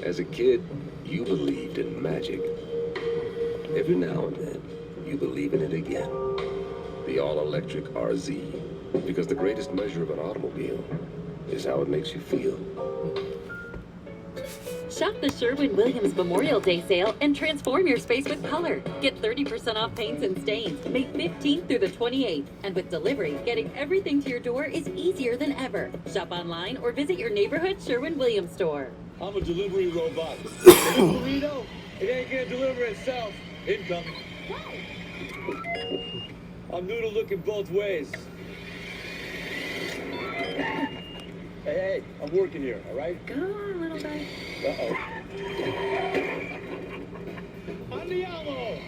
As a kid, you believed in magic. Every now and then, you believe in it again. The all-electric RZ. Because the greatest measure of an automobile is how it makes you feel. Shop the Sherwin-Williams Memorial Day sale and transform your space with color. Get 30% off paints and stains, May 15th through the 28th. And with delivery, getting everything to your door is easier than ever. Shop online or visit your neighborhood Sherwin-Williams store. I'm a delivery robot. Burrito, it ain't gonna deliver itself. Incoming. I'm noodle looking both ways. Hey, I'm working here, all right? Come on, little guy. Uh-oh. On the yellow!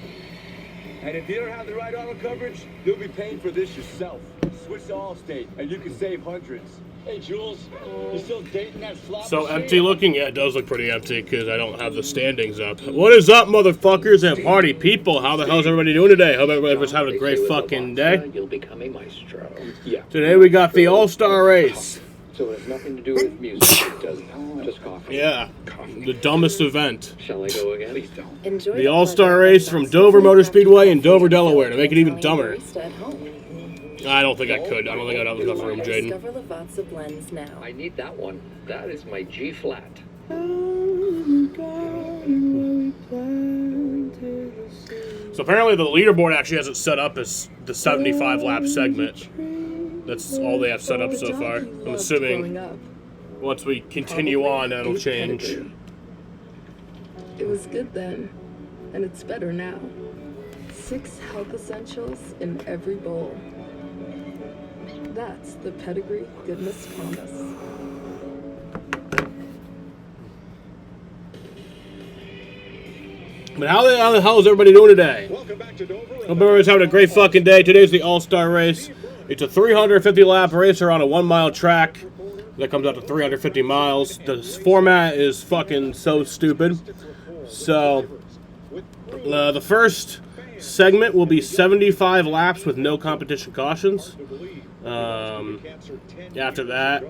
And if you don't have the right auto coverage, you'll be paying for this yourself. Switch to Allstate, and you can save hundreds. Hey, Jules, you still dating that flop So machine? empty looking? Yeah, it does look pretty empty because I don't have the standings up. What is up, motherfuckers and party people? How the hell is everybody doing today? Hope everybody's having a great fucking day. You'll become a maestro. Yeah. Today we got the All-Star Race. So it has nothing to do with music. It doesn't. Just coffee. Yeah, the dumbest event. Shall I go again? Please don't. Enjoy The All-Star Race from Dover Motor Speedway in Dover, Delaware, to make it even dumber. I don't think I could. I don't think I'd have enough room, Jaden. Discover Lavazza blends now. I need that one. That is my G flat. So apparently the leaderboard actually has it set up as the 75 lap segment. That's all they have set up so far. I'm assuming once we continue on, that'll change. It was good then, and it's better now. 6 health essentials in every bowl. That's the pedigree goodness promise. But how the hell is everybody doing today? Hope everybody's having a great fucking day. Today's the All-Star Race. It's a 350 lap race around a 1 mile track. That comes out to 350 miles. The format is fucking so stupid. So, the first segment will be 75 laps with no competition cautions. After that,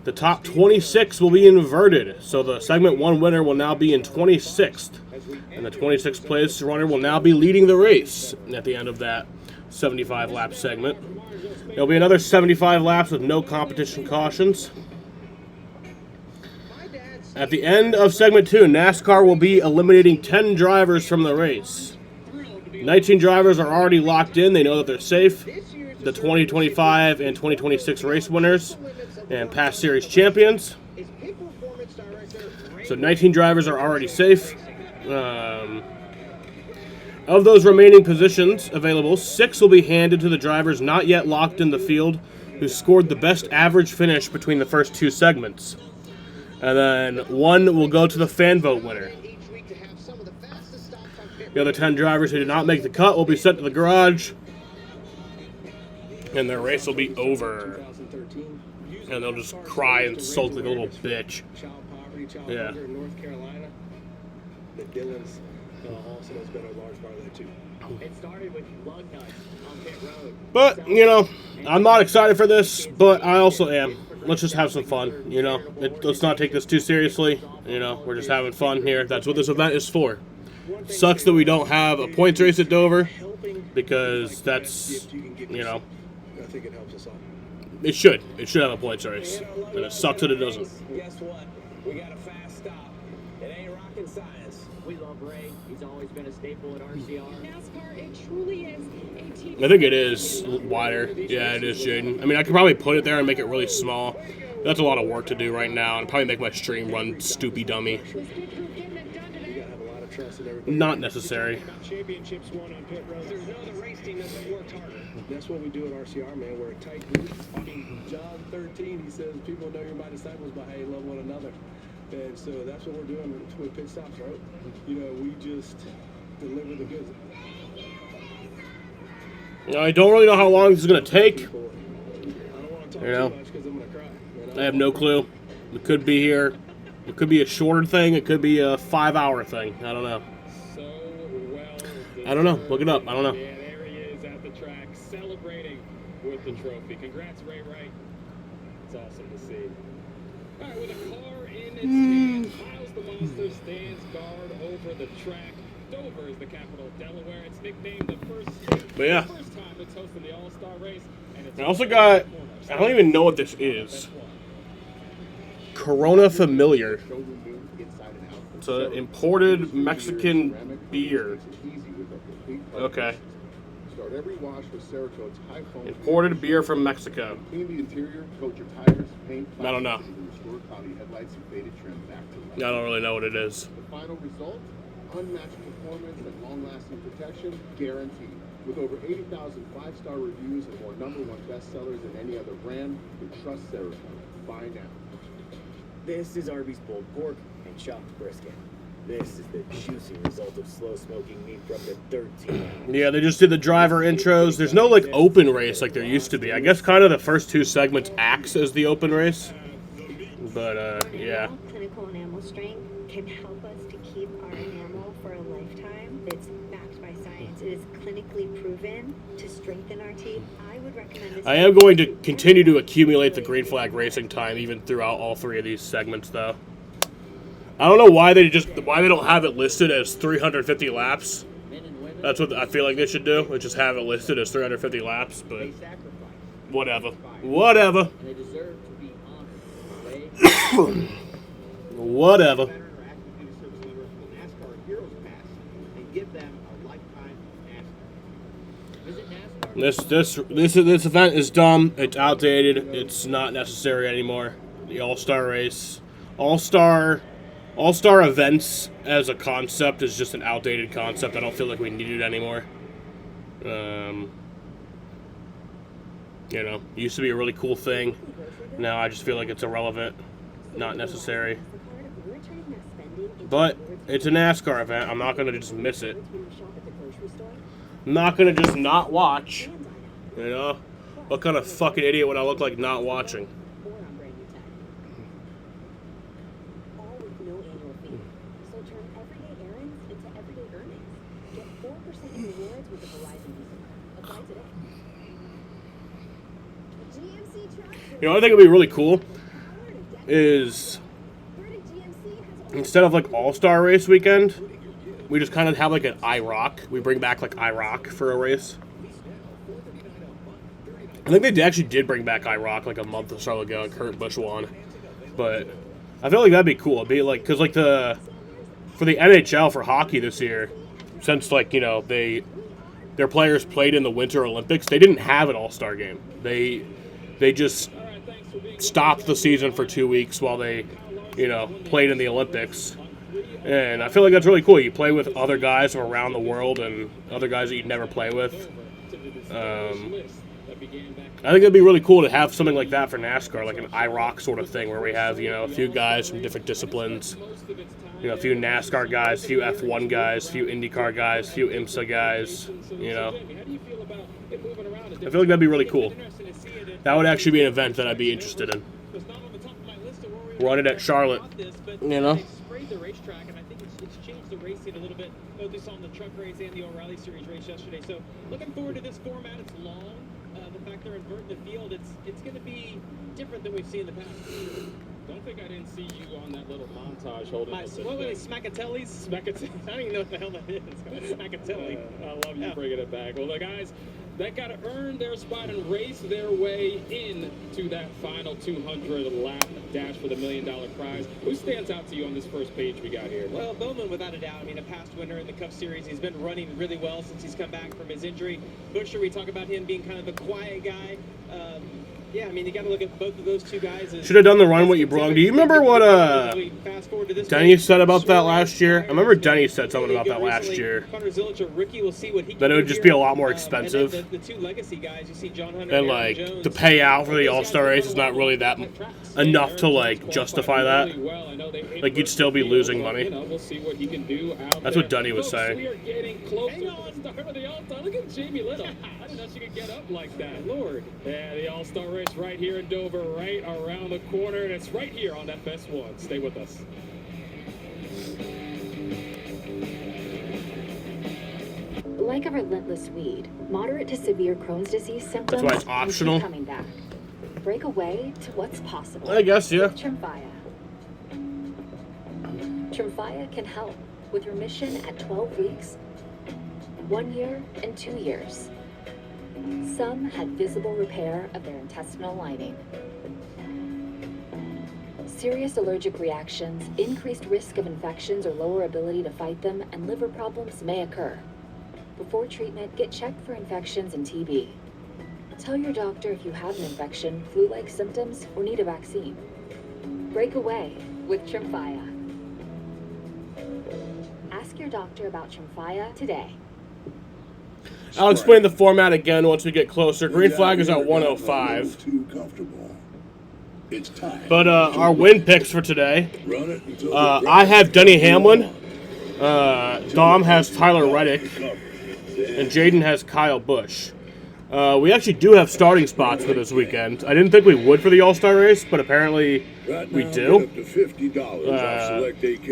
the top 26 will be inverted. So the segment 1 winner will now be in 26th. And the 26th place runner will now be leading the race at the end of that 75 lap segment. There'll be another 75 laps with no competition cautions. At the end of segment 2, NASCAR will be eliminating 10 drivers from the race. 19 drivers are already locked in. They know that they're safe. The 2025 and 2026 race winners and past series champions. So 19 drivers are already safe. Of those remaining positions available, 6 will be handed to the drivers not yet locked in the field who scored the best average finish between the first 2 segments. And then 1 will go to the fan vote winner. The other 10 drivers who did not make the cut will be sent to the garage, and their race will be over. And they'll just cry and sulk like a little bitch. Yeah. But, you know, I'm not excited for this, but I also am. Let's just have some fun, you know. Let's not take this too seriously. You know, we're just having fun here. That's what this event is for. Sucks that we don't have a points race at Dover, because that's, you know, it should. It should have a points race. And it sucks that it doesn't. Guess what? We got a fast stop. It ain't rocket science. We love Ray. He's always been a staple at RCR. NASCAR, it truly is a team. I think it is wider. Yeah, it is, Jaden. I mean, I could probably put it there and make it really small. That's a lot of work to do right now, and probably make my stream run stupid dummy. Not necessary. Championships won on pit road. There's no other race team that's worked harder. That's what we do at RCR, man. We're a tight group. I mean, John 13, he says, people know you're my disciples by how you love one another. And so that's what we're doing with pit stops, right? You know, we just deliver the goods. You know, I don't really know how long this is going to take. I don't want to talk You know, too much because I'm going to cry. I have no clue. We could be here. It could be a shorter thing. It could be a 5-hour thing. I don't know. I don't know. Look it up. I don't know. Yeah, there he is at the track celebrating with the trophy. Congrats, Ray Wright. It's awesome to see. Monster stands guard over the track. Dover is the capital of Delaware. It's nicknamed the first state. But yeah. The first time it's hosting the All-Star race. And it's I also got, I don't even know what this is. Corona Familiar. It's an imported Mexican beer. Okay. Start every wash with Cerakote's high foam. Imported beer from Mexico. Clean the interior, coat your tires, paint, I don't know. and restore cloudy headlights and faded trim back to life. I don't really know what it is. The final result, unmatched performance and long-lasting protection guaranteed. With over 80,000 five-star reviews and more #1 bestsellers than any other brand, you trust Cerakote. Buy now. This is Arby's pulled pork and chopped brisket. This is the juicy result of slow smoking meat from the 13 hours. Yeah, they just did the driver intros. There's no, like, open race like there used to be. I guess kind of the first two segments acts as the open race. But, yeah. Clinical enamel strength can help us to keep our enamel for a lifetime. It's backed by science. It is clinically proven to strengthen our teeth. I would recommend this. I am going to continue to accumulate the green flag racing time even throughout all three of these segments, though. I don't know why they don't have it listed as 350 laps. That's what I feel like they should do. They just have it listed as 350 laps, but whatever. Whatever. They deserve to be honored. Whatever. NASCAR Heroes Pass and give them a lifetime NASCAR. Visit NASCAR. This event is dumb. It's outdated. It's not necessary anymore. The All-Star race, All-Star events as a concept is just an outdated concept. I don't feel like we need it anymore. You know, it used to be a really cool thing. Now I just feel like it's irrelevant, not necessary. But it's a NASCAR event. I'm not going to just miss it. I'm not going to just not watch. You know? What kind of fucking idiot would I look like not watching? You know, I think it'd be really cool is instead of like All-Star race weekend, we just kind of have like an IROC. We bring back like IROC for a race. I think they actually did bring back IROC like a month or so ago, and Kurt Busch won. But I feel like that'd be cool. It'd be like, because like for the NHL for hockey this year, since like, you know, their players played in the Winter Olympics, they didn't have an All-Star game. They just stopped the season for 2 weeks while they, you know, played in the Olympics. And I feel like that's really cool. You play with other guys from around the world and other guys that you'd never play with. I think it'd be really cool to have something like that for NASCAR, like an IROC sort of thing, where we have, you know, a few guys from different disciplines, you know, a few NASCAR guys, a few F1 guys, a few IndyCar guys, a few IMSA guys, you know. I feel like that'd be really cool. That would actually be an event that I'd be interested in. Run it at Charlotte, you know. The racetrack, and I think it's changed the racing a little bit, both we saw in the truck race and the O'Reilly Series race yesterday. So looking forward to this format. It's long. The fact they're inverting the field, it's going to be different than we've seen in the past. Don't think I didn't see you on that little montage holding What were they, Smackatellis? I don't even know what the hell that is. Smackatelli. I love you bringing it back. Well, the guys that got to earn their spot and race their way into that final 200-lap dash for the $1 million prize. Who stands out to you on this first page we got here? Well, Bowman, without a doubt. I mean, a past winner in the Cup Series. He's been running really well since he's come back from his injury. Buscher, we talk about him being kind of a quiet guy. Yeah, I mean, you got to look at both of those two guys. Should have done the run what you belong. Do you remember what Denny said about that last year? I remember Denny said something about that last year. That it would just be a lot more expensive. The two legacy guys, you see John Hunter and like the payout for the All-Star race is not really that enough to like justify that. Like you'd still be losing money. That's what Denny was saying. We are getting close to the start of the All-Star. Look at Jamie Little. I didn't know she could get up like that. Lord. Yeah, the All-Star race right here in Dover, right around the corner, and it's right here on FS1. Stay with us. Like a relentless weed, moderate to severe Crohn's disease symptoms. That's why it's optional. Coming back. Break away to what's possible. I guess, yeah. Tremfya. Tremfya can help with remission at 12 weeks, 1 year, and 2 years. Some had visible repair of their intestinal lining. Serious allergic reactions, increased risk of infections or lower ability to fight them, and liver problems may occur. Before treatment, get checked for infections and TB. Tell your doctor if you have an infection, flu-like symptoms, or need a vaccine. Break away with Tremfya. Ask your doctor about Tremfya today. I'll explain the format again once we get closer. Green flag is at 105. Too comfortable. It's time. But our win picks for today, I have Denny Hamlin, Dom has Tyler Reddick, and Jaden has Kyle Busch. We actually do have starting spots for this weekend. I didn't think we would for the All-Star race, but apparently we do.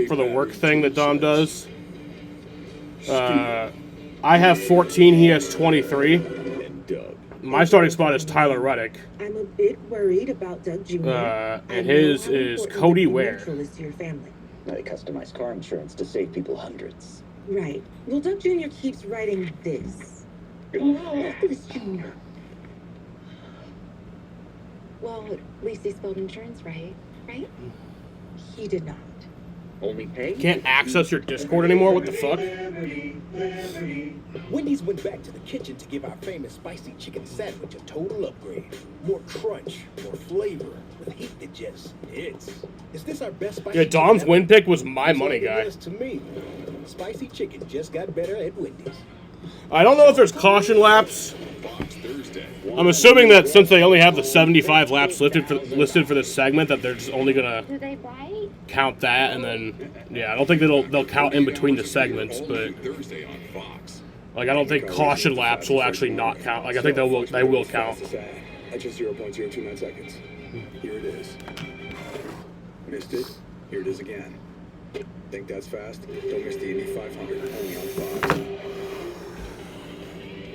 For the work thing that Dom does. I have 14, he has 23. My starting spot is Tyler Reddick. I'm a bit worried about Doug Jr. And his is Cody Ware. To your family. They customize car insurance to save people hundreds. Right. Well, Doug Jr. keeps writing this. This Jr. Well, at least he spelled insurance right? He did not. Only pay? Can't access your Discord anymore? What the fuck? Wendy's went back to the kitchen to give our famous spicy chicken sandwich a total upgrade. More crunch, more flavor, with heat that just hits. Is this our best spicy Yeah, Dom's chicken win pick was my That's money what it guy. was to me. Spicy chicken just got better at Wendy's. I don't know if there's caution laps. I'm assuming that since they only have the 75 laps listed for this segment, that they're just only gonna count that, and then yeah, I don't think they'll count in between the segments, but like I don't think caution laps will actually not count. Like I think they will count. At just 0.029 seconds. Here it is. Missed it. Here it is again. Think that's fast? Don't miss the Indy 500 only on Fox.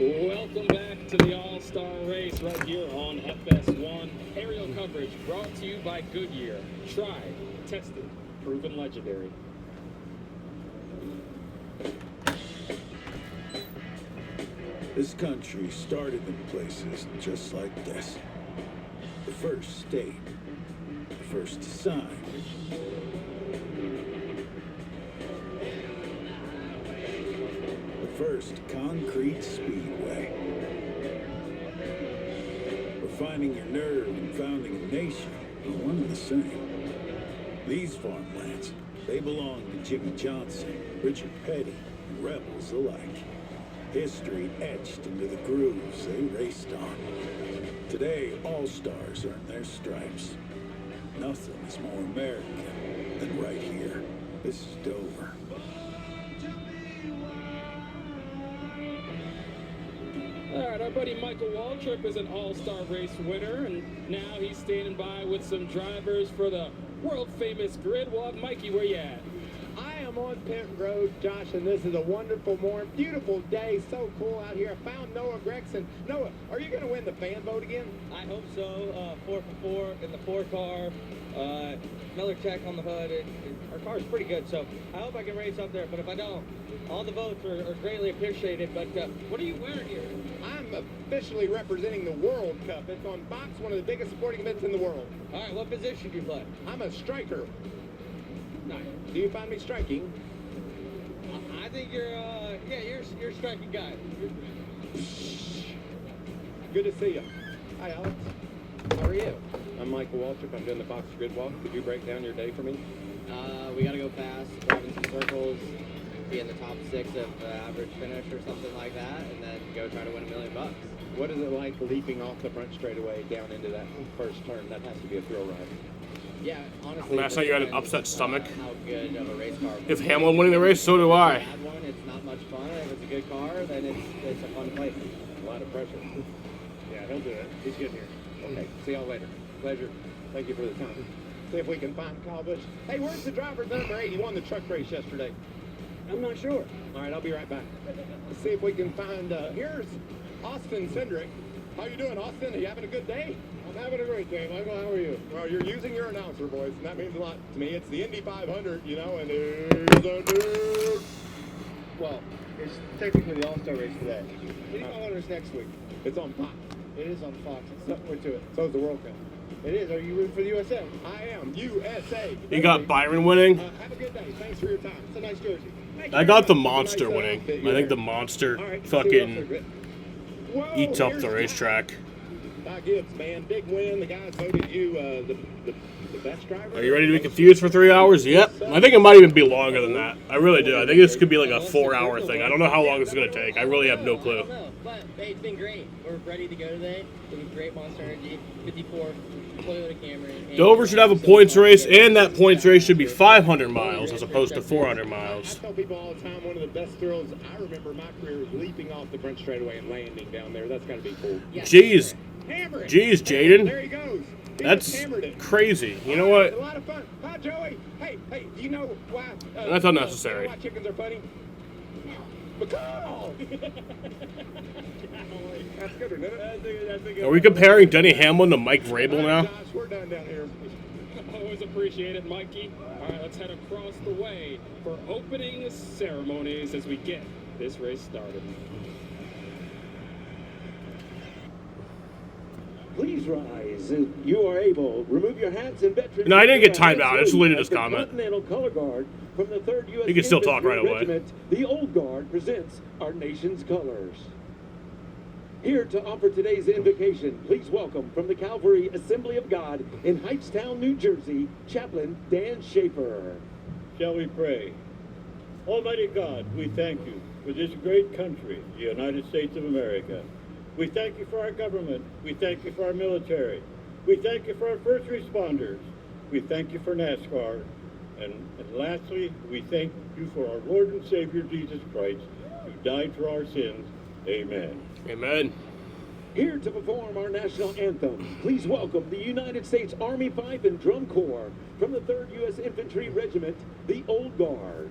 Welcome back to the All-Star Race right here on FS1. Aerial coverage brought to you by Goodyear. Tried, tested, proven legendary. This country started in places just like this. The first state, the first to sign. The first concrete speedway. Refining your nerve and founding a nation are one and the same. These farmlands, they belong to Jimmy Johnson, Richard Petty, and rebels alike. History etched into the grooves they raced on. Today, all-stars earn their stripes. Nothing is more American than right here. This is Dover. All right, our buddy Michael Waltrip is an all-star race winner, and now he's standing by with some drivers for the world-famous grid walk. Mikey, where you at? I am on Pit Road, Josh, and this is a wonderful morning. Beautiful day, so cool out here. I found Noah Gregson. Noah, are you going to win the fan vote again? I hope so. 4 for 4 in the 4 car. Miller check on the hood. Our car's pretty good, so I hope I can race up there. But if I don't, all the votes are greatly appreciated. But what are you wearing here? I'm officially representing the World Cup. It's on Fox, one of the biggest sporting events in the world. All right, what position do you play? I'm a striker. Nice. Do you find me striking? I think you're a striking guy. Good to see you. Hi, Alex. How are you? I'm Michael Waltrip. I'm doing the Fox Grid Walk. Could you break down your day for me? We got to go fast, driving some circles, be in the top 6 of the average finish or something like that, and then go try to win $1 million. What is it like leaping off the front straightaway down into that first turn? That has to be a thrill ride. Yeah, honestly. Last night you had an upset stomach. How good of a race car. If Hamlin winning the race, so do I. If it's a bad one, it's not much fun. If it's a good car, then it's a fun place. A lot of pressure. Yeah, he'll do it. He's good here. Okay, see y'all later. Pleasure. Thank you for the time. See if we can find Kyle Busch. Hey, where's the driver number 8? He won the truck race yesterday. I'm not sure. All right, I'll be right back. Let's see if we can find, here's Austin Cindric. How you doing, Austin? Are you having a good day? I'm having a great day, Michael. How are you? Well, you're using your announcer voice, and that means a lot to me. It's the Indy 500, you know, and there's a dude. Well, it's technically the All-Star race today. Indy 500 is next week. It's on Fox. It is on Fox. It's something more to it. So is the World Cup. It is. Are you rooting for the USA? I am. USA. You got Byron winning. Have a good day. Thanks for your time. It's a nice jersey. I got the Monster winning. I think the Monster fucking eats up the racetrack. Gibbs, man, big win. The guys voted you the best driver. Are you ready to be confused for 3 hours? Yep. I think it might even be longer than that. I really do. I think this could be like a 4-hour thing. I don't know how long it's going to take. I really have no clue. But it's been great. We're ready to go today. It was great. Monster Energy, 54, Toyota Camry. Dover should have a points race, and that points race should be 500 miles as opposed to 400 miles. I tell people all the time, one of the best thrills I remember in my career is leaping off the front straightaway and landing down there. That's got to be cool. Jeez. Jeez, Jaden. There he goes. That's crazy. You know what? A lot of fun. Hi, Joey. Hey, do you know why? That's unnecessary. Why chickens are funny? Because. That's good, isn't it? Are we comparing Denny Hamlin to Mike Vrabel now? Josh, we're done down here. Always appreciate it, Mikey. All right, let's head across the way for opening ceremonies as we get this race started. Please rise. You are able. Remove your hats and veterans. No, I didn't get timed out. I just deleted his comment. Continental Color Guard from the 3rd U.S. You can still talk right away. Regiment, the Old Guard presents our nation's colors. Here to offer today's invocation, please welcome from the Calvary Assembly of God in Hightstown, New Jersey, Chaplain Dan Schaefer. Shall we pray? Almighty God, we thank you for this great country, the United States of America. We thank you for our government. We thank you for our military. We thank you for our first responders. We thank you for NASCAR. And lastly, we thank you for our Lord and Savior, Jesus Christ, who died for our sins. Amen. Amen. Here to perform our national anthem, please welcome the United States Army Fife and Drum Corps from the 3rd U.S. Infantry Regiment, the Old Guard.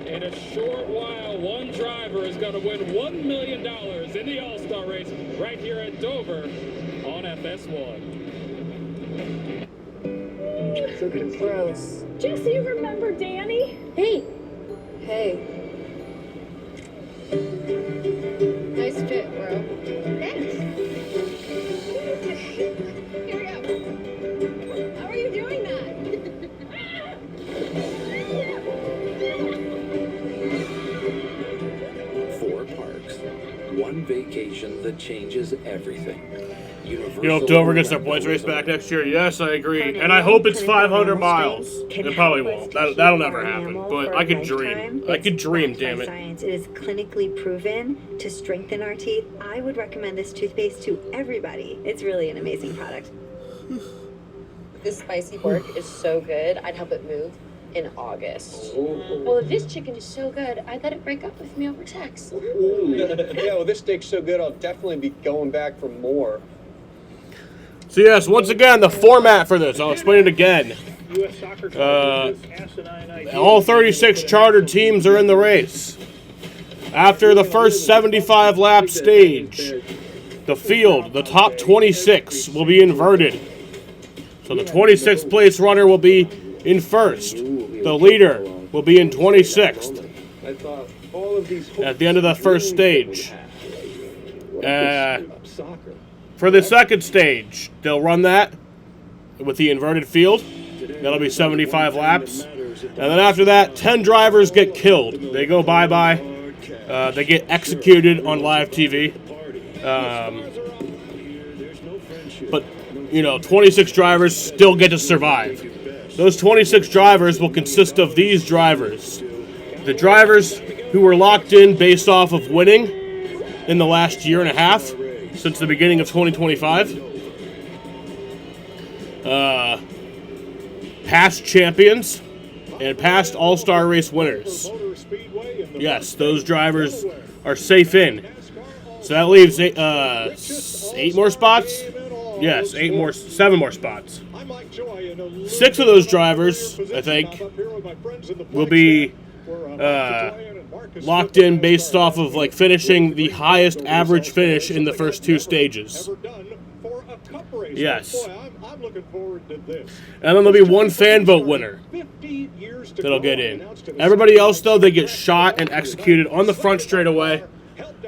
In a short while, one driver is going to win $1 million in the All-Star race right here at Dover on FS1. So gross. Jesse, you remember Danny? Hey. Nice fit, bro. Thanks. Here we go. How are you doing that? 4 parks. 1 vacation that changes everything. You know, if Dover gets their points race back next year, yes, I agree. And I hope it's 500 miles. It probably won't. That'll never happen. But I could dream. I could dream, damn it. Science. It is clinically proven to strengthen our teeth. I would recommend this toothpaste to everybody. It's really an amazing product. This spicy pork is so good, I'd help it move in August. Well, if this chicken is so good, I'd let it break up with me over text. Yeah, well, this steak's so good, I'll definitely be going back for more. So yes, once again, the format for this, I'll explain it again. All 36 chartered teams are in the race. After the first 75 lap stage, the field, the top 26, will be inverted. So the 26th place runner will be in first. The leader will be in 26th. I thought all of these at the end of the first stage. Soccer. For the second stage, they'll run that with the inverted field. That'll be 75 laps. And then after that, 10 drivers get killed. They go bye-bye. They get executed on live TV. But, 26 drivers still get to survive. Those 26 drivers will consist of these drivers. The drivers who were locked in based off of winning in the last year and a half, since the beginning of 2025. Past champions and past All-Star race winners. Yes, those drivers are safe in. So that leaves 8 more spots? Yes, 7 more spots. 6 of those drivers, I think, will be locked in based off of finishing the highest average finish in the first 2 stages. Yes. And then there'll be 1 fan vote winner that'll get in. Everybody else, though, they get shot and executed on the front straightaway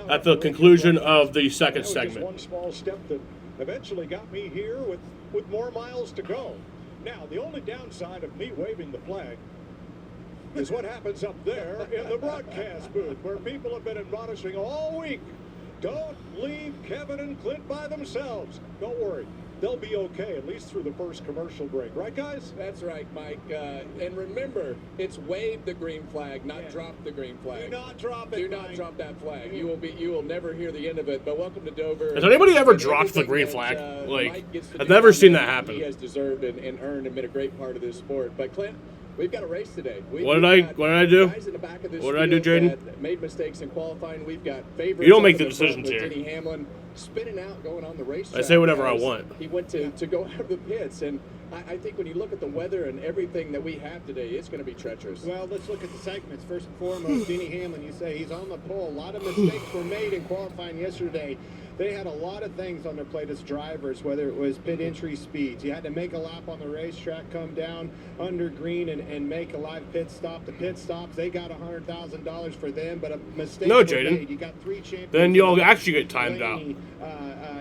at the conclusion of the second segment. One small step that eventually got me here with more miles to go. Now, the only downside of me waving the flag is what happens up there in the broadcast booth, where people have been admonishing all week. Don't leave Kevin and Clint by themselves. Don't worry. They'll be okay, at least through the first commercial break. Right, guys? That's right, Mike. And remember, it's wave the green flag, not drop the green flag. Do not drop it, Do not Mike. drop that flag. You will never hear the end of it. But welcome to Dover. Has anybody ever dropped the green flag? I've never seen that happen. He has deserved and earned and been a great part of this sport. But Clint, we've got a race today. What did I do? What did I do, Jaden? Made mistakes in qualifying. We've got favorites. You don't make the decisions here. Denny Hamlin spinning out, going on the racetrack. I say whatever I want. He went to go out of the pits, and I think when you look at the weather and everything that we have today, it's going to be treacherous. Well, let's look at the segments. First and foremost, Denny Hamlin, you say he's on the pole. A lot of mistakes were made in qualifying yesterday. They had a lot of things on their plate as drivers, whether it was pit entry speeds. You had to make a lap on the racetrack, come down under green and make a live pit stop. The pit stops, they got $100,000 for them, but a mistake No, was Jaden. made. You got 3 champions. Then you'll actually get timed out.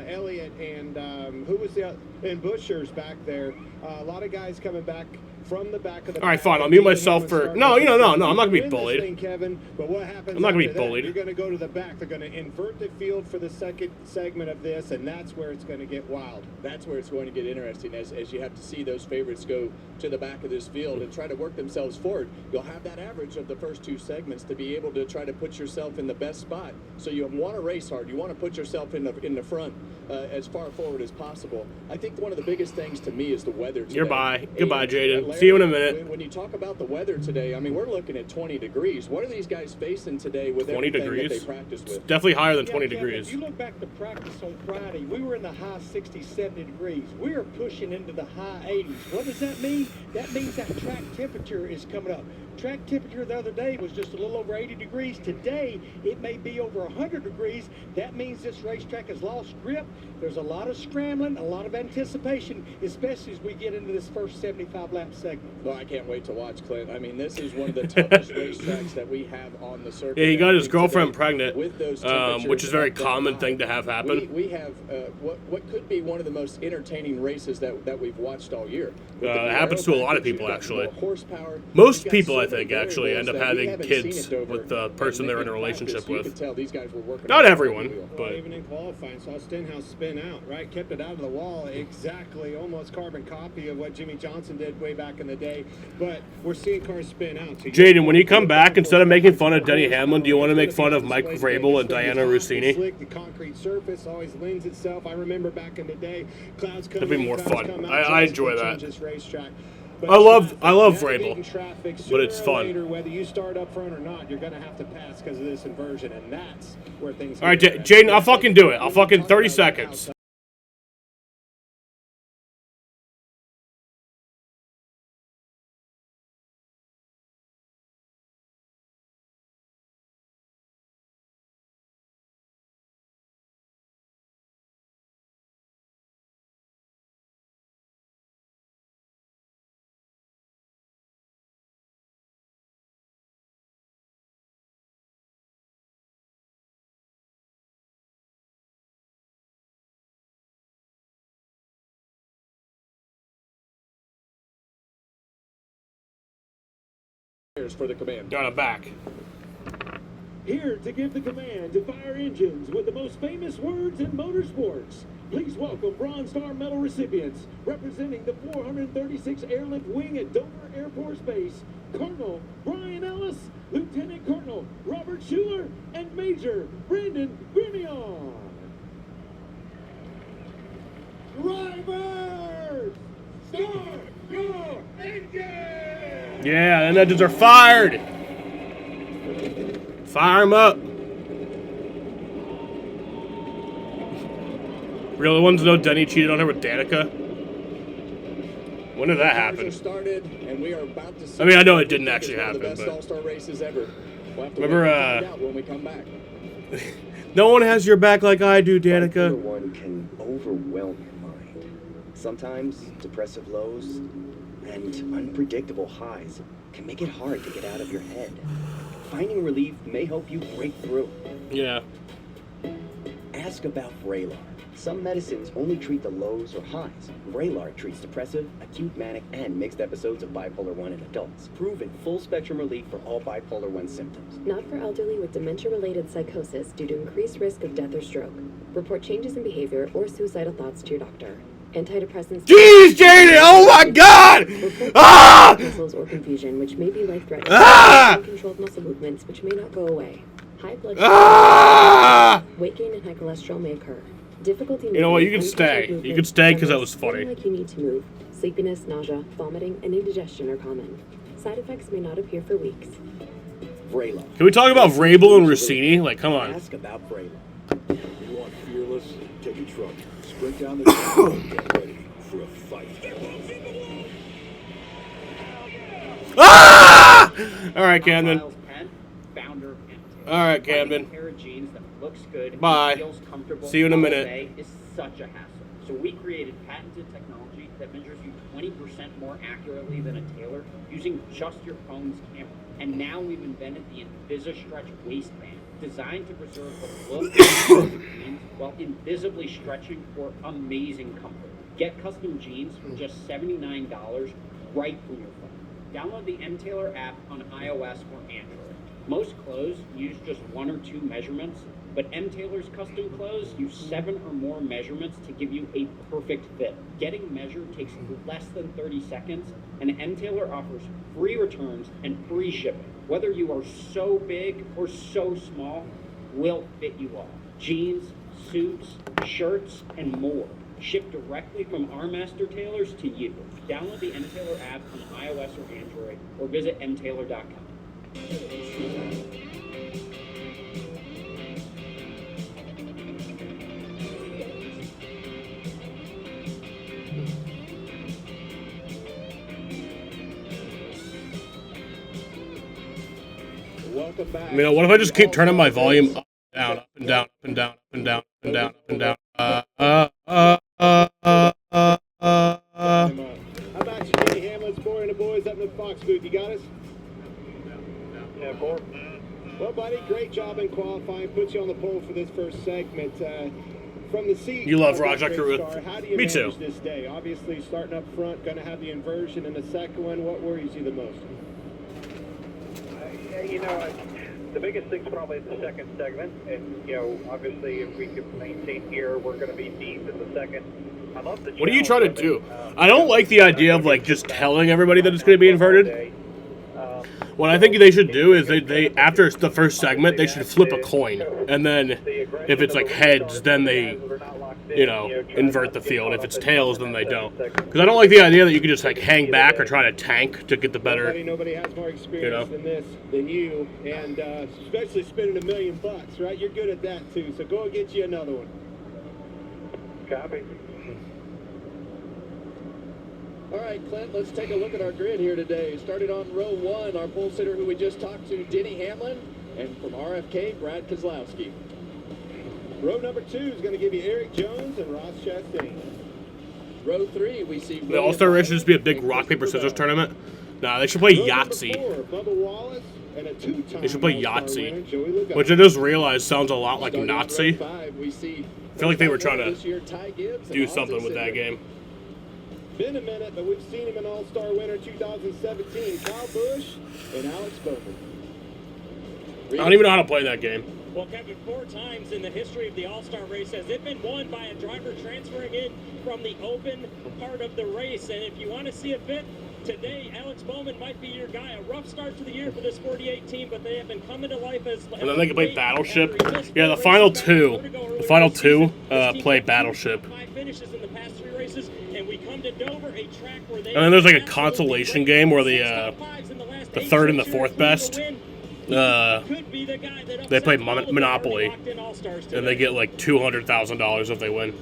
Elliott and who was the other? And Bushers back there. A lot of guys coming back from the back of the. All right, fine. I'll mute myself for. No, I'm not going to be bullied. Kevin, but what happens? I'm not going to after be that? bullied. You're going to go to the back. They're going to invert the field for the second segment of this, and that's where it's going to get wild. That's where it's going to get interesting as you have to see those favorites go to the back of this field and try to work themselves forward. You'll have that average of the first 2 segments to be able to try to put yourself in the best spot. So you want to race hard. You want to put yourself in the front as far forward as possible. I think one of the biggest things to me is the weather today. Goodbye, Jaden. See you in a minute. When you talk about the weather today, I mean, we're looking at 20 degrees. What are these guys facing today with 20 everything degrees? that they practice with? It's definitely higher than 20 Kevin, degrees. If you look back to practice on Friday, we were in the high 60s, 70 degrees. We are pushing into the high 80s. What does that mean? That means that track temperature is coming up. Track temperature the other day was just a little over 80 degrees. Today, it may be over 100 degrees. That means this racetrack has lost grip. There's a lot of scrambling, a lot of anticipation, especially as we get into this first 75-lap segment. Well, I can't wait to watch, Clint. I mean, this is one of the toughest racetracks that we have on the circuit. Yeah, he got his girlfriend today, pregnant, with those which is a very temperatures common that thing to have happen. We have what could be one of the most entertaining races that we've watched all year. It happens to a lot of people, actually. Horsepower. Most people, I think, actually end up having kids with the person they're in a relationship You could with. tell these guys were working. Not everyone, but Even in qualifying, saw Stenhouse spin out, right? Kept it out of the wall, exactly, almost carbon copy of what Jimmy Johnson did way back in the day. But we're seeing cars spin out. So Jaden, when you come back, instead of making fun of Denny Hamlin, do you want to make fun of Mike Vrabel and Diana Rossini? Slick, the concrete surface always lends itself. I remember back in the day, clouds come That'd be in, more clouds fun. come out, I just enjoy to that. change this racetrack. I love navigating Vrabel, traffic, but sooner it's or fun. later, whether you start up front or not, you're going to have to pass because of this inversion, and that's where things. All right, get interesting. Jaden, I'll fucking do it. I'll fucking 30 seconds. for the command. Got it back. Here to give the command to fire engines with the most famous words in motorsports. Please welcome Bronze Star Medal recipients representing the 436 Airlift Wing at Dover Air Force Base, Colonel Brian Ellis, Lieutenant Colonel Robert Schuler, and Major Brandon Grimion. Drivers, start your engine! Yeah, and engines are fired. Fire them up. Really, ones know Denny cheated on her with Danica? When did that happen? Started, and we are about to see I mean, I know it didn't actually happen, the best but all-star races ever. We'll have to remember, wait and find out when we come back. no one has your back like I do, Danica. One can overwhelm your mind. Sometimes depressive lows and unpredictable highs can make it hard to get out of your head. Finding relief may help you break through. Yeah. Ask about Vraylar. Some medicines only treat the lows or highs. Vraylar treats depressive, acute manic, and mixed episodes of bipolar 1 in adults. Proven full-spectrum relief for all bipolar 1 symptoms. Not for elderly with dementia-related psychosis due to increased risk of death or stroke. Report changes in behavior or suicidal thoughts to your doctor. Antidepressants. Jeez, Janie! Oh my God! Ah! Muscles or confusion, which may be life-threatening. Ah! Uncontrolled muscle movements, which may not go away. High blood Ah! weight gain and high cholesterol may occur. Difficulty. You know what? You can stay. You can stay because that was funny. Feeling like you need to move. Sleepiness, nausea, vomiting, and indigestion are common. Side effects may not appear for weeks. Vraylar. Can we talk about Vrabel and Rossini? Like, come on. Ask about Vraylar. You want fearless? Take a truck. Sprint down the track and get ready for a fight. Ah! All right, Camden. Founder All right, Camden. pair of jeans that looks good Bye. and feels comfortable See you in a all minute. day is such a hassle. So we created patented technology that measures you 20% more accurately than a tailor using just your phone's camera. And now we've invented the InvisiStretch waistband, designed to preserve the look of the jeans while invisibly stretching for amazing comfort. Get custom jeans for just $79 right from your phone. Download the MTailor app on iOS or Android. Most clothes use just 1 or 2 measurements, but MTailor's custom clothes use 7 or more measurements to give you a perfect fit. Getting measured takes less than 30 seconds, and MTailor offers free returns and free shipping. Whether you are so big or so small, we'll fit you all. Jeans, suits, shirts, and more. Shipped directly from our master tailors to you. Download the MTailor app on iOS or Android, or visit mtailor.com. Welcome back. I mean, what if I just keep turning my volume up and down, up and down, up and down, up and down, up and down, up and down? How about you, Kenny Hamlin's boy and the boys up in the Fox booth? You got us? Yeah, 4. Well, buddy, great job in qualifying. Puts you on the pole for this first segment. From the seat, You love of Raj that Ruth. Star, how do you Me manage too. this day? Obviously, starting up front, going to have the inversion in the second one. What worries you the most? The biggest thing's probably the second segment, and obviously, if we can maintain here, we're going to be deep in the second. I love the. What are you trying to do? I don't like the idea of like just telling everybody that it's going to be inverted. What I think they should do is they after the first segment they should flip a coin, and then if it's like heads, then they invert the field. If it's tails, then they don't. Because I don't like the idea that you can just like hang back or try to tank to get the better. Nobody has more experience than you, and especially spending $1 million, right? You're good at that too. So go and get you another one. Copy. All right, Clint, let's take a look at our grid here today. Started on row 1, our pole sitter who we just talked to, Denny Hamlin, and from RFK, Brad Kozlowski. Row number 2 is going to give you Eric Jones and Ross Chastain. Row 3, we see The All-Star race should just be a big rock, paper, scissors tournament. Nah, they should play Yahtzee. Bubba Wallace and a 2-time They should play All-Star winner, Yahtzee, Joey Logano. which I just realized sounds a lot like Nazi. Row 5, we see I feel like they were trying this year, Ty Gibbs to do and something Austin with that Cindric. game. Been a minute, but we've seen him in All-Star winner 2017, Kyle Busch and Alex Bowman. I don't even know how to play that game. Well, Kevin, 4 times in the history of the All-Star race has it been won by a driver transferring in from the open part of the race. And if you want to see a fit, today Alex Bowman might be your guy. A rough start to the year for this 48 team, but they have been coming to life as... And then they can play Battleship. Yeah, the final two play Battleship. 5 finishes in the past 3 races, and we come to Dover, a track where they... And then there's like a consolation game where the third and the fourth best, they play Monopoly, and they get like $200,000 if they win.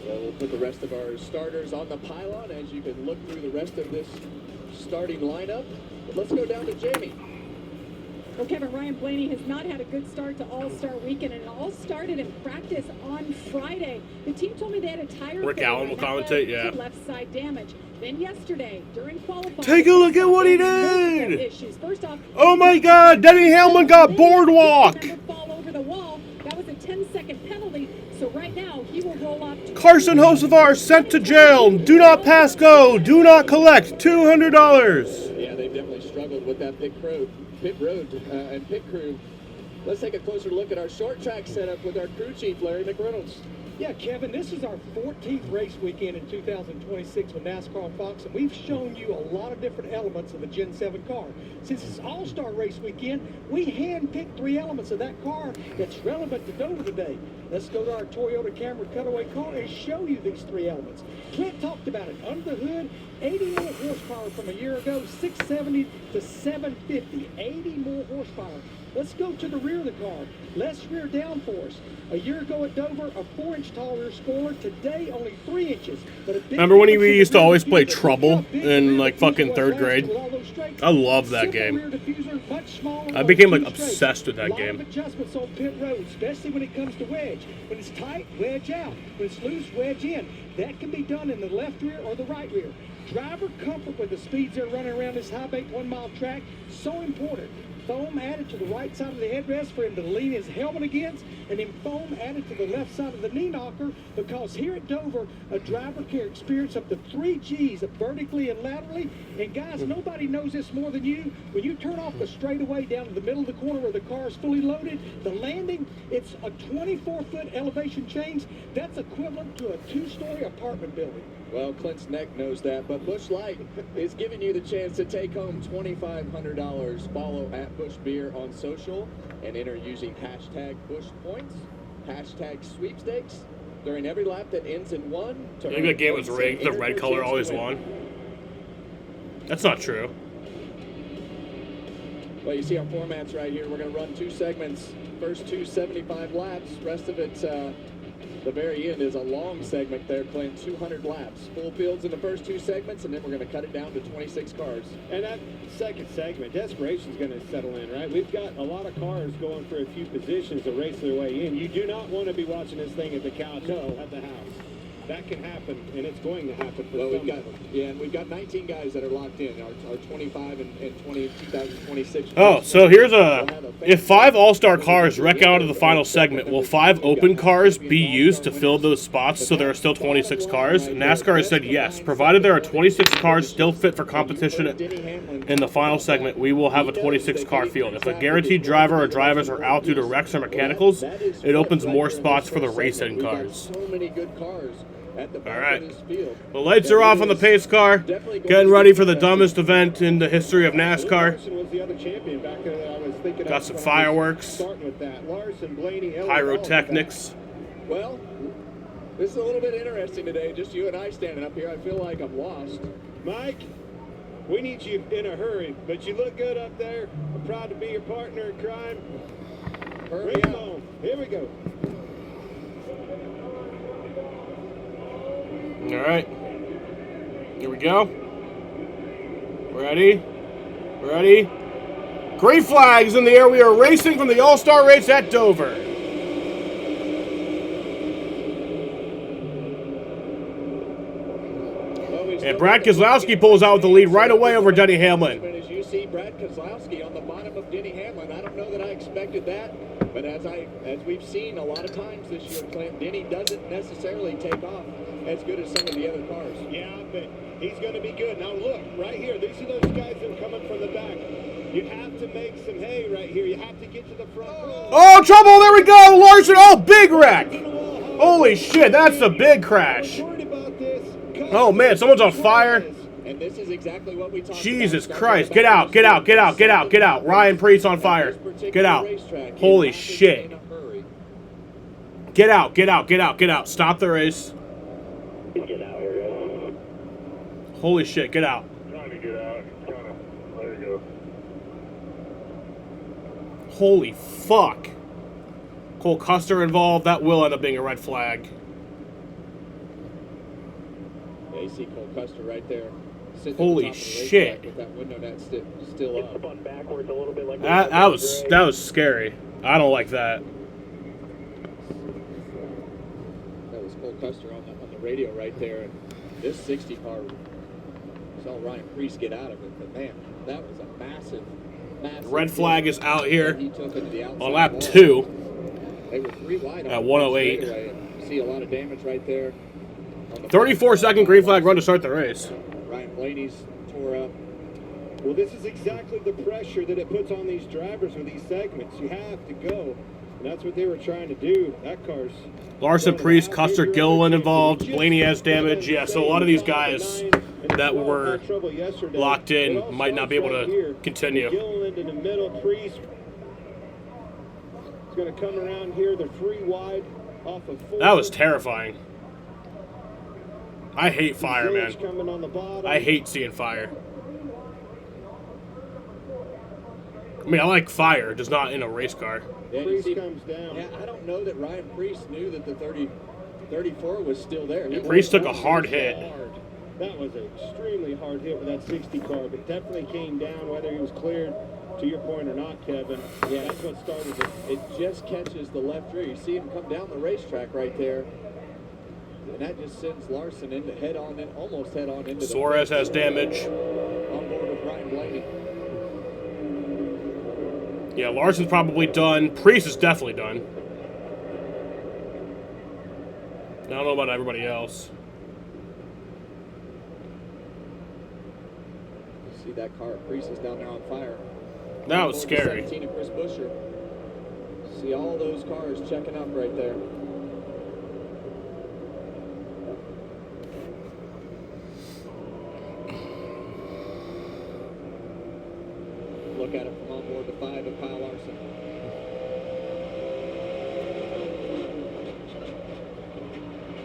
Well, we'll put the rest of our starters on the pylon as you can look through the rest of this starting lineup. But let's go down to Jamie. Well, Kevin, Ryan Blaney has not had a good start to All-Star Weekend, and it all started in practice on Friday. The team told me they had a tire Rick failure, Allen will and that commentate, led yeah. to left side damage. Then yesterday, during qualifying, Take a look at what he did! Issues. First off, Oh my God, Denny Hamlin got boardwalk! fall over the wall. That was a 10-second penalty. So right now, he will roll off. Carson Hocevar sent to jail. Do not pass go. Do not collect $200. Yeah, they've definitely struggled with that pit road and pit crew. Let's take a closer look at our short track setup with our crew chief, Larry McReynolds. Yeah, Kevin, this is our 14th race weekend in 2026 with NASCAR and Fox, and we've shown you a lot of different elements of a Gen 7 car. Since it's All-Star race weekend, we hand-picked 3 elements of that car that's relevant to Dover today. Let's go to our Toyota Camry cutaway car and show you these 3 elements. Clint talked about it. Under the hood, 80 more horsepower from a year ago, 670 to 750. 80 more horsepower. Let's go to the rear of the car. Less rear downforce. A year ago at Dover, a 4-inch tall rear spoiler. Today, only 3 inches. But a big Remember when difference we in used the to rear always play diffuser. Trouble Look how big in the like rear fucking diffuser 3rd was grade? with all those straights. I love that Simple game. rear diffuser, much smaller I on became like 2 straights. obsessed with that Lot game. of adjustments on pit road, especially when it comes to wedge. When it's tight, wedge out. When it's loose, wedge in. That can be done in the left rear or the right rear. Driver comfort with the speeds they're running around this high-baked 1-mile track, so important. Foam added to the right side of the headrest for him to lean his helmet against, and then foam added to the left side of the knee knocker, because here at Dover, a driver can experience up to 3 Gs vertically and laterally. And guys, nobody knows this more than you. When you turn off the straightaway down to the middle of the corner where the car is fully loaded, the landing, it's a 24-foot elevation change. That's equivalent to a 2-story apartment building. Well, Clint's neck knows that, but Busch Light is giving you the chance to take home $2,500. Follow at Busch Beer on social and enter using hashtag Busch Points, hashtag Sweepstakes during every lap that ends in 1. I think that game was rigged. The red color always won. That's not true. Well, you see our formats right here. We're going to run 2 segments. First 2 75 laps. Rest of it, the very end is a long segment there, Clint. 200 laps. Full fields in the first 2 segments, and then we're going to cut it down to 26 cars. And that second segment, desperation's going to settle in, right? We've got a lot of cars going for a few positions to race their way in. You do not want to be watching this thing at the couch at the house. That can happen, and it's going to happen for some of them. Yeah, and we've got 19 guys that are locked in. Our 25 and 2026. Oh, so here's if 5 All-Star cars wreck out of the final segment, will 5 open cars be used to fill those spots so there are still 26 cars? NASCAR has said yes. Provided there are 26 cars still fit for competition in the final segment, we will have a 26-car field. If a guaranteed driver or drivers are out due to wrecks or mechanicals, it opens more spots for the race-end cars. So many good cars. At the All right. The lights are off on the pace car. Getting ready for the dumbest event in the history of NASCAR. Got some fireworks. Pyrotechnics. Well, this is a little bit interesting today. Just you and I standing up here. I feel like I'm lost. Mike, we need you in a hurry, but you look good up there. I'm proud to be your partner in crime. Bring it on. Here we go. All right, here we go. Ready? Ready? Green flags in the air. We are racing from the All-Star race at Dover. And Brad Keselowski pulls out with the lead right away over Denny Hamlin. As you see, Brad Keselowski on the bottom of Denny Hamlin. I don't know that I expected that. But as we've seen a lot of times this year, Clint, Denny doesn't necessarily take off as good as some of the other cars. Yeah, but he's going to be good. Now look, right here, these are those guys that are coming from the back. You have to make some hay right here. You have to get to the front. Oh, trouble! There we go! Larson! Oh, big wreck! Holy shit, that's a big crash. Oh, man, someone's on fire. And this is exactly what we talked Jesus Christ. Get out, get out, get out, get out, get out. Ryan Priest on fire. Get out. Holy shit. Get out, get out, get out, get out. Stop the race. Get out here, guys. Holy shit, get out. Trying to get out. There you go. Holy fuck. Cole Custer involved. That will end up being a red flag. Yeah, you see Cole Custer right there. Holy shit. With that window net still up. Spun backwards a little bit like That was scary. I don't like that. That was Cole Custer on the radio right there. And this 60 car saw Ryan Priest get out of it. But man, that was a massive Red flag is out here he took into the on lap 2 They were 3 wide at 108. You see a lot of damage right there. 34-second green flag run to start the race. Ryan Blaney's tore up. Well, this is exactly the pressure that it puts on these drivers with these segments. You have to go, and that's what they were trying to do. That car's... Larson, Priest, Custer, Gilliland involved. Blaney has damage. Yeah, so a lot of these guys that were locked in might not be able to continue. Gilliland in the middle, Priest is going to come around here. They're 3 wide off of 4. That was terrifying. I hate fire, man. I hate seeing fire. I mean, I like fire, just not in a race car. Priest comes down. Yeah, I don't know that Ryan Priest knew that the 34 was still there. Priest took a hard hit. That was an extremely hard hit with that 60 car, but definitely came down, whether he was cleared, to your point or not, Kevin. Yeah, that's what started it. It just catches the left rear. You see him come down the racetrack right there. And that just sends Larson into almost head on into the... Suarez has damage. On board with Ryan Blaney. Yeah, Larson's probably done. Priest is definitely done. I don't know about everybody else. You see that car. Priest is down there on fire. That was scary. 17 of Chris Buescher. See all those cars checking up right there. Look at it from on board the 5 of Kyle Larson.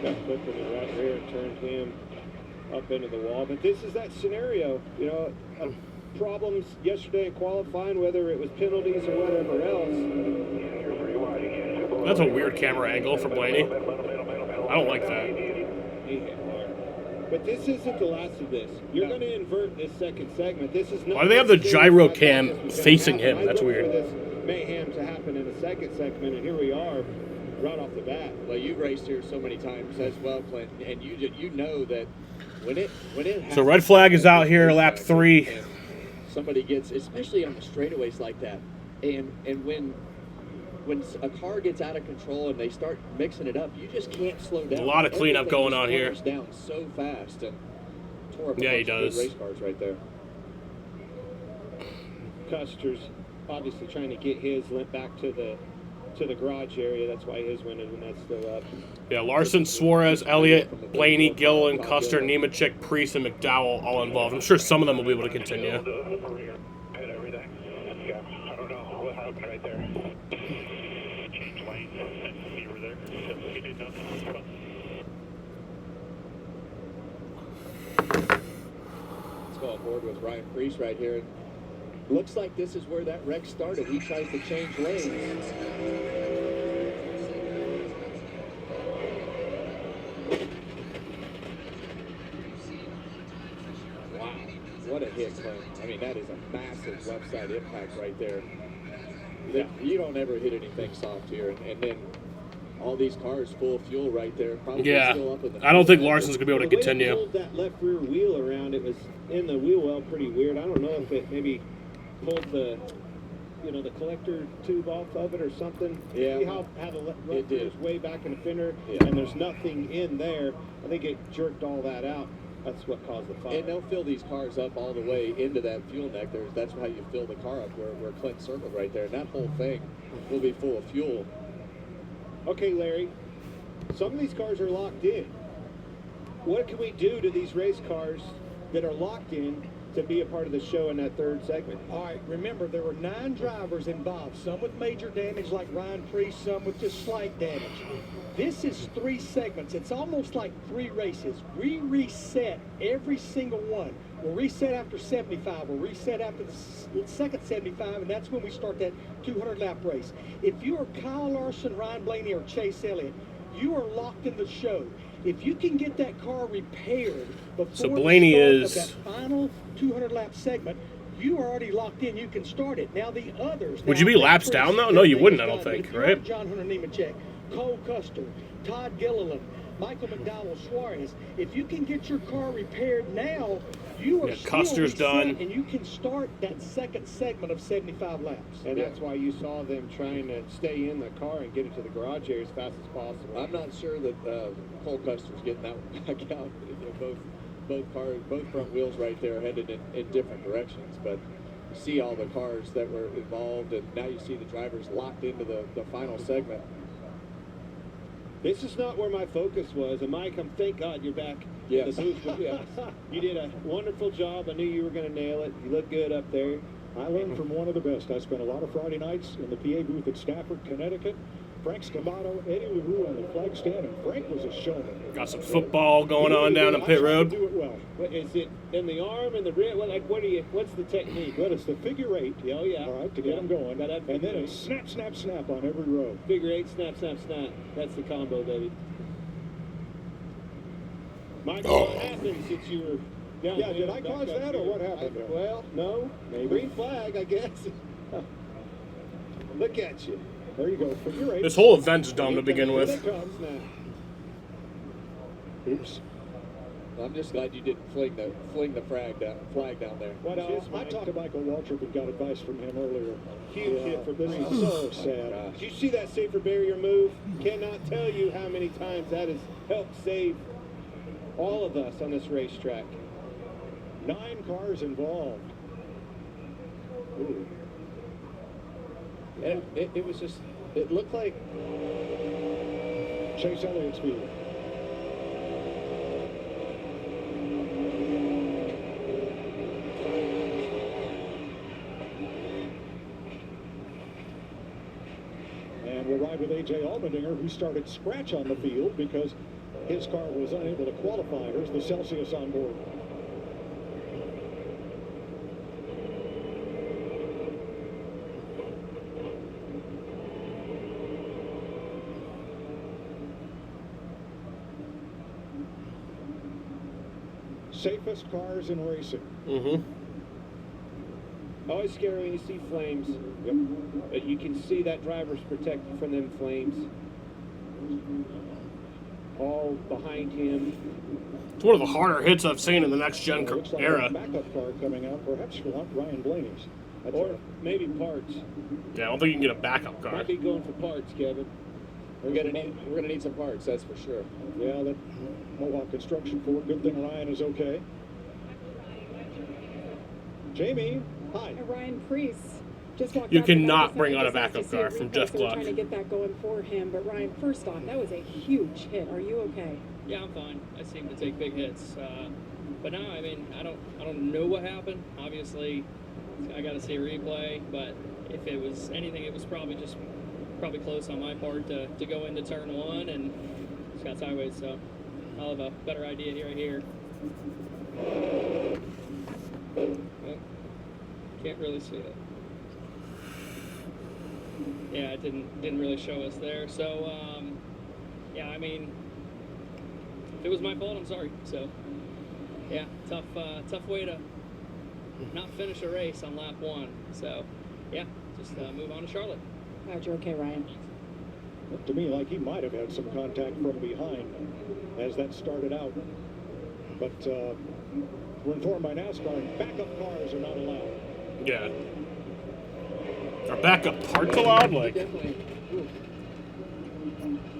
Got clipped in the right rear and turned him up into the wall. But this is that scenario, you know, of problems yesterday in qualifying, whether it was penalties or whatever else. That's a weird camera angle for Blaney. I don't like that. But this isn't the last of this. You're going to invert this second segment. This is not. Why do they have the gyro cam facing him? That's weird. For this mayhem to happen in the second segment, and here we are, right off the bat. Well, you've raced here so many times as well, Clint, and you know that when it happens, So red flag is out here, lap 3. Somebody gets, especially on the straightaways like that, and when a car gets out of control and they start mixing it up, you just can't slow down. A lot of cleanup going on here. Down so fast and tore up a Yeah, he bunch of does. good race cars right there. Custer's obviously trying to get his lent back to the garage area. That's why his window and that's still up. Yeah, Larson, Suarez, Elliott, Blaney, Gilliland, Custer, Nemechek, Priest, and McDowell all involved. I'm sure some of them will be able to continue. I don't know what happened right there. Change lanes. You were there. You did nothing. Let's go on board with Ryan Priest right here. Looks like this is where that wreck started. He tries to change lanes. Wow, what a hit, Clint. I mean, that is a massive left side impact right there. Yeah. You don't ever hit anything soft here. And then all these cars full of fuel right there. Probably Yeah, still up in the I don't think Larson's going to be able to The way they continue. pulled that left rear wheel around, it was in the wheel well pretty weird. I don't know if it maybe pulled the the collector tube off of it or something? Yeah. See how the rub goes way back in the fender, Yeah. and there's nothing in there. I think it jerked all that out. That's what caused the fire. And they'll fill these cars up all the way into that fuel neck. That's how you fill the car up, where Clint circled right there. And that whole thing will be full of fuel. Okay, Larry, some of these cars are locked in. What can we do to these race cars that are locked in to be a part of the show in that third segment? All right, remember, there were 9 drivers involved, some with major damage like Ryan Priest, some with just slight damage. This is 3 segments. It's almost like 3 races. We reset every single one. We'll reset after 75. We'll reset after the second 75, and that's when we start that 200-lap race. If you are Kyle Larson, Ryan Blaney, or Chase Elliott, you are locked in the show. If you can get that car repaired before So Blaney the is- start of that final 200-lap segment, you are already locked in. You can start it. Now the others. Would you be laps down, though? No, you wouldn't, I don't think, if you're right? John Hunter Nemechek, Cole Custer, Todd Gilliland, Michael McDowell Suarez, if you can get your car repaired now, you are Yeah, still Custer's reset, done. and you can start that second segment of 75 laps. And that's why you saw them trying to stay in the car and get it to the garage area as fast as possible. I'm not sure that Cole Custer's getting that one back out. Both cars, both front wheels right there headed in different directions. But you see all the cars that were involved, and now you see the drivers locked into the final segment. This is not where my focus was. And Mike, thank God you're back Yes. in the booth with us. You did a wonderful job. I knew you were going to nail it. You look good up there. I learned from one of the best. I spent a lot of Friday nights in the PA booth at Stafford, Connecticut. Frank Scamato, Eddie LaRue on the flag stand, and Frank was a showman. Got some football going on down in pit road. Do it well. What, is it in the arm and the rib? What's the technique? Well, it's the figure 8. Oh, yeah. All right, to get them going. Got that And then figure it's snap, snap, snap on every row. Figure 8, snap, snap, snap. That's the combo, baby. Michael, what happened since you were down Yeah, there? did I cause that or what happened? Well, no. Maybe. Green flag, I guess. Look at you. There you go. Figure 8. This whole event's dumb to begin Here with. it comes now. Oops. I'm just glad you didn't fling the flag down there. Well, I talked to Michael Waltrip and got advice from him earlier. Huge hit for This Priest. is so sad. Did you see that safer barrier move? Cannot tell you how many times that has helped save all of us on this racetrack. 9 cars involved. Ooh. It was just, it looked like Chase Elliott's view. And we'll ride with A.J. Allmendinger, who started scratch on the field because his car was unable to qualify. Here's the Celsius on board. Safest cars in racing. Mm-hmm. always scary when you see flames. Yep. But you can see that driver's protected from them flames. All behind him. It's one of the harder hits I've seen in the next gen Looks like era. a backup car coming out, perhaps for Ryan Blaney's. That's Or maybe parts. Yeah, I don't think you can get a backup car. Might be going for parts, Kevin. We're gonna need some parts, that's for sure. Yeah, that Mohawk Construction Ford. Good thing Ryan is okay. Jamie, hi. Ryan Priest just walked You out the cannot back. bring I on a just have to backup see car replay, from Jeff so we're Gluck. trying to get that going for him. But Ryan, first off, that was a huge hit. Are you okay? Yeah, I'm fine. I seem to take big hits, but no, I mean, I don't know what happened. Obviously, I got to see a replay. But if it was anything, it was probably close on my part to go into turn one and just got sideways. So I'll have a better idea right here. Oh, can't really see it. Yeah, it didn't really show us there. So yeah, I mean, if it was my fault, I'm sorry. So yeah, tough way to not finish a race on lap one. So yeah, just move on to Charlotte. Glad you're okay, Ryan. Looked to me like he might have had some contact from behind as that started out. But we're informed by NASCAR, backup cars are not allowed. Yeah. Are backup parts allowed? Like,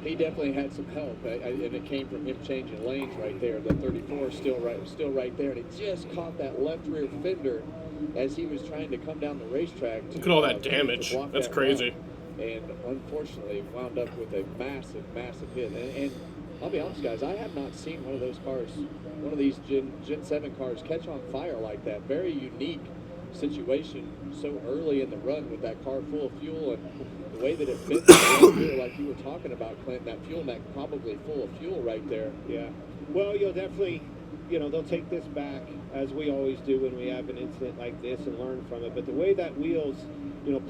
he definitely had some help, and it came from him changing lanes right there. The 34 is still right there, and he just caught that left rear fender as he was trying to come down the racetrack. Look at all that damage. That's crazy. And unfortunately wound up with a massive hit. And I'll be honest, guys, I have not seen one of those cars, one of these Gen 7 cars catch on fire like that. Very unique situation so early in the run with that car full of fuel, and the way that it fits like you were talking about, Clint, that fuel neck probably full of fuel right there. Yeah. Well, you'll definitely, they'll take this back, as we always do when we have an incident like this, and learn from it. But the way that wheel's,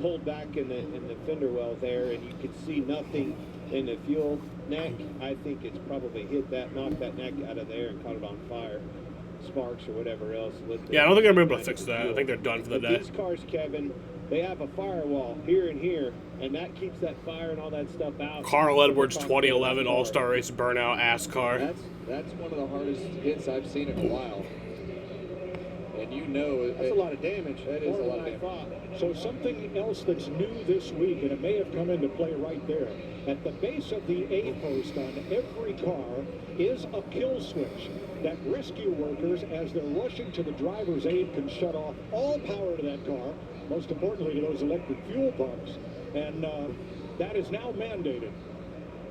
pulled back in the fender well there, and you could see nothing in the fuel neck, I think it's probably knocked that neck out of there and caught it on fire. Sparks or whatever else. Yeah, I don't think I'm able to fix that. I think they're done for the day. These cars, Kevin, they have a firewall here and here, and that keeps that fire and all that stuff out. Carl Edwards 2011 All-Star Race burnout ass car. That's one of the hardest hits I've seen in a while. And that's a lot of damage. That is a lot of damage. So something else that's new this week, and it may have come into play right there. At the base of the A post on every car is a kill switch that rescue workers, as they're rushing to the driver's aid, can shut off all power to that car, most importantly to those electric fuel pumps. And that is now mandated.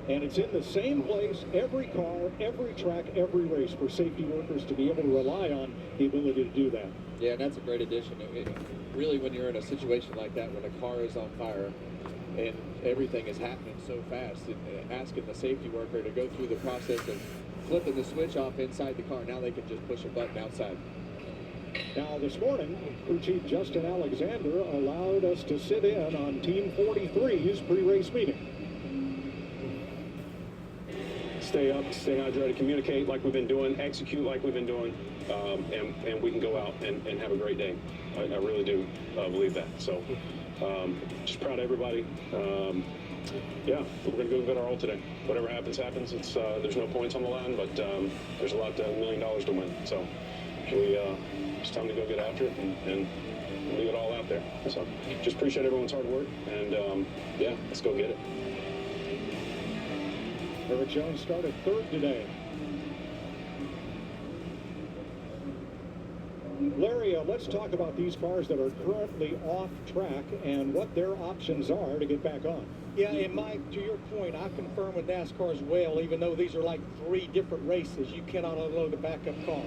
And it's in the same place, every car, every track, every race, for safety workers to be able to rely on the ability to do that. Yeah, and that's a great addition. Really, when you're in a situation like that, when a car is on fire and everything is happening so fast, and asking the safety worker to go through the process of flipping the switch off inside the car, now they can just push a button outside. Now, this morning, Crew Chief Justin Alexander allowed us to sit in on Team 43's pre-race meeting. Stay up, stay hydrated, communicate like we've been doing, execute like we've been doing, and we can go out and have a great day. I really do believe that. So just proud of everybody. Yeah, we're going to go get our all today. Whatever happens, happens. It's there's no points on the line, but there's $1 million to win. So it's time to go get after it and leave it all out there. So just appreciate everyone's hard work, and yeah, let's go get it. Eric Jones started third today. Larry, let's talk about these cars that are currently off track and what their options are to get back on. Yeah, and Mike, to your point, I confirm with NASCAR as well, even though these are like 3 different races, you cannot unload a backup car.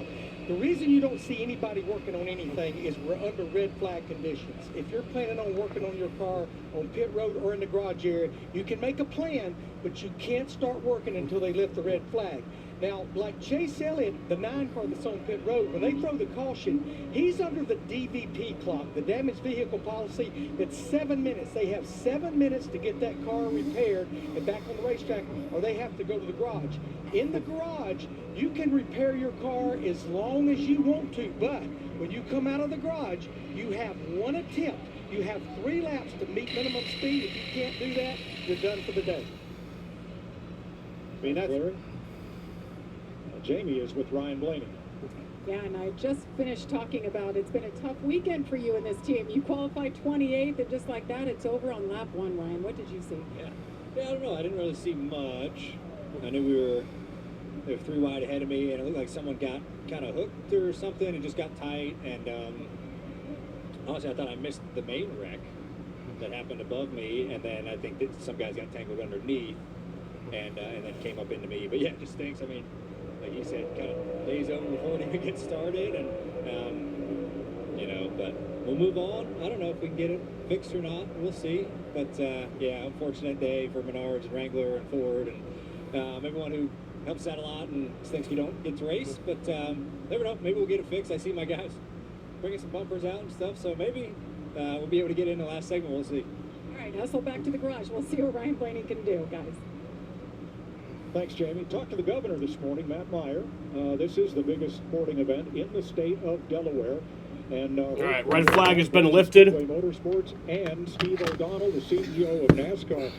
The reason you don't see anybody working on anything is we're under red flag conditions. If you're planning on working on your car on pit road or in the garage area, you can make a plan, but you can't start working until they lift the red flag. Now, like Chase Elliott, the 9 car that's on pit road, when they throw the caution, he's under the DVP clock, the damaged vehicle policy. It's 7 minutes. They have 7 minutes to get that car repaired and back on the racetrack, or they have to go to the garage. In the garage, you can repair your car as long as you want to, but when you come out of the garage, you have 1 attempt. You have 3 laps to meet minimum speed. If you can't do that, you're done for the day. I mean, that's Larry. Jamie is with Ryan Blaney. Yeah, and I just finished talking about it's been a tough weekend for you and this team. You qualified 28th, and just like that, it's over on lap 1, Ryan. What did you see? Yeah, I don't know. I didn't really see much. I knew they were 3 wide ahead of me, and it looked like someone got kind of hooked or something and just got tight. And honestly, I thought I missed the main wreck that happened above me, and then I think that some guys got tangled underneath and then came up into me. But yeah, it just stinks. I mean, like you said, kind of days over before it even gets started, and but we'll move on. I don't know if we can get it fixed or not. We'll see. But yeah, unfortunate day for Menards and Wrangler and Ford and everyone who helps out a lot and thinks we don't get to race. But never know. Maybe we'll get it fixed. I see my guys bringing some bumpers out and stuff, so maybe we'll be able to get in the last segment. We'll see. All right, hustle back to the garage. We'll see what Ryan Blaney can do, guys. Thanks, Jamie. Talked to the governor this morning, Matt Meyer. This is the biggest sporting event in the state of Delaware. And all right, red flag has been lifted. Motorsports and Steve O'Donnell, the CEO of NASCAR.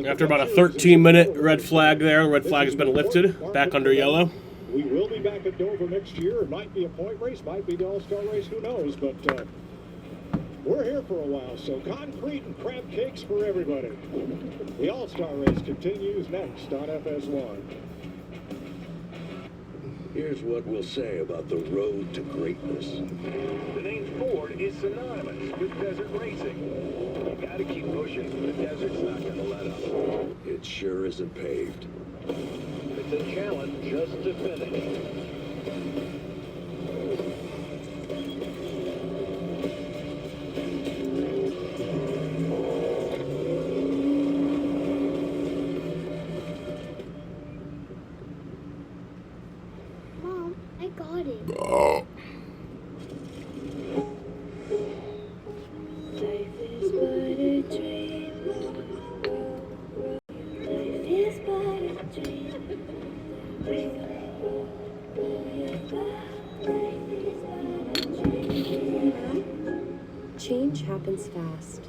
After about a 13-minute red flag there, red flag has been lifted, back under yellow. We will be back at Dover next year. It might be a point race, might be the All-Star race, who knows. But We're here for a while, so concrete and crab cakes for everybody. The All-Star Race continues next on FS1. Here's what we'll say about the road to greatness. The name Ford is synonymous with desert racing. You gotta keep pushing. The desert's not gonna let up. It sure isn't paved. It's a challenge just to finish. Mom, I got it. Oh. Life is but a dream. Life is but a dream. Change happens fast.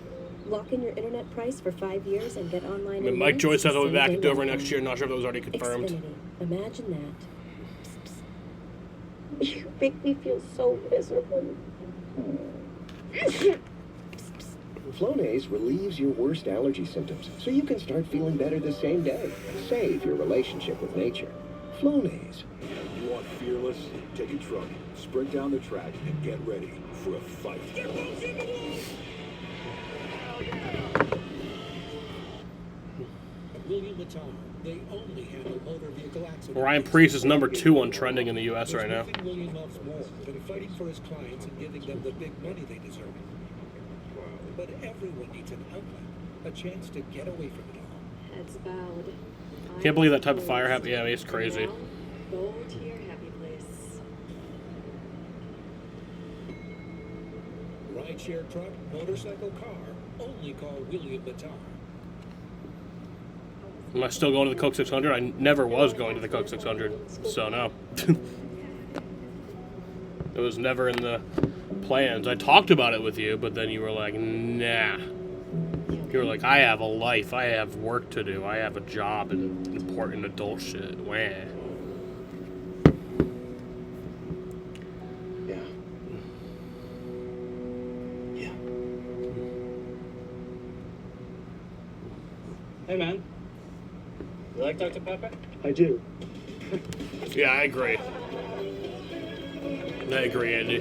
Lock in your internet price for 5 years and get online. I mean, Mike Joyce says he'll be back at Dover next year. Not sure if that was already confirmed. Xfinity. Imagine that. You make me feel so miserable. Flonase relieves your worst allergy symptoms, so you can start feeling better the same day. Save your relationship with nature. Flonase. You want fearless? Take a truck, sprint down the track, and get ready for a fight. William Mattar, they only handle motor vehicle accidents. Ryan Preece is number 2 on trending in the U.S. right now. There's nothing William loves more than fighting for his clients and giving them the big money they deserve. But everyone needs an outlet, a chance to get away from it all. Heads bowed. Can't believe that type of fire happened. Yeah, I mean, it's crazy. Go to your happy place. Rideshare truck, motorcycle, car, only call William Mattar. Am I still going to the Coke 600? I never was going to the Coke 600, so no. It was never in the plans. I talked about it with you, but then you were like, nah. You were like, I have a life. I have work to do. I have a job and important adult shit. Wah. Hey, man. You like Dr. Pepper? I do. Yeah, I agree. I agree, Andy.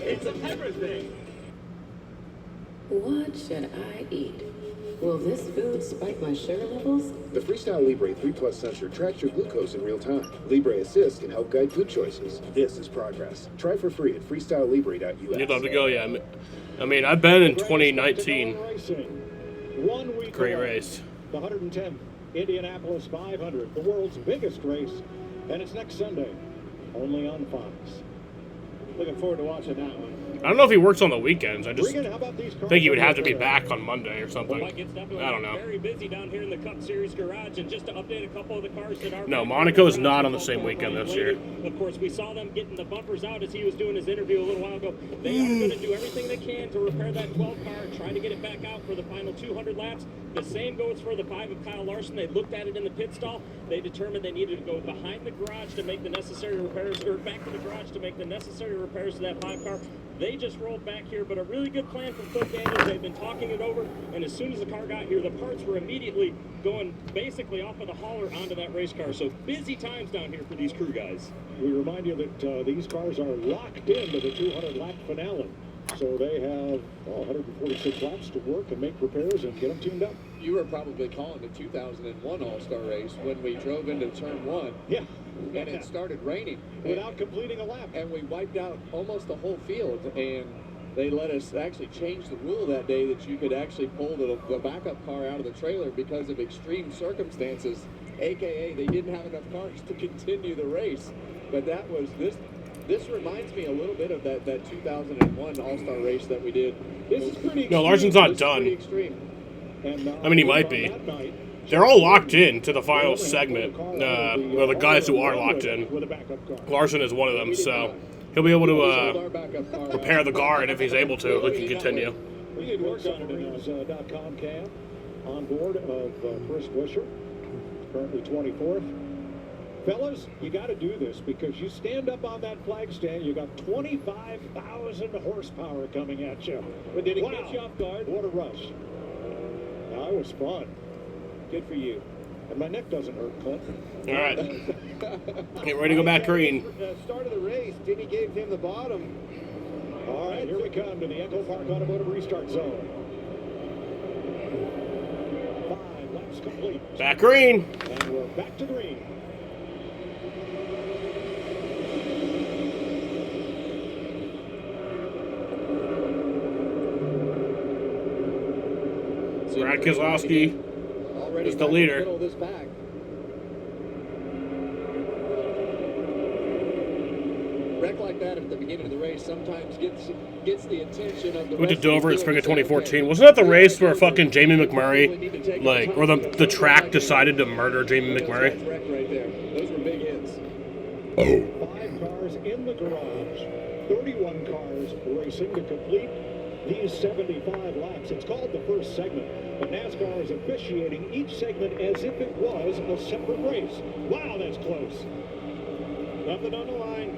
It's everything. What should I eat? Will this food spike my sugar levels? The Freestyle Libre 3 Plus sensor tracks your glucose in real time. Libre Assist can help guide food choices. This is progress. Try for free at freestylelibre.us. You'd love to go, yeah. I mean, I've been in 2019. 1 week Great away. race. The 110th Indianapolis 500, the world's biggest race, and it's next Sunday, only on Fox. Looking forward to watching that one. I don't know if he works on the weekends. I just Regan, how about these cars think he would have to be over back on Monday or something. Well, Mike, it's definitely I don't know. very busy down here in the Cup Series garage, and just to update a couple of the cars that are... No, Monaco is not on the same weekend this year. Of course, we saw them getting the bumpers out as he was doing his interview a little while ago. They are going to do everything they can to repair that 12 car, try to get it back out for the final 200 laps. The same goes for the 5 of Kyle Larson. They looked at it in the pit stall. They determined they needed to go behind the garage to make the necessary repairs, or back to the garage to make the necessary repairs to that 5 car. They just rolled back here, but a really good plan from Phil Daniels. They've been talking it over, and as soon as the car got here, the parts were immediately going basically off of the hauler onto that race car. So busy times down here for these crew guys. We remind you that these cars are locked into the 200-lap finale. So they have 146 laps to work and make repairs and get them tuned up. You were probably calling the 2001 All-Star race when we drove into turn 1. Yeah. And it started raining. Without completing a lap. And we wiped out almost the whole field. And they let us actually change the rule that day that you could actually pull the backup car out of the trailer because of extreme circumstances. AKA, they didn't have enough cars to continue the race. But that was This reminds me a little bit of that 2001 All-Star race that we did. This is pretty extreme. No, Larson's not This is done. pretty extreme. And, I mean, he might be. They're all locked in to the final segment. Well, the guys who are locked in. Larson is one of them, so he'll be able to repair the car, and if he's able to, he can continue. We did work on it in his .com cam on board of Chris Buescher, currently 24th. Fellas, you got to do this because you stand up on that flag stand, you got 25,000 horsepower coming at you. But did it catch you off guard? What a rush. That was fun. Good for you. And my neck doesn't hurt, Clint. All right. Get ready to go back green. Start of the race, Denny gave him the bottom. All right, here we come to the Echo Park Automotive Restart Zone. 5 laps complete. Back green. And we're back to green. Brad Keselowski is the leader. Middle of this pack. Wreck like that at the beginning of the race sometimes gets the attention of the Went to rest Dover of in the spring of field and say, 2014. Wasn't that the race where fucking Jamie McMurray, like, or the track decided to murder Jamie McMurray? That's wreck right there. Those were big hits. 5 cars in the garage, 31 cars racing to complete these 75 laps. It's called the first segment, but NASCAR is officiating each segment as if it was a separate race. Wow, that's close. Nothing on the line.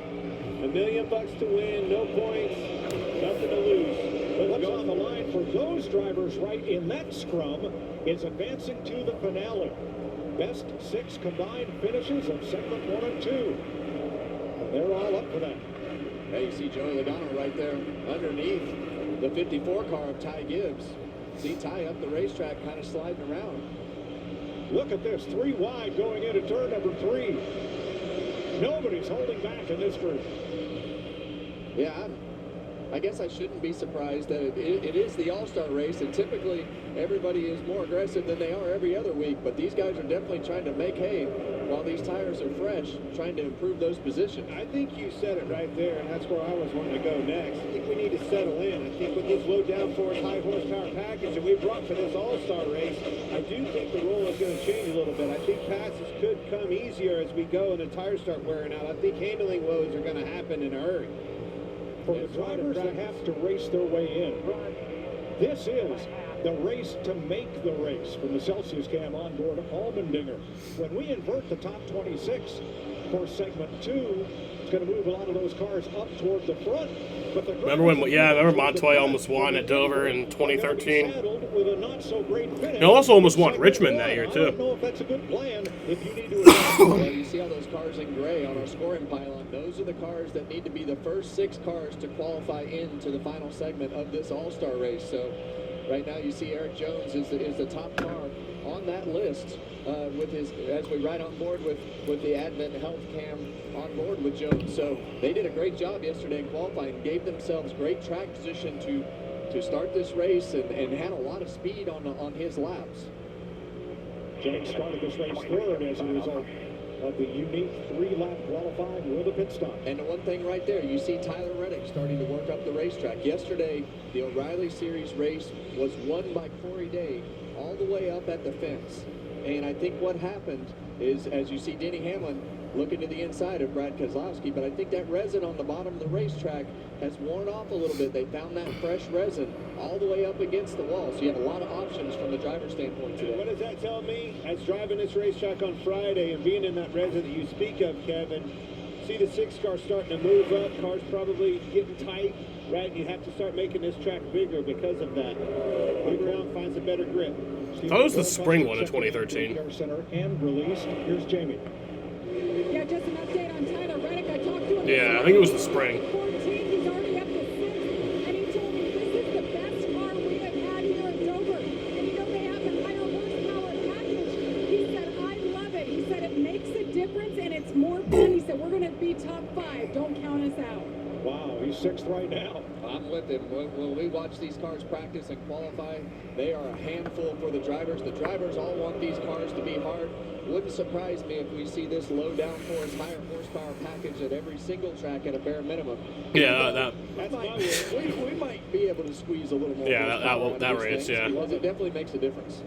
$1 million to win, no points, nothing to lose. But what's on the line for those drivers right in that scrum is advancing to the finale. Best 6 combined finishes of segment 1 and 2. And they're all up for that. Hey, you see Joey Logano right there underneath the 54 car of Ty Gibbs. See Ty up the racetrack kind of sliding around. Look at this, 3 wide going into turn number 3. Nobody's holding back in this group. Yeah, I guess I shouldn't be surprised that it is the All-Star race, and typically everybody is more aggressive than they are every other week, but these guys are definitely trying to make hay while these tires are fresh, trying to improve those positions. I think you said it right there, and that's where I was wanting to go next. I think we need to settle in. I think with this low downforce, high horsepower package that we brought for this All-Star race, I do think the role is going to change a little bit. I think passes could come easier as we go and the tires start wearing out. I think handling woes are going to happen in a hurry. For the drivers that have to race their way in, this is the race to make the race. From the Celsius cam on board Allmendinger. When we invert the top 26 for segment 2, it's going to move a lot of those cars up toward the front. But the Remember Montoya almost won at Dover in 2013. with a not so great finish. He also almost won at Richmond that year, I too. don't know if that's a good plan if you need to Well, you see all those cars in gray on our scoring pylon. Those are the cars that need to be the first 6 cars to qualify into the final segment of this All-Star race. So right now you see Eric Jones is the top car on that list with his, as we ride on board with the Advent Health Cam on board with Jones. So they did a great job yesterday in qualifying, gave themselves great track position to start this race and had a lot of speed on his laps. James started this race third as a result of the unique 3-lap qualifying with a pit stop. And the one thing right there, you see Tyler Reddick starting to work up the racetrack. Yesterday, the O'Reilly Series race was won by Corey Day all the way up at the fence. And I think what happened is, as you see Denny Hamlin looking to the inside of Brad Keselowski, but I think that resin on the bottom of the racetrack has worn off a little bit. They found that fresh resin all the way up against the wall. So you have a lot of options from the driver's standpoint today. What does that tell me? As driving this racetrack on Friday and being in that resin that you speak of, Kevin, see the 6 cars starting to move up, cars probably getting tight, right? You have to start making this track bigger because of that. Move around, finds a better grip. I thought it was the spring one in 2013. Center and released. Here's Jamie. Yeah, just an update on Tyler Reddick. I talked to him. Yeah, I think it was the spring. 14, he's already up to 6th, and he told me this is the best car we have had here at Dover. And you know they have the higher horsepower package. He said, I love it. He said it makes a difference and it's more fun. He said we're going to be top 5. Don't count us out. Wow, he's 6th right now. I'm with him. When we watch these cars practice and qualify, they are a handful for the drivers. The drivers all want these cars to be hard. Wouldn't surprise me if we see this low downforce, higher horsepower package at every single track at a bare minimum. Yeah, we might be able to squeeze a little more. Yeah, that race, yeah. Because it definitely makes a difference.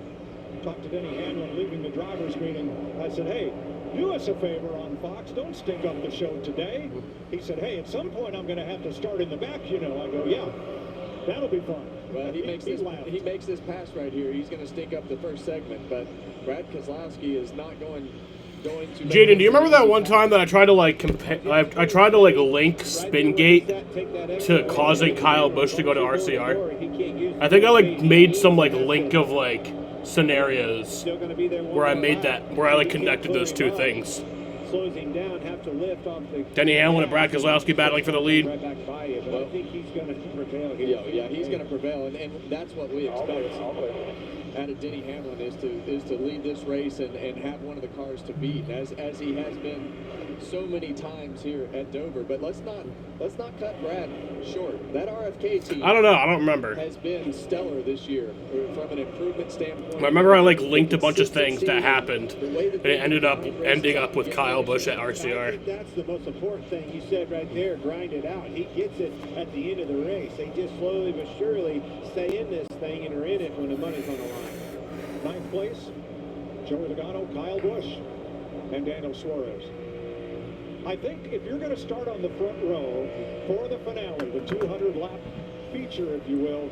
Talked to Denny Hamlin leaving the driver's meeting. I said, hey, do us a favor on Fox. Don't stink up the show today. He said, hey, at some point I'm going to have to start in the back, you know. I go, yeah, that'll be fun. Well, he makes this pass right here. He's going to stink up the first segment, but Brad Keselowski is not going going to... Jaden, do you remember that one time that I tried to like I tried to like link Spingate to causing Kyle Busch to go to RCR? I think I like made some like link of like scenarios where I made that, where I like connected those two things. Slows him down, have to lift off the... Denny Hamlin and Brad Keselowski battling for the lead. Right back by you, but I think he's going to prevail here. Yeah, he's going to prevail, and that's what we expect out of Denny Hamlin is to lead this race and have one of the cars to beat, as he has been so many times here at Dover. But let's not cut Brad short. That RFK team, I don't know. I don't remember. Has been stellar this year from an improvement standpoint. I remember I like linked a bunch of things that happened, and it ended up ending up with Kyle Busch at RCR. I think that's the most important thing you said right there. Grind it out. He gets it at the end of the race. They just slowly but surely stay in this thing and are in it when the money's on the line. Ninth place, Joey Logano, Kyle Busch, and Daniel Suarez. I think if you're going to start on the front row for the finale, the 200-lap feature, if you will,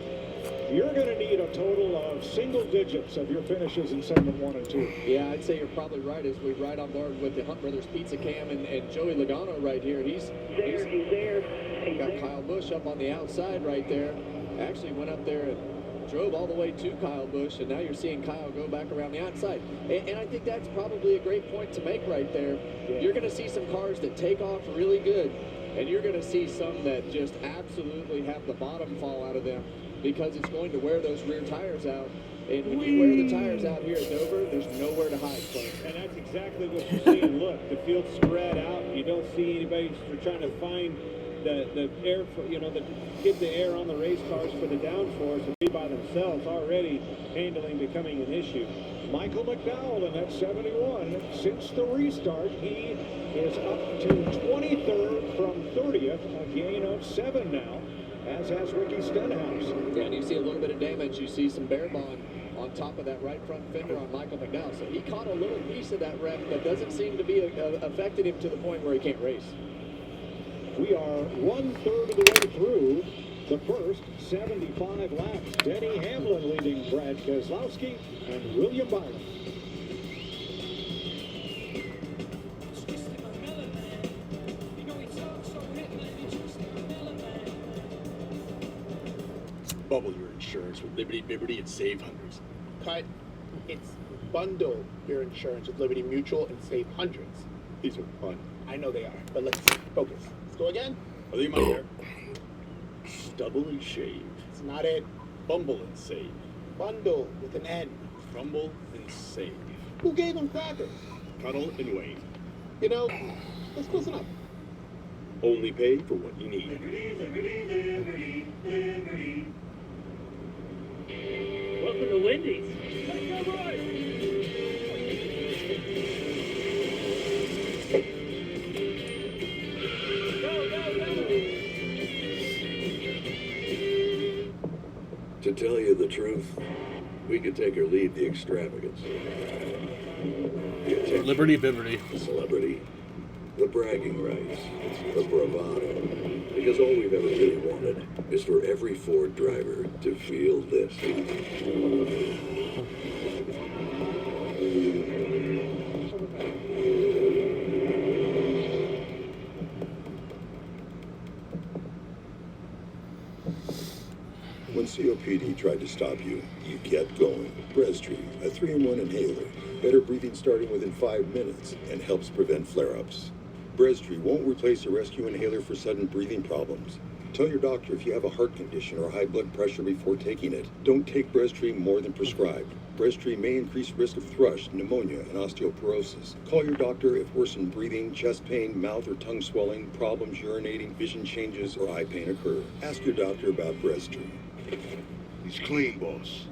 you're going to need a total of single digits of your finishes in segment 1 and 2. Yeah, I'd say you're probably right as we ride on board with the Hunt Brothers Pizza Cam and Joey Logano right here. He's there. Got Kyle Busch up on the outside right there. Actually went up there and drove all the way to Kyle Busch, and now you're seeing Kyle go back around the outside. And I think that's probably a great point to make right there. Yeah. You're going to see some cars that take off really good, and you're going to see some that just absolutely have the bottom fall out of them because it's going to wear those rear tires out. And when you wear the tires out here at Dover, there's nowhere to hide. And that's exactly what you're seeing. Look, the field's spread out. You don't see anybody trying to find the air, get the air on the race cars for the downforce and be by themselves, already handling becoming an issue. Michael McDowell in that 71. Since the restart, he is up to 23rd from 30th, a gain of 7 now, as has Ricky Stenhouse. Yeah, and you see a little bit of damage. You see some bare bond on top of that right front fender on Michael McDowell. So he caught a little piece of that wreck, but doesn't seem to be affecting him to the point where he can't race. We are 1/3 of the way through the first 75 laps. Denny Hamlin leading Brad Keselowski and William Byron. Bubble your insurance with Liberty Biberty and save hundreds. Cut. It's bundle your insurance with Liberty Mutual and save hundreds. These are fun. I know they are, but let's focus. Let's go again. Are they in my hair? Stubble and shave. It's not it. Bumble and save. Bundle with an N. Crumble and save. Who gave them crackers? Cuddle and wait. You know, let's close enough. Only pay for what you need. Welcome to Wendy's. To tell you the truth, we could take or leave the extravagance. The attention, Liberty Biberty. the celebrity, the bragging rights, the bravado. Because all we've ever really wanted is for every Ford driver to feel this. When COPD tried to stop you, you kept going. Breztri, a 3-in-1 inhaler. Better breathing starting within 5 minutes and helps prevent flare-ups. Breztri won't replace a rescue inhaler for sudden breathing problems. Tell your doctor if you have a heart condition or high blood pressure before taking it. Don't take Breztri more than prescribed. Breztri may increase risk of thrush, pneumonia, and osteoporosis. Call your doctor if worsened breathing, chest pain, mouth or tongue swelling, problems urinating, vision changes, or eye pain occur. Ask your doctor about Breztri. He's clean, boss.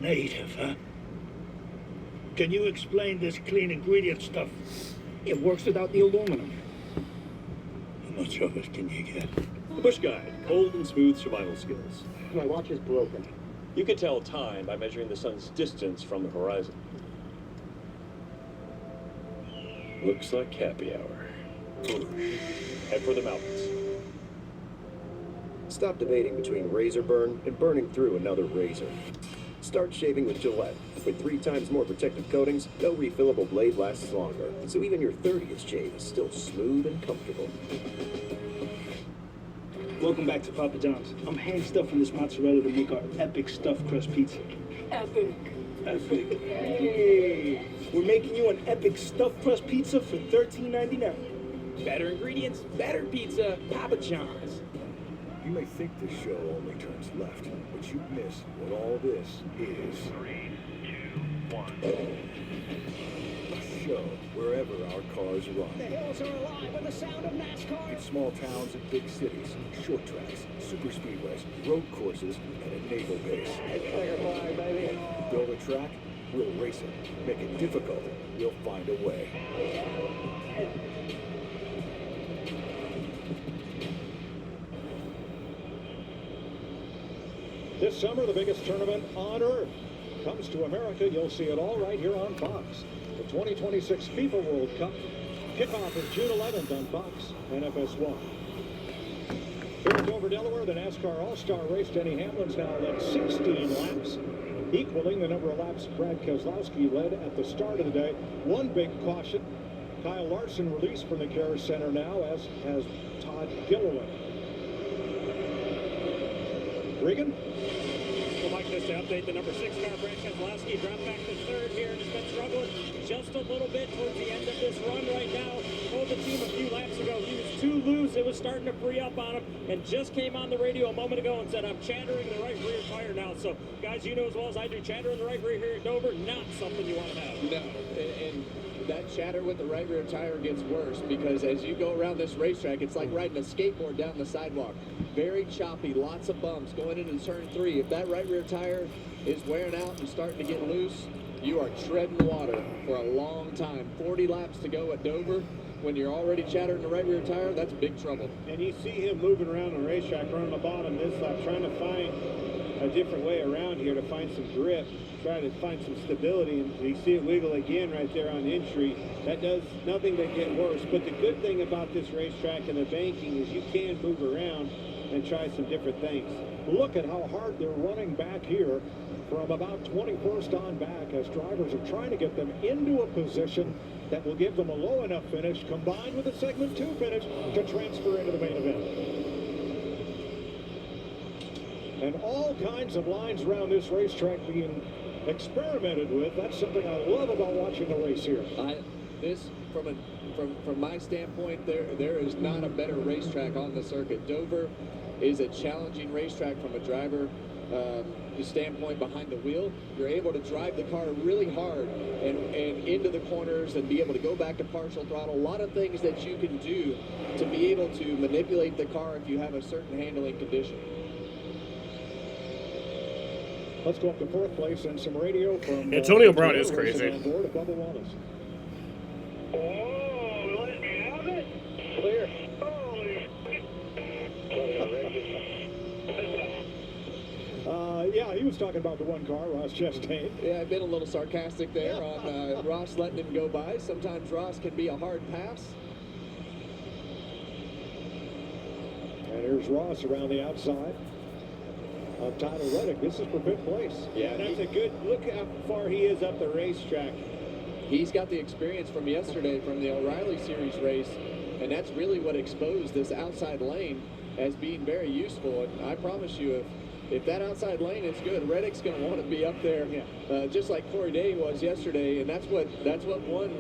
Native, huh? Can you explain this clean ingredient stuff? It works without the aluminum. How much of it can you get? The Busch Guide, cold and smooth survival skills. My watch is broken. You can tell time by measuring the sun's distance from the horizon. Looks like happy hour. Head for the mountains. Stop debating between razor burn and burning through another razor. Start shaving with Gillette. With 3 times more protective coatings, no refillable blade lasts longer. So even your 30th shave is still smooth and comfortable. Welcome back to Papa John's. I'm hand stuffing this mozzarella to make our epic stuffed crust pizza. Epic. Epic. Hey, we're making you an epic stuffed crust pizza for $13.99. Better ingredients, better pizza, Papa John's. You may think this show only turns left, but you miss what all this is. 3, 2, 1. A show wherever our cars run. The hills are alive with the sound of Nascar. In small towns and big cities, short tracks, super speedways, road courses, and a naval base. Flag, baby. Build a track, we'll race it. Make it difficult, we'll find a way. This summer, the biggest tournament on Earth comes to America. You'll see it all right here on Fox. The 2026 FIFA World Cup kickoff is June 11th on Fox and FS1. Here in Dover, Delaware, the NASCAR All-Star race. Denny Hamlin's now led 16 laps, equaling the number of laps Brad Keselowski led at the start of the day. One big caution. Kyle Larson released from the Care Center now, as has Todd Gilliland. Regan? Well, Mike, just to update, the number 6 car, Brad Keselowski, dropped back to 3rd here and has been struggling just a little bit towards the end of this run right now. Told the team a few laps ago he was too loose. It was starting to free up on him, and just came on the radio a moment ago and said, I'm chattering the right rear tire now. So, guys, you know as well as I do, chattering the right rear here at Dover, not something you want to have. No, and that chatter with the right rear tire gets worse because as you go around this racetrack, it's like riding a skateboard down the sidewalk. Very choppy, lots of bumps going into turn 3. If that right rear tire is wearing out and starting to get loose, you are treading water for a long time. 40 laps to go at Dover. When you're already chattering the right rear tire, that's big trouble. And you see him moving around the racetrack, running the bottom this lap, trying to find a different way around here to find some grip, try to find some stability, and you see it wiggle again right there on entry. That does nothing but get worse. But the good thing about this racetrack and the banking is you can move around and try some different things. Look at how hard they're running back here from about 21st on back as drivers are trying to get them into a position that will give them a low enough finish combined with a segment 2 finish to transfer into the main event. And all kinds of lines around this racetrack being experimented with. That's something I love about watching the race here. From my standpoint, there is not a better racetrack on the circuit. Dover is a challenging racetrack from a driver standpoint behind the wheel. You're able to drive the car really hard and into the corners and be able to go back to partial throttle. A lot of things that you can do to be able to manipulate the car if you have a certain handling condition. Let's go up to 4th place and some radio from Antonio Brown is crazy. On board, Bubba Wallace. Oh, let me have it. Clear. Holy. Yeah, he was talking about the one car, Ross Chastain. Yeah, I've been a little sarcastic there on Ross letting him go by. Sometimes Ross can be a hard pass. And here's Ross around the outside of Tyler Reddick. This is for 5th place. Yeah, that's a good look how far he is up the racetrack. He's got the experience from yesterday from the O'Reilly Series race, and that's really what exposed this outside lane as being very useful. And I promise you, if that outside lane is good, Reddick's going to want to be up there, just like Corey Day was yesterday. And that's what won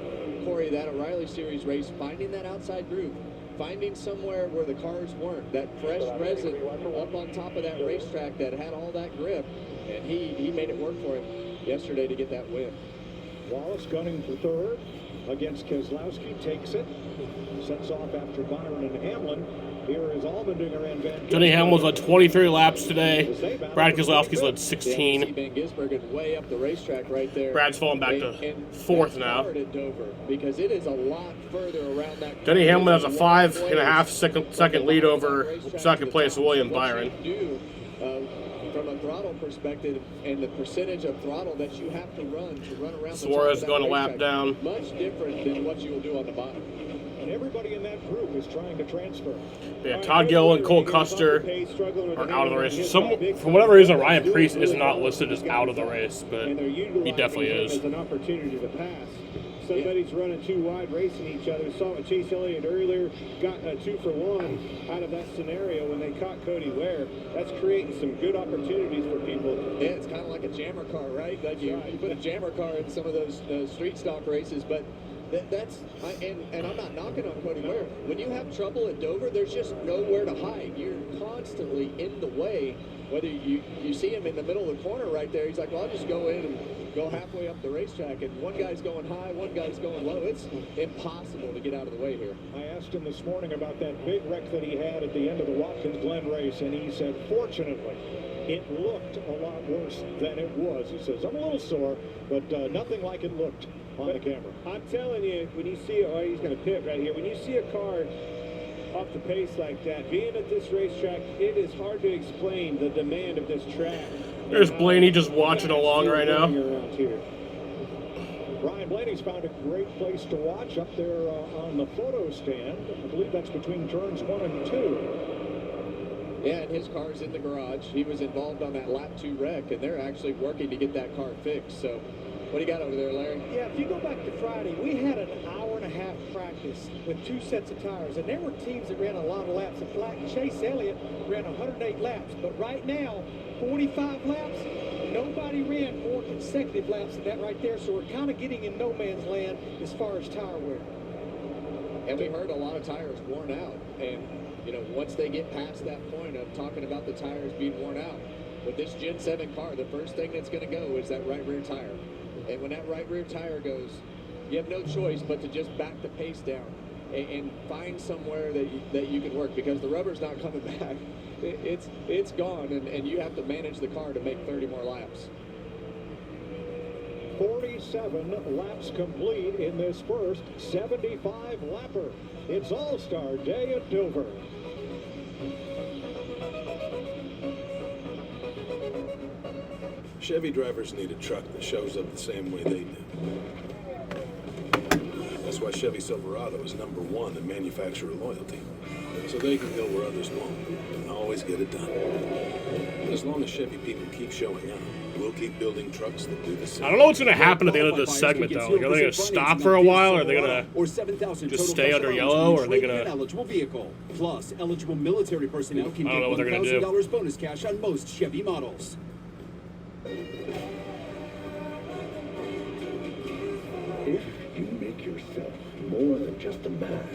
Corey that O'Reilly Series race, finding that outside groove, finding somewhere where the cars weren't, that fresh resin up on top of that racetrack that had all that grip, and he made it work for him yesterday to get that win. Wallace gunning for 3rd against Keselowski, takes it, sets off after Byron and Hamlin. Here is Allmendinger and Van Gisbergen. Denny Hamlin's led 23 laps today. Brad Keselowski's led 16. Van Gisbergen way up the racetrack right there. Brad's falling back to 4th now. At Dover because it is a lot further around that. Denny Hamlin has a 5.5 second lead over 2nd place William Byron. From a throttle perspective and the percentage of throttle that you have to run around Suarez the going a lap down. Much different than what you will do on the bottom. and everybody in that group is trying to transfer. Yeah, Todd Gill and Cole Custer are out of the race. For whatever reason, Ryan Preece is not listed as out of the race, but he definitely is. As an opportunity to pass. Somebody's running too wide, racing each other. Saw it Chase Elliott earlier, got a 2-for-1 out of that scenario when they caught Cody Ware. That's creating some good opportunities for people. Yeah, it's kind of like a jammer car, right? Like you put a jammer car in some of those street stock races, but and I'm not knocking on Cody Ware. When you have trouble at Dover, there's just nowhere to hide. You're constantly in the way. Whether you see him in the middle of the corner right there, he's like, well, I'll just go in and go halfway up the racetrack, and one guy's going high, one guy's going low. It's impossible to get out of the way here. I asked him this morning about that big wreck that he had at the end of the Watkins Glen race, and he said, fortunately, it looked a lot worse than it was. He says, I'm a little sore, but nothing like it looked on the camera. I'm telling you, when you see, he's going to pit right here. When you see a car off the pace like that, being at this racetrack, it is hard to explain the demand of this track. There's Blaney just watching along right now. Brian Blaney's found a great place to watch up there on the photo stand. I believe that's between turns 1 and 2. Yeah, and his car's in the garage. He was involved on that lap 2 wreck, and they're actually working to get that car fixed. So, what do you got over there, Larry? Yeah, if you go back to Friday, we had an hour-and-a-half practice with 2 sets of tires, and there were teams that ran a lot of laps. In fact, Chase Elliott ran 108 laps, but right now, 45 laps, nobody ran 4 consecutive laps in that right there, so we're kind of getting in no man's land as far as tire wear. And we heard a lot of tires worn out, and you know, once they get past that point of talking about the tires being worn out, with this Gen 7 car, the first thing that's going to go is that right rear tire. And when that right rear tire goes, you have no choice but to just back the pace down and find somewhere that you can work, because the rubber's not coming back. It's gone, and you have to manage the car to make 30 more laps. 47 laps complete in this first 75-lapper. It's All-Star Day at Dover. Chevy drivers need a truck that shows up the same way they do. That's why Chevy Silverado is #1 in manufacturer loyalty. So they can go where others won't and always get it done. As long as Chevy people keep showing up, we'll keep building trucks that do the same. I don't know what's going to happen at the end of this segment, though. Like, are they going to stop for a while, or are they going to just stay under yellow, or are they going to... eligible vehicle. Plus, eligible military personnel can get $1,000 bonus cash on most Chevy models. If you make yourself more than just a man,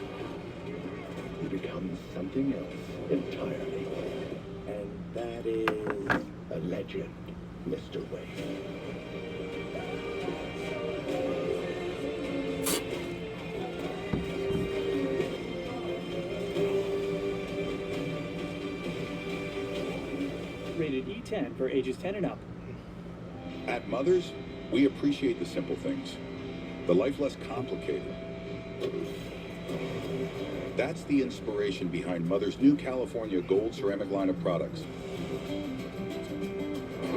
you become something else entirely. And that is a legend, Mr. Wade. Rated E10 for ages 10 and up. At Mother's, we appreciate the simple things. The life less complicated. That's the inspiration behind Mother's new California Gold ceramic line of products.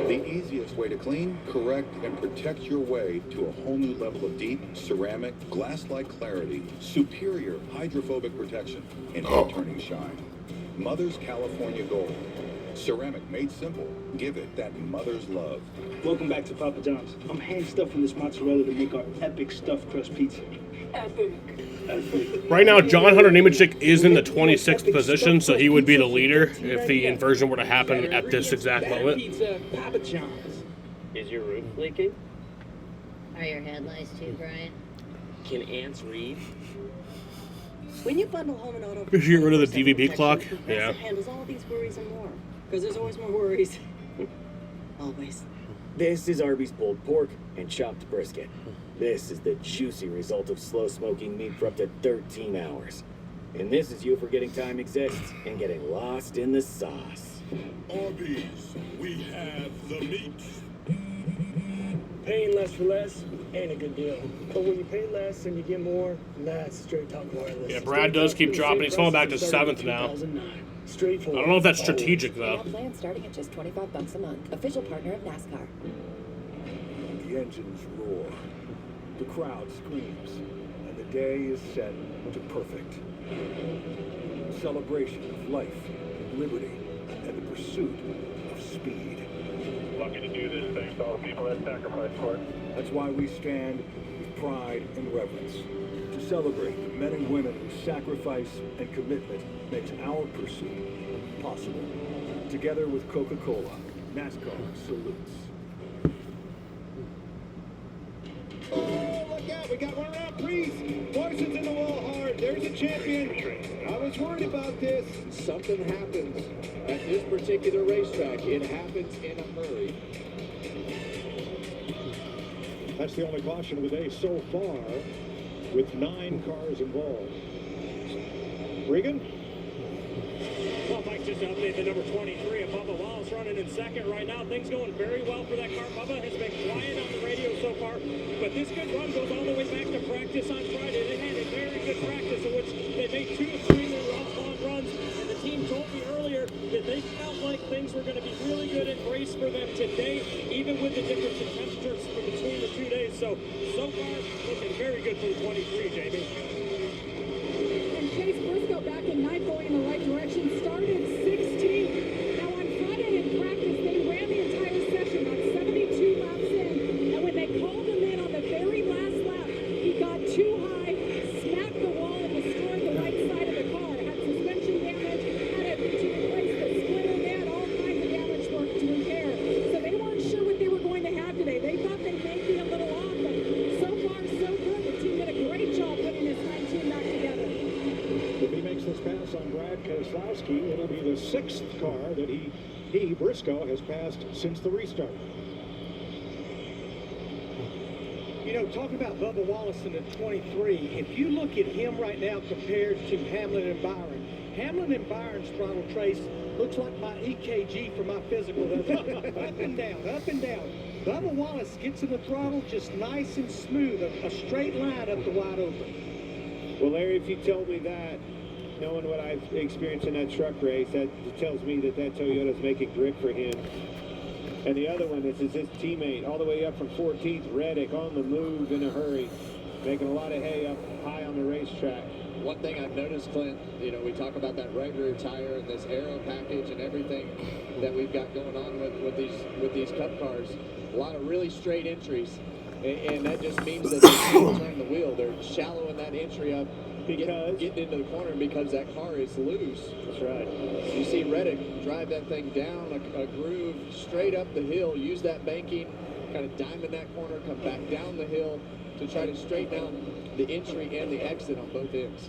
The easiest way to clean, correct, and protect your way to a whole new level of deep, ceramic, glass-like clarity, superior hydrophobic protection, and head-turning shine. Mother's California Gold. Ceramic made simple. Give it that mother's love. Welcome back to Papa John's. I'm hand stuffing this mozzarella to make our epic stuffed crust pizza. Epic. Right now, John Hunter Nemechek is in the 26th position, so he would be the leader if the inversion were to happen at this exact moment. Pizza, Papa John's. Is your roof leaking? Are your headlights too bright? Can ants read? When you bundle home and auto, Did you get rid of the DVB clock? Yeah. It handles all these worries and more. Because there's always more worries. Always. This is Arby's pulled pork and chopped brisket. This is the juicy result of slow smoking meat for up to 13 hours. And this is you forgetting time exists and getting lost in the sauce. Arby's, we have the meat. Paying less for less ain't a good deal. But when you pay less and you get more, that's straight talk wireless. Yeah, Brad does keep dropping. He's falling back to 7th now. I don't know if that's strategic, though. Plan starting at just $25 a month. Official partner of NASCAR. The engines roar, the crowd screams, and the day is set to perfect. A celebration of life, liberty, and the pursuit of speed. Lucky to do this thanks to all the people that sacrificed for it. That's why we stand with pride and reverence to celebrate the men and women whose sacrifice and commitment makes our pursuit possible. Together with Coca-Cola, NASCAR salutes. Oh, look out. We got one around, please. Morrison's in the wall hard. There's a champion. I was worried about this. Something happens at this particular racetrack. It happens in a hurry. That's the only caution of the day so far, with 9 cars involved. Regan? Well, Mike, just to update the number 23 of Bubba Wallace running in second right now. Things going very well for that car. Bubba has been quiet on the radio so far, but this good run goes all the way back to practice on Friday. They had a very good practice in which they made 2 extremely long runs, and the team told me earlier that they felt like things were going to be really good in race for them today, even with the difference in temperatures between the 2 days. So far, looking very good for the 23, Jamie. And Chase Briscoe back in ninth, going in the right direction, started 16th. Now on Friday in practice, they ran the entire session on 72 laps in, and when they called him in on the very last lap, he got too high, smacked the wall, and destroyed the right side of the car. Had suspension damage, had to replace the splitter. They had all kinds of damage work to repair. So they weren't sure what they were going to have today. They thought they may be a little off, but so far so good. The team did a great job putting this 19 back together. If he makes this pass on Brad Keselowski, it'll be the 6th car that he, Briscoe, has passed since the restart. You know, talking about Bubba Wallace in the 23, if you look at him right now compared to Hamlin and Byron, Hamlin and Byron's throttle trace looks like my EKG for my physical. Up and down, up and down. Bubba Wallace gets in the throttle just nice and smooth, a straight line up the wide open. Well, Larry, if you told me that, knowing what I've experienced in that truck race, that tells me that Toyota's making grip for him. And the other one is his teammate, all the way up from 14th, Reddick, on the move in a hurry, making a lot of hay up high on the racetrack. One thing I've noticed, Clint, you know, we talk about that right rear tire and this aero package and everything that we've got going on with these Cup cars. A lot of really straight entries, and that just means that they can't turn the wheel. They're shallowing that entry up, getting into the corner because that car is loose. That's right. You see Reddick drive that thing down a groove straight up the hill, use that banking, kind of diamond that corner, come back down the hill to try to straighten out the entry and the exit on both ends.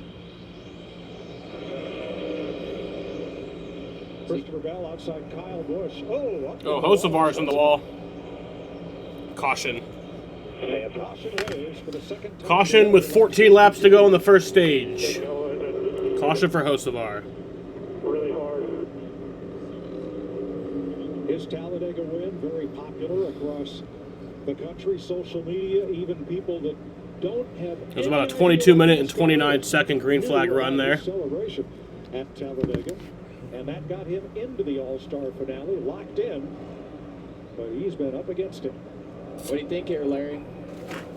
Christopher Bell outside Kyle Busch. Oh, Hocevar's on the wall. Caution. Caution waves for the second time. Caution with 14 laps to go in the first stage. Caution for Hocevar. Really hard. His Talladega win, very popular across the country, social media, even people that don't have. It was about a 22-minute and 29-second green flag run there. Celebration at Talladega, and that got him into the All-Star finale, locked in, but he's been up against it. What do you think here, Larry?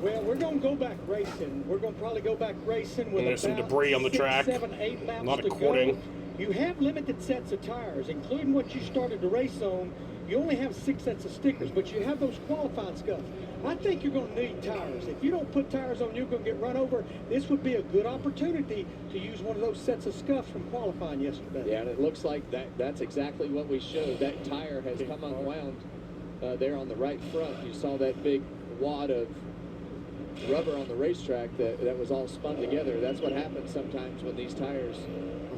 Well, we're going to go back racing. We're going to probably go back racing with there's some debris on the track. 6, 7, 8 laps Not to according. go. You have limited sets of tires, including what you started the race on. You only have 6 sets of stickers, but you have those qualifying scuffs. I think you're going to need tires. If you don't put tires on, you're going to get run over. This would be a good opportunity to use one of those sets of scuffs from qualifying yesterday. Yeah, and it looks like that's exactly what we showed. That tire has come unwound there on the right front. You saw that big wad of rubber on the racetrack that was all spun together. That's what happens sometimes when these tires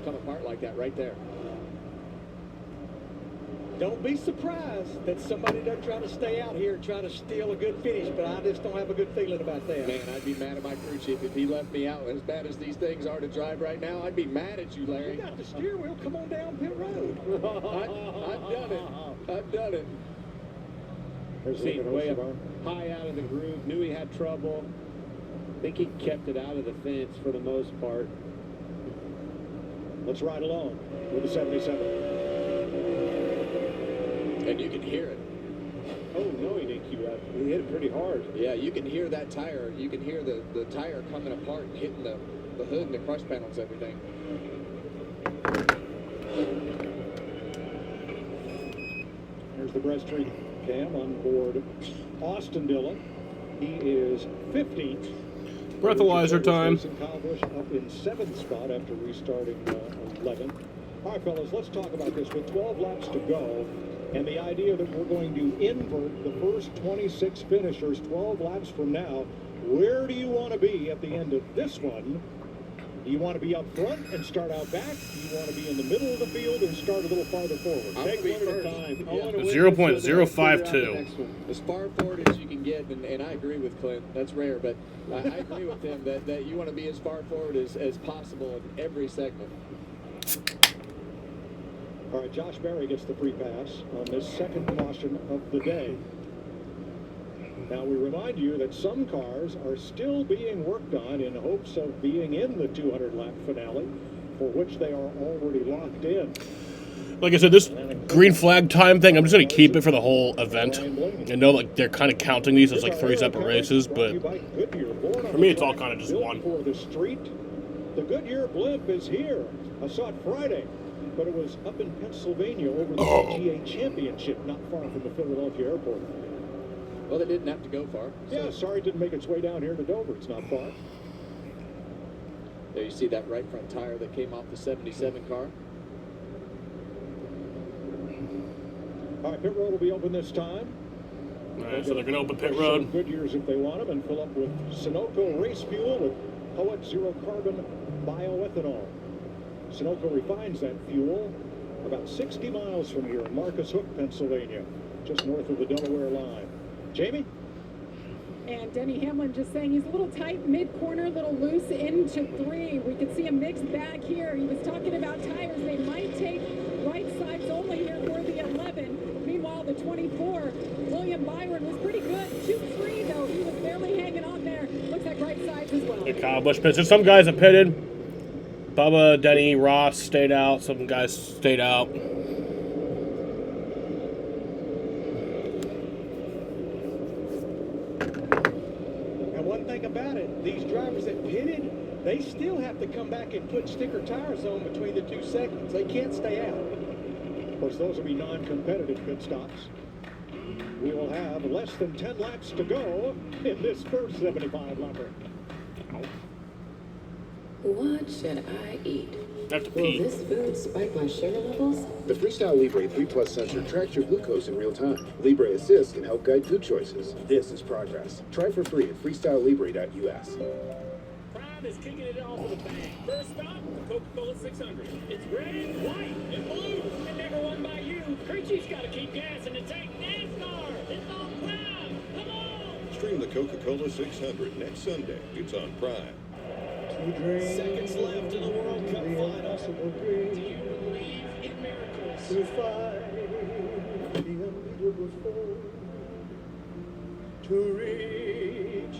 come apart like that right there. Don't be surprised that somebody doesn't try to stay out here and try to steal a good finish, but I just don't have a good feeling about that. Man, I'd be mad at my crew chief if he left me out. As bad as these things are to drive right now, I'd be mad at you, Larry. You got the steering wheel. Come on down pit road. I've done it. I've done it. Seen way up high out of the groove, knew he had trouble. I think he kept it out of the fence for the most part. Let's ride along with the 77. And you can hear it. Oh, no, he didn't cue that. He hit it pretty hard. Yeah, you can hear that tire. You can hear the tire coming apart and hitting the hood and the crush panels, everything. There's the breaststroke cam on board Austin Dillon. He is 15th. Breathalyzer time. Kyle Busch up in 7th spot after restarting 11th. All right, fellas, let's talk about this. With 12 laps to go, and the idea that we're going to invert the first 26 finishers 12 laps from now, where do you want to be at the end of this one? Do you want to be up front and start out back? Do you want to be in the middle of the field and start a little farther forward? Take one at a time. Yeah. 0.052. As far forward as you can get, and I agree with Clint. That's rare, but I agree with him that you want to be as far forward as possible in every segment. All right, Josh Berry gets the free pass on this second caution of the day. Now, we remind you that some cars are still being worked on in hopes of being in the 200-lap finale, for which they are already locked in. Like I said, this green flag time thing, I'm just going to keep it for the whole event. I know like they're kind of counting these as like 3 separate races, but for me, it's all kind of just one. For the street, the Goodyear blimp is here. I saw it Friday, but it was up in Pennsylvania over the PGA Championship, not far from the Philadelphia airport. Well, they didn't have to go far. Yeah, sorry it didn't make its way down here to Dover. It's not far. There you see that right front tire that came off the 77 car. All right, pit road will be open this time. All right, so they're going to open pit road. Goodyears if they want them, and fill up with Sunoco race fuel with Poet Zero Carbon Bioethanol. Sunoco refines that fuel about 60 miles from here in Marcus Hook, Pennsylvania, just north of the Delaware line. Jamie? And Denny Hamlin just saying he's a little tight mid-corner, a little loose into 3. We could see a mixed bag here. He was talking about tires. They might take right sides only here for the 11. Meanwhile, the 24, William Byron was pretty good. 2-3, though. He was barely hanging on there. Looks like right sides as well. The Kyle Busch pits. There's some guys that pitted. Bubba, Denny, Ross stayed out. Some guys stayed out. About it, these drivers that pitted, they still have to come back and put sticker tires on between the 2 segments. They can't stay out. Of course, those will be non-competitive pit stops. We will have less than 10 laps to go in this first 75-lapper. What should I eat? Have to Will pee. this food spike my sugar levels? The Freestyle Libre 3 Plus sensor tracks your glucose in real time. Libre Assist can help guide food choices. This is progress. Try for free at freestylelibre.us. Prime is kicking it off with a bang. First stop, the Coca-Cola 600. It's red, white, and blue, and never won by you. Creechy's got to keep gas in the tank. Nascar, it's on Prime. Come on! Stream the Coca-Cola 600 next Sunday. It's on Prime. Seconds left in the World Cup final. Do you believe in miracles? To find the unbeatable foe, to reach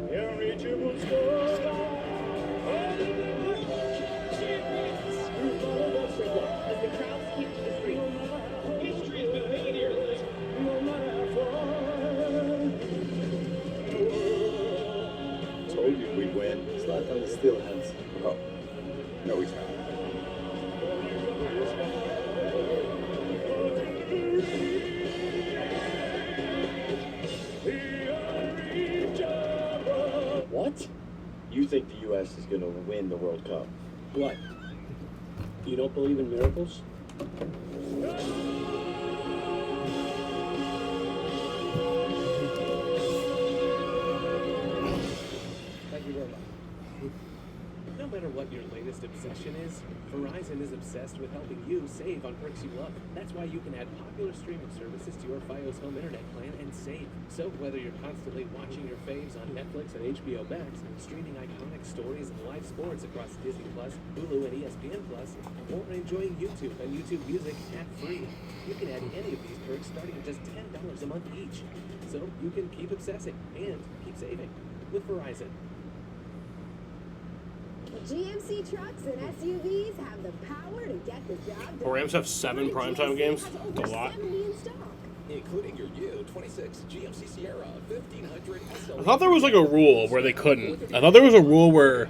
the unreachable star. As the crowds keep to the streets. History has been made here. Told you we'd win. Zlatan still has. Oh. No, he's not. What? You think the U.S. is going to win the World Cup? What? You don't believe in miracles? Thank you very much. No matter what your latest obsession is, Verizon is obsessed with helping you save on perks you love. That's why you can add popular streaming services to your Fios home internet plan and save. So whether you're constantly watching your faves on Netflix and HBO Max, streaming iconic stories and live sports across Disney Plus, Hulu, and ESPN Plus, or enjoying YouTube and YouTube Music ad-free, you can add any of these perks starting at just $10 a month each. So you can keep obsessing and keep saving with Verizon. GMC trucks and SUVs have the power to get the job done. Rams have 7 primetime games. That's a lot. 70 in stock. including your new 26 GMC Sierra 1500 SL. I thought there was like a rule where they couldn't. I thought there was a rule where,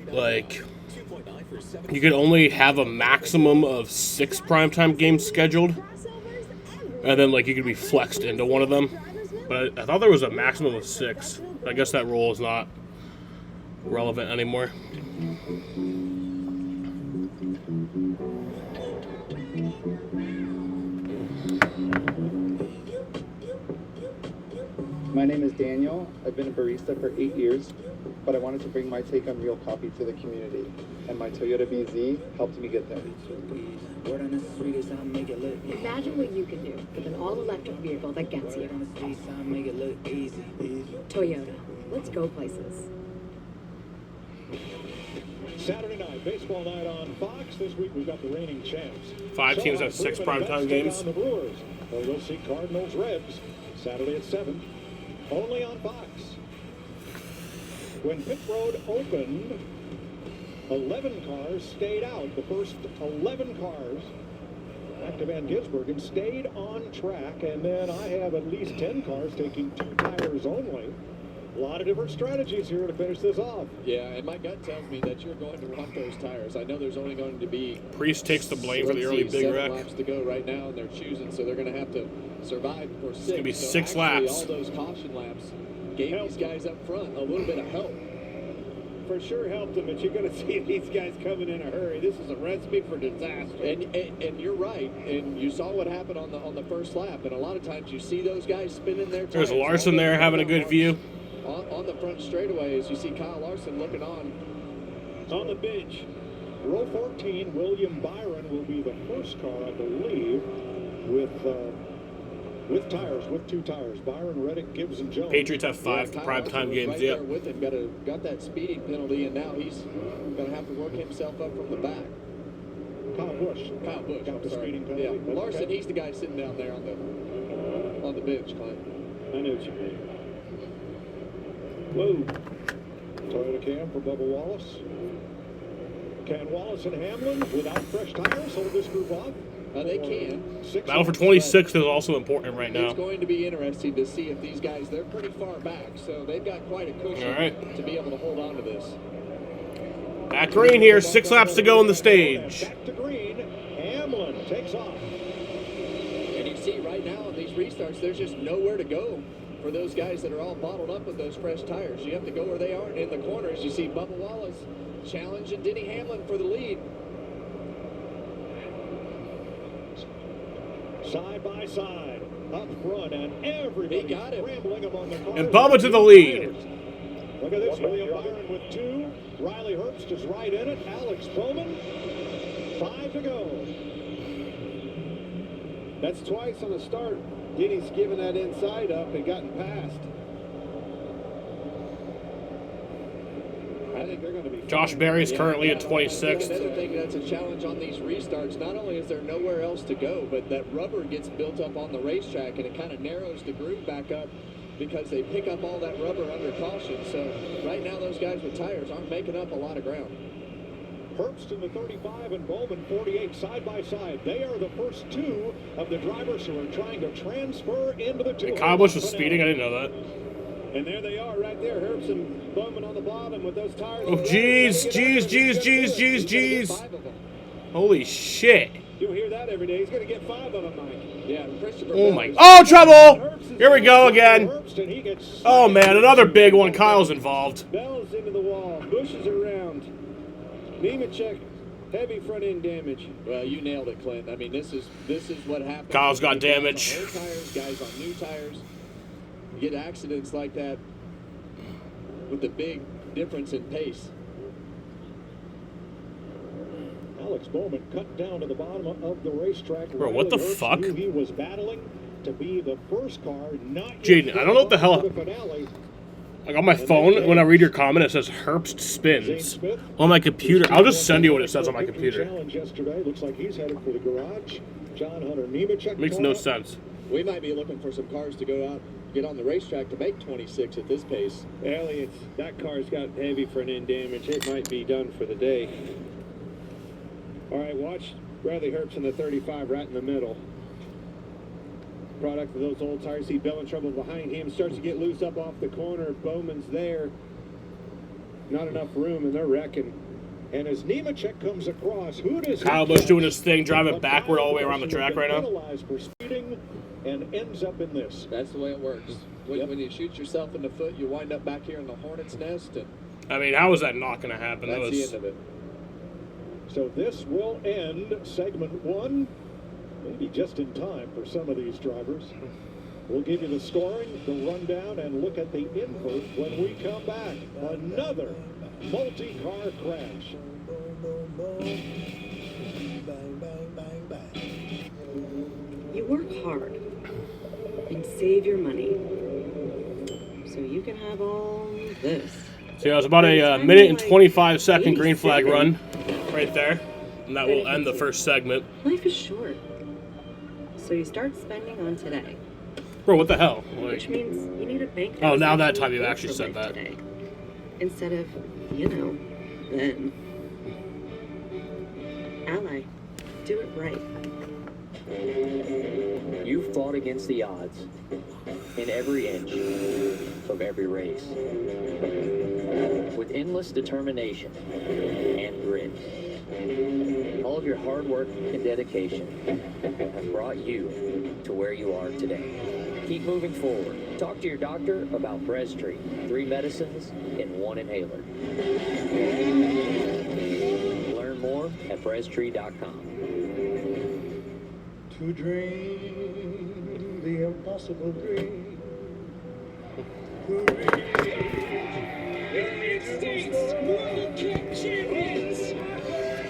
like, you could only have a maximum of 6 primetime games scheduled, and then like you could be flexed into one of them. But I thought there was a maximum of 6. I guess that rule is not relevant anymore. My name is Daniel. I've been a barista for 8 years, but I wanted to bring my take on real coffee to the community, and my Toyota BZ helped me get there. Imagine what you can do with an all-electric vehicle that gets you. Toyota. Let's go places. Saturday night, baseball night on Fox. This week we've got the reigning champs. 5 teams have 6 primetime games. On the Brewers. Or you'll see Cardinals Reds Saturday at 7. Only on Fox. When pit road opened, 11 cars stayed out. The first 11 cars back to Van Gisbergen stayed on track, and then I have at least 10 cars taking 2 tires only. A lot of different strategies here to finish this off. Yeah, and my gut tells me that you're going to want those tires. I know there's only going to be... Priest takes the blame for the early big 7 wreck. laps to go right now, and they're choosing, so they're going to have to survive for 6. It's going to be 6 actually, laps. All those caution laps gave these guys up front a little bit of help. For sure helped them, but you're going to see these guys coming in a hurry. This is a recipe for disaster. And you're right. And you saw what happened on the first lap. And a lot of times you see those guys spinning their tires. There's Larson there having a good view. On the front straightaways, you see Kyle Larson looking on the bench. Row 14, William Byron will be the first car, I believe, with tires, with 2 tires. Byron, Reddick, Gibbs, and Jones. Patriots have 5 primetime games. Right Yep. there with him, got that speeding penalty, and now he's going to have to work himself up from the back. Kyle Busch. Got the speeding penalty. Yeah, That's Larson, okay. he's the guy sitting down there on the bench, Clint. I know what you mean. Whoa. Toyota Cam for Bubba Wallace. Can Wallace and Hamlin, without fresh tires, hold this group off? They can. Battle for 26 is also important right now. It's going to be interesting to see if these guys, they're pretty far back, so they've got quite a cushion to be able to hold on to this. Back green here, 6 laps to go on the stage. Back to green, Hamlin takes off. And you see right now on these restarts, there's just nowhere to go for those guys that are all bottled up with those fresh tires. You have to go where they are. In the corners, you see Bubba Wallace challenging Denny Hamlin for the lead. Side by side, up front, and everybody scrambling among the cars. And Bubba to the lead. Look at this, William Byron with 2. Riley Herbst is right in it. Alex Bowman, 5 to go. That's twice on the start. Denny's given that inside up and gotten past. I think they're going to be... Josh Berry's currently at 26th. Another thing that's a challenge on these restarts, not only is there nowhere else to go, but that rubber gets built up on the racetrack, and it kind of narrows the groove back up because they pick up all that rubber under caution. So right now those guys with tires aren't making up a lot of ground. Herbst in the 35 and Bowman 48 side by side. They are the first 2 of the drivers who are trying to transfer into the 2. Kyle Busch was speeding. I didn't know that. And there they are right there. Herbst and Bowman on the bottom with those tires. Oh, jeez. Holy shit. You'll hear that every day. He's going to get 5 of them, Mike. Yeah, Christopher. Oh, my. Oh, trouble. Here we go again. Oh, man. Another big one. Kyle's involved. Bell's into the wall. Busch is around. Nemechek, heavy front end damage. Well, you nailed it, Clint. I mean, this is what happens. Kyle's got damage. Old tires, guys on new tires. You get accidents like that with the big difference in pace. Alex Bowman cut down to the bottom of the racetrack. Bro, what the fuck? He was battling to be the first car, not Jaden, I don't know what the hell. Like on my phone, when I read your comment, it says Herbst spins. On my computer, I'll just send you what it says on my computer. Challenge yesterday. Looks like he's headed for the garage. John Hunter Nemechek. Makes no sense. We might be looking for some cars to go out, get on the racetrack to make 26 at this pace. Elliott, that car's got heavy front end damage. It might be done for the day. All right, watch Bradley Herbst in the 35 right in the middle. Product of those old tires. See Bell in trouble behind him. Starts to get loose up off the corner. Bowman's there. Not enough room, and they're wrecking. And as Nemechek comes across, who does Kyle Busch doing his thing, driving backward all the way around the track right now. For speeding and ends up in this. That's the way it works. When you shoot yourself in the foot, you wind up back here in the hornet's nest. And I mean, how is that not going to happen? That's the end of it. So this will end segment 1, maybe just in time for some of these drivers. We'll give you the scoring, the rundown, and look at the invert when we come back. Another multi-car crash. You work hard and save your money so you can have all this. So yeah, it was about a minute and 25-second green flag run right there. And that will end the first segment. Life is short. So you start spending on today. Bro, what the hell? Like, Which means you need a bank. Oh, now that time you actually said that. Today, instead of, then. Ally, do it right. You fought against the odds in every inch of every race with endless determination and grit. All of your hard work and dedication have brought you to where you are today. Keep moving forward. Talk to your doctor about Breztri, 3 medicines in 1 inhaler. Learn more at Breztri.com. To dream the impossible dream.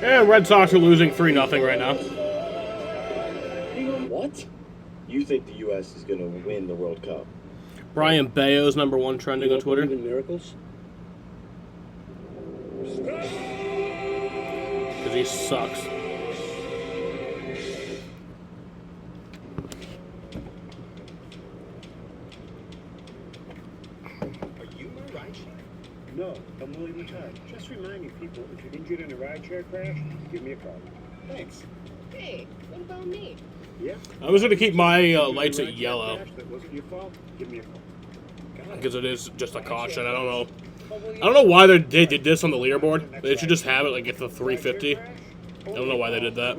And Red Sox are losing 3-0 right now. What? You think the U.S. is going to win the World Cup? Brian Bayo's #1 trending on Twitter. Even miracles? Because he sucks. No, I'm William Retired. Just reminding people, if you're injured in a rideshare crash, give me a call. Thanks. Hey, what about me? Yeah? I'm just going to keep my lights at yellow. That wasn't your fault. Give me a call. Because it is just a caution. I don't know why they did this on the leaderboard. They should just have it like at the 350. I don't know why they did that.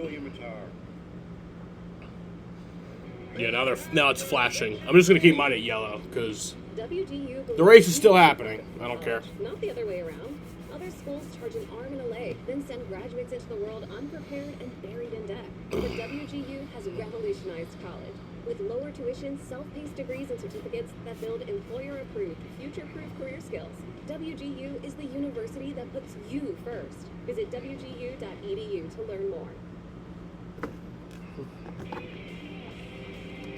Yeah, now it's flashing. I'm just going to keep mine at yellow because the race is still happening. I don't care. Not the other way around. Other schools charge an arm and a leg, then send graduates into the world unprepared and buried in debt. But WGU has revolutionized college with lower tuition, self-paced degrees and certificates that build employer-approved, future-proof career skills. WGU is the university that puts you first. Visit wgu.edu to learn more.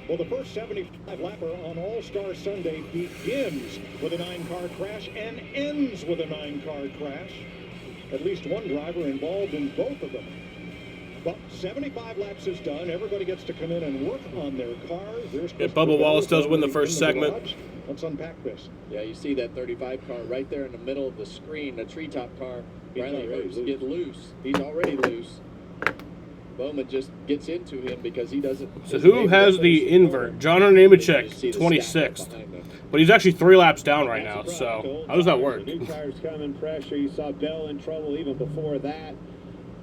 Well, the first 75-lapper on All-Star Sunday begins with a 9-car crash and ends with a 9-car crash. At least one driver involved in both of them. But 75 laps is done. Everybody gets to come in and work on their car. Bubba Wallace does win the first segment. Let's unpack this. Yeah, you see that 35 car right there in the middle of the screen, the treetop car. Riley Hoops get loose. He's already loose. Bowman just gets into him because he doesn't. So who has the invert? John Nemechek, 26th. But he's actually 3 laps down right now, so how does that work? New tires coming, pressure. You saw Bell in trouble even before that.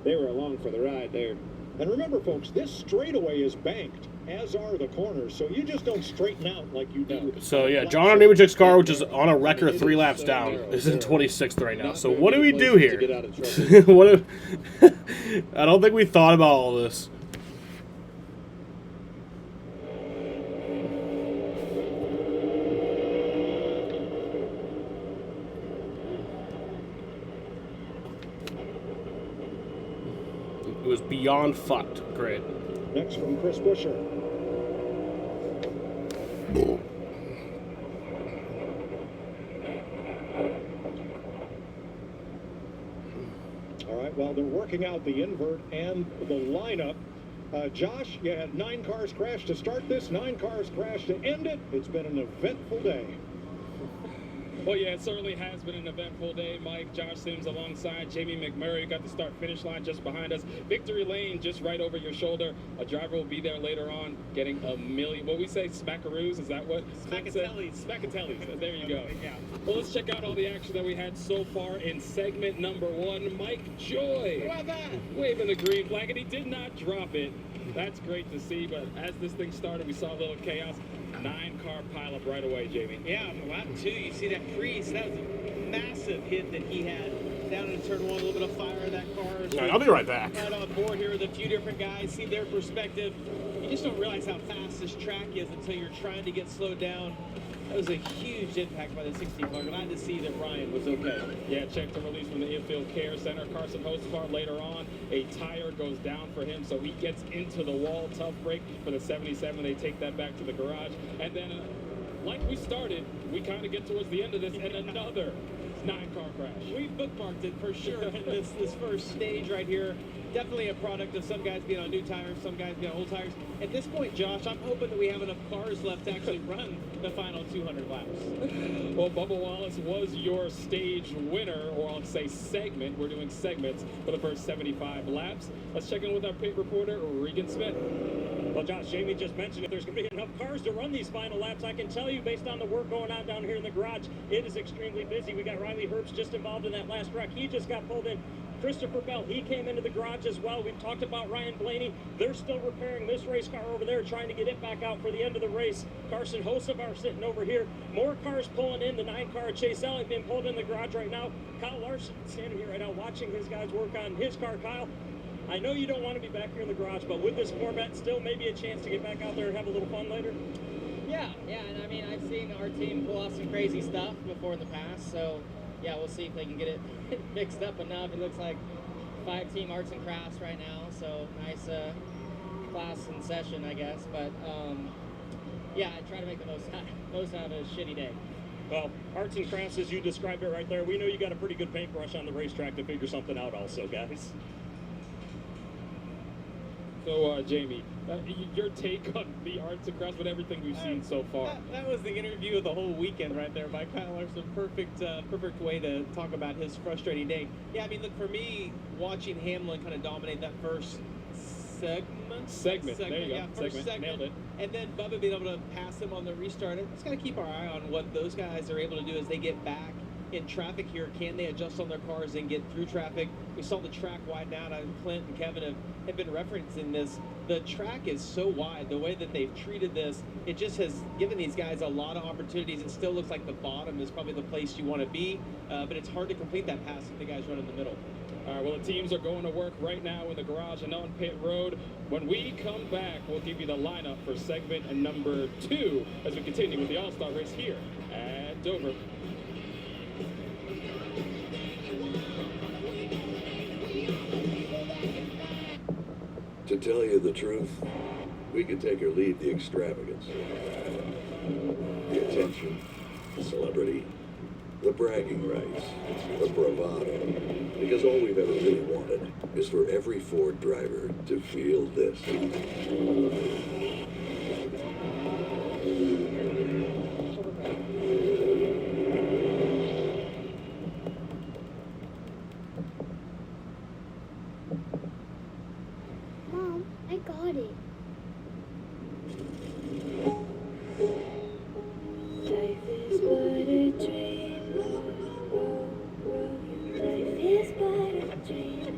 They were along for the ride there. And remember, folks, this straightaway is banked, as are the corners, so you just don't straighten out like you do. So, yeah, John Nemechek's car, which is on a record 3 laps down, is in 26th right now. So what do we do here? I don't think we thought about all this. It was beyond fucked. Great. Next from Chris Buescher. All right, well, they're working out the invert and the lineup. Josh, you had 9 cars crash to start this, 9 cars crash to end it. It's been an eventful day. Well, yeah, it certainly has been an eventful day, Mike. Josh Sims alongside Jamie McMurray got the start-finish line just behind us. Victory lane just right over your shoulder. A driver will be there later on getting a million. What we say, smackaroos? Is that what? Smackatellis. Smackatellis. There you go. Yeah. Well, let's check out all the action that we had so far in segment number 1. Mike Joy waving the green flag, and he did not drop it. That's great to see, but as this thing started, we saw a little chaos. 9-car pileup right away, Jamie. Yeah, on lap 2, you see that crease. That was a massive hit that he had down in turn 1. A little bit of fire in that car. All right, I'll be right back. Right on board here with a few different guys, see their perspective. You just don't realize how fast this track is until you're trying to get slowed down. That was a huge impact by the 16 car. Glad to see that Ryan was okay. Yeah, check the release from the infield care center. Carson Hostfar later on. A tire goes down for him, so he gets into the wall. Tough break for the 77. They take that back to the garage. And then, like we started, we kind of get towards the end of this, and another 9-car crash. We bookmarked it for sure in this first stage right here. Definitely a product of some guys being on new tires, some guys being on old tires. At this point, Josh, I'm hoping that we have enough cars left to actually run the final 200 laps. Well, Bubba Wallace was your stage winner, or I'll say segment. We're doing segments for the first 75 laps. Let's check in with our pit reporter, Regan Smith. Well, Josh, Jamie just mentioned if there's going to be enough cars to run these final laps, I can tell you based on the work going on down here in the garage, it is extremely busy. We got Riley Herbst just involved in that last wreck. He just got pulled in. Christopher Bell, he came into the garage as well. We've talked about Ryan Blaney. They're still repairing this race car over there, trying to get it back out for the end of the race. Carson Hocevar sitting over here. More cars pulling in. The 9-car Chase Elliott being pulled in the garage right now. Kyle Larson standing here right now watching his guys work on his car. Kyle, I know you don't want to be back here in the garage, but with this format, still maybe a chance to get back out there and have a little fun later? Yeah, and I mean, I've seen our team pull off some crazy stuff before in the past, so yeah, we'll see if they can get it mixed up enough. It looks like 5-team arts and crafts right now, so nice class and session, I guess. But yeah, I try to make the most out of a shitty day. Well, arts and crafts, as you described it right there, we know you got a pretty good paintbrush on the racetrack to figure something out also, guys. So, Jamie, your take on the arts and crafts with everything we've seen so far? That was the interview of the whole weekend right there by Kyle Larson. Perfect way to talk about his frustrating day. Yeah, I mean, look, for me, watching Hamlin kind of dominate that first segment. There you go. Yeah, first segment. Nailed it. And then Bubba being able to pass him on the restart. Just got to keep our eye on what those guys are able to do as they get back in traffic here. Can they adjust on their cars and get through traffic? We saw the track widen out, and Clint and Kevin have been referencing this. The track is so wide. The way that they've treated this, it just has given these guys a lot of opportunities. It still looks like the bottom is probably the place you want to be, but it's hard to complete that pass if the guys run in the middle. All right, well, the teams are going to work right now in the garage and on pit road. When we come back, we'll give you the lineup for segment number 2 as we continue with the All-Star race here at Dover. To tell you the truth, we could take or leave the extravagance, the attention, the celebrity, the bragging rights, the bravado, because all we've ever really wanted is for every Ford driver to feel this. Mom, I got it. Life is but a dream. Life is but a dream.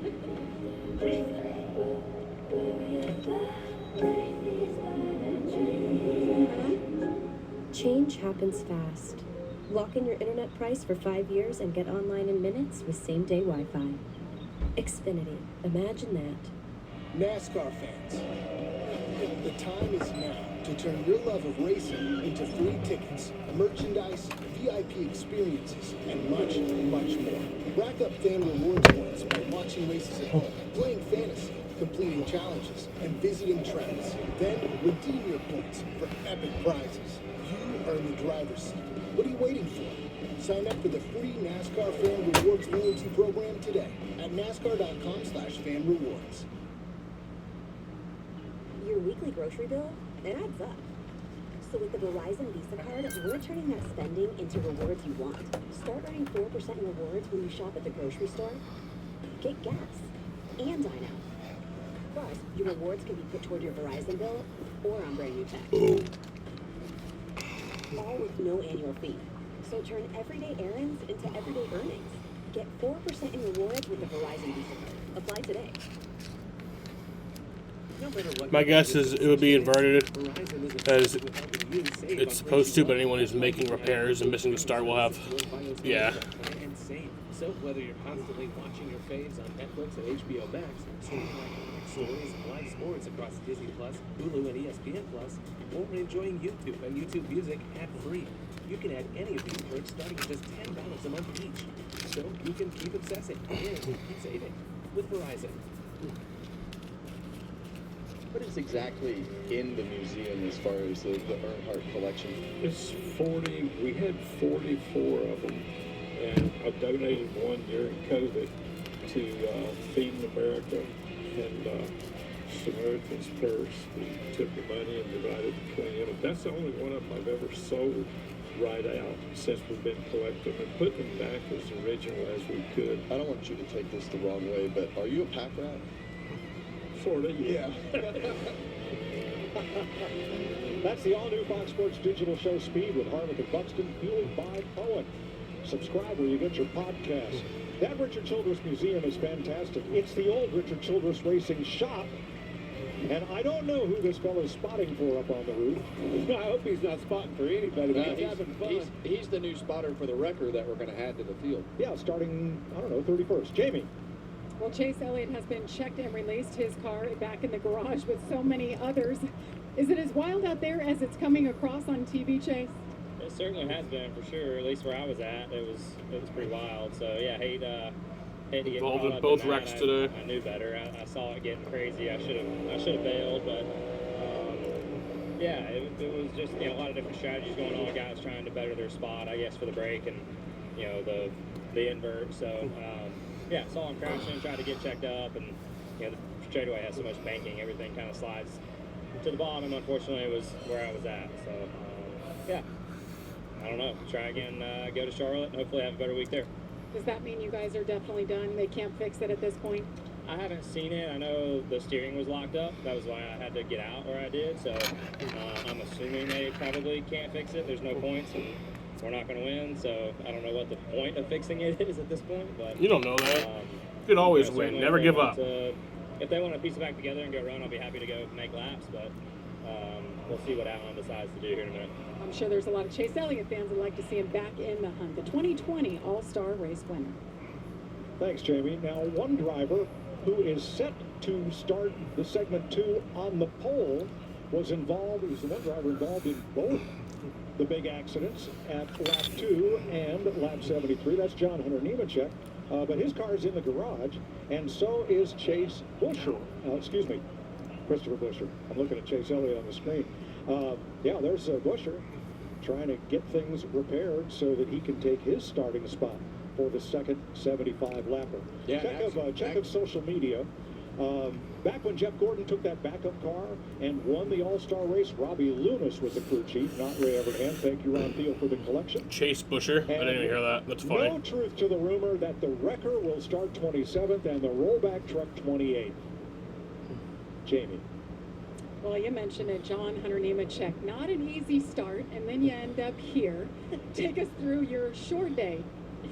Change happens fast. Lock in your internet price for 5 years and get online in minutes with same-day Wi-Fi. Xfinity. Imagine that. NASCAR fans, the time is now to turn your love of racing into free tickets, merchandise, VIP experiences, and much, much more. Rack up fan rewards points by watching races at home, playing fantasy, completing challenges, and visiting tracks. Then redeem your points for epic prizes. You earn the driver's seat. What are you waiting for? Sign up for the free NASCAR Fan Rewards loyalty program today at NASCAR.com/fan rewards. Your weekly grocery bill, it adds up. So with the Verizon Visa card, we're turning that spending into rewards you want. Start earning 4% in rewards when you shop at the grocery store. Get gas and dine out. Plus, your rewards can be put toward your Verizon bill or on brand new tech. All with no annual fee. So turn everyday errands into everyday earnings. Get 4% in rewards with the Verizon Visa card. Apply today. My guess is it would be inverted as it's supposed to, but anyone who's making repairs and missing the start will have, yeah. And save. So whether you're constantly watching your faves on Netflix and HBO Max, streaming iconic stories and live sports across Disney Plus, Hulu, and ESPN Plus, or enjoying YouTube and YouTube Music ad-free, you can add any of these perks starting at just $10 a month each. So you can keep obsessing and keep saving with Verizon. What is exactly in the museum as far as the Earnhardt collection? It's 40. We had 44 of them, and I donated one during COVID to Feeding America and Samaritan's Purse. We took the money and divided it between them. That's the only one of them I've ever sold right out since we've been collecting and putting them back as original as we could. I don't want you to take this the wrong way, but are you a pack rat? Sort of, yeah. That's the all-new Fox Sports digital show Speed with Harvick and Buxton, fueled by Cohen. Subscribe where you get your podcasts. That Richard Childress Museum is fantastic. It's the old Richard Childress Racing shop. And I don't know who this fellow's spotting for up on the roof. I hope he's not spotting for anybody. He's having fun. He's the new spotter for the wrecker that we're going to add to the field. Yeah, starting, I don't know, 31st. Jamie. Well, Chase Elliott has been checked and released his car back in the garage with so many others. Is it as wild out there as it's coming across on TV, Chase? It certainly has been, for sure. At least where I was at, it was pretty wild. So yeah, hate to get involved caught in up both in that. wrecks today. I knew better. I saw it getting crazy. I should have bailed, but yeah, it was just a lot of different strategies going on. Guys trying to better their spot, I guess, for the brake and the invert. So. Yeah, saw him crashing, tried to get checked up, and the straightaway has so much banking, everything kind of slides to the bottom. Unfortunately, it was where I was at. So, yeah, I don't know. Try again, go to Charlotte, and hopefully have a better week there. Does that mean you guys are definitely done? They can't fix it at this point? I haven't seen it. I know the steering was locked up. That was why I had to get out where I did. So I'm assuming they probably can't fix it. There's no points. And we're not going to win, so I don't know what the point of fixing it is at this point. But you don't know that. You can always win. Never give up. If they want to piece it back together and go run, I'll be happy to go make laps. But we'll see what Alan decides to do here in a minute. I'm sure there's a lot of Chase Elliott fans that like to see him back in the hunt. The 2020 All-Star Race winner. Thanks, Jamie. Now, one driver who is set to start the segment 2 on the pole was involved. He was the one driver involved in both the big accidents at lap 2 and lap 73. That's John Hunter Nemechek. But his car is in the garage, and so is Chase Busher. Christopher Busher. I'm looking at Chase Elliott on the screen. Yeah, there's Busher trying to get things repaired so that he can take his starting spot for the second 75-lapper. Yeah, check of social media. Back when Jeff Gordon took that backup car and won the All-Star race, Robbie Loomis was the crew chief, not Ray Evernham. Thank you, Ron Thiel, for the collection. Chase Busher. I didn't even hear that. That's funny. No truth to the rumor that the wrecker will start 27th and the rollback truck 28th. Jamie. Well, you mentioned it, John Hunter Nemechek. Not an easy start, and then you end up here. Take us through your short day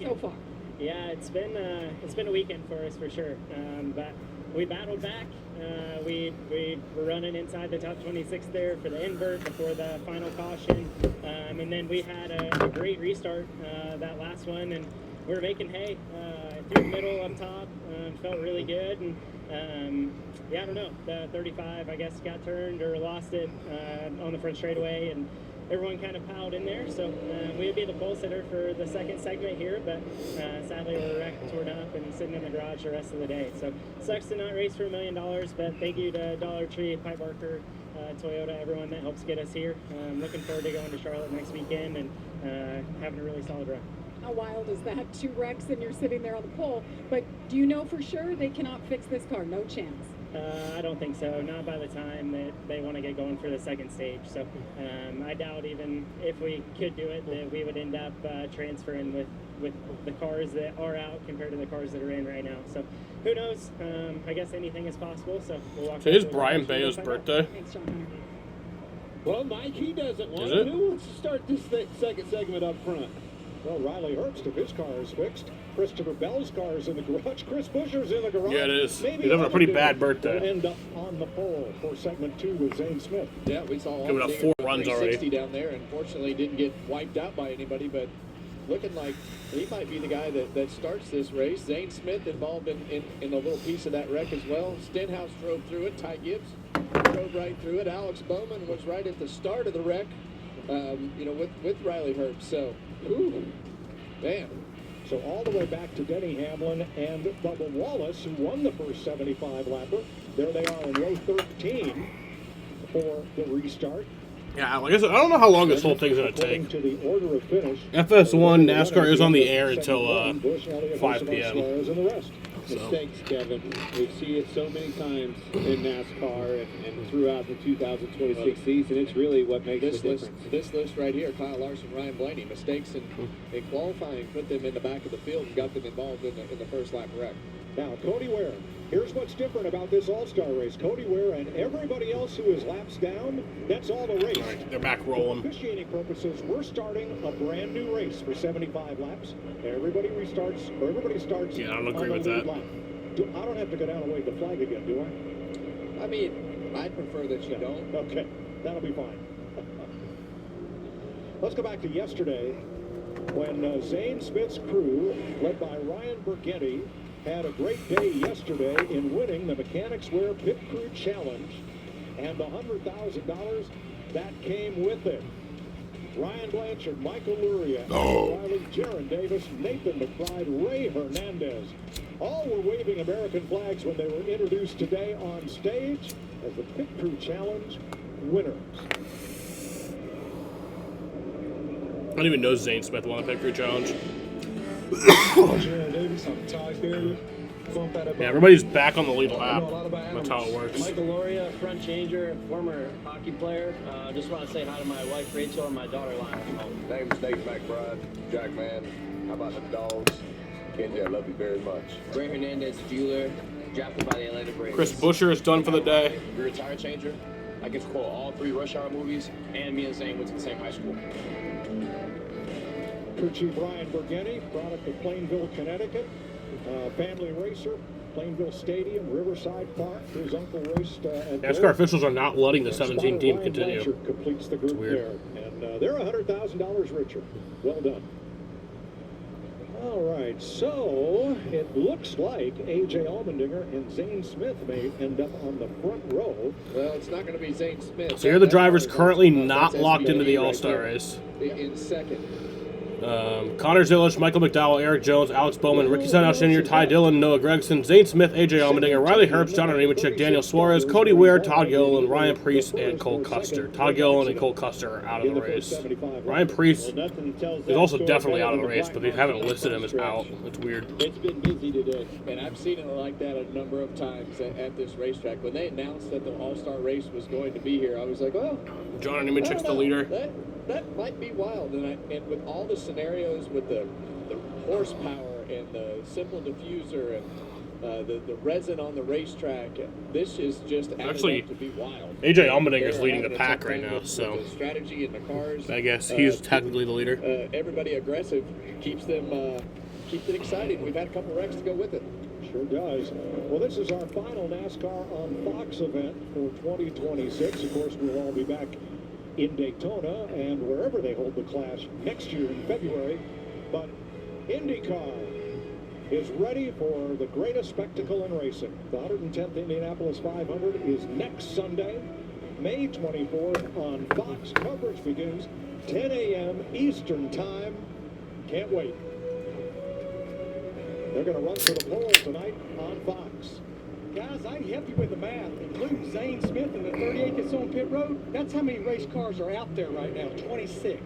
so far. Yeah, it's been a weekend for us for sure. But we battled back. We were running inside the top 26 there for the invert before the final caution, and then we had a great restart that last one, and we were making hay through the middle up top. Felt really good, and yeah, I don't know. The 35, I guess, got turned or lost it on the front straightaway, and everyone kind of piled in there. So we would be the pole sitter for the second segment here, but sadly we're wrecked, torn up, and sitting in the garage the rest of the day. So sucks to not race for $1 million, but thank you to Dollar Tree, Pipe Barker, Toyota, everyone that helps get us here. Looking forward to going to Charlotte next weekend and having a really solid run. How wild is that? 2 wrecks and you're sitting there on the pole. But do you know for sure they cannot fix this car? No chance. I don't think so. Not by the time that they want to get going for the second stage. So I doubt even if we could do it that we would end up transferring with the cars that are out compared to the cars that are in right now. So who knows? I guess anything is possible. So we'll walk. Today's Brian Bayo's birthday. Thanks, John Hunter. Well, Mike, he doesn't want Is to. it? Who wants to start this second segment up front? Well, Riley Herbst, if his car is fixed. Christopher Bell's car is in the garage. Chris Buescher's in the garage. Yeah, it is. Maybe He's having a pretty Allmendinger bad birthday. will end up on the pole for segment 2 with Zane Smith. Yeah, we saw Giving up Allmendinger 4 go runs 360 already. down there. Unfortunately, didn't get wiped out by anybody, but looking like he might be the guy that starts this race. Zane Smith involved in a little piece of that wreck as well. Stenhouse drove through it. Ty Gibbs drove right through it. Alex Bowman was right at the start of the wreck, with Riley Herbst. So, man. So all the way back to Denny Hamlin and Bubba Wallace, who won the first 75-lapper. There they are in row 13 for the restart. Yeah, like I said, I don't know how long this whole thing's going to take. To the order of finich, FS1 NASCAR is on the air until 5 p.m. Mistakes, Kevin. We see it so many times in NASCAR and throughout the 2026 season. It's really what makes the difference. This list right here, Kyle Larson, Ryan Blaney, mistakes in qualifying put them in the back of the field and got them involved in the first lap wreck. Now, Cody Ware. Here's what's different about this All-Star race. Cody Ware and everybody else who is laps down, that's all the race. Right, they're back rolling. For officiating purposes, we're starting a brand new race for 75 laps. Everybody starts. Yeah, I don't agree on the with lead that. lap. I don't have to go down and wave the flag again, do I? I mean, I'd prefer that you don't. Okay, that'll be fine. Let's go back to yesterday when Zane Smith's crew, led by Ryan Burgetti, had a great day yesterday in winning the Mechanics Wear Pit Crew Challenge, and the $100,000 that came with it. Ryan Blanchard, Michael Luria, Riley, Jaron Davis, Nathan McBride, Ray Hernandez. All were waving American flags when they were introduced today on stage as the Pit Crew Challenge winners. I don't even know Zane Smith won the Pit Crew Challenge. Jaron Davis, I'm Ty Ferry. Yeah, everybody's back on the lead lap. That's how it works. Michael Loria, front changer, former hockey player. Just want to say hi to my wife Rachel and my daughter Lana. Name's Nate McBride, Jack Man. How about the dogs? Kenji, I love you very much. Ray Hernandez, jeweler, drafted by the Atlanta Braves. Chris Buescher is done for the day. You're a tire changer. I get to quote all 3 Rush Hour movies, and me and Zane went to the same high school. Crew Chief Brian Burgetti, product of Plainville, Connecticut. Family racer, Plainville Stadium, Riverside Park. His uncle raced at NASCAR officials are not letting the 17 team continue. Blanchard completes the group there, and they're $100,000 richer. Well done. All right, so it looks like A.J. Allmendinger and Zane Smith may end up on the front row. Well, it's not going to be Zane Smith. So here are the drivers currently not locked into the All-Star race. In second. Connor Zilish, Michael McDowell, Eric Jones, Alex Bowman, Ricky Stenhouse Jr., Ty Dillon, Noah Gregson, Zane Smith, A.J. Allmendinger, Riley Herbst, John Nemechek, Daniel Suarez, Cody Ware, Todd Gilliland, Ryan Priest, and Cole Custer. Todd Gilliland and Cole Custer are out of the race. Ryan Priest is also definitely out of the race, but they haven't listed him as out. It's weird. It's been busy today, and I've seen it like that a number of times at this racetrack. When they announced that the All-Star race was going to be here, I was like, well, John Nemechek's the leader. That might be wild, and with all the scenarios with the horsepower and the simple diffuser and the resin on the racetrack, this is just Actually, to be wild. A.J. Allmendinger is leading the pack right now, so the strategy in the cars. I guess he's technically the leader. Everybody aggressive keeps it exciting. We've had a couple wrecks to go with it. Sure does. Well, this is our final NASCAR on Fox event for 2026. Of course, we'll all be back in Daytona and wherever they hold the Clash next year in February. But IndyCar is ready for the greatest spectacle in racing. The 110th Indianapolis 500 is next Sunday, May 24th on Fox. Coverage begins 10 a.m. Eastern Time. Can't wait. They're going to run for the pole tonight on Fox. Guys, I can help you with the math. Include Zane Smith in the 38 that's on pit road. That's how many race cars are out there right now, 26.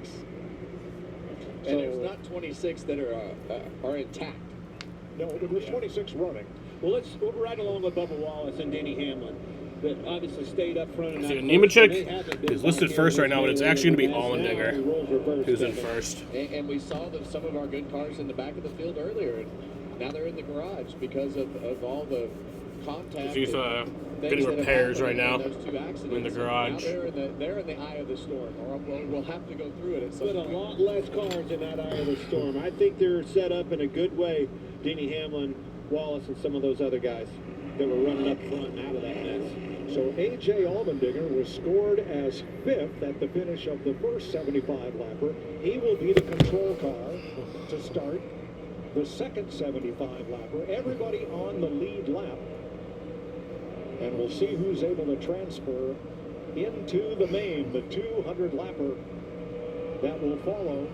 And there's not 26 that are intact. No, but there's 26 running. Well, we're right along with Bubba Wallace and Denny Hamlin. That obviously stayed up front. And See, Nemechek is listed first right now, but it's actually going to be Allmendinger who's in first. And we saw some of our good cars in the back of the field earlier, and now they're in the garage because of all the contact. He's getting repairs right now in the garage. Now they're in the eye of the storm, or we'll have to go through it at some point. But a lot less cars in that eye of the storm. I think they're set up in a good way, Denny Hamlin, Wallace, and some of those other guys that were running up front and out of that mess. So A.J. Allmendinger was scored as 5th at the finish of the first 75-lapper. He will be the control car to start the second 75-lapper. Everybody on the lead lap. And we'll see who's able to transfer into the main, the 200-lapper that will follow,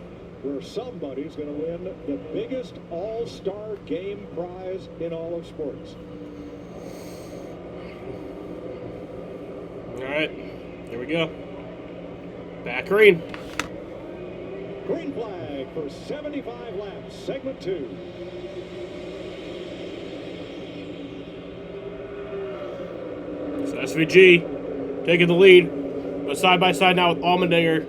where somebody's going to win the biggest all-star game prize in all of sports. All right, here we go. Back green. Green flag for 75 laps, segment 2. So SVG taking the lead, but side by side now with Allmendinger.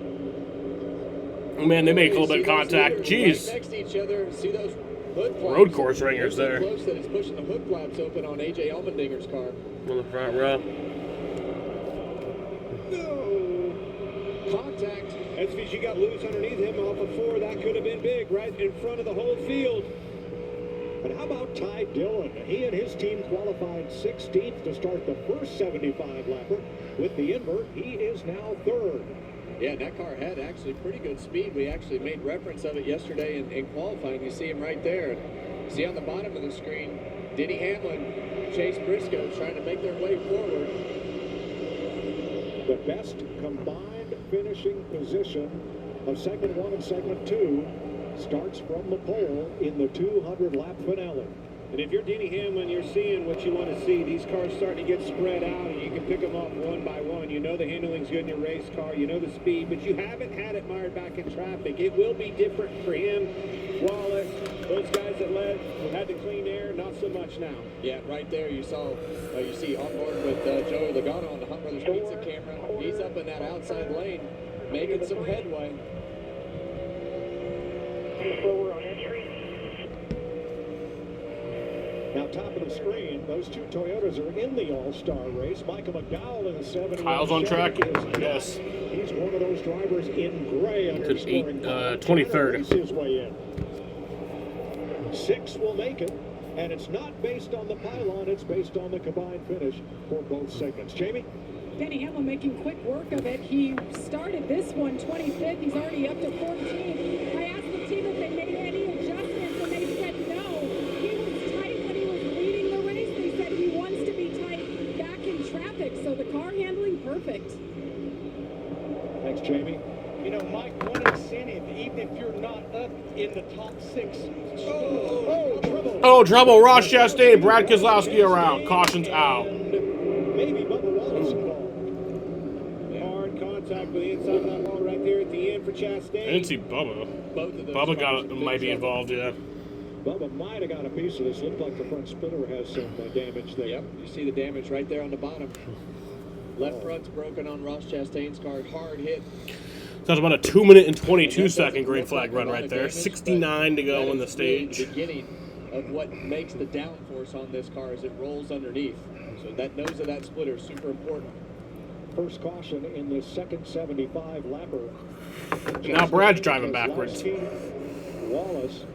Oh man, they make a little bit of contact. Jeez. Right next to each other, see those hood flaps? Road course ringers there. Close that it's pushing the hood flaps open on A.J. Allmendinger's car. On the front row. Contact. SVG got loose underneath him off of 4. That could have been big, right in front of the whole field. But how about Ty Dillon? He and his team qualified 16th to start the first 75-lapper. With the invert, he is now 3rd. Yeah, that car had actually pretty good speed. We actually made reference of it yesterday in qualifying. You see him right there. See on the bottom of the screen, Denny Hamlin, Chase Briscoe trying to make their way forward. The best combined finishing position of segment 1 and segment 2 starts from the pole in the 200-lap finale. And if you're Denny Hamlin, you're seeing what you want to see. These cars starting to get spread out, and you can pick them off one by one. You know the handling's good in your race car. You know the speed, but you haven't had it mired back in traffic. It will be different for him, Wallace, those guys that led who had the clean air, not so much now. Yeah, right there you see on board with Joey Logano on the Hunt Brothers Pizza camera. He's up in that outside lane, making some headway. Slower on entry. Now, top of the screen, those two Toyotas are in the All-Star race. Michael McDowell in the 70. Kyle's on track. Yes. He's one of those drivers in gray underscoring 23rd. His way in. 6 will make it, and it's not based on the pylon. It's based on the combined finish for both segments. Jamie? Denny Hamlin making quick work of it. He started this one 25th. He's already up to 14th. I asked the team if they made any adjustments, and they said no. He was tight when he was leading the race. They said he wants to be tight back in traffic, so the car handling perfect. Thanks, Jamie. You know, Mike, one incentive, even if you're not up in the top 6. Trouble. Oh, trouble. Ross Chastain, Brad Keselowski around. Caution's out. Maybe Bubba Wallace involved. Hard contact with the inside of that wall right there at the end for Chastain. I didn't see Bubba. Bubba might be involved, yeah. Bubba might have got a piece of this. Looked like the front splitter has some damage there. Yep, you see the damage right there on the bottom. Left front's broken on Ross Chastain's car. Hard hit. So that's about a 2-minute and 22-second green flag run right there. 69 to go on the stage. The beginning of what makes the downforce on this car as it rolls underneath. So that nose of that splitter is super important. First caution in the second 75-lapper. Now Brad's driving backwards. Wallace,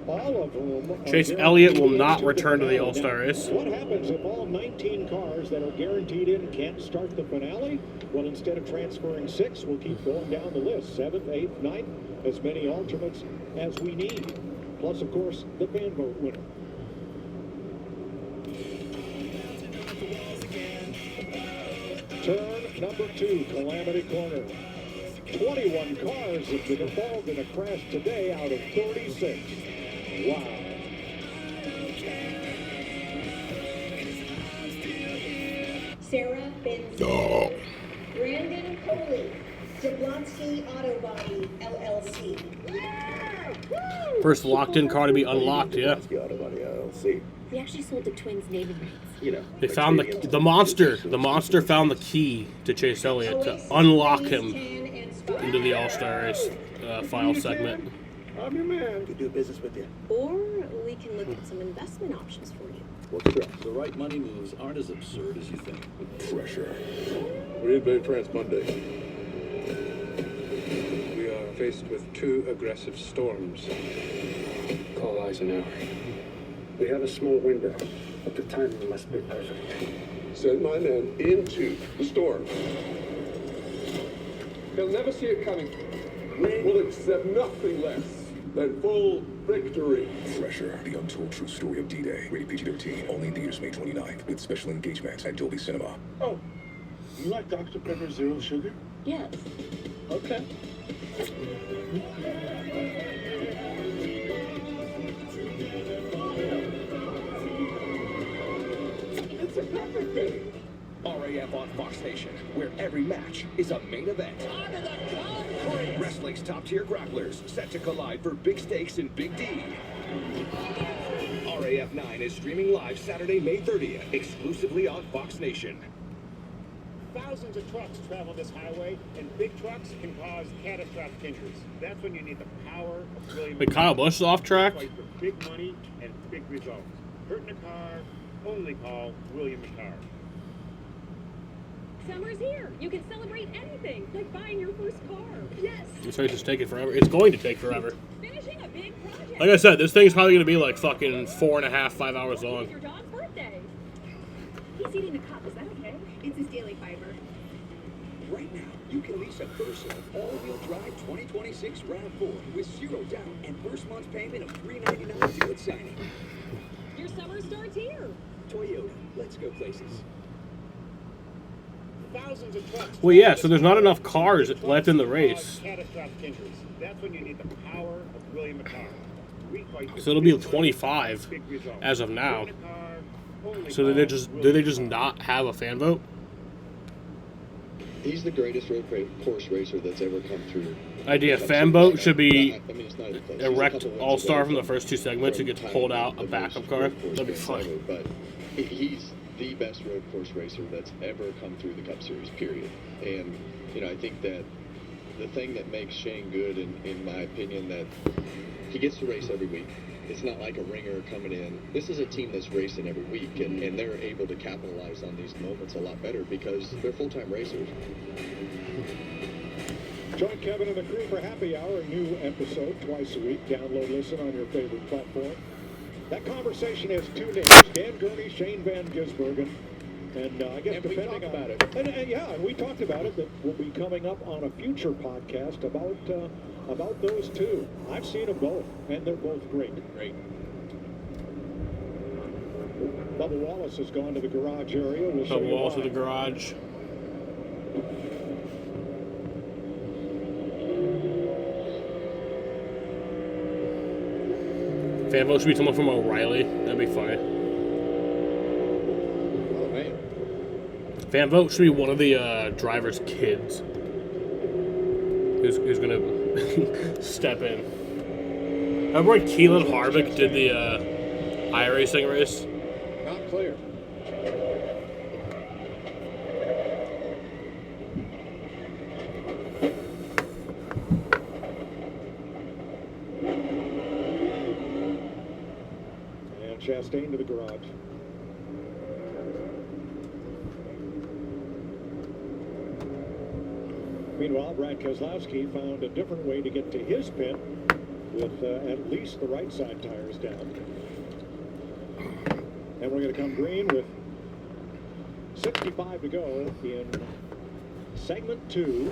all of whom Chase Elliott will not return to the All-Star race. What happens if all 19 cars that are guaranteed in can't start the finale? Well, instead of transferring 6, we'll keep going down the list. 7th, 8th, 9th, as many alternates as we need. Plus, of course, the fan vote winner. Turn number 2, Calamity Corner. 21 cars have been involved in a crash today out of 36. Wow. Sarah Benz. Brandon Coley. Jablonski Auto Body, LLC. First locked-in car to be unlocked, yeah. Auto Body, LLC. We actually sold the twins naming rights. You know, They found the monster. The monster found the key to Chase Elliott to unlock him into the All-Star Race final segment. I'm your man. We do business with you. Or we can look at some investment options for you. What's that? The right money moves aren't as absurd as you think. Pressure. Reinvent France Monday. We are faced with 2 aggressive storms. Call Eisenhower. We have a small window, but the timing must be perfect. Send my men into the storm. They'll never see it coming. We will accept nothing less than full victory. Thresher, the untold true story of D-Day. Rated PG-13, only in theaters May 29th, with special engagements at Dolby Cinema. Oh, you like Dr. Pepper Zero Sugar? Yes. Okay. It's a perfect day. RAF on Fox Nation, where every match is a main event. Wrestling's top-tier grapplers set to collide for big stakes in Big D. RAF 9 is streaming live Saturday, May 30th, exclusively on Fox Nation. Thousands of trucks travel this highway, and big trucks can cause catastrophic injuries. That's when you need the power of William. Wait, Kyle Busch is off track? Fight for big money and big results. Hurting a car, only call William McCarr. Summer's here. You can celebrate anything, like buying your first car. Yes. This race is taking forever. It's going to take forever. Finishing a big project. Like I said, this thing's probably going to be like fucking 4.5, 5 hours long. It's your dog's birthday. He's eating the cup. Is that okay? It's his daily fiber. Right now, you can lease a versatile all-wheel drive 2026 RAV4 with 0 down and first month's payment of $399 due at signing. Your summer starts here. Toyota, let's go places. Thousands of trucks. Well, yeah, so there's not enough cars left in the race. Catastrophic injuries. That's when you need the power of William McCarr. So it'll be 25 as of now. So do they just not have a fan vote? He's the greatest road course racer that's ever come through. Idea fan vote should be I mean, it's not even close. a wrecked all-star from the first 2 segments who gets pulled out a backup car. That'd be fun. But he's the best road course racer that's ever come through the Cup Series, period. And, you know, I think that the thing that makes Shane good, in my opinion, that he gets to race every week. It's not like a ringer coming in. This is a team that's racing every week, and they're able to capitalize on these moments a lot better because they're full-time racers. Join Kevin and the crew for Happy Hour, a new episode twice a week. Download, listen on your favorite platform. That conversation has 2 names, Dan Gurney, Shane Van Gisbergen. And I guess depending about it. And we talked about it, that will be coming up on a future podcast about those 2. I've seen them both, and they're both great. Great. Bubba Wallace has gone to the garage area. We'll Bubba Wallace to the garage. Fan vote should be someone from O'Reilly. That'd be funny. Oh, man. Fan vote should be one of the driver's kids. Who's gonna step in? Remember when Keelan Harvick did the iRacing race? Not clear. And Chastain to the garage. Meanwhile, Brad Keselowski found a different way to get to his pit with at least the right side tires down. And we're going to come green with 65 to go in segment 2.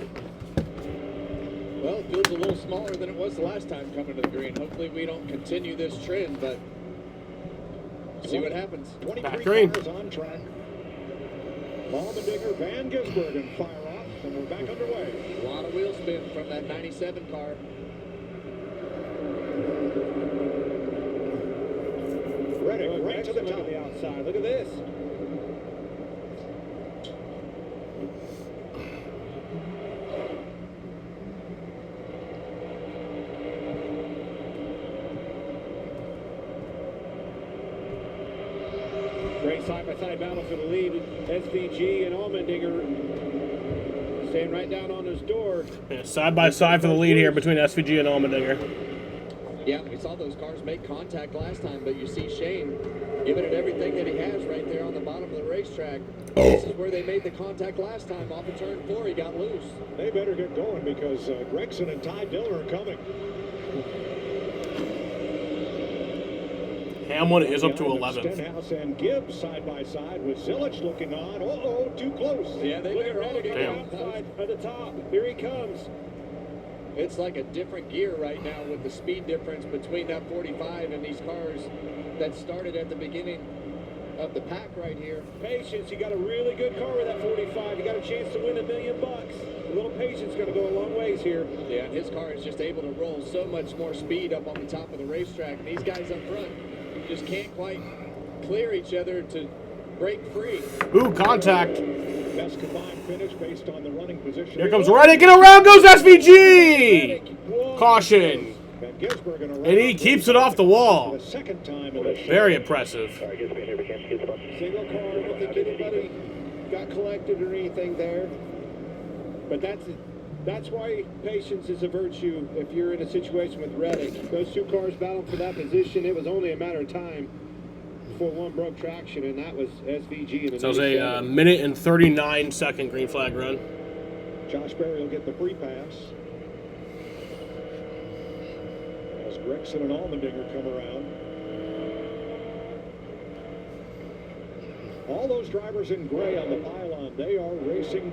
Well, it feels a little smaller than it was the last time coming to the green. Hopefully we don't continue this trend, but see what happens. 23 cars on track. Allmendinger, Van Gisbergen fire off, and we're back underway. A lot of wheel spin from that 97 car. Reddick right to the top. Look at the outside. Look at this. side-by-side battle for the lead. SVG and Allmendinger staying right down on his door. Yeah, side by side for the lead here between SVG and Allmendinger. Yeah, we saw those cars make contact last time, but you see Shane giving it everything that he has right there on the bottom of the racetrack. This is where they made the contact last time. Off of turn 4, he got loose. They better get going because Gregson and Ty Dillon are coming. Hamlin is up to 11th. Stenhouse and Gibbs side by side with Zilich looking on. Uh-oh, too close. Yeah, they get ready to Damn. Outside at the top. Here he comes. It's like a different gear right now with the speed difference between that 45 and these cars that started at the beginning of the pack right here. Patience, you got a really good car with that 45. You got a chance to win $1 million. A little patience going to go a long ways here. Yeah, and his car is just able to roll so much more speed up on the top of the racetrack. And these guys up front just can't quite clear each other to break free. Ooh, contact. Best combined finish based on the running position. Here comes Reddick, and around goes SVG! Caution. And he keeps it off the wall. Very impressive. Single car, I don't think anybody got collected or anything there. But that's why patience is a virtue if you're in a situation with Reddick. Those two cars battled for that position. It was only a matter of time before one broke traction, and that was SVG. So it was a minute and 39-second green flag run. Josh Berry will get the free pass. As Gregson and Allmendinger come around. All those drivers in gray on the pylon, they are racing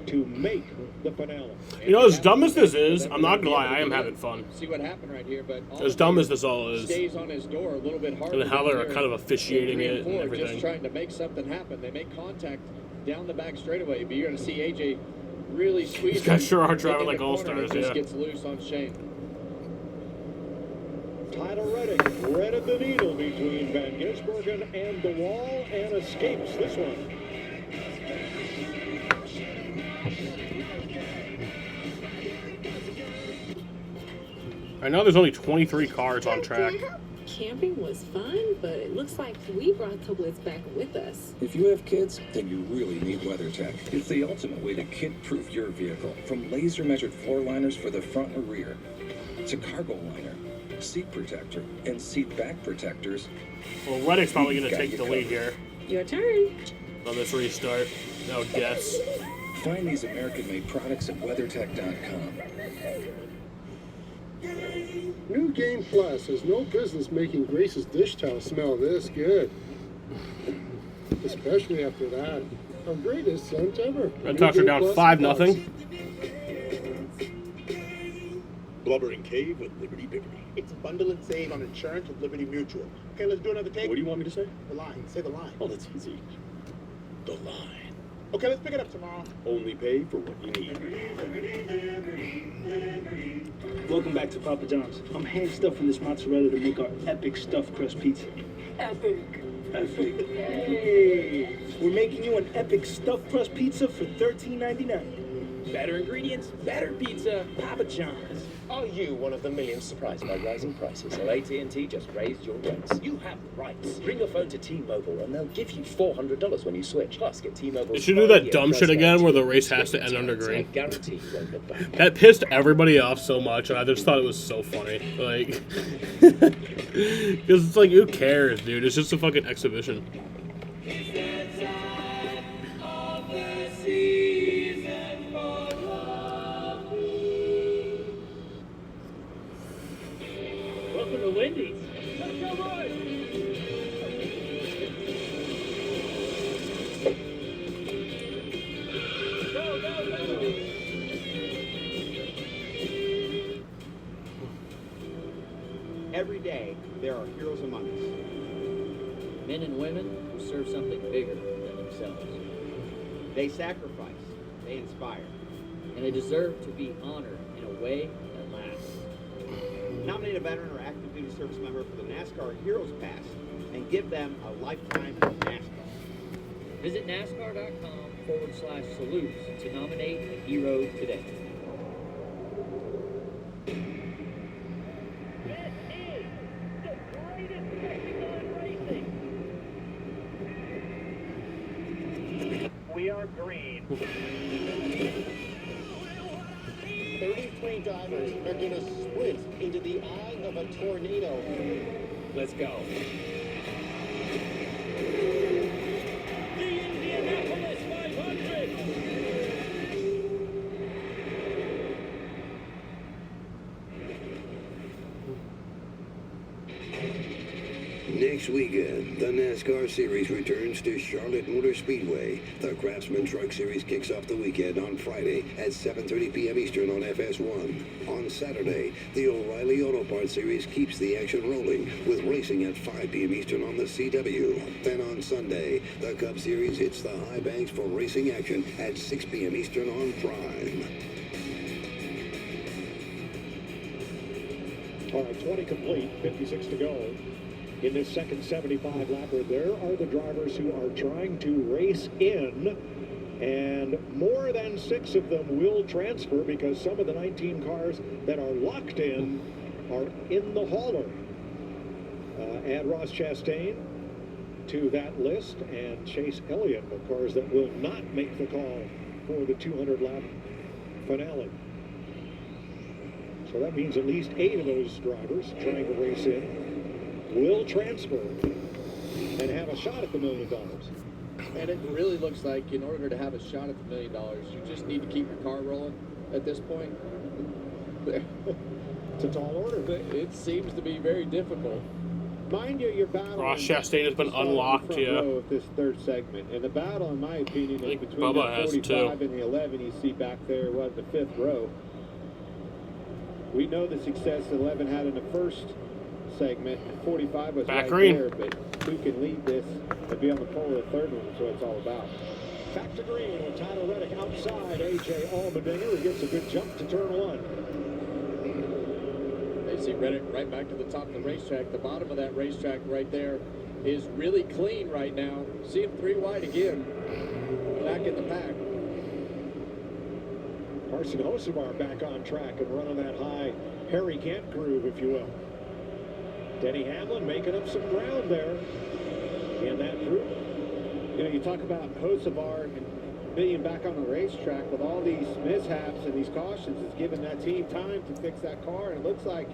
to make the finale. You know, as dumb as this is, I'm not gonna lie, I am having fun. See what happened right here, but As dumb as this all is, stays on his door a little bit harder. and how they're kind of officiating it and everything. Just trying to make something happen. They make contact down the back straightaway, but you're going to see AJ really squeeze. These guys sure are driving like all all-stars, Just yeah. gets loose on Shane. Tyler Reddick threaded the needle between Van Gisbergen and the wall and escapes this one. I know there's only 23 cars on track. Camping was fun, but it looks like we brought the Blitz back with us. If you have kids, then you really need WeatherTech. It's the ultimate way to kid-proof your vehicle. From laser-measured floor liners for the front and rear, to cargo liner, seat protector, and seat back protectors. Well, Reddick's probably going to take the lead here Your turn. on this restart. I would guess. Find these American-made products at WeatherTech.com. New Game Plus has no business making Grace's dish towel smell this good. Especially after that. Our greatest scent ever. Red Sox are down 5-0. Blubbering Cave with Liberty Bickery. It's a bundle and save on insurance with Liberty Mutual. Okay, let's do another take. What do you want me to say? The line. Say the line. Oh, that's easy. The line. Okay, let's pick it up tomorrow. Only pay for what you need. Welcome back to Papa John's. I'm hand stuffing this mozzarella to make our epic stuffed crust pizza. Epic. Epic. Hey, we're making you an epic stuffed crust pizza for $13.99. Better ingredients, better pizza, Papa John's. Are you one of the millions surprised by rising prices? Well, AT&T just raised your rates. You have rights. Bring your phone to T-Mobile and they'll give you $400 when you switch. Plus, get T-Mobile. They should do that dumb shit again where the race has to end under green. Guarantee you won't look back. That pissed everybody off so much, and I just thought it was so funny. Like, because it's like, who cares, dude? It's just a fucking exhibition. Welcome to Wendy's. Every day, there are heroes among us. Men and women who serve something bigger than themselves. They sacrifice, they inspire. And they deserve to be honored in a way that lasts. Nominate a veteran or active duty service member for the NASCAR Heroes Pass and give them a lifetime of NASCAR. Visit NASCAR.com/salutes to nominate a hero today. 33 drivers are going to sprint into the eye of a tornado. Let's go. The Indianapolis 500! Next weekend, the NASCAR Series returns to Charlotte Motor Speedway. The Craftsman Truck Series kicks off the weekend on Friday at 7:30 p.m. Eastern on FS1. On Saturday, the O'Reilly Auto Parts Series keeps the action rolling with racing at 5 p.m. Eastern on the CW. Then on Sunday, the Cup Series hits the high banks for racing action at 6 p.m. Eastern on Prime. All right, 20 complete, 56 to go. In this second 75-lapper, there are the drivers who are trying to race in, and more than 6 of them will transfer because some of the 19 cars that are locked in are in the hauler. Add Ross Chastain to that list, and Chase Elliott, the cars that will not make the call for the 200-lap finale. So that means at least 8 of those drivers trying to race in will transfer and have a shot at the $1 million. And it really looks like in order to have a shot at the $1 million, you just need to keep your car rolling at this point. It's a tall order. It seems to be very difficult. Mind you, your battle. Ross Chastain has been unlocked, yeah. Of this third segment, and the battle, in my opinion, is between Bubba the has 45 too. and the 11. You see back there, what, the 5th row. We know the success 11 had in the first segment. 45 was Back right green. there, but who can lead this and be on the pole of the third one? That's what it's all about. Back to green with Tyler Reddick outside A.J. Allmendinger, who gets a good jump to turn 1. They see Reddick right back to the top of the racetrack. The bottom of that racetrack right there is really clean right now. See him 3 wide again. Back in the pack. Carson Hocevar back on track and running that high Harry Kent groove, if you will. Denny Hamlin making up some ground there in that group. You know, you talk about Hocevar and being back on the racetrack with all these mishaps and these cautions. It's given that team time to fix that car, and it looks like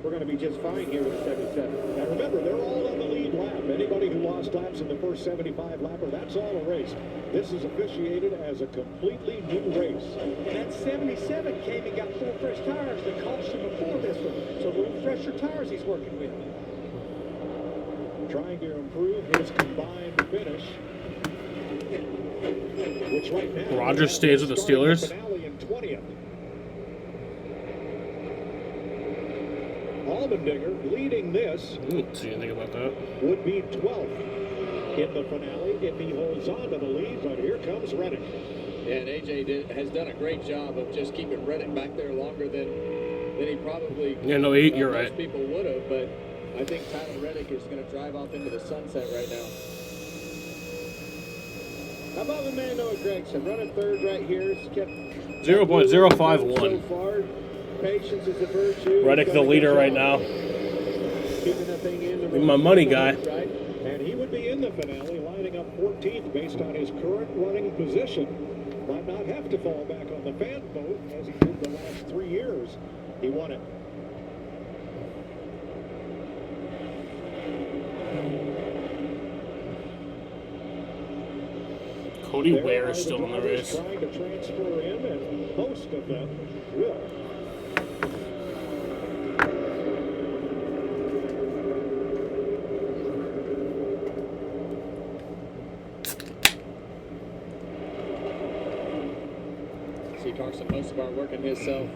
we're going to be just fine here with the 77. Now remember, they're all on the lead lap. Anybody who lost laps in the first 75-lapper, that's all erased. This is officiated as a completely new race. And that 77 came and got 4 fresh tires that cost him before this one. So little fresher tires he's working with. Trying to improve his combined finish. Which right now, Rogers stays with the Steelers. Finale in 20th. Allmendinger leading this. See anything about that? Would be 12th in the finale if he holds on to the lead, but here comes Reddick. Yeah, and AJ has done a great job of just keeping Reddick back there longer than he probably Yeah, no, you're most right. people would have, but I think Tyler Reddick is going to drive off into the sunset right now. How about Lando Gregson running third right here? He's kept 0.051. so far. Patience is a virtue. Reddick the leader right now. Keeping that thing in the My money guy. right? And he would be in the finale, lining up 14th based on his current running position. Might not have to fall back on the fan vote as he did the last 3 years. He won it. Cody Ware is still in the race. Trying to transfer in, and most of them will. See Carson Hocevar working himself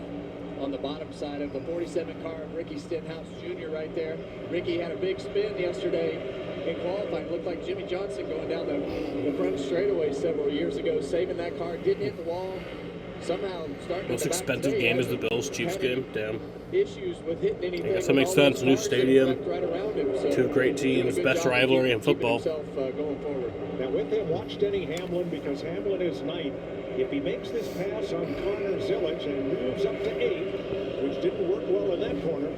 on the bottom side of the 47 car of Ricky Stenhouse Jr. right there. Ricky had a big spin yesterday in qualifying. Looked like Jimmy Johnson going down the front straightaway several years ago, saving that car, didn't hit the wall. Somehow starting Most at the back expensive today, game is the Bills-Chiefs game. Damn. Issues with hitting anything. I guess that makes sense. New stadium, Right around him, so 2 great teams, best rivalry in football. Going forward. Now with him, watch Denny Hamlin because Hamlin is 9th. If he makes this pass on Connor Zilic and moves up to 8th, which didn't work well in that corner,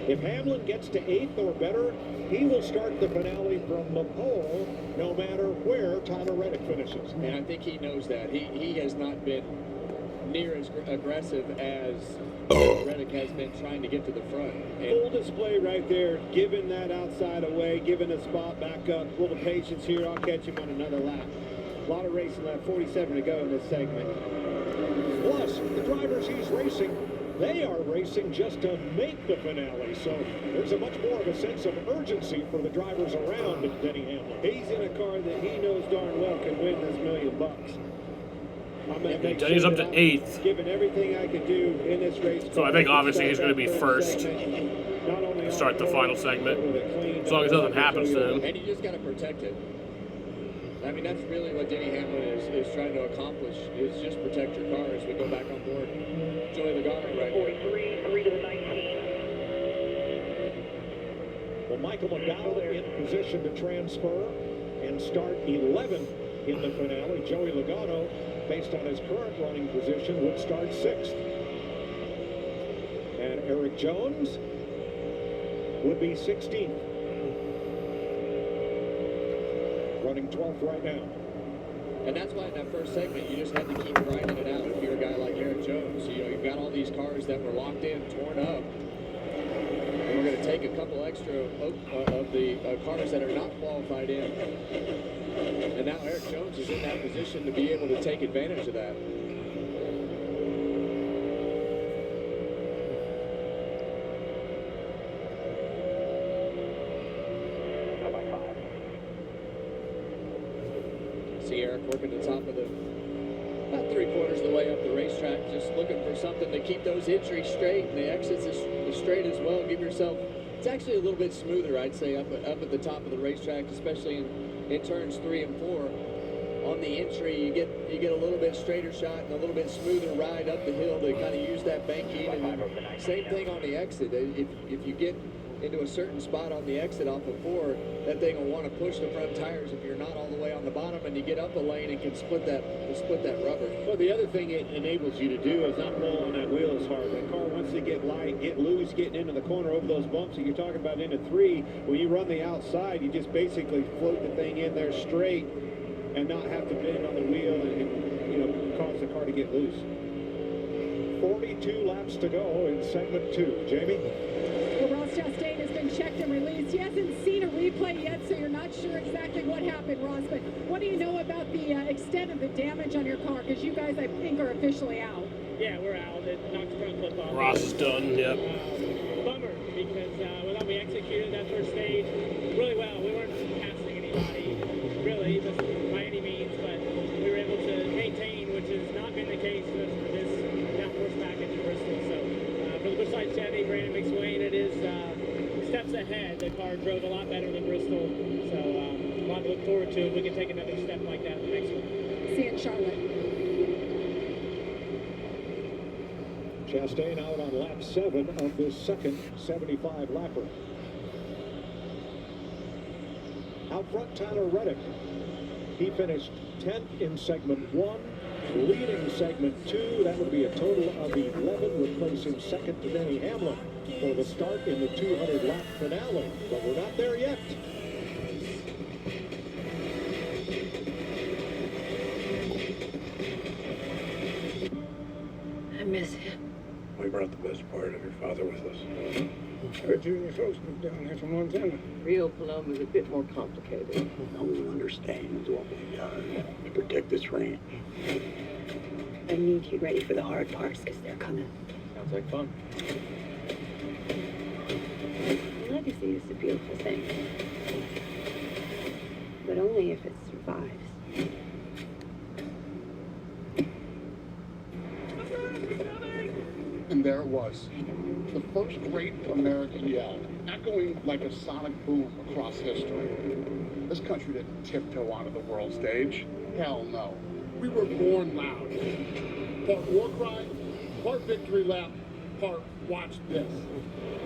if Hamlin gets to 8th or better, he will start the finale from the pole no matter where Tyler Reddick finishes. And I think he knows that. He has not been near as aggressive as Reddick has been trying to get to the front. Full display right there, giving that outside away, giving a spot back up. A little patience here. I'll catch him on another lap. A lot of racing left, 47 to go in this segment. Plus, the drivers he's racing, they are racing just to make the finale. So there's a much more of a sense of urgency for the drivers around Denny Hamlin. He's in a car that he knows darn well can win this $1 million. I'm going to make Denny's sure up to that 8th. Giving everything I can do in this race. So I think obviously he's going to be first to start the final segment. As long as nothing happens to him. And you just got to protect it. I mean, that's really what Denny Hamlin is trying to accomplish, is just protect your car as we go back on board. Joey Logano right here. 3 to the 19. Well, Michael McDowell in position to transfer and start 11th in the finale. Joey Logano, based on his current running position, would start 6th. And Eric Jones would be 16th. Running 12th right now. And that's why in that first segment, you just had to keep grinding it out. If you're a guy like Eric Jones, you know, you've got all these cars that were locked in, torn up. And we're going to take a couple extra of the cars that are not qualified in. And now Eric Jones is in that position to be able to take advantage of that. See Eric working the top of the, about 3/4 of the way up the racetrack, just looking for something to keep those entries straight and the exits as straight as well. Give yourself, it's actually a little bit smoother, I'd say, up at the top of the racetrack, especially in turns 3 and 4. On the entry, you get a little bit straighter shot and a little bit smoother ride up the hill to kind of use that banking. And same thing on the exit. If you get into a certain spot on the exit off of 4, that thing will want to push the front tires if you're not all the way on the bottom, and you get up a lane and can split that rubber. Well, the other thing it enables you to do is not pull on that wheel as hard. That car, once they get light, get loose, getting into the corner over those bumps that you're talking about into 3, when you run the outside, you just basically float the thing in there straight and not have to bend on the wheel and you know, cause the car to get loose. 42 laps to go in segment 2. Jamie? Well, Ross Chastain has been checked and released. He hasn't seen a replay yet, so you're not sure exactly what happened, Ross. But what do you know about the extent of the damage on your car? Because you guys, I think, are officially out. Yeah, we're out. It knocked the front clip off. Ross is done, yep. Bummer, because we executed that first stage really well. We weren't passing anybody, really, just by any means, but we were able to maintain, which has not been the case for this downforce package in Bristol. So for the Bushlight Chevy, Brandon McSwain, it is steps ahead. The car drove a lot better than Bristol, so a lot to look forward to if we can take another step like that in the next one. See you in Charlotte. Chastain out on lap 7 of this second 75-lapper. Out front, Tyler Reddick. He finished 10th in segment 1, leading segment 2. That would be a total of 11, would place him second to Denny Hamlin for the start in the 200-lap finale. But we're not there yet. I miss him. We brought the best part of your father with us. Heard you and your folks moved down here from Montana. Rio Paloma is a bit more complicated. No one understands what we've done to protect this ranch. I need you ready for the hard parts because they're coming. Sounds like fun. Legacy is a beautiful thing, but only if it survives. And there it was, the first great American yell, echoing like a sonic boom across history. This country didn't tiptoe onto the world stage. Hell no. We were born loud. Part war cry, part victory lap, part watch this.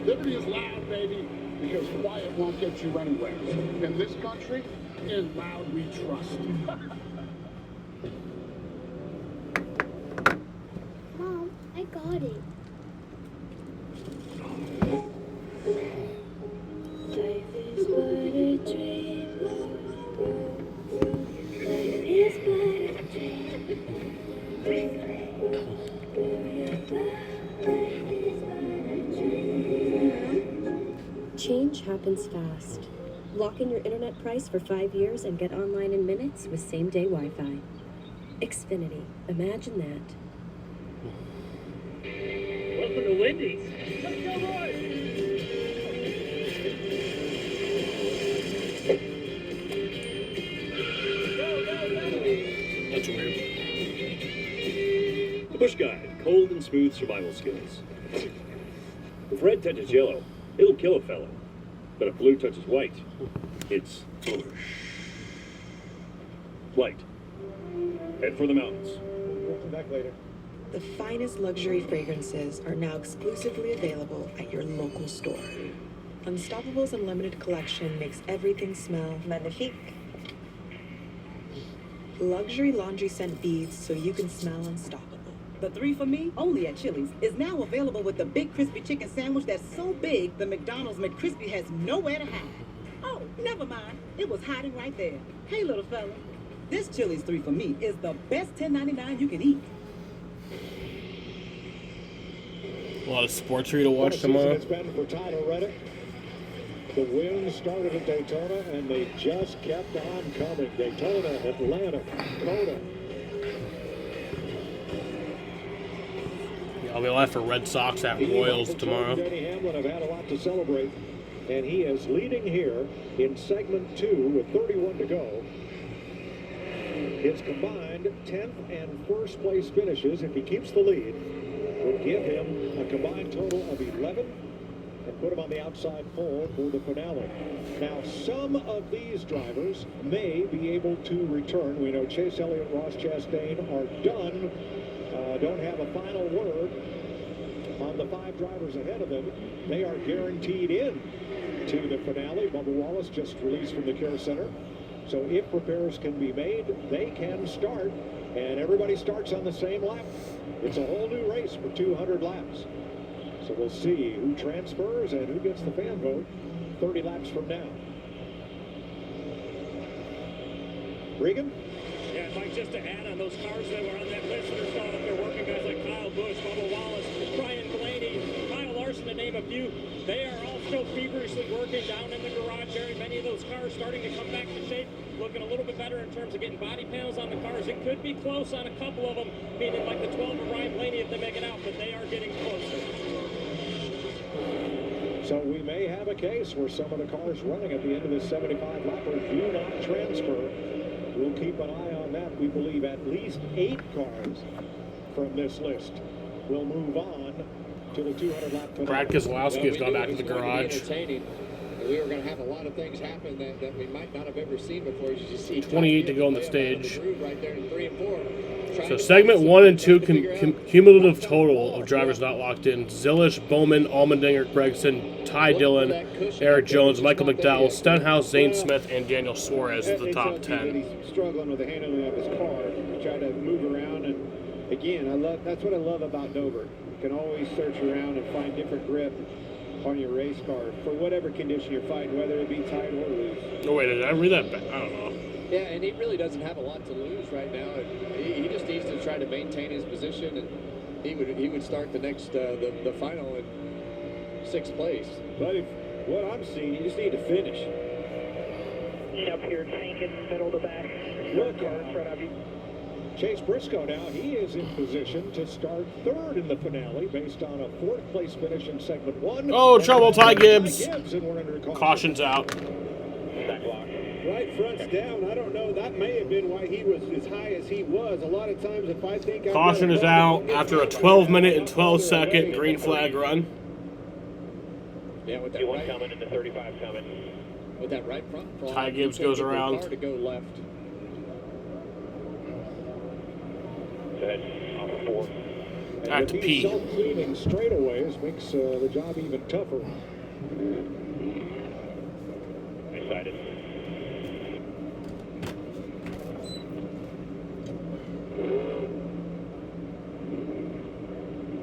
Liberty is loud, baby, because quiet won't get you anywhere. In this country, in loud we trust. Mom, I got it. Life is but a dream. Life is but a dream. happens fast. Lock in your internet price for 5 years and get online in minutes with same-day Wi-Fi. Xfinity. Imagine that. Welcome to Wendy's. Let's go, boys! That's weird. The Bush Guide, cold and smooth survival skills. If red touches yellow, it'll kill a fellow. But if blue touches white, it's flight. Head for the mountains. We'll come back later. The finest luxury fragrances are now exclusively available at your local store. Unstoppable's Unlimited collection makes everything smell magnifique. Luxury laundry scent beads so you can smell unstoppable. The 3 for Me, only at Chili's, is now available with the big crispy chicken sandwich that's so big the McDonald's McCrispy has nowhere to hide. Oh, never mind. It was hiding right there. Hey, little fella. This Chili's 3 for Me is the best $10.99 you can eat. A lot of sports for you to watch tomorrow. It's been for Tyler Reddick. The win started at Daytona, and they just kept on coming. Daytona, Atlanta, Coda. I'll be live for Red Sox at Royals tomorrow. Denny Hamlin have had a lot to celebrate, and he is leading here in segment 2 with 31 to go. His combined 10th and first place finishes, if he keeps the lead, would give him a combined total of 11 and put him on the outside pole for the finale. Now, some of these drivers may be able to return. We know Chase Elliott, Ross Chastain are done. Don't have a final word on the 5 drivers ahead of them. They are guaranteed in to the finale. Bubba Wallace just released from the care center. So if repairs can be made, they can start. And everybody starts on the same lap. It's a whole new race for 200 laps. So we'll see who transfers and who gets the fan vote 30 laps from now. Regan? Yeah, Mike, just to add on those cars that were on that list that are still out there working, guys like Kyle Busch, Bubba Wallace, Brian Blaney, Kyle Larson, to name a few. They are all still feverishly working down in the garage area. Many of those cars starting to come back to shape, looking a little bit better in terms of getting body panels on the cars. It could be close on a couple of them, meaning like the 12 of Brian Blaney if they make it out, but they are getting closer. So we may have a case where some of the cars running at the end of this 75-lapper do not transfer. We'll keep an eye on that. We believe at least 8 cars from this list will move on to the 200-lap finale. Brad Keselowski has gone back to the garage. We were going to have a lot of things happen that we might not have ever seen before. As you see 28 to go on the stage. Right there in 3 and 4. So segment 1 and 2 cumulative total of drivers not locked in: Zilish, Bowman, Allmendinger, Gregson, Ty Dillon, Eric Jones, Michael McDowell, Stenhouse, Zane Smith, and Daniel Suarez is the top 10. He's struggling with the handling of his car, trying to move around, and again, that's what I love about Dover. You can always search around and find different grip on your race car for whatever condition you're fighting, whether it be tight or loose. Oh wait, did I read that back? I don't know. Yeah, and he really doesn't have a lot to lose right now. He just needs to try to maintain his position, and he would start the next the final in 6th place. But if what I'm seeing, you just need to finish. Up here, tanking middle to back. Look out. Chase Briscoe now, he is in position to start 3rd in the finale based on a 4th place finish in segment 1. Oh, trouble, Ty Gibbs. And we're under Caution's out. Right front's down. I don't know. That may have been why he was as high as he was. A lot of times if I think... Caution is out after a 12-minute and 12-second green flag run. Yeah, with that right coming into 35 coming. With that right front. Ty Gibbs goes around. Car to go left. Off 4. I have to pee. Self-cleaning straightaways makes the job even tougher. Excited.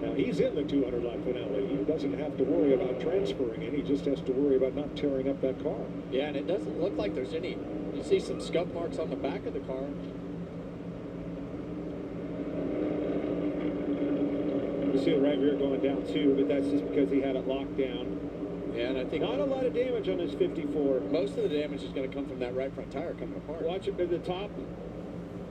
Now he's in the 200-lap finale. He doesn't have to worry about transferring in. He just has to worry about not tearing up that car. Yeah, and it doesn't look like there's any. You see some scuff marks on the back of the car. You see the right rear going down too, but that's just because he had it locked down. Yeah, and I think Not a lot of damage on this 54. most of the damage is going to come from that right front tire coming apart. Watch him at the top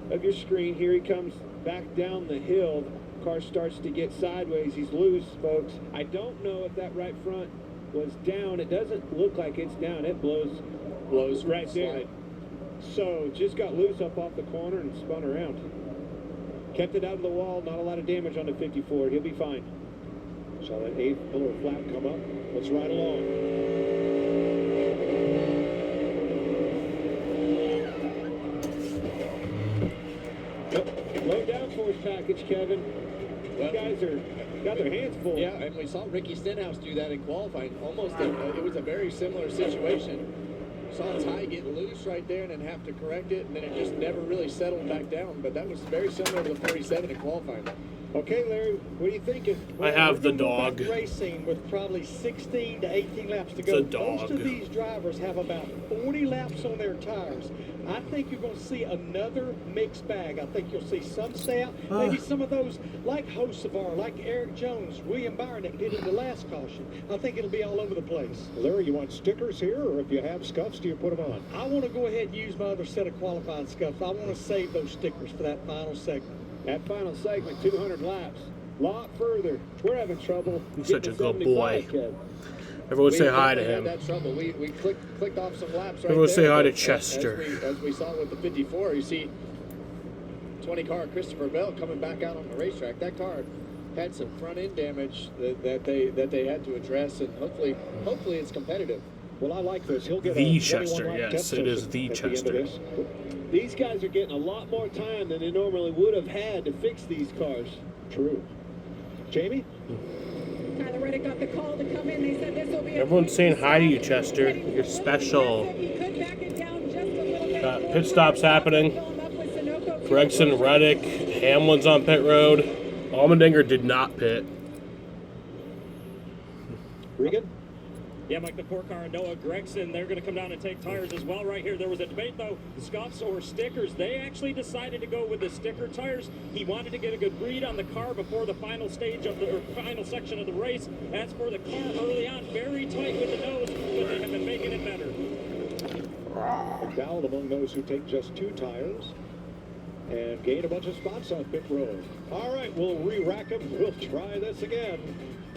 of your screen. Here he comes back down the hill. Car starts to get sideways. He's loose, folks. I don't know if that right front was down. It doesn't look like it's down. It blows right there. So just got loose up off the corner and spun around. Kept it out of the wall. Not a lot of damage on the 54. He'll be fine. Saw that 8th pillar flap come up. Let's ride along. Low downforce package, Kevin. You guys got their hands full. Yeah, and we saw Ricky Stenhouse do that in qualifying. It was a very similar situation. Saw Ty get loose right there and then have to correct it, and then it just never really settled back down. But that was very similar to the 47 in qualifying. Okay, Larry, what are you thinking? I have the dog. Racing with probably 16 to 18 laps to go. The dog. Most of these drivers have about 40 laps on their tires. I think you're going to see another mixed bag. I think you'll see some stay out. Maybe some of those like Hocevar, like Eric Jones, William Byron that did it the last caution. I think it'll be all over the place. Larry, you want stickers here, or if you have scuffs, do you put them on? I want to go ahead and use my other set of qualifying scuffs. I want to save those stickers for that final segment. That final segment, 200 laps. Lot further. We're having trouble. He's such a good boy. Kev. Everyone say hi to We had him. that trouble. We clicked off some laps right Everyone there. say hi to but Chester. As we saw with the 54, you see 20 car Christopher Bell coming back out on the racetrack. That car had some front end damage that they had to address, and hopefully it's competitive. Well, I like this. He'll get The a Chester, 21 lap yes, test it is session the at the end of Chester. this. These guys are getting a lot more time than they normally would have had to fix these cars. True. Jamie? Tyler Reddick got the call to come in. They said this will be a Everyone's saying hi to you, Chester. You're special. He could back it down just a little bit. Got pit stops happening. Gregson, Reddick, Hamlin's on pit road. Allmendinger did not pit. Regan? Yeah, Mike, the 4-car and Noah Gregson, they're going to come down and take tires as well right here. There was a debate, though, scuffs or stickers. They actually decided to go with the sticker tires. He wanted to get a good read on the car before the final stage of the final section of the race. As for the car early on, very tight with the nose, but they have been making it better. McDowell among those who take just 2 tires and gain a bunch of spots on pit road. All right, we'll re-rack them. We'll try this again.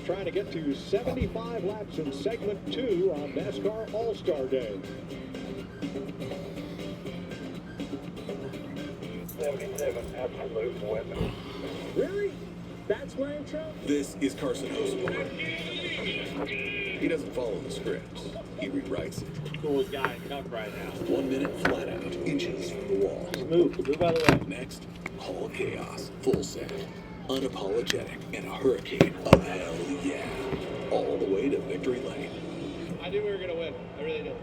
Trying to get to 75 laps in segment 2 on NASCAR All-Star Day. 77, absolute weapon. Really? That's Ryan Trump? This is Carson Hocevar. He doesn't follow the scripts. He rewrites it. Coolest guy in Cup right now. 1 minute flat out, inches from the wall. Move out of the way. Next, all chaos, full set, unapologetic, and a hurricane of hell yeah. All the way to victory lane. I knew we were going to win. I really did.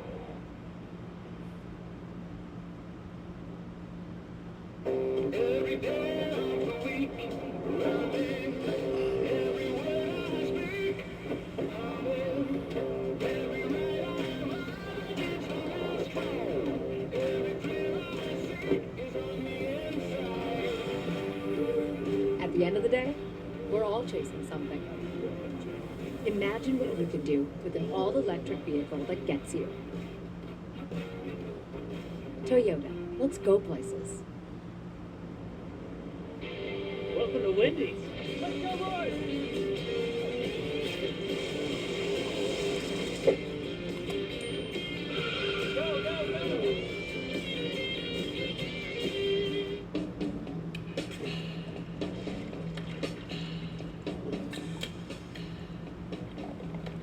Every day of the week, running, everywhere I speak, every night I everything I see is on the inside. At the end of the day, we're all chasing something. Imagine what you could do with an all-electric vehicle that gets you. Toyota, let's go places. Welcome to Wendy's. Let's go, boys! Go, go, go!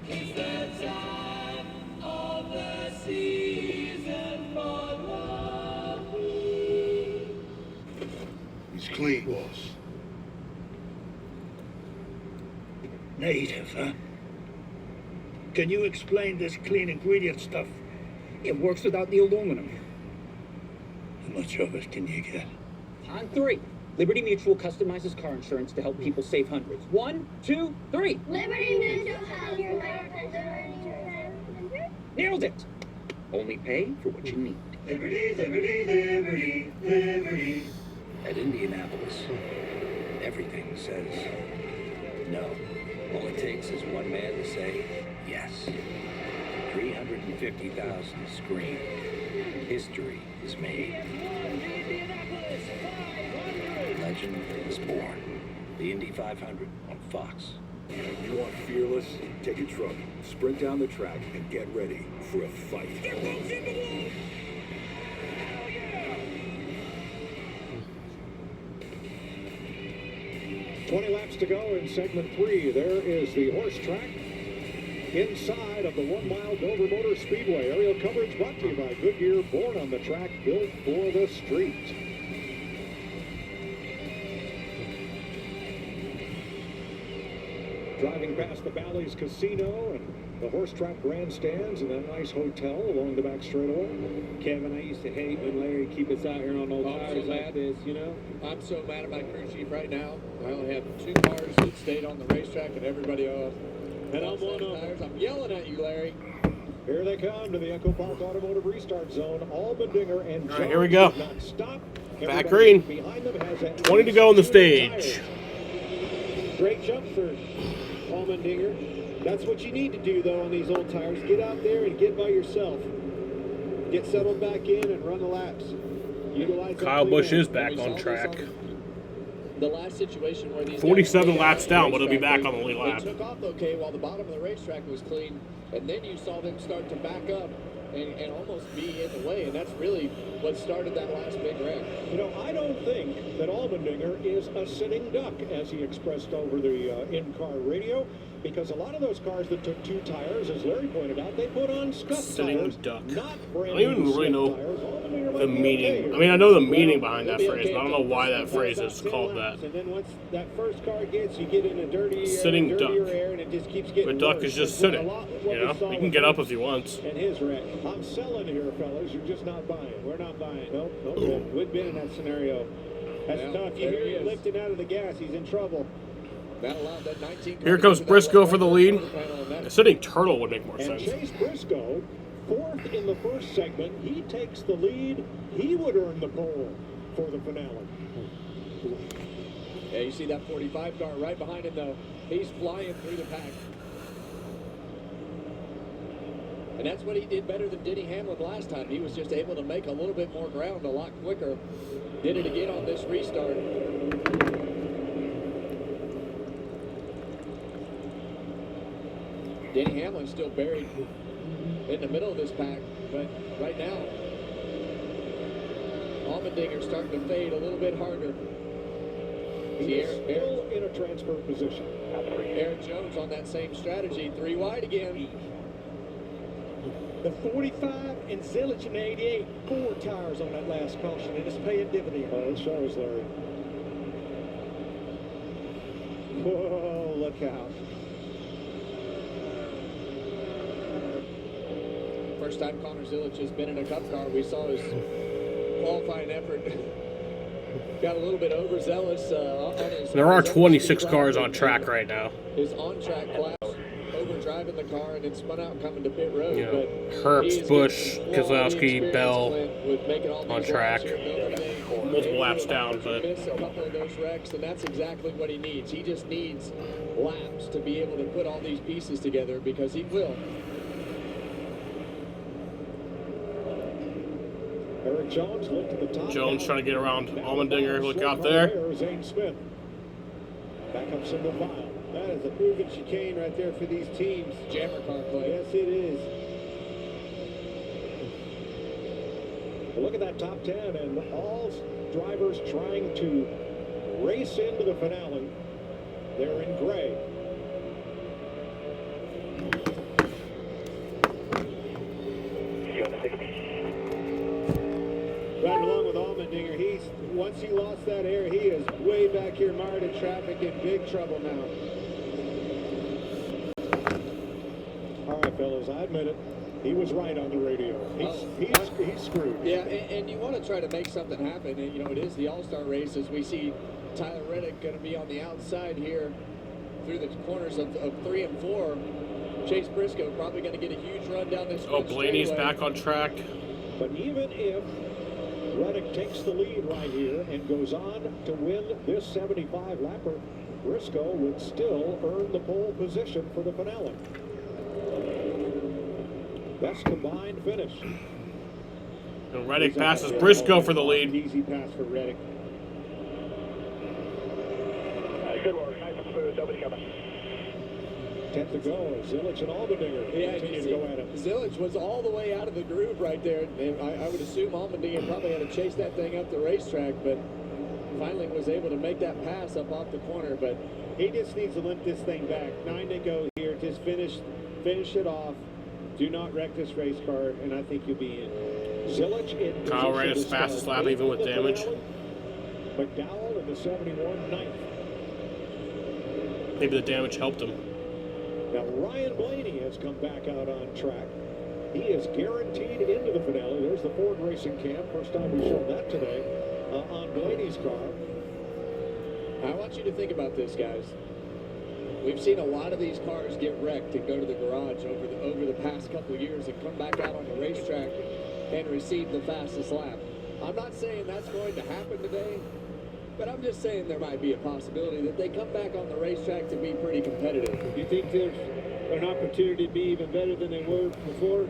It's the time of the season for love. He's clean, boss. Native, huh? Can you explain this clean ingredient stuff? It works without the aluminum. How much of it can you get? On 3. Liberty Mutual customizes car insurance to help people save hundreds. 1, 2, 3. Liberty Mutual has your life insurance. Nailed it. Only pay for what you need. Liberty, liberty, liberty, liberty. At Indianapolis, everything says no. All it takes is one man to say Yes. 350,000 scream. History is made. Legend is born. The Indy 500 on Fox. You want fearless? Take a truck, sprint down the track, and get ready for a fight. 20 laps to go in segment 3. There is the horse track inside of the 1 mile Dover Motor Speedway. Aerial coverage brought to you by Goodyear, born on the track, built for the street. Driving past the Bally's Casino and the horse track grandstands and that nice hotel along the back straightaway. Kevin, I used to hate when Larry keep us out here on old tires like this, you know? I'm so mad at my crew chief right now. I only have 2 cars that stayed on the racetrack and everybody else. And I'm one of them. I'm yelling at you, Larry. Here they come to the Echo Park Automotive Restart Zone. Allmendinger and All right, here we go. Stop. Back green. 20 to go on the stage. Great jump for Allmendinger. That's what you need to do, though, on these old tires. Get out there and get by yourself. Get settled back in and run the laps. Utilize Kyle Busch is back on track. The last situation where these 47 laps down, but he'll be back on the lead lap. They took off okay while the bottom of the racetrack was clean, and then you saw them start to back up and almost be in the way, and that's really what started that last big wreck. You know, I don't think that Allmendinger is a sitting duck, as he expressed over the in-car radio, because a lot of those cars that took 2 tires, as Larry pointed out, they put on scuff Sitting tires, duck. not I brand don't even new really know tires. Allmendinger the might be meaning. okay I mean, I know the meaning behind that phrase, but I don't know why that phrase is called that. And then once that first car gets, you get in a dirty Sitting dirtier duck. air, and it just keeps getting A duck worse. is just That's sitting. a lot what You we know, saw he with can get up him if he wants. and his wreck. I'm selling here, fellas. You're just not buying. We're not buying. Nope. We've been in that scenario. That's Well, tough. You there hear he him is. lifting out of the gas. He's in trouble. That allowed that 19 Here comes Briscoe for the lead. A sitting turtle would make more And sense. Chase Briscoe, 4th in the first segment, he takes the lead. He would earn the pole for the finale. Yeah, you see that 45 car right behind him, though. He's flying through the pack. And that's what he did better than Denny Hamlin last time. He was just able to make a little bit more ground a lot quicker. Did it again on this restart. Denny Hamlin's still buried in the middle of this pack, but right now, Allmendinger's starting to fade a little bit harder. He is still in a transfer position. Aaron Jones on that same strategy, 3 wide again. The 45 and Zilich in the 88, 4 tires on that last caution, and it's paying dividends. Oh, it shows, Larry. Whoa, look out. First time Connor Zilich has been in a Cup car. We saw his qualifying effort. Got a little bit overzealous on his... There are 26 cars on track right now. His on-track class, overdriving the car and then spun out coming to pit road. You know, But Herbst, Busch, Keselowski, Bell on track. Multiple laps down, but Miss a couple of those wrecks, and that's exactly what he needs. He just needs laps to be able to put all these pieces together, because he will. Eric Jones looked at the top. Jones trying to get around Allmendinger. Look out there. Zane Smith. Back up single file. That is a proven chicane right there for these teams. Jammer car play. Yes, it is. Well, look at that top 10, and all drivers trying to race into the finale. They're in gray. Right along with Allmendinger, once he lost that air, he is way back here mired in traffic, in big trouble now. All right, fellas, I admit it. He was right on the radio. He's screwed. Yeah, and you want to try to make something happen. And, you know, it is the All-Star race, as we see Tyler Reddick going to be on the outside here through the corners of 3 and 4. Chase Briscoe probably going to get a huge run down this Oh, Blaney's back on track. But even if Reddick takes the lead right here and goes on to win this 75-lapper, Briscoe would still earn the pole position for the finale. Best combined finish. And Reddick passes Briscoe for the lead. Easy pass for Reddick. Good work. Nice and smooth. Nobody coming. 10 to go. Zilich and Allmendinger continue to go at him. Zilich was all the way out of the groove right there. And I would assume Allmendinger probably had to chase that thing up the racetrack, but finally was able to make that pass up off the corner. But he just needs to limp this thing back. 9 to go here. Just finish it off. Do not wreck this race car, and I think you'll be in. Zilich in Kyle ran his fastest lap even with damage. McDowell in the 71, ninth. Maybe the damage helped him. Now Ryan Blaney has come back out on track. He is guaranteed into the finale. There's the Ford Racing Cam. First time we've shown that today on Blaney's car. I want you to think about this, guys. We've seen a lot of these cars get wrecked and go to the garage over the past couple of years and come back out on the racetrack and receive the fastest lap. I'm not saying that's going to happen today, but I'm just saying there might be a possibility that they come back on the racetrack to be pretty competitive. You think there's an opportunity to be even better than they were before?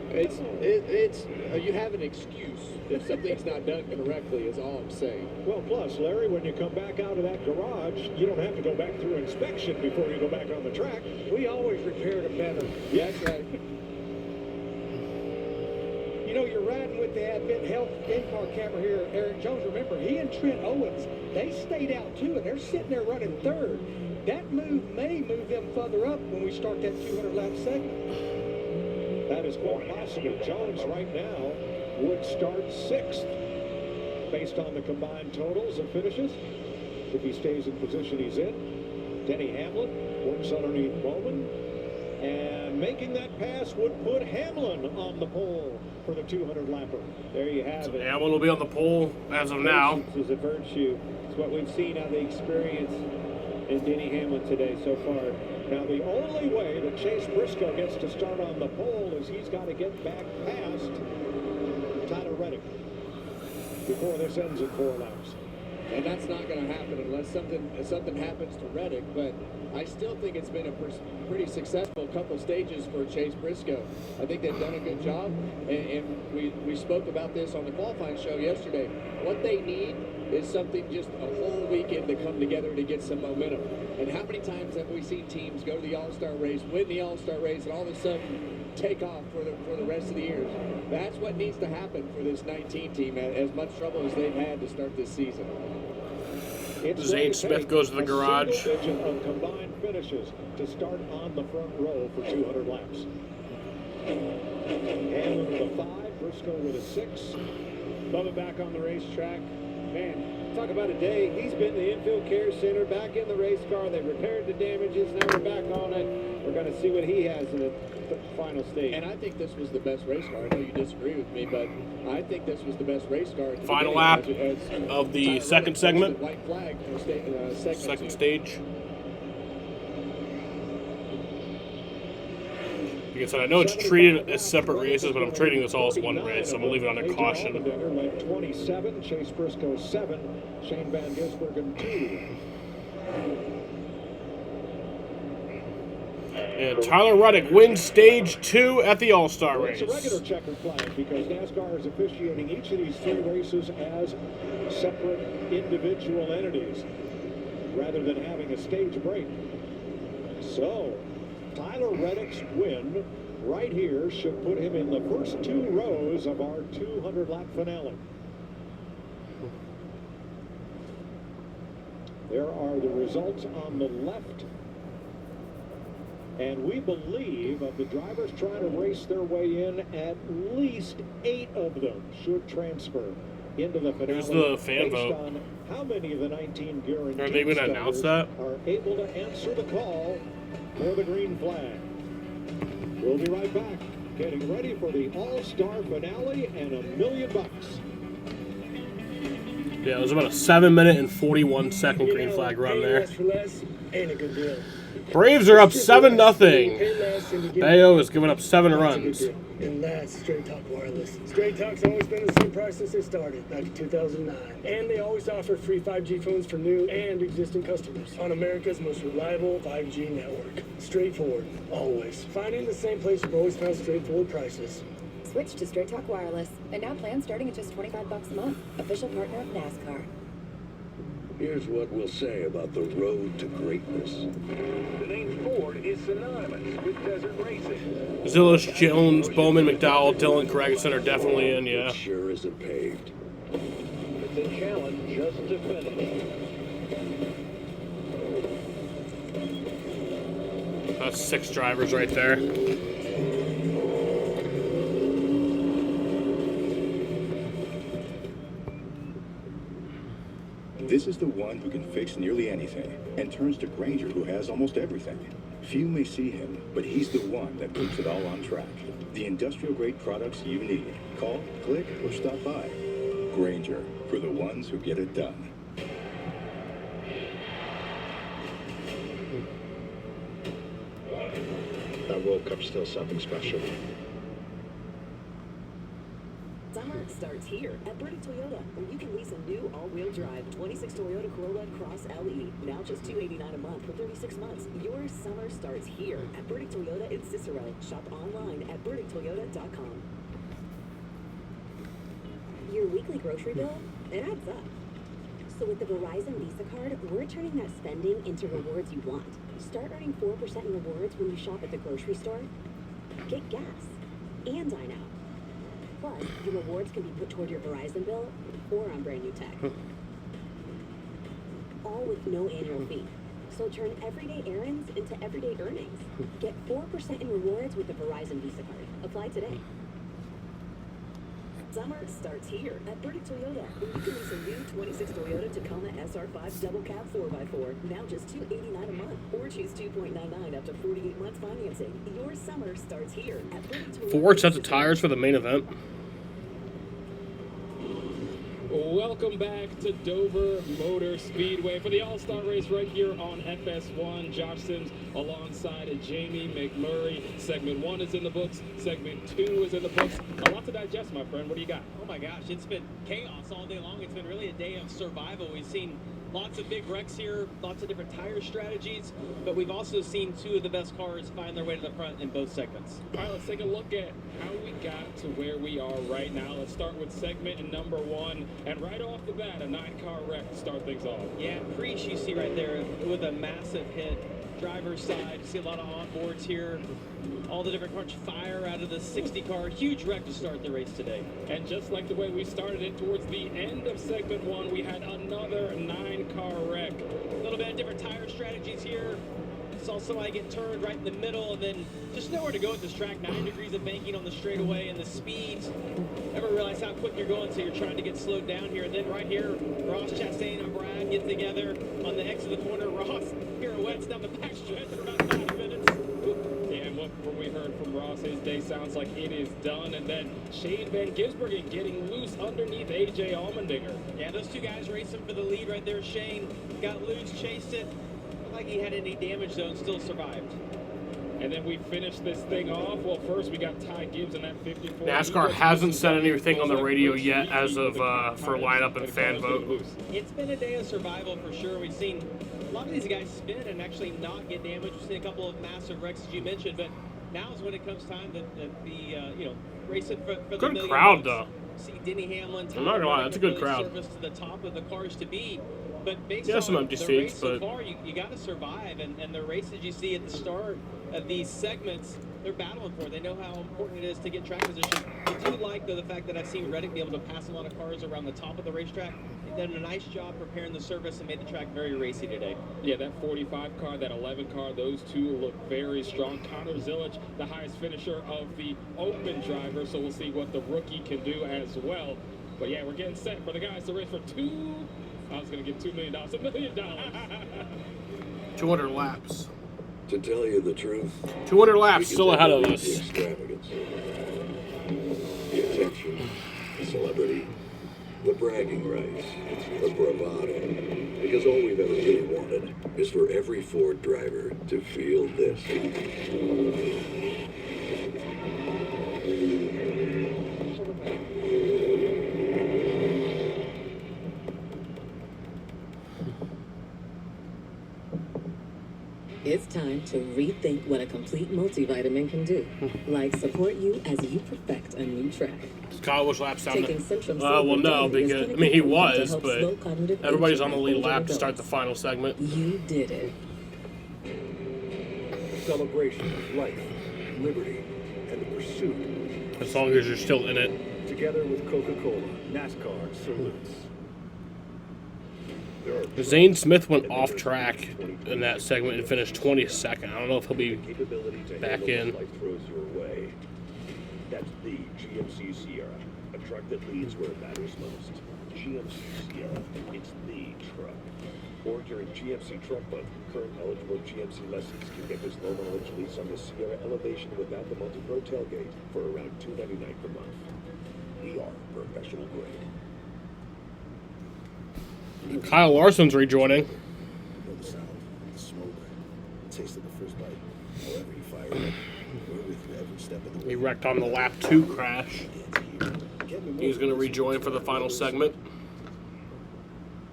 You have an excuse if something's not done correctly, is all I'm saying. Well, plus, Larry, when you come back out of that garage, you don't have to go back through inspection before you go back on the track. We always repair it better. Yeah, that's right. You know, you're riding with the Advent Health in-car camera here, Eric Jones. Remember, he and Trent Owens, they stayed out too, and they're sitting there running third. That move may move them further up when we start that 200-lap segment. That is quite possible. Jones right now would start 6th based on the combined totals of finishes. If he stays in position he's in. Denny Hamlin works underneath Bowman. And making that pass would put Hamlin on the pole for the 200-lapper. There you have it. Hamlin will be on the pole as of now. Patience is a virtue. It's what we've seen out of the experience in Denny Hamlin today so far. Now, the only way that Chase Briscoe gets to start on the pole is he's got to get back past Tyler Reddick before this ends in 4 laps. And that's not going to happen unless something happens to Reddick. But I still think it's been a pretty successful couple stages for Chase Briscoe. I think they've done a good job. And we spoke about this on the qualifying show yesterday. What they need is something just a whole weekend to come together to get some momentum. And how many times have we seen teams go to the All-Star race, win the All-Star race, and all of a sudden take off for the rest of the year? That's what needs to happen for this 19 team, as much trouble as they've had to start this season. Zane Smith goes to the garage. Of combined finishes to start on the front row for 200 laps. Hamlin with a 5, Briscoe with a 6. Bubba back on the racetrack. Man, talk about a day. He's been in the infield care center, back in the race car. They repaired the damages. Now we're back on it. We're going to see what he has in the final stage. And I think this was the best race car. I know you disagree with me, but I think this was the best race car. At the Final lap of the second segment. White flag for second stage. Like I said, I know it's treated as separate races, but I'm treating this all as one race, so I'm going to leave it under caution. Led 27, Chase Briscoe 7, Shane Van Gisbergen 2. And Tyler Reddick wins stage 2 at the All-Star race. It's a regular checkered flag because NASCAR is officiating each of these 3 races as separate individual entities rather than having a stage break. So, Tyler Reddick's win right here should put him in the first 2 rows of our 200-lap finale. There are the results on the left. And we believe of the drivers trying to race their way in, at least 8 of them should transfer into the finale. Here's the fan vote. On how many of the 19 guaranteed Are they going to announce that? Are able to answer the call for the green flag. We'll be right back, getting ready for the All-Star finale and $1 million. Yeah, it was about a 7-minute and 41-second green flag run there. Less for less ain't a good deal. Braves are up 7-0. and you get Bayo is giving up 7 That's a runs. good deal. And that's Straight Talk Wireless. Straight Talk's always been the same price since they started, back in 2009. And they always offer free 5G phones for new and existing customers on America's most reliable 5G network. Straightforward, always. Finding the same place you've always found straightforward prices. Switch to Straight Talk Wireless. And now plans starting at just $25 a month. Official partner of Nascar. Here's what we'll say about the road to greatness. The name Ford is synonymous with desert racing. Zillish, Jones, Bowman, McDowell, Dillon, Gregson are definitely in, yeah. It sure isn't paved. It's a challenge just to finish. That's 6 drivers right there. This is the one who can fix nearly anything, and turns to Granger, who has almost everything. Few may see him, but he's the one that keeps it all on track. The industrial-grade products you need. Call, click, or stop by. Granger, for the ones who get it done. That World Cup's still something special. Summer starts here at Burdick Toyota, where you can lease a new all-wheel drive 26 Toyota Corolla Cross LE, now just $289 a month for 36 months. Your summer starts here at Burdick Toyota in Cicero. Shop online at burdicktoyota.com. Your weekly grocery bill, it adds up. So with the Verizon Visa card, we're turning that spending into rewards you want. Start earning 4% in rewards when you shop at the grocery store. Get gas and dine out. Plus, your rewards can be put toward your Verizon bill or on brand new tech. All with no annual fee. So turn everyday errands into everyday earnings. Get 4% in rewards with the Verizon Visa card. Apply today. Summer starts here at Burdick Toyota, where you can lease a new 26 Toyota Tacoma SR5 double cab 4x4, now just $289 a month, or choose 2.99 up to 48 months financing. Your summer starts here at Burdick Toyota. 4 sets of tires for the main event. Welcome back to Dover Motor Speedway for the All-Star race right here on FS1. Josh Sims alongside Jamie McMurray. Segment 1 is in the books. Segment 2 is in the books. A lot to digest, my friend. What do you got? Oh my gosh, it's been chaos all day long. It's been really a day of survival. We've seen lots of big wrecks here, lots of different tire strategies, but we've also seen 2 of the best cars find their way to the front in both segments. All right, let's take a look at how we got to where we are right now. Let's start with segment number 1, and right off the bat, a 9-car wreck to start things off. Yeah, Preece you see right there with a massive hit. Driver's side, you see a lot of onboards here. All the different cars fire out of the 60 car. Huge wreck to start the race today. And just like the way we started it, towards the end of segment 1, we had another 9-car wreck. A little bit of different tire strategies here. Saw somebody get turned right in the middle, and then just nowhere to go at this track. 9 degrees of banking on the straightaway, and the speeds. Never realize how quick you're going, so you're trying to get slowed down here. And then right here, Ross Chastain and Brad get together on the X of the corner. Ross pirouettes down the back stretch for about 5 minutes. Yeah, and what we heard from Ross, his day sounds like it is done. And then Shane Van Gisbergen getting loose underneath A.J. Allmendinger. Yeah, those 2 guys racing for the lead right there. Shane got loose, chased it. Like he had any damage though and still survived. And then we finished this thing off. Well, first we got Ty Gibbs in that 54. NASCAR hasn't said anything on the radio yet as of for lineup and fan vote. It's been a day of survival for sure. We've seen a lot of these guys spin and actually not get damaged. We've seen a couple of massive wrecks as you mentioned, but now is when it comes time to be racing for the good million crowd bucks. though. See Denny Hamlin. I'm not gonna lie, that's a good crowd. Service to the top of the cars to be. But based Yeah, some on empty the seats, race so but far, you got to survive. And the races you see at the start of these segments, they're battling for it. They know how important it is to get track position. I do like, though, the fact that I've seen Reddick be able to pass a lot of cars around the top of the racetrack. They've done a nice job preparing the surface and made the track very racy today. Yeah, that 45 car, that 11 car, those 2 look very strong. Connor Zilic, the highest finisher of the open driver, so we'll see what the rookie can do as well. But yeah, we're getting set for the guys to race for I was going to get $2 million, $1 million. 200 laps. To tell you the truth, 200 laps still ahead of us. The extravagance, the attention, the celebrity, the bragging rights, the bravado. Because all we've ever really wanted is for every Ford driver to feel this. to rethink what a complete multivitamin can do. Like support you as you perfect a new track. Does Kyle which lap sound? Taking Centrum Well, no, Silver because Daily I mean he is clinically proven to was, help but slow cognitive everybody's aging on the in lead older lap to start adults. the final segment. You did it. Celebration of life, liberty, and the pursuit. As long as you're still in it. Together with Coca-Cola, NASCAR salutes. Zane Smith went off track in that segment and finished 22nd. I don't know if he'll be back in. Life throws your way. That's the GMC Sierra, a truck that leads where it matters most. GMC Sierra, it's the truck. Or during GMC Truck Month, current eligible GMC lessons can get this low mileage lease on the Sierra Elevation without the multi-pro tailgate for around $299 per month. We are professional grade. Kyle Larson's rejoining. You know the sound, the smoke, the taste of the first bite. However you fire it, we're with you every step of the way. He wrecked on the lap 2 crash. He's going to rejoin for the final segment.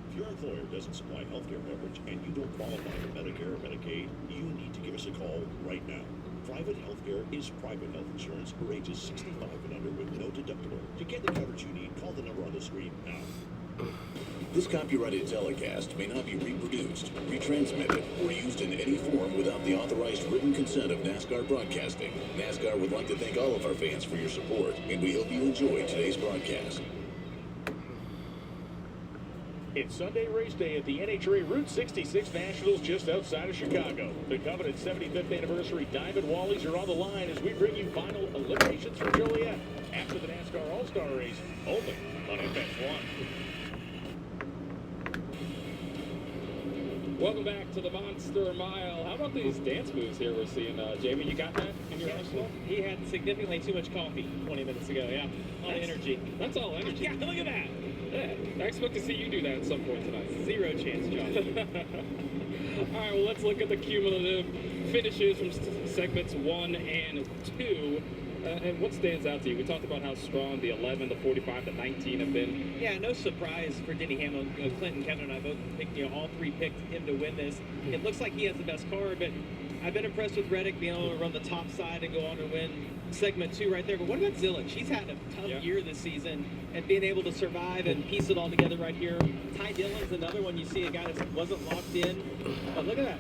If your employer doesn't supply healthcare coverage and you don't qualify for Medicare or Medicaid, you need to give us a call right now. Private healthcare is private health insurance for ages 65 and under with no deductible. To get the coverage you need, call the number on the screen now. This copyrighted telecast may not be reproduced, retransmitted, or used in any form without the authorized written consent of NASCAR Broadcasting. NASCAR would like to thank all of our fans for your support, and we hope you enjoy today's broadcast. It's Sunday race day at the NHRA Route 66 Nationals just outside of Chicago. The coveted 75th anniversary Diamond Wallies are on the line as we bring you final eliminations from Joliet after the NASCAR All-Star race, only on FS1. Welcome back to the Monster Mile. How about these dance moves here we're seeing? Jamie, you got that in your arsenal? He had significantly too much coffee 20 minutes ago, yeah. On energy. That's all energy. Yeah, look at that. Yeah, I expect to see you do that at some point tonight. Zero chance, John. All right, well, let's look at the cumulative finishes from segments 1 and 2. And what stands out to you? We talked about how strong the 11, the 45, the 19 have been. Yeah, no surprise for Denny Hamlin. Clinton, Kevin, and I both picked, all three picked him to win this. It looks like he has the best car, but I've been impressed with Reddick being able to run the top side and go on to win segment 2 right there. But what about Zillin? She's had a tough year this season, and being able to survive and piece it all together right here. Ty Dillon's another one. You see a guy that wasn't locked in. But look at that.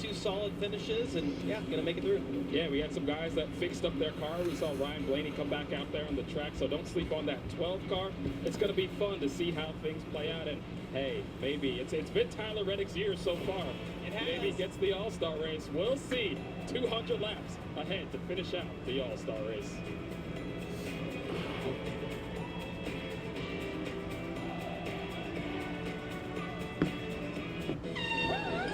Two solid finishes, and yeah, gonna make it through. Yeah, we had some guys that fixed up their car. We saw Ryan Blaney come back out there on the track, so don't sleep on that 12 car. It's going to be fun to see how things play out, and hey, maybe it's been Tyler Reddick's year so far. Maybe he gets the All-Star race. We'll see. 200 laps ahead to finish out the All-Star race.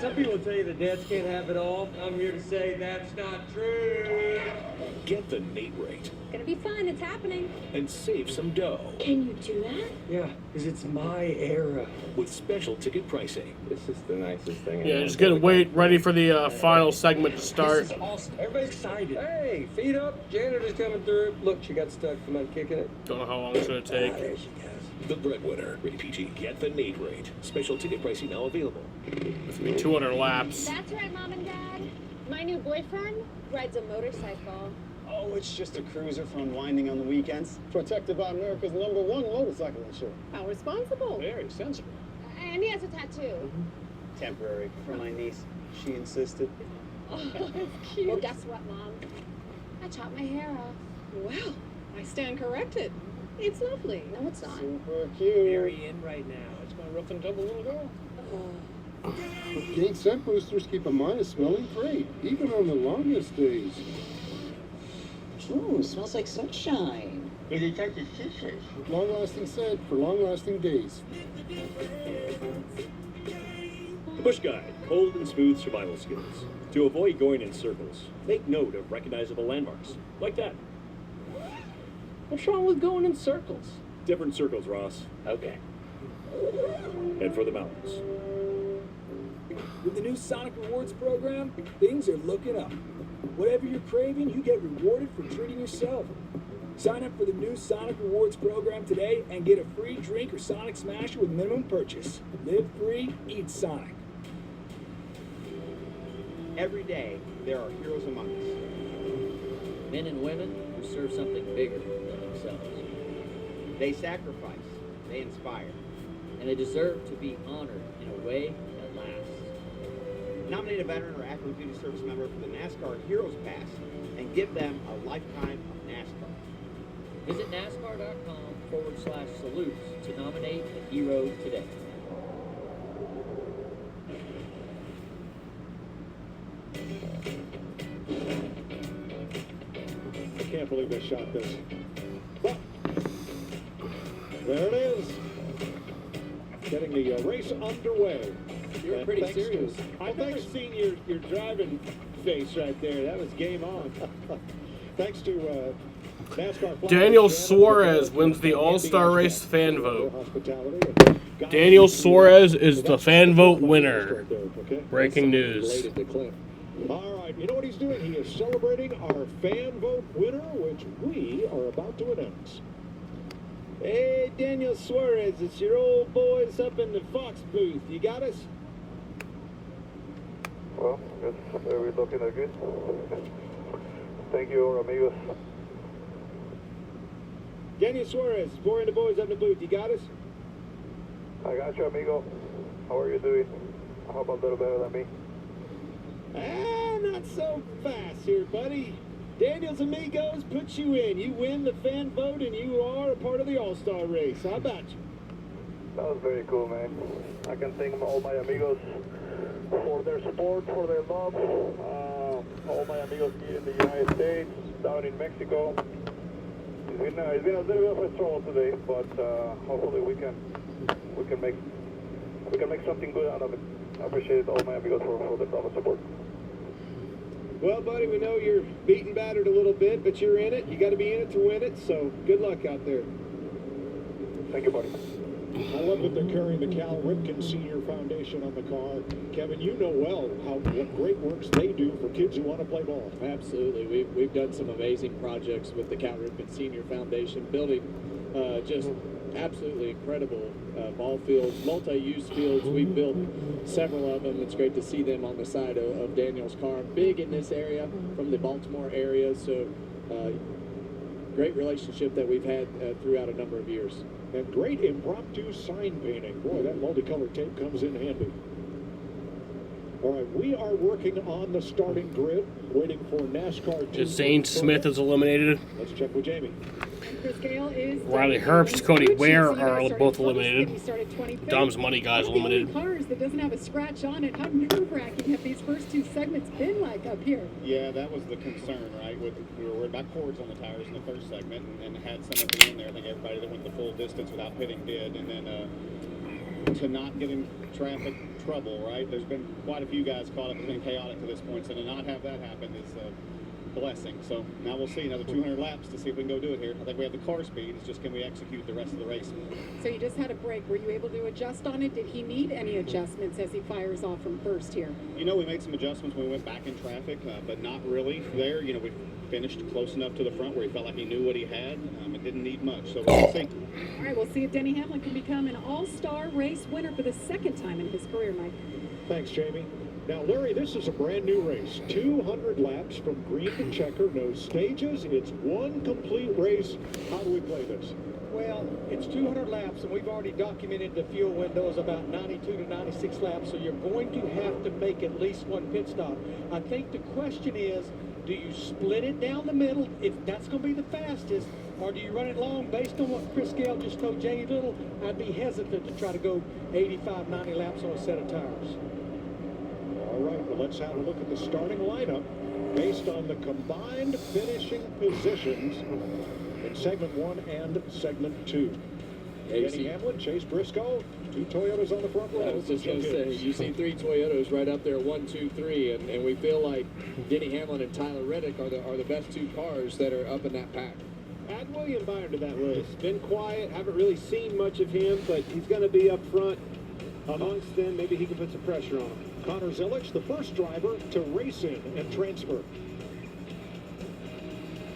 Some people tell you that dads can't have it all. I'm here to say that's not true. Get the Nate rate Gonna be fun. It's happening. and save some dough Can you do that? Yeah, because it's my era. with special ticket pricing. This is the nicest thing. Yeah, just gonna wait, ready for the final segment to start. This is awesome. Everybody's excited. Hey, feet up. Janitor's coming through. Look, she got stuck from kicking it. Don't know how long it's gonna take. There she goes. The breadwinner, rated PG. Get the Nate rate. Special ticket pricing now available. It's gonna be 200 laps. That's right, Mom and Dad. My new boyfriend rides a motorcycle. Oh, it's just a cruiser for unwinding on the weekends. Protected by America's #1 motorcycle insurer. How responsible. Very sensible. And he has a tattoo. Temporary for my niece. She insisted. Oh, that's cute. Well, guess what, Mom? I chopped my hair off. Well, I stand corrected. It's lovely. No, it's not. Super cute. Very in right now. It's my rough and tumble little girl. Gain scent boosters keep a minus smelling great, even on the longest days. Ooh, smells like sunshine. It detected citrus. Long-lasting scent for long-lasting days. The Bush Guide, cold and smooth survival skills. To avoid going in circles, make note of recognizable landmarks, like that. What's wrong with going in circles? Different circles, Ross. Okay. Head for the mountains. With the new Sonic Rewards program, things are looking up. Whatever you're craving, you get rewarded for treating yourself. Sign up for the new Sonic Rewards program today and get a free drink or Sonic Smasher with minimum purchase. Live free, eat Sonic. Every day, there are heroes among us. Men and women who serve something bigger than themselves. They sacrifice, they inspire. And they deserve to be honored in a way that lasts. Nominate a veteran or active duty service member for the NASCAR Heroes Pass and give them a lifetime of NASCAR. Visit NASCAR.com/salutes to nominate a hero today. I can't believe they shot this. But there it is. Getting the race underway. You're pretty serious. I've never seen your driving face right there. That was game on. Thanks to NASCAR. Daniel Suarez wins the All-Star Race fan vote. Daniel Suarez is the fan vote winner. Breaking news. All right, you know what he's doing? He is celebrating our fan vote winner, which we are about to announce. Hey, Daniel Suarez, it's your old boys up in the Fox booth. You got us? Well, we're looking at good. Thank you, amigos. Daniel Suarez, Boy and the boys up in the booth. You got us? I got you, amigo. How are you doing? I hope I'm a little better than me. Not so fast here, buddy. Daniel's Amigos puts you in. You win the fan vote, and you are a part of the All-Star race. How about you? That was very cool, man. I can thank all my amigos for their support, for their love. All my amigos here in the United States, down in Mexico. It's been a little bit of a struggle today, but hopefully we can make something good out of it. I appreciate all my amigos for the love and support. Well, buddy, we know you're beaten, battered a little bit, but you're in it. You got to be in it to win it, so good luck out there. Thank you, buddy. I love that they're carrying the Cal Ripken Senior Foundation on the car. Kevin, you know well what great works they do for kids who want to play ball. Absolutely. We've done some amazing projects with the Cal Ripken Senior Foundation, building just absolutely incredible ball fields, multi-use fields. We've built several of them. It's great to see them on the side of Daniel's car. Big in this area, from the Baltimore area, so great relationship that we've had throughout a number of years. And great impromptu sign painting. Boy, that multicolored tape comes in handy. All right, we are working on the starting grid, waiting for NASCAR. Zane Smith is eliminated. Let's check with Jamie. Chris Gale is Riley Herbst, Cody Ware are both eliminated. Dom's Money Guys eliminated. Cars that doesn't have a scratch on it. How nerve-wracking have these first two segments been like up here? Yeah, that was the concern, right? We were worried about cords on the tires in the first segment, and had some at the end there. I think everybody that went the full distance without pitting did, and then to not get in traffic trouble, right? There's been quite a few guys caught up. It's been chaotic to this point, so to not have that happen is blessing. So now we'll see another 200 laps to see if we can go do it here. I think we have the car speed. It's just can we execute the rest of the race. So you just had a break. Were you able to adjust on it? Did he need any adjustments as he fires off from first here? You know, we made some adjustments when we went back in traffic, but not really there. You know, we finished close enough to the front where he felt like he knew what he had. It didn't need much, so we'll see. All right, we'll see if Denny Hamlin can become an all-star race winner for the second time in his career, Mike. Thanks, Jamie. Now, Larry, this is a brand new race. 200 laps from green to checker, no stages. It's one complete race. How do we play this? Well, it's 200 laps, and we've already documented the fuel windows about 92 to 96 laps, so you're going to have to make at least one pit stop. I think the question is, do you split it down the middle, if that's going to be the fastest, or do you run it long? Based on what Chris Gale just told Jamie Little, I'd be hesitant to try to go 85, 90 laps on a set of tires. All right, well, let's have a look at the starting lineup based on the combined finishing positions in segment 1 and segment 2. Denny Hamlin, Chase Briscoe, 2 Toyotas on the front row. I was just going to say, you see 3 Toyotas right up there, 1, 2, 3, and we feel like Denny Hamlin and Tyler Reddick are the best 2 cars that are up in that pack. Add William Byron to that list. Been quiet, haven't really seen much of him, but he's going to be up front amongst them. Maybe he can put some pressure on him. Connor Zilic, the first driver to race in and transfer.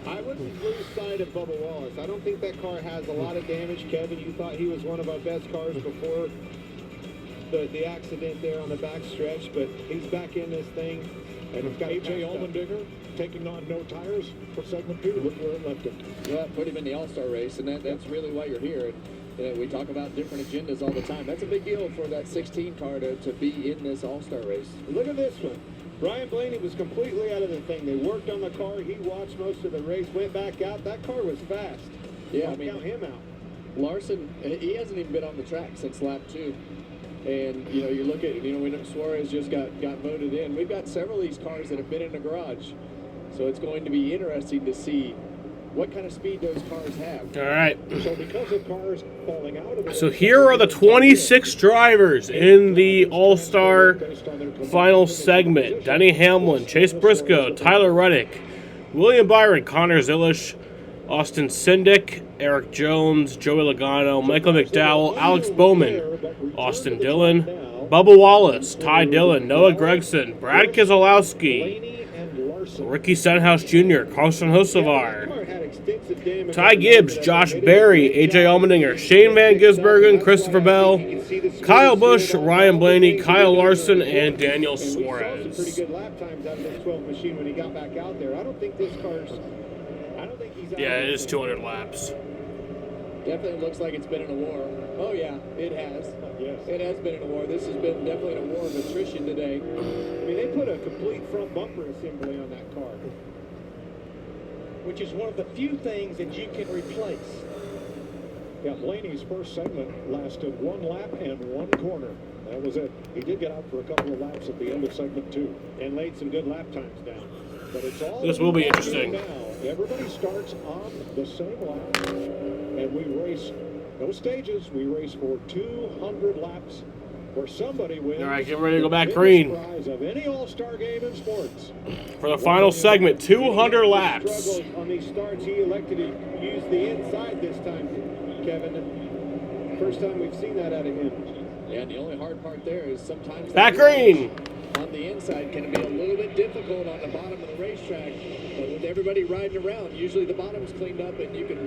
I wouldn't lose sight of Bubba Wallace. I don't think that car has a lot of damage. Kevin, you thought he was one of our best cars before the accident there on the back stretch, but he's back in this thing. And A.J. Allmendinger taking on no tires for segment 2. Look where it left him. Well, put him in the All-Star race, and that's really why you're here. And, we talk about different agendas all the time. That's a big deal for that 16 car to be in this All-Star race. Look at this one. Ryan Blaney was completely out of the thing. They worked on the car. He watched most of the race, went back out. That car was fast. Yeah, I'll count him out. Larson, he hasn't even been on the track since lap 2. And, you look at, when Suarez just got voted in. We've got several of these cars that have been in the garage. So it's going to be interesting to see what kind of speed those cars have. All right. So because of cars falling out of the So here are the 26 drivers in the All-Star final segment. Denny Hamlin, Chase Briscoe, Tyler Reddick, William Byron, Connor Zilisch, Austin Cindric, Eric Jones, Joey Logano, Michael McDowell, Alex Bowman, Austin Dillon, Bubba Wallace, Ty Dillon, Noah Gragson, Brad Keselowski, Ricky Stenhouse Jr., Carson Hocevar, Ty Gibbs, Josh Berry, AJ Allmendinger, Shane Van Gisbergen, Christopher Bell, Kyle Busch, Ryan Blaney, Kyle Larson, and Daniel Suarez. Pretty good lap times out of this 12 machine when he got back out there. I don't think this car's. I don't think he's. Yeah, it is 200 laps. Definitely looks like it's been in a war. Oh, yeah, it has. Yes. It has been in a war. This has been definitely a war of attrition today. I mean, they put a complete front bumper assembly on that car. Which is one of the few things that you can replace. Yeah, Blaney's first segment lasted 1 lap and 1 corner. That was it. He did get out for a couple of laps at the end of segment 2. And laid some good lap times down. But it's all This will be interesting. now. Everybody starts on the same lap, and we race, no stages, we race for 200 laps, where somebody wins. All right, get ready to go back the green. biggest prize of any All-Star game in sports. For the final segment, 200 laps. Struggled on these starts. He elected to use the inside this time, Kevin. First time we've seen that out of him. Yeah, and the only hard part there is sometimes Back green. on the inside can be a little bit difficult on the bottom of the racetrack. But with everybody riding around, usually the bottom's cleaned up and you can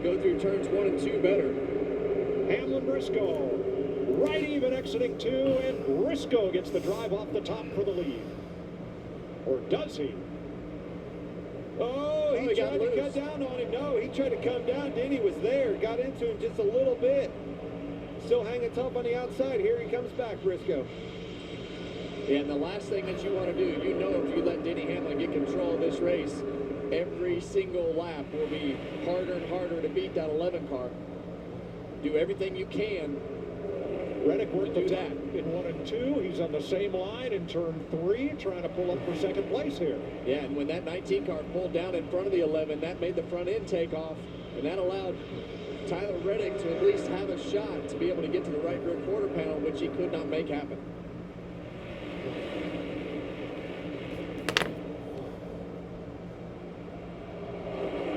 go through turns 1 and 2 better. Hamlin Briscoe, right even exiting 2, and Briscoe gets the drive off the top for the lead. Or does he? Oh, he tried to cut down on him. No, he tried to come down. Denny was there. Got into him just a little bit. Still hanging tough on the outside. Here he comes back, Briscoe. And the last thing that you want to do, if you let Denny Hamlin get control of this race, every single lap will be harder and harder to beat that 11 car. Do everything you can. Reddick worked do the that. top in 1 and 2. He's on the same line in turn 3, trying to pull up for second place here. Yeah, and when that 19 car pulled down in front of the 11, that made the front end take off, and that allowed Tyler Reddick to at least have a shot to be able to get to the right rear quarter panel, which he could not make happen.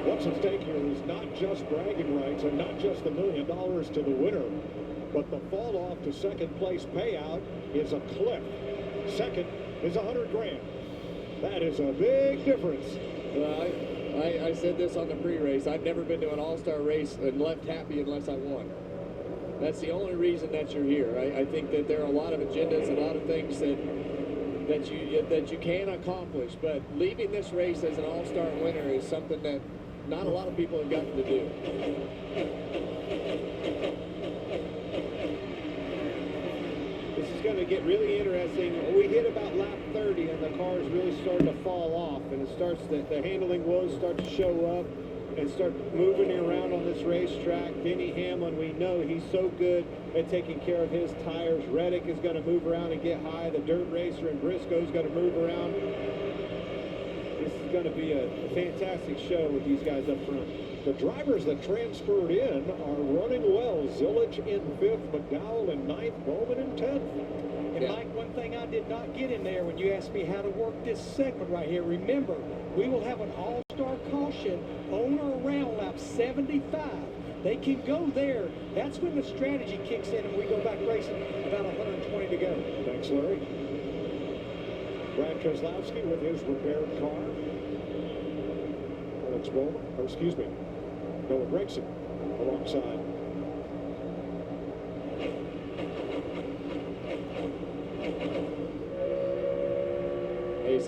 What's at stake here is not just bragging rights and not just the $1 million to the winner, but the fall off to second place payout is a cliff. Second is $100,000. That is a big difference. Well, I said this on the pre-race. I've never been to an all-star race and left happy unless I won. That's the only reason that you're here. I think that there are a lot of agendas, a lot of things that you can accomplish, but leaving this race as an all-star winner is something that not a lot of people have gotten to do. This is going to get really interesting. We hit about lap 30 and the car is really starting to fall off, and it starts the handling woes start to show up and start moving around on this racetrack. Denny Hamlin, we know he's so good at taking care of his tires. Reddick is going to move around and get high. The dirt racer and Briscoe's going to move around. This is going to be a fantastic show with these guys up front. The drivers that transferred in are running well. Zilisch in 5th, McDowell in 9th, Bowman in 10th. And Mike, one thing I did not get in there when you asked me how to work this segment right here, remember, we will have an all-star caution on or around lap 75. They can go there. That's when the strategy kicks in and we go back racing about 120 to go. Thanks, Larry. Brad Keselowski with his repaired car. Alex Bowman, or excuse me, Noah Gragson alongside.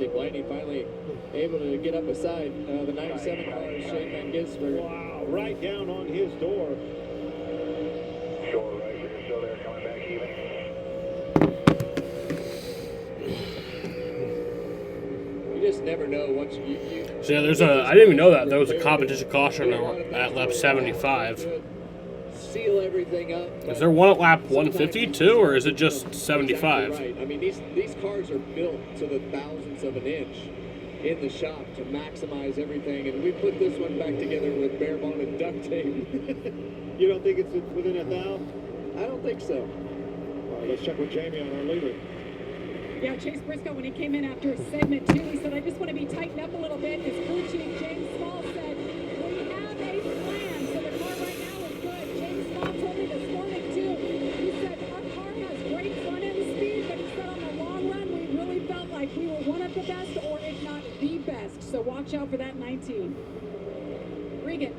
Racing. Blaney finally able to get up beside the 97 car, Shane Van Gisbergen. Wow, right down on his door. Sure, right, you're still there, coming back even. You just never know once you So yeah, there's a. I didn't even know that there was a competition caution at lap 75. seal everything up. Is there one at lap 150 too, or is it just 75? Exactly right. I mean, these cars are built to the thousandths of an inch in the shop to maximize everything, and we put this one back together with bare bone and duct tape. You don't think it's within a thou? I don't think so. All right, let's check with Jamie on our leader. Yeah, Chase Briscoe, when he came in after segment 2, he said, I just want to be tightened up a little bit. His crew chief, James Small, said, we have a plan. So the car right now is good. James Small told me this morning, too. He said, our car has great front-end speed, but he said on the long run, we really felt like we were one of the best, or if not the best. So watch out for that 19. Regan.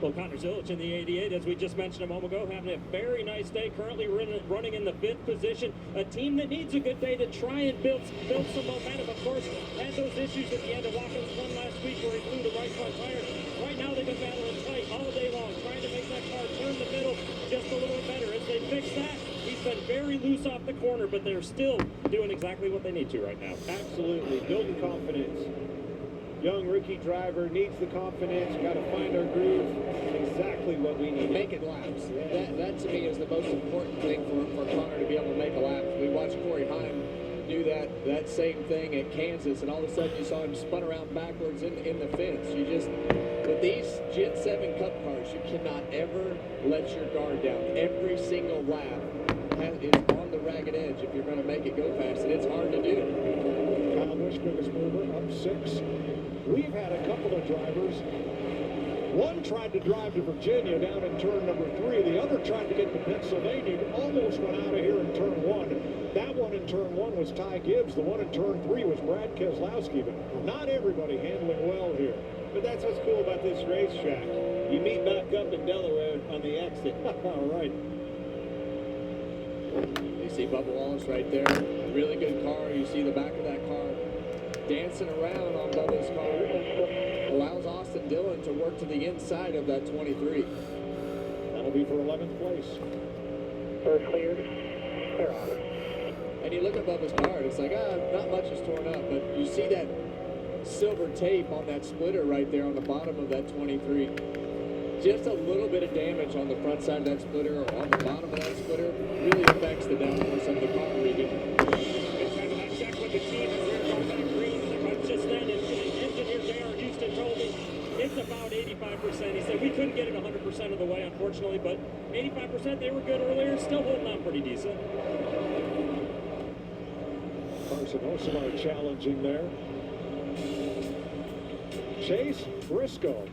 Well, Connor Zilich in the 88, as we just mentioned a moment ago, having a very nice day, currently running in the 5th position. A team that needs a good day to try and build some momentum. Of course, had those issues at the end of Watkins one last week where he blew the right front tire. Right now they've been battling tight all day long, trying to make that car turn the middle just a little bit better. As they fix that, he's been very loose off the corner, but they're still doing exactly what they need to right now. Absolutely, building confidence. Young rookie driver needs the confidence. Got to find our groove. Exactly what we need. Making laps. That to me is the most important thing for Connor to be able to make a lap. We watched Corey Heim do that same thing at Kansas, and all of a sudden you saw him spun around backwards in the fence. You just, with these Gen 7 Cup cars, you cannot ever let your guard down. Every single lap is on the ragged edge if you're going to make it go fast, and it's hard to do. Kyle Busch, biggest mover, up 6. We've had a couple of drivers. One tried to drive to Virginia down in turn number 3. The other tried to get to Pennsylvania. Almost went out of here in turn 1. That one in turn 1 was Ty Gibbs. The one in turn 3 was Brad Keselowski. But not everybody handling well here. But that's what's cool about this racetrack. You meet back up in Delaware on the exit. All right. You see Bubba Wallace right there. Really good car. You see the back of that car dancing around on Bubba's car. Allows Austin Dillon to work to the inside of that 23. That'll be for 11th place. First cleared. Clear on. And you look at Bubba's car, and it's like, not much is torn up, but you see that silver tape on that splitter right there on the bottom of that 23. Just a little bit of damage on the front side of that splitter or on the bottom of that splitter really affects the downforce of the car, Regan. I checked with the team as we were going back green. Just then, engineer J.R. Houston told me it's about 85%. He said we couldn't get it 100% of the way, unfortunately, but 85%, they were good earlier, still holding on pretty decent. Carson Hocelar challenging there. Chase Briscoe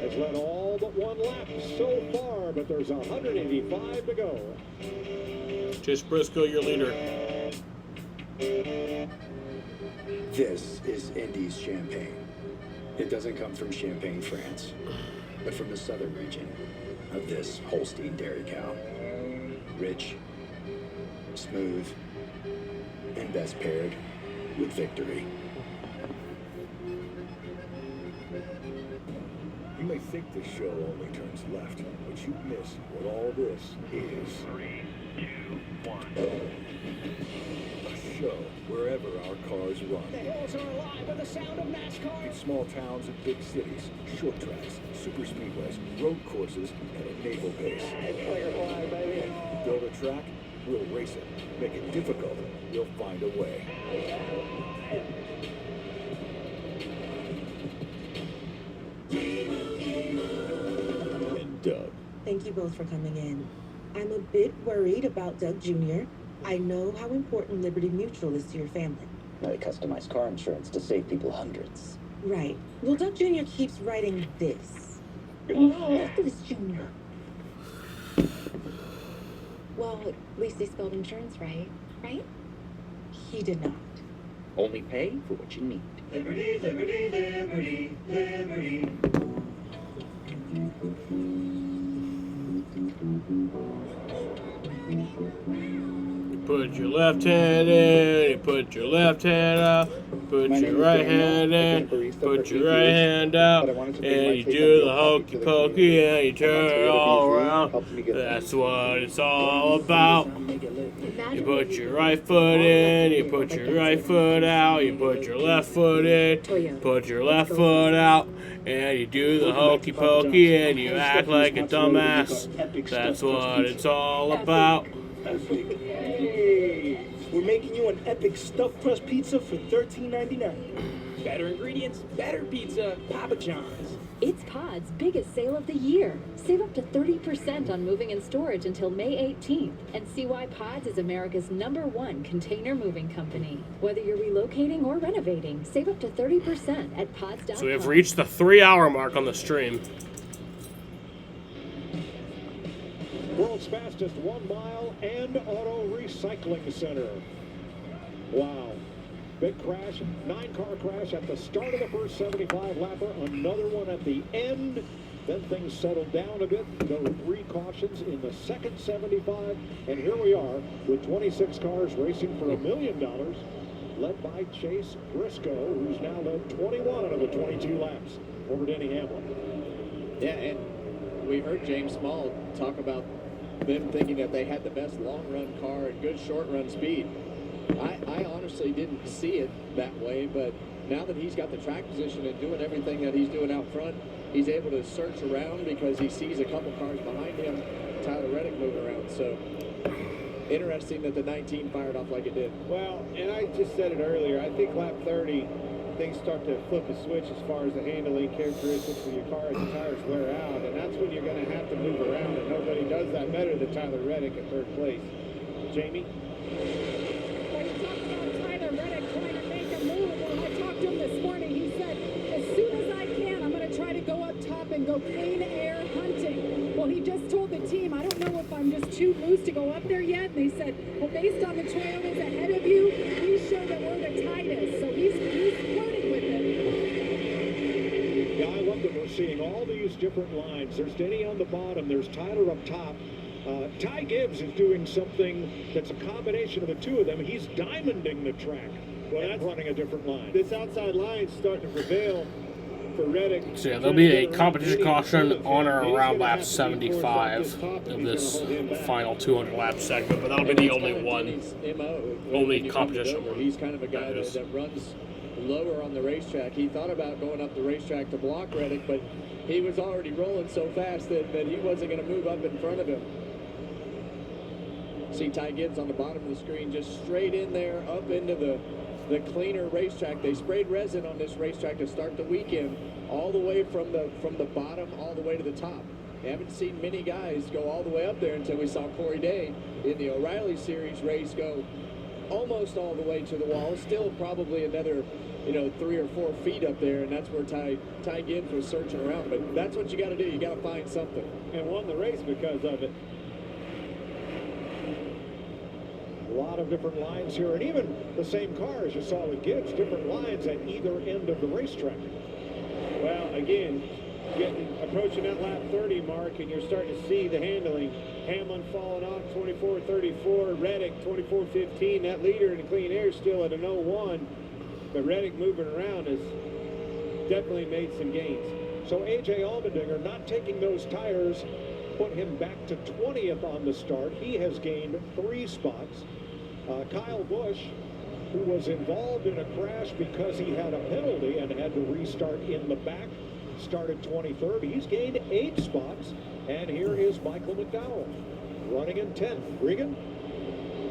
has led all but one lap so far, but there's 185 to go. Chase Briscoe, your leader. This is Indy's champagne. It doesn't come from Champagne, France, but from the southern region of this Holstein dairy cow. Rich, smooth, and best paired with victory. You may think this show only turns left, but you miss what all this is. 3, 2, 1. A show wherever our cars run. The hills are alive with the sound of NASCAR. In small towns and big cities, short tracks, super speedways, road courses, and a naval base. Clear flag, baby. Build a track, we'll race it. Make it difficult, we'll find a way. And Doug. Thank you both for coming in. I'm a bit worried about Doug Jr. I know how important Liberty Mutual is to your family. Now they customize car insurance to save people hundreds. Right. Well, Doug Jr. keeps writing this. Oh, this Jr. Well, at least they spelled insurance right, right? He did not. Only pay for what you need. Liberty, liberty, liberty, liberty. You put your left hand in, you put your left hand out. Put My your name is right Daniel. hand I've in, been a barista put for your 8 right years, hand out, but I wanted to bring and my you take do on the being hokey happy to the pokey, community. and you And turn that's it where the all BZ around. helped me get there. That's what it's all about. You put your right foot in, you put your right foot out, you put your left foot in, put your left foot out, and you do the hokey pokey, and you act like a dumbass. That's what it's all about. Hey, we're making you an epic stuffed crust pizza for $13.99. Better ingredients, better pizza, Papa John's. It's Pod's biggest sale of the year. Save up to 30% on moving and storage until May 18th. And see why Pods is America's #1 container moving company. Whether you're relocating or renovating, save up to 30% at pods.com. So we have reached the 3-hour mark on the stream. World's fastest 1 mile and auto recycling center. Wow. Big crash, 9-car crash at the start of the first 75-lapper, another one at the end. Then things settled down a bit. There were 3 cautions in the second 75. And here we are with 26 cars racing for $1 million, led by Chase Briscoe, who's now led 21 out of the 22 laps over Denny Hamlin. Yeah, and we heard James Small talk about them thinking that they had the best long-run car and good short-run speed. I honestly didn't see it that way, but now that he's got the track position and doing everything that he's doing out front, he's able to search around because he sees a couple cars behind him, Tyler Reddick moving around. So interesting that the 19 fired off like it did. Well, and I just said it earlier, I think lap 30, things start to flip a switch as far as the handling characteristics of your car as the tires wear out, and that's when you're going to have to move around, and nobody does that better than Tyler Reddick at third place. Jamie? When you talk about Tyler Reddick trying to make a move, when I talked to him this morning, he said, as soon as I can, I'm going to try to go up top and go clean air hunting. Well, he just told the team, I don't know if I'm just too loose to go up there yet. And they said, well, based on the Toyotas ahead of you, we show that we're the tightest. So he's flirting with it. Yeah, I love that we're seeing all these different lines. There's Denny on the bottom. There's Tyler up top. Ty Gibbs is doing something that's a combination of the two of them. He's diamonding the track. Well, that's running a different line. This outside line's starting to prevail for Reddick. So yeah, there'll be a competition caution on or around lap 75 of this final 200-lap segment, but that'll be the only one. Only competition. He's kind of a guy that runs lower on the racetrack. He thought about going up the racetrack to block Reddick, but he was already rolling so fast that he wasn't going to move up in front of him. See Ty Gibbs on the bottom of the screen, just straight in there, up into the cleaner racetrack. They sprayed resin on this racetrack to start the weekend, all the way from the bottom all the way to the top. You haven't seen many guys go all the way up there until we saw Corey Day in the O'Reilly Series race go almost all the way to the wall. Still probably another 3 or 4 feet up there, and that's where Ty Gibbs was searching around. But that's what you got to do. You got to find something. And won the race because of it. A lot of different lines here, and even the same car as you saw with Gibbs, different lines at either end of the racetrack. Well, again, approaching that lap 30 mark, and you're starting to see the handling. Hamlin falling off 24.34, Reddick 24.15. That leader in the clean air still at an 0.1, but Reddick moving around has definitely made some gains. So A.J. Allmendinger not taking those tires put him back to 20th on the start. He has gained 3 spots. Kyle Busch, who was involved in a crash because he had a penalty and had to restart in the back, started 23rd. He's gained 8 spots. And here is Michael McDowell running in 10th. Regan?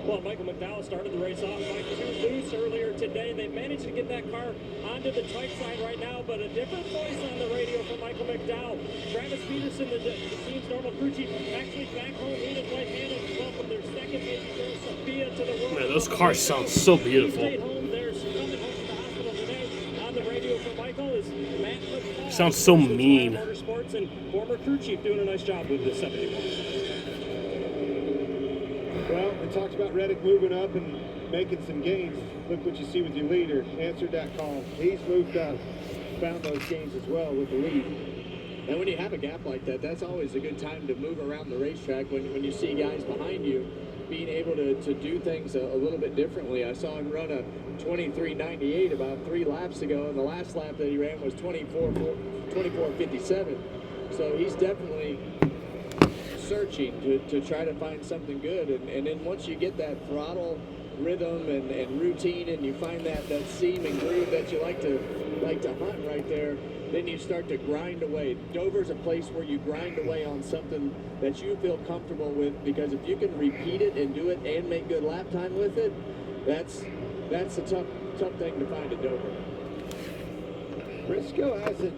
Well, Michael McDowell started the race off by 2 loose earlier today. They managed to get that car onto the tight side right now, but a different voice on the radio from Michael McDowell. Travis Peterson, the team's normal crew chief, actually back home in his right hand and welcomed their second baby girl, Sophia, to the world. Man, those cars sound so beautiful. Stayed home. They're coming home from the hospital today. On the radio from Michael is Matt McFall. Sounds so mean. Motorsports and former crew chief doing a nice job with the 71. Well, it talks about Reddick moving up and making some gains. Look what you see with your leader. Answered that call. He's moved up, found those gains as well with the lead. And when you have a gap like that, that's always a good time to move around the racetrack when you see guys behind you being able to do things a little bit differently. I saw him run a 23.98 about 3 laps ago, and the last lap that he ran was 24.57. So he's definitely searching to try to find something good. And then once you get that throttle rhythm and routine, and you find that seam and groove that you like to hunt right there, then you start to grind away. Dover's a place where you grind away on something that you feel comfortable with, because if you can repeat it and do it and make good lap time with it, that's a tough thing to find at Dover. Briscoe hasn't.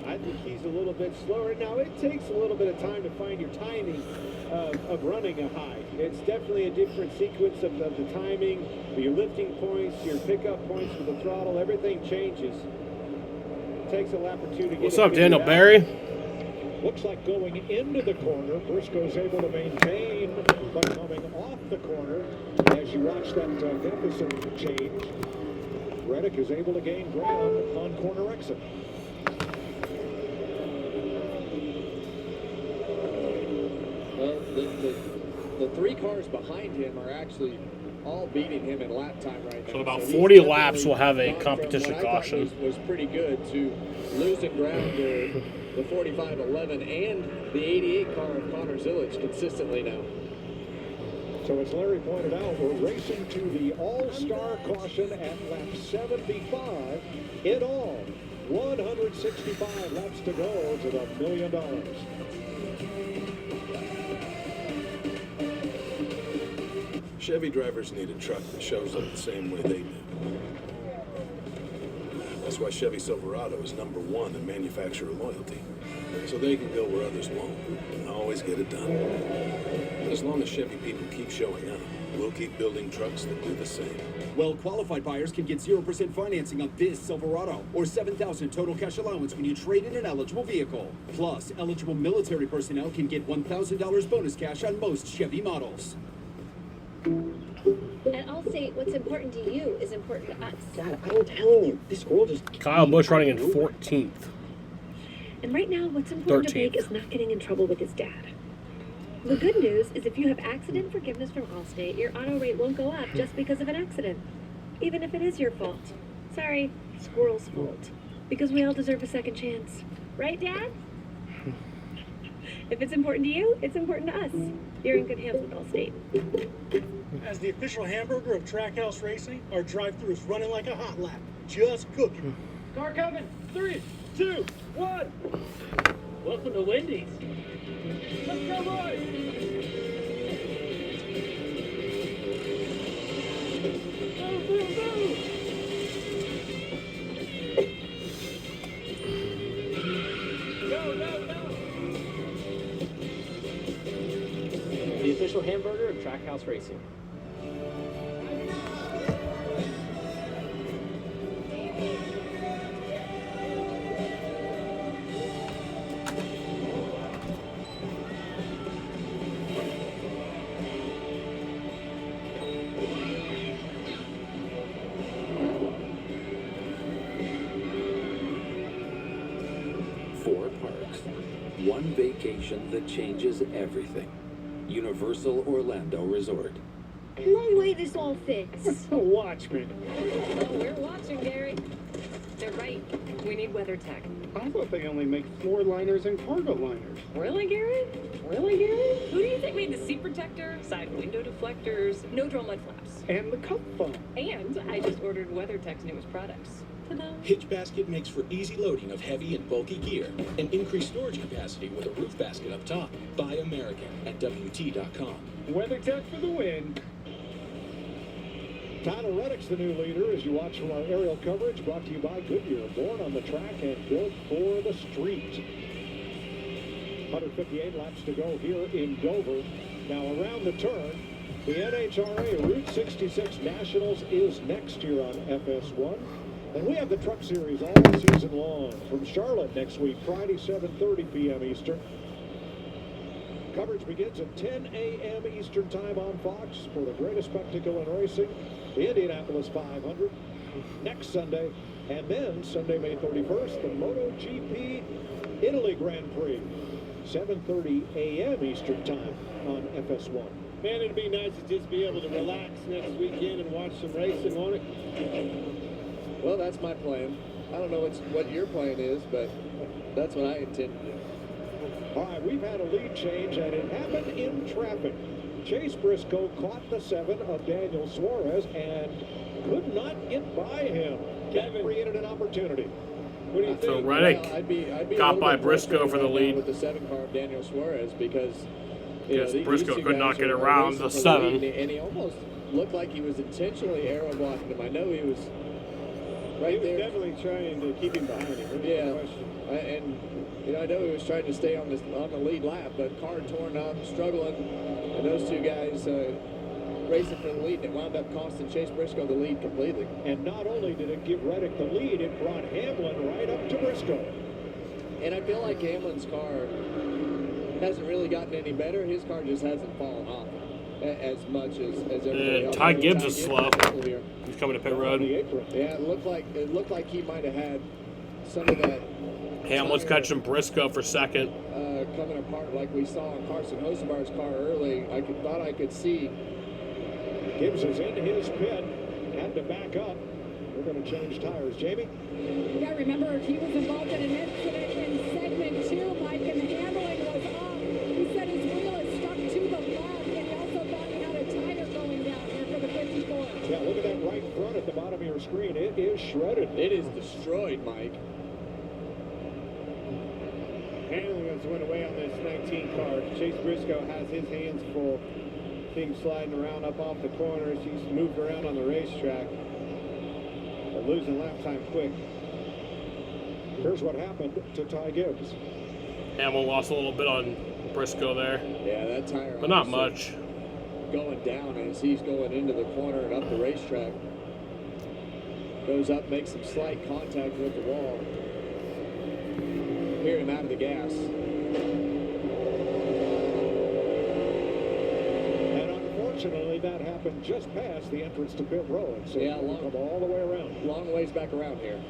I think he's a little bit slower. Now, it takes a little bit of time to find your timing of running a high. It's definitely a different sequence of the timing, your lifting points, your pickup points with the throttle. Everything changes. It takes a lap or two to get. What's up, Daniel Barry? Looks like going into the corner, Briscoe's able to maintain, but coming off the corner, as you watch that deficit change, Reddick is able to gain ground on corner exit. Well, the 3 cars behind him are actually all beating him in lap time right now. So about he's 40 laps definitely will have a gone competition from what I caution. thought was pretty good to losing ground to the 45.11 and the 88 car of Connor Zillich consistently now. So as Larry pointed out, we're racing to the All-Star caution at lap 75. In all, 165 laps to go to the $1 million. Chevy drivers need a truck that shows up the same way they do. That's why Chevy Silverado is #1 in manufacturer loyalty. So they can go where others won't and always get it done. And as long as Chevy people keep showing up, we'll keep building trucks that do the same. Well-qualified buyers can get 0% financing on this Silverado or $7,000 total cash allowance when you trade in an eligible vehicle. Plus, eligible military personnel can get $1,000 bonus cash on most Chevy models. At Allstate, what's important to you is important to us. Dad, I'm telling you, this world just... Kyle Busch running in 14th. And right now, what's important to 13th. Blake is not getting in trouble with his dad. The good news is if you have accident forgiveness from Allstate, your auto rate won't go up just because of an accident. Even if it is your fault. Sorry, Squirrel's fault. Because we all deserve a second chance. Right, Dad? If it's important to you, it's important to us. You're in good hands with Allstate. As the official hamburger of Trackhouse Racing, our drive-thru is running like a hot lap. Just cooking. Car coming. 3, 2, 1. Welcome to Wendy's. Let's go, boys. The official hamburger of Trackhouse Racing. Four parks. One vacation that changes everything. Universal Orlando Resort. Long way this all fits. Watch me. Oh, we're watching, Gary. They're right. We need WeatherTech. I thought they only make floor liners and cargo liners. Really, Gary? Really, Gary? Who do you think made the seat protector, side window deflectors, no draw mud flaps? And the cup foam. And I just ordered WeatherTech's newest products. Ta-da. Hitch Basket makes for easy loading of heavy and bulky gear and increased storage capacity with a roof basket up top. Buy American at WT.com. WeatherTech for the win. Tyler Reddick's the new leader as you watch from our aerial coverage, brought to you by Goodyear, born on the track and built for the street. 158 laps to go here in Dover. Now around the turn, the NHRA Route 66 Nationals is next year on FS1. And we have the Truck Series all season long from Charlotte next week, Friday, 7:30 p.m. Eastern. Coverage begins at 10 a.m. Eastern Time on Fox for the greatest spectacle in racing, the Indianapolis 500, next Sunday. And then Sunday, May 31st, the MotoGP Italy Grand Prix, 7:30 a.m. Eastern Time on FS1. Man, it'd be nice to just be able to relax next weekend and watch some racing, won't it? Well, that's my plan. I don't know what your plan is, but that's what I intend to do. All right, we've had a lead change, and it happened in traffic. Chase Briscoe caught the 7 of Daniel Suarez and could not get by him. That created an opportunity. What do you So think? Reddick Well, I'd be got a by little bit Briscoe frustrated for the right now lead. with the 7 car of Daniel Suarez because Yes, these Briscoe two could not guys get are around racing the for 7. lead, and he almost looked like he was intentionally arrow blocking him. I know he was right He was there. definitely trying to keep him behind him. There's no question. I know he was trying to stay on the lead lap, but car torn up, struggling, and those two guys racing for the lead, and it wound up costing Chase Briscoe the lead completely. And not only did it give Reddick the lead, it brought Hamlin right up to Briscoe. And I feel like Hamlin's car hasn't really gotten any better. His car just hasn't fallen off as much as everybody else. Ty Gibbs is slow. Here. He's coming to pit road. Yeah, it looked like he might have had some of that Hamlin's catching Briscoe for second. coming apart like we saw in Carson Hosebar's car early. Thought I could see. Gibbs is in his pit, had to back up. We're going to change tires. Jamie? Yeah, remember, he was involved in an incident in segment 2, Mike, and the handling was off. He said his wheel is stuck to the left, and he also thought he had a tire going down here for the 54. Yeah, look at that right front at the bottom of your screen. It is shredded. It is destroyed, Mike. Hamlin went away on this 19 car. Chase Briscoe has his hands full. Things sliding around up off the corners. He's moved around on the racetrack. But losing lap time quick. Here's what happened to Ty Gibbs. Hamlin lost a little bit on Briscoe there. Yeah, that tire. But not much. Going down as he's going into the corner and up the racetrack. Goes up, makes some slight contact with the wall. Hear him out of the gas. And unfortunately, that happened just past the entrance to pit road. So Yeah, we'll come all the way around. Long ways back around here.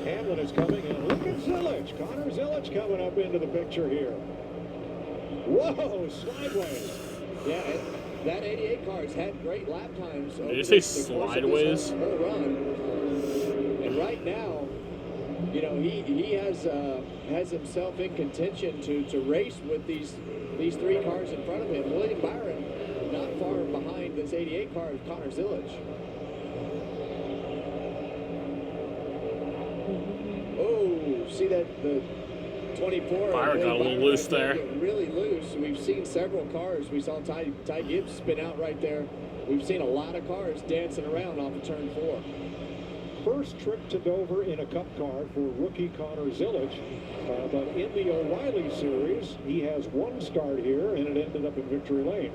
Hamlin is coming, and look at Zillage. Connor Zillage coming up into the picture here. Whoa, sideways. Yeah, that 88 car has had great lap times. Did you say slideways? Whole run. And right now, you know, he has himself in contention to race with these 3 cars in front of him. William Byron not far behind this 88 car of Connor Zillage. Oh, see that the 24. Byron got a little loose there. Really loose. We've seen several cars. We saw Ty Gibbs spin out right there. We've seen a lot of cars dancing around off of turn 4. First trip to Dover in a Cup car for rookie Connor Zillage. But in the O'Reilly Series, he has 1 start here, and it ended up in victory lane.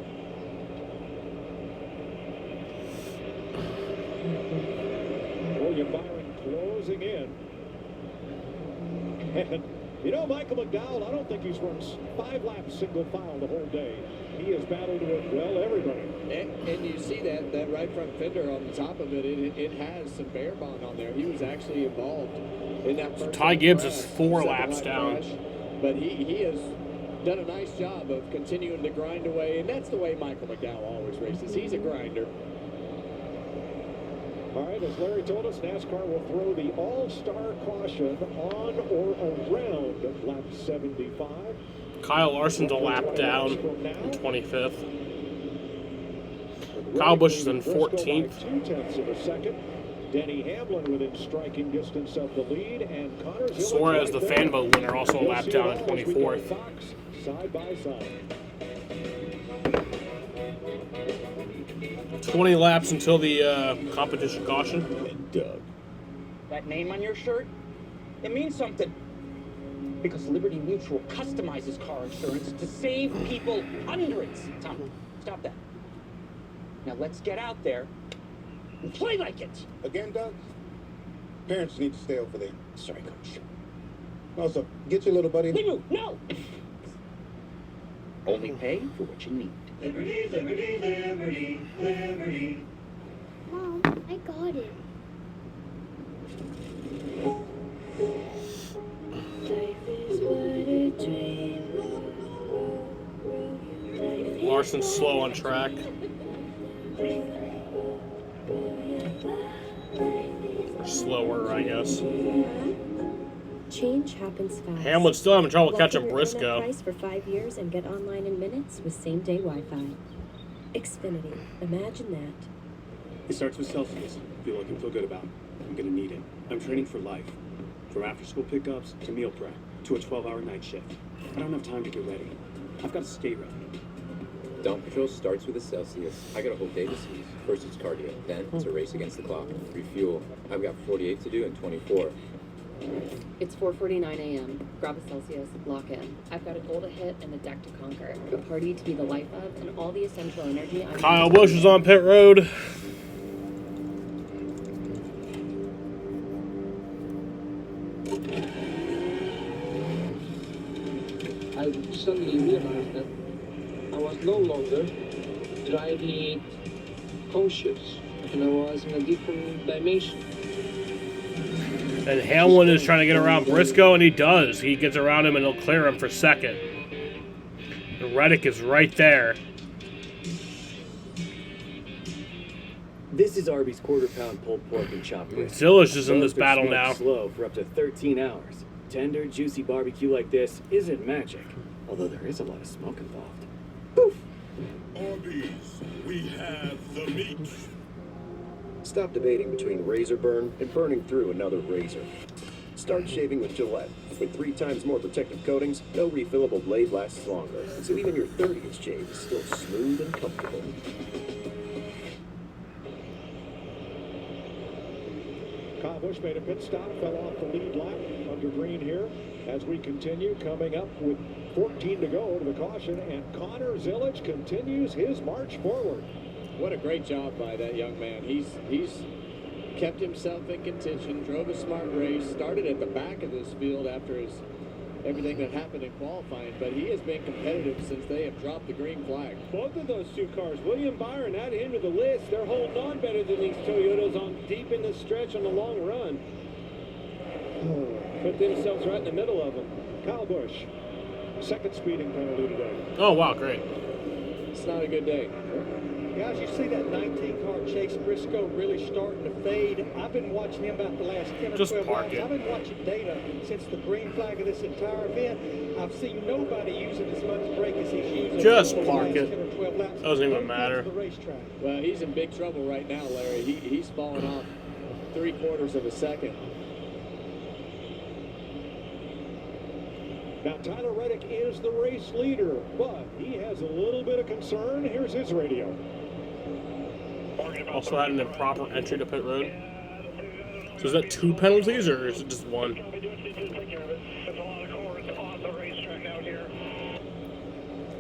William Byron closing in. And, you know, Michael McDowell, I don't think he's run 5 laps single file the whole day. He has battled with, well, everybody. And you see that right front fender on the top of it, it has some bear bond on there. He was actually involved in that first Ty Gibbs crash, is 4 laps second down. crash. But he has done a nice job of continuing to grind away, and that's the way Michael McDowell always races. He's a grinder. All right, as Larry told us, NASCAR will throw the all-star caution on or around lap 75. Kyle Larson's a lap down in 25th. Kyle Busch is in 14th. 2/10 of a second. Denny Hamlin within striking distance of the lead, and Connor Zillage Suarez, right the there. fan vote winner, also a We'll lap see down it in all as we go 24th. Fox, side by side. 20 laps until the competition caution. And Doug. That name on your shirt, it means something. Because Liberty Mutual customizes car insurance to save people hundreds. Tom, stop that. Now let's get out there and play like it. Again, Doug? Parents need to stay over there. Sorry, Coach. Also, get your little buddy. Leave no! Only pay for what you need. Liberty, liberty, liberty, liberty. Mom, I got it. Morrison's slow on track. Or slower, I guess. Change happens fast. Hamlin's still having trouble catching Lock in your Briscoe. internet price for 5 years and get online in minutes with same-day Wi-Fi. Xfinity. Imagine that. It starts with Celsius. Feel like I feel good about. I'm gonna need it. I'm training for life. From after-school pickups to meal prep to a 12-hour night shift. I don't have time to get ready. I've got to stay ready. Dawn Patrol starts with a Celsius. I got a whole day to seize. First it's cardio, then it's a race against the clock. Refuel. I've got 48 to do in 24. It's 4:49 a.m. Grab a Celsius, lock in. I've got a goal to hit and a deck to conquer. A party to be the life of, and all the essential energy I Kyle Busch is on pit road. I suddenly realized that I was no longer driving conscious, and I was in a different dimension. And Hamlin is trying to get around Briscoe, and he does. He gets around him, and he'll clear him for second. And Reddick is right there. This is Arby's quarter-pound pulled pork and chopped brisket. Zillage is in this Both are battle smoked now. slow for up to 13 hours. Tender, juicy barbecue like this isn't magic, although there is a lot of smoke involved. Arby's, we have the meat. Stop debating between razor burn and burning through another razor. Start shaving with Gillette. With 3 times more protective coatings, no refillable blade lasts longer, so even your 30th shave is still smooth and comfortable. Kyle Busch made a pit stop, fell off the lead lap under green here. As we continue, coming up with 14 to go over the caution, and Connor Zillage continues his march forward. What a great job by that young man. He's kept himself in contention, drove a smart race, started at the back of this field after everything that happened in qualifying, but he has been competitive since they have dropped the green flag. Both of those 2 cars, William Byron added him to the list. They're holding on better than these Toyotas on deep in the stretch on the long run. Put themselves right in the middle of them. Kyle Busch, second speeding penalty today. Oh, wow, great. It's not a good day. Guys, you see that 19-car Chase Briscoe really starting to fade. I've been watching him about the last 10 or 12 laps. I've been watching data since the green flag of this entire event. I've seen nobody using as much brake as he's using. Just over the park last it. 10 or 12 laps. Doesn't even When it comes matter. to the racetrack. Well, he's in big trouble right now, Larry. He's fallen off 3/4 of a second. Now, Tyler Reddick is the race leader, but he has a little bit of concern. Here's his radio. Also had an improper entry to pit road. So is that 2 penalties, or is it just 1?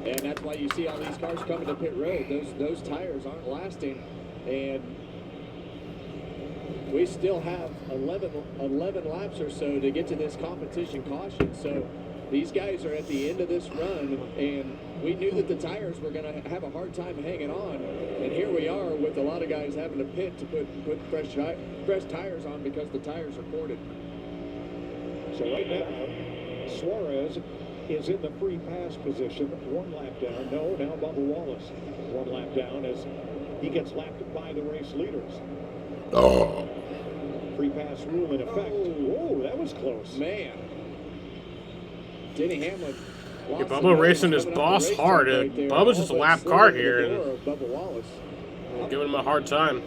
And that's why you see all these cars coming to pit road. Those tires aren't lasting, and we still have 11 laps or so to get to this competition caution. So these guys are at the end of this run, and we knew that the tires were going to have a hard time hanging on. And here we are with a lot of guys having to pit to put fresh tires on because the tires are corded. So right now, Suarez is in the free pass position, 1 lap down. No, now Bubba Wallace, 1 lap down as he gets lapped by the race leaders. Oh. Free pass rule in effect. Oh, that was close. Man. Denny Hamlin. Yeah, Bubba racing his boss hard. Bubba's just a lap car here, and Bubba Wallace. I'm giving him a hard time.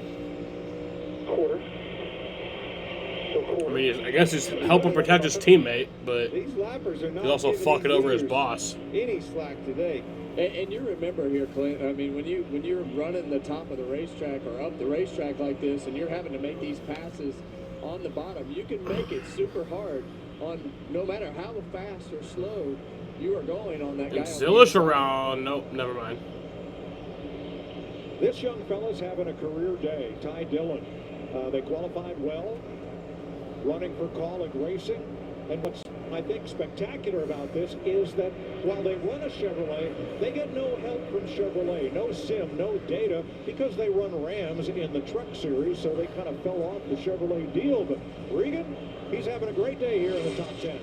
I mean, I guess he's helping protect his teammate, but These lappers are not he's also giving fucking these over his leaders boss. any slack today. And you remember here, Clint, I mean, when you're running the top of the racetrack or up the racetrack like this, and you're having to make these passes on the bottom, you can make it super hard on no matter how fast or slow you are going on that guy. And Zillish around. Nope, never mind. This young fella's having a career day. Ty Dillon. They qualified well, running for Kaulig Racing. And what's, I think, spectacular about this is that while they run a Chevrolet, they get no help from Chevrolet, no sim, no data, because they run Rams in the Truck Series, so they kind of fell off the Chevrolet deal. But Regan, he's having a great day here in the top 10.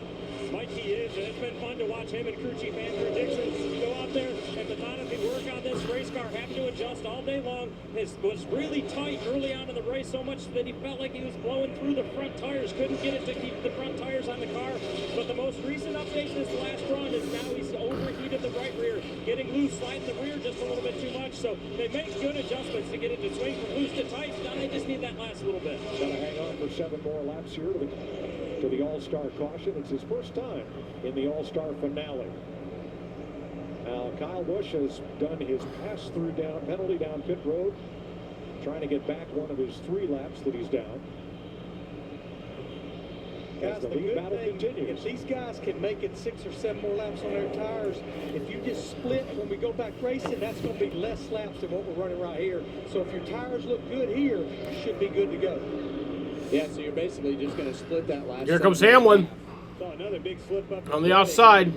Mikey is, and it's been fun to watch him and crew chief Andrew Dixon go out there and methodically work on this race car, having to adjust all day long. It was really tight early on in the race, so much that he felt like he was blowing through the front tires, couldn't get it to keep the front tires on the car. But the most recent update this last run is now he's overheated the right rear, getting loose, sliding the rear just a little bit too much. So they make good adjustments to get it to swing from loose to tight. Now they just need that last little bit. Gotta hang on for 7 more laps here to the All-Star caution. It's his first time in the All-Star finale. Now, Kyle Busch has done his pass-through down, penalty down pit road, trying to get back one of his 3 laps that he's down. As the lead battle continues. If these guys can make it 6 or 7 more laps on their tires, if you just split when we go back racing, that's going to be less laps than what we're running right here. So if your tires look good here, you should be good to go. Yeah, so you're basically just going to split that last. Here comes Hamlin. Saw another big slip up On the outside.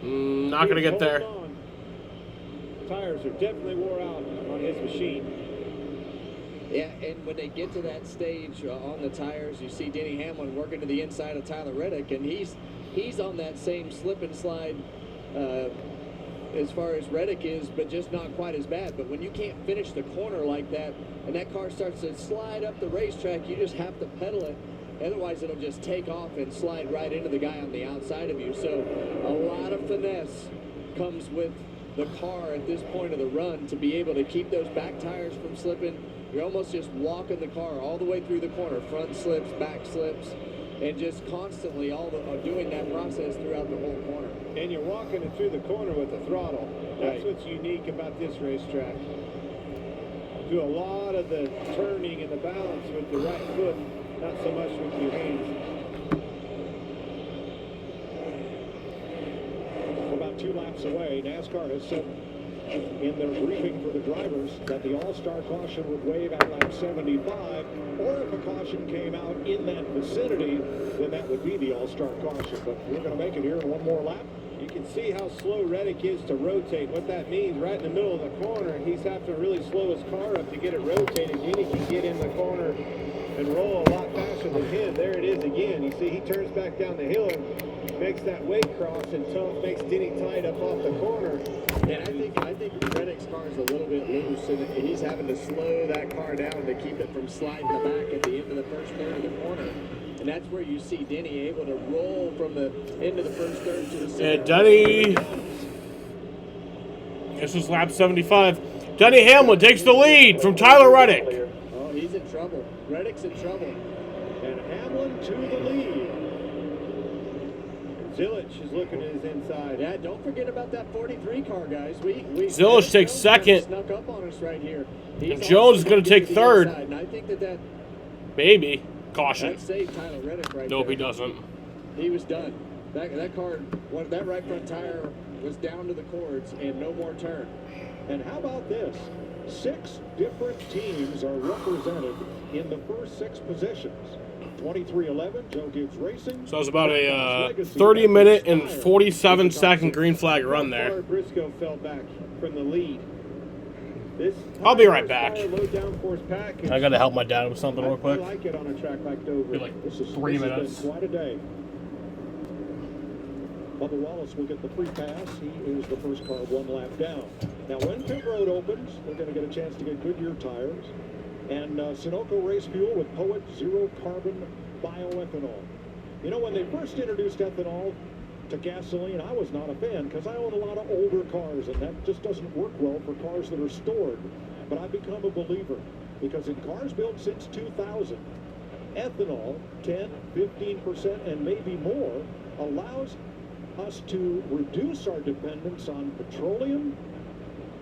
Not going to get there. Tires are definitely wore out on his machine. Yeah, and when they get to that stage on the tires, you see Denny Hamlin working to the inside of Tyler Reddick, and he's on that same slip and slide as far as Reddick is, but just not quite as bad. But when you can't finish the corner like that, and that car starts to slide up the racetrack, you just have to pedal it. Otherwise, it'll just take off and slide right into the guy on the outside of you. So a lot of finesse comes with the car at this point of the run to be able to keep those back tires from slipping. You're almost just walking the car all the way through the corner, front slips, back slips, and just constantly doing that process throughout the whole corner. And you're walking it through the corner with the throttle. That's what's unique about this racetrack. Do a lot of the turning and the balance with the right foot, not so much with your hands. About 2 laps away, NASCAR has said in their briefing for the drivers that the All-Star caution would waive at lap 75, or if a caution came out in that vicinity, then that would be the All-Star caution. But we're going to make it here in 1 more lap. You can see how slow Reddick is to rotate. What that means, right in the middle of the corner, he's having to really slow his car up to get it rotated. Then he can get in the corner and roll a lot faster than him. There it is again. You see he turns back down the hill and makes that weight cross and makes Denny tight up off the corner. And I think Reddick's car is a little bit loose, and he's having to slow that car down to keep it from sliding the back at the end of the first third of the corner. And that's where you see Denny able to roll from the end of the first third to the center. And Denny, this is lap 75. Denny Hamlin takes the lead from Tyler Reddick. Oh, he's in trouble. Reddick's in trouble. And Hamlin to the lead. Zilich is looking at his inside. Yeah, don't forget about that 43 car, guys. Zilich takes second. Snuck up on us right here. And Jones is going to take third. And I think that Maybe. Caution. that saved Tyler Reddick right Nope, there. he doesn't. He was done. That car, that right front tire was down to the cords and no more turn. And how about this? 6 different teams are represented in the first 6 positions. 2311, Joe Gibbs Racing. So it's about a 30-minute and 47-second green flag run there. Briscoe fell back from the lead. I'll be right back. Low downforce package. I got to help my dad with something real quick. I like it on a track like Dover. This is 3 minutes. Quite a day. Bubba Wallace will get the free pass. He is the first car 1 lap down. Now, when pit road opens, they're going to get a chance to get Goodyear tires and Sunoco race fuel with Poet zero carbon bioethanol. You know, when they first introduced ethanol to gasoline, I was not a fan because I own a lot of older cars, and that just doesn't work well for cars that are stored. But I've become a believer because in cars built since 2000, ethanol, 10, 15%, and maybe more, allows us to reduce our dependence on petroleum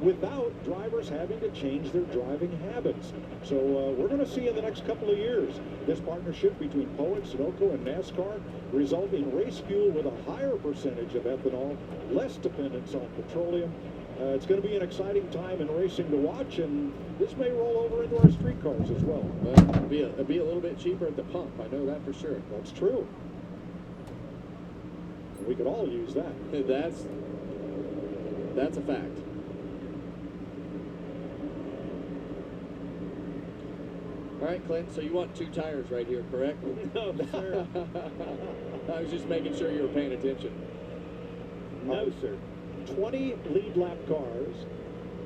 without drivers having to change their driving habits. So we're going to see in the next couple of years this partnership between Poet, Sunoco, and NASCAR result in race fuel with a higher percentage of ethanol, less dependence on petroleum. It's going to be an exciting time in racing to watch, and this may roll over into our street cars as well. It'll be a little bit cheaper at the pump. I know that for sure. That's true. We could all use that. That's a fact. All right, Clint, so you want 2 tires right here, correct? No, sir. I was just making sure you were paying attention. No, sir. 20 lead lap cars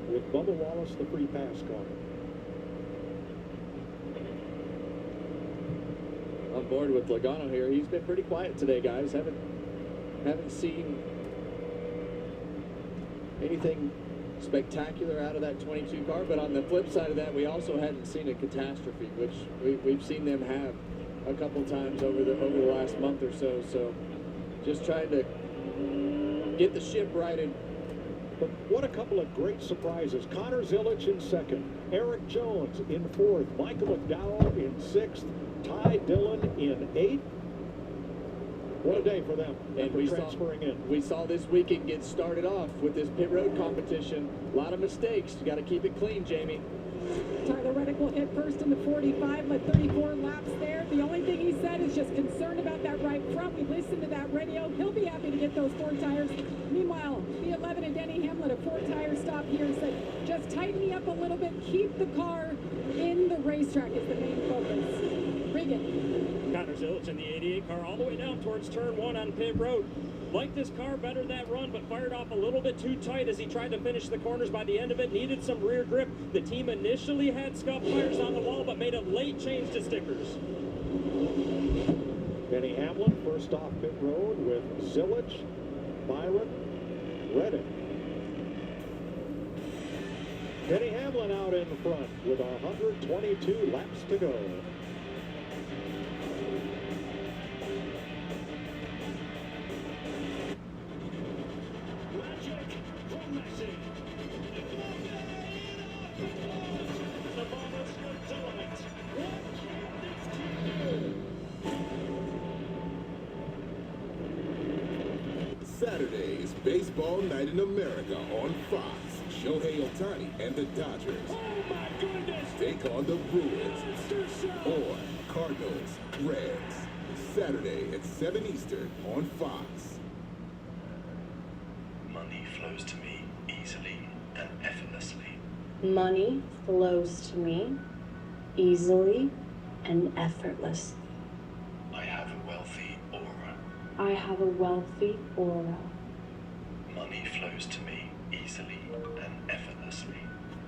with Bubba Wallace, the free pass car. On board with Logano here. He's been pretty quiet today, guys. Haven't seen anything spectacular out of that 22 car, but on the flip side of that, we also hadn't seen a catastrophe, which we've seen them have a couple times over the last month or so. So just trying to get the ship righted. But what a couple of great surprises. Connor Zilic in second, Eric Jones in fourth, Michael McDowell in sixth, Ty Dillon in eighth. What a day for them. And we saw this weekend get started off with this pit road competition. A lot of mistakes. You got to keep it clean, Jamie. Tyler Reddick will hit first in the 45, led 34 laps there. The only thing he said is just concerned about that right front. We listened to that radio. He'll be happy to get those 4 tires. Meanwhile, the 11 and Denny Hamlin, a 4-tire stop here, said, just tighten me up a little bit. Keep the car in the racetrack is the main focus. Regan. Connor Zilic in the 88 car all the way down towards turn 1 on pit road. Liked this car better that run, but fired off a little bit too tight as he tried to finish the corners by the end of it. Needed some rear grip. The team initially had scuff tires on the wall, but made a late change to stickers. Denny Hamlin first off pit road with Zilic, Byron, Reddick. Denny Hamlin out in front with 122 laps to go. Saturday is Baseball Night in America on Fox. Shohei Ohtani and the Dodgers take on the Brewers, or Cardinals, Reds. Saturday at 7 Eastern on Fox. Money flows to me easily and effortlessly. Money flows to me easily and effortlessly. I have a wealthy aura. I have a wealthy aura. Money flows to me easily and effortlessly.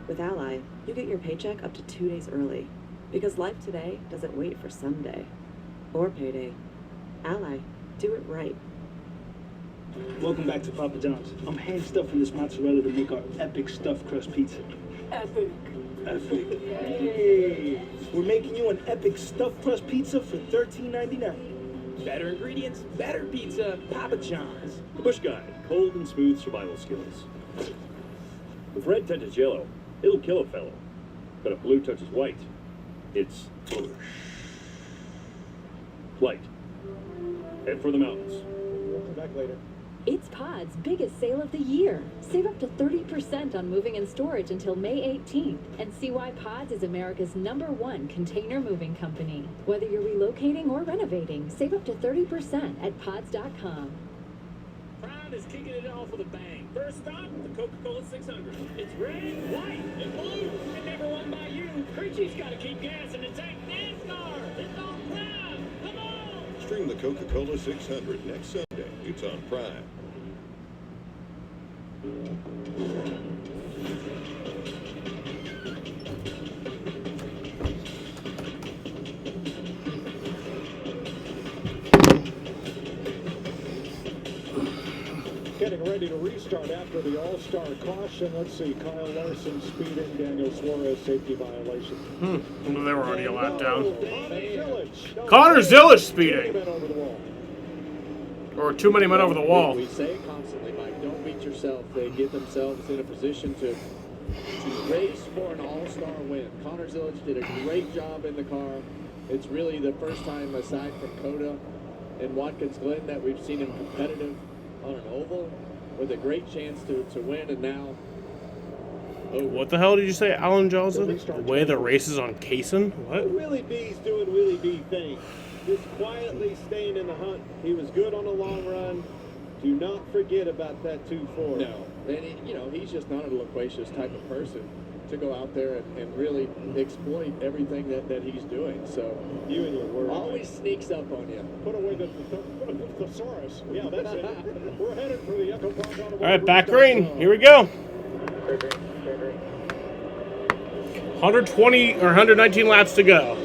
With Ally, you get your paycheck up to 2 days early. Because life today doesn't wait for someday. Or payday. Ally, do it right. Welcome back to Papa John's. I'm hand stuffing this mozzarella to make our epic stuffed crust pizza. Epic. Epic. Hey, we're making you an epic stuffed crust pizza for $13.99. Better ingredients, better pizza, Papa John's. The Bush Guide, cold and smooth survival skills. If red touches yellow, it'll kill a fellow. But if blue touches white, it's Bush. Flight. Head for the mountains. We'll come back later. It's Pod's biggest sale of the year. Save up to 30% on moving and storage until May 18th. And see why Pods is America's #1 container moving company. Whether you're relocating or renovating, save up to 30% at pods.com. Brown is kicking it off with a bang. First stop, the Coca-Cola 600. It's red, white, and blue. It never won by you. Creechy's got to keep gas in the tank. Nascar, it's on Prime. Come on! Stream the Coca-Cola 600 next Sunday. It's on Prime. Getting ready to restart after the All-Star caution. Let's see, Kyle Larson speeding, Daniel Suarez safety violation. They were already a lap down. Connor Zilic speeding. Or too many men over the wall. We say it constantly, Mike. Don't beat yourself. They get themselves in a position to race for an all-star win. Connor Zilic did a great job in the car. It's really the first time, aside from Coda and Watkins Glen, that we've seen him competitive on an oval with a great chance to win, and now... What the hell did you say, Alan Johnson? The way the race is on Kaysen? What? Willie B's doing Willie B things. Just quietly staying in the hunt. He was good on the long run. Do not forget about that 2-4. No. And, he's just not a loquacious type of person. to go out there and really exploit everything that he's doing. So You and your word. always sneaks up on you. Put away the thesaurus. Yeah, that's it. We're headed for the Echo Park Automotive. All right, back green. Here we go. 120 or 119 laps to go.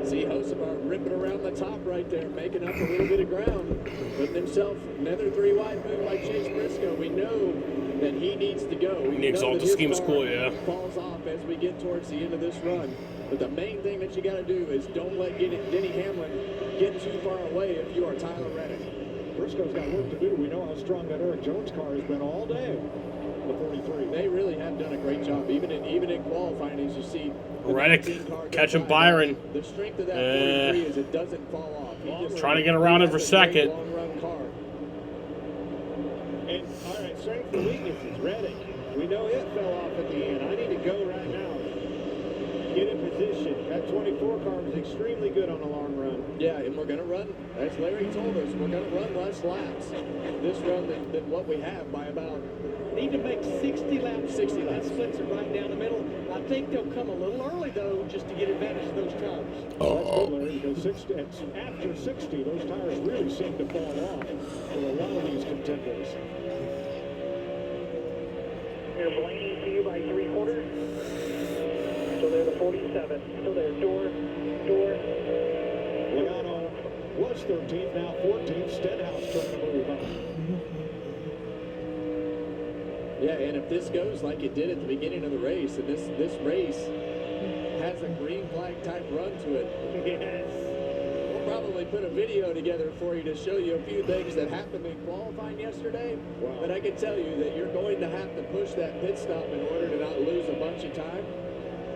See Hosebar ripping around the top right there, making up a little bit of ground, putting himself another 3 wide move like Chase Briscoe. We know that he needs to go. We The know Exalted that his scheme's car cool, yeah. falls off as we get towards the end of this run. But the main thing that you got to do is don't let Denny Hamlin get too far away if you are Tyler Reddick. Briscoe's got work to do. We know how strong that Eric Jones car has been all day. The 43. They really have done a great job, even in qualifying, as you see. the Reddick 19 car go catching by. Byron. The strength of that 43 is it doesn't fall off. He just Trying to get around it for has a great second. long run car. And all right, strengths and weaknesses. Reddick, we know it fell off at the end. I need to go right now. Get in position. That 24 car was extremely good on the long run. Yeah, and we're going to run, as Larry told us, we're going to run less laps this run than what we have by about Need to make 60 laps. 60 That laps. splits it right down the middle. I think they'll come a little early, though, just to get advantage of those tires. That's good, Larry, because after 60, those tires really seem to fall off for a lot of these contenders. Here, Blaney to you by 3/4. Still there, the 47. Still there, door. Logano was 13th, now 14th. Stenhouse trying to move up. Yeah, and if this goes like it did at the beginning of the race, and this race has a green flag type run to it, we'll probably put a video together for you to show you a few things that happened in qualifying yesterday. Wow. But I can tell you that you're going to have to push that pit stop in order to not lose a bunch of time.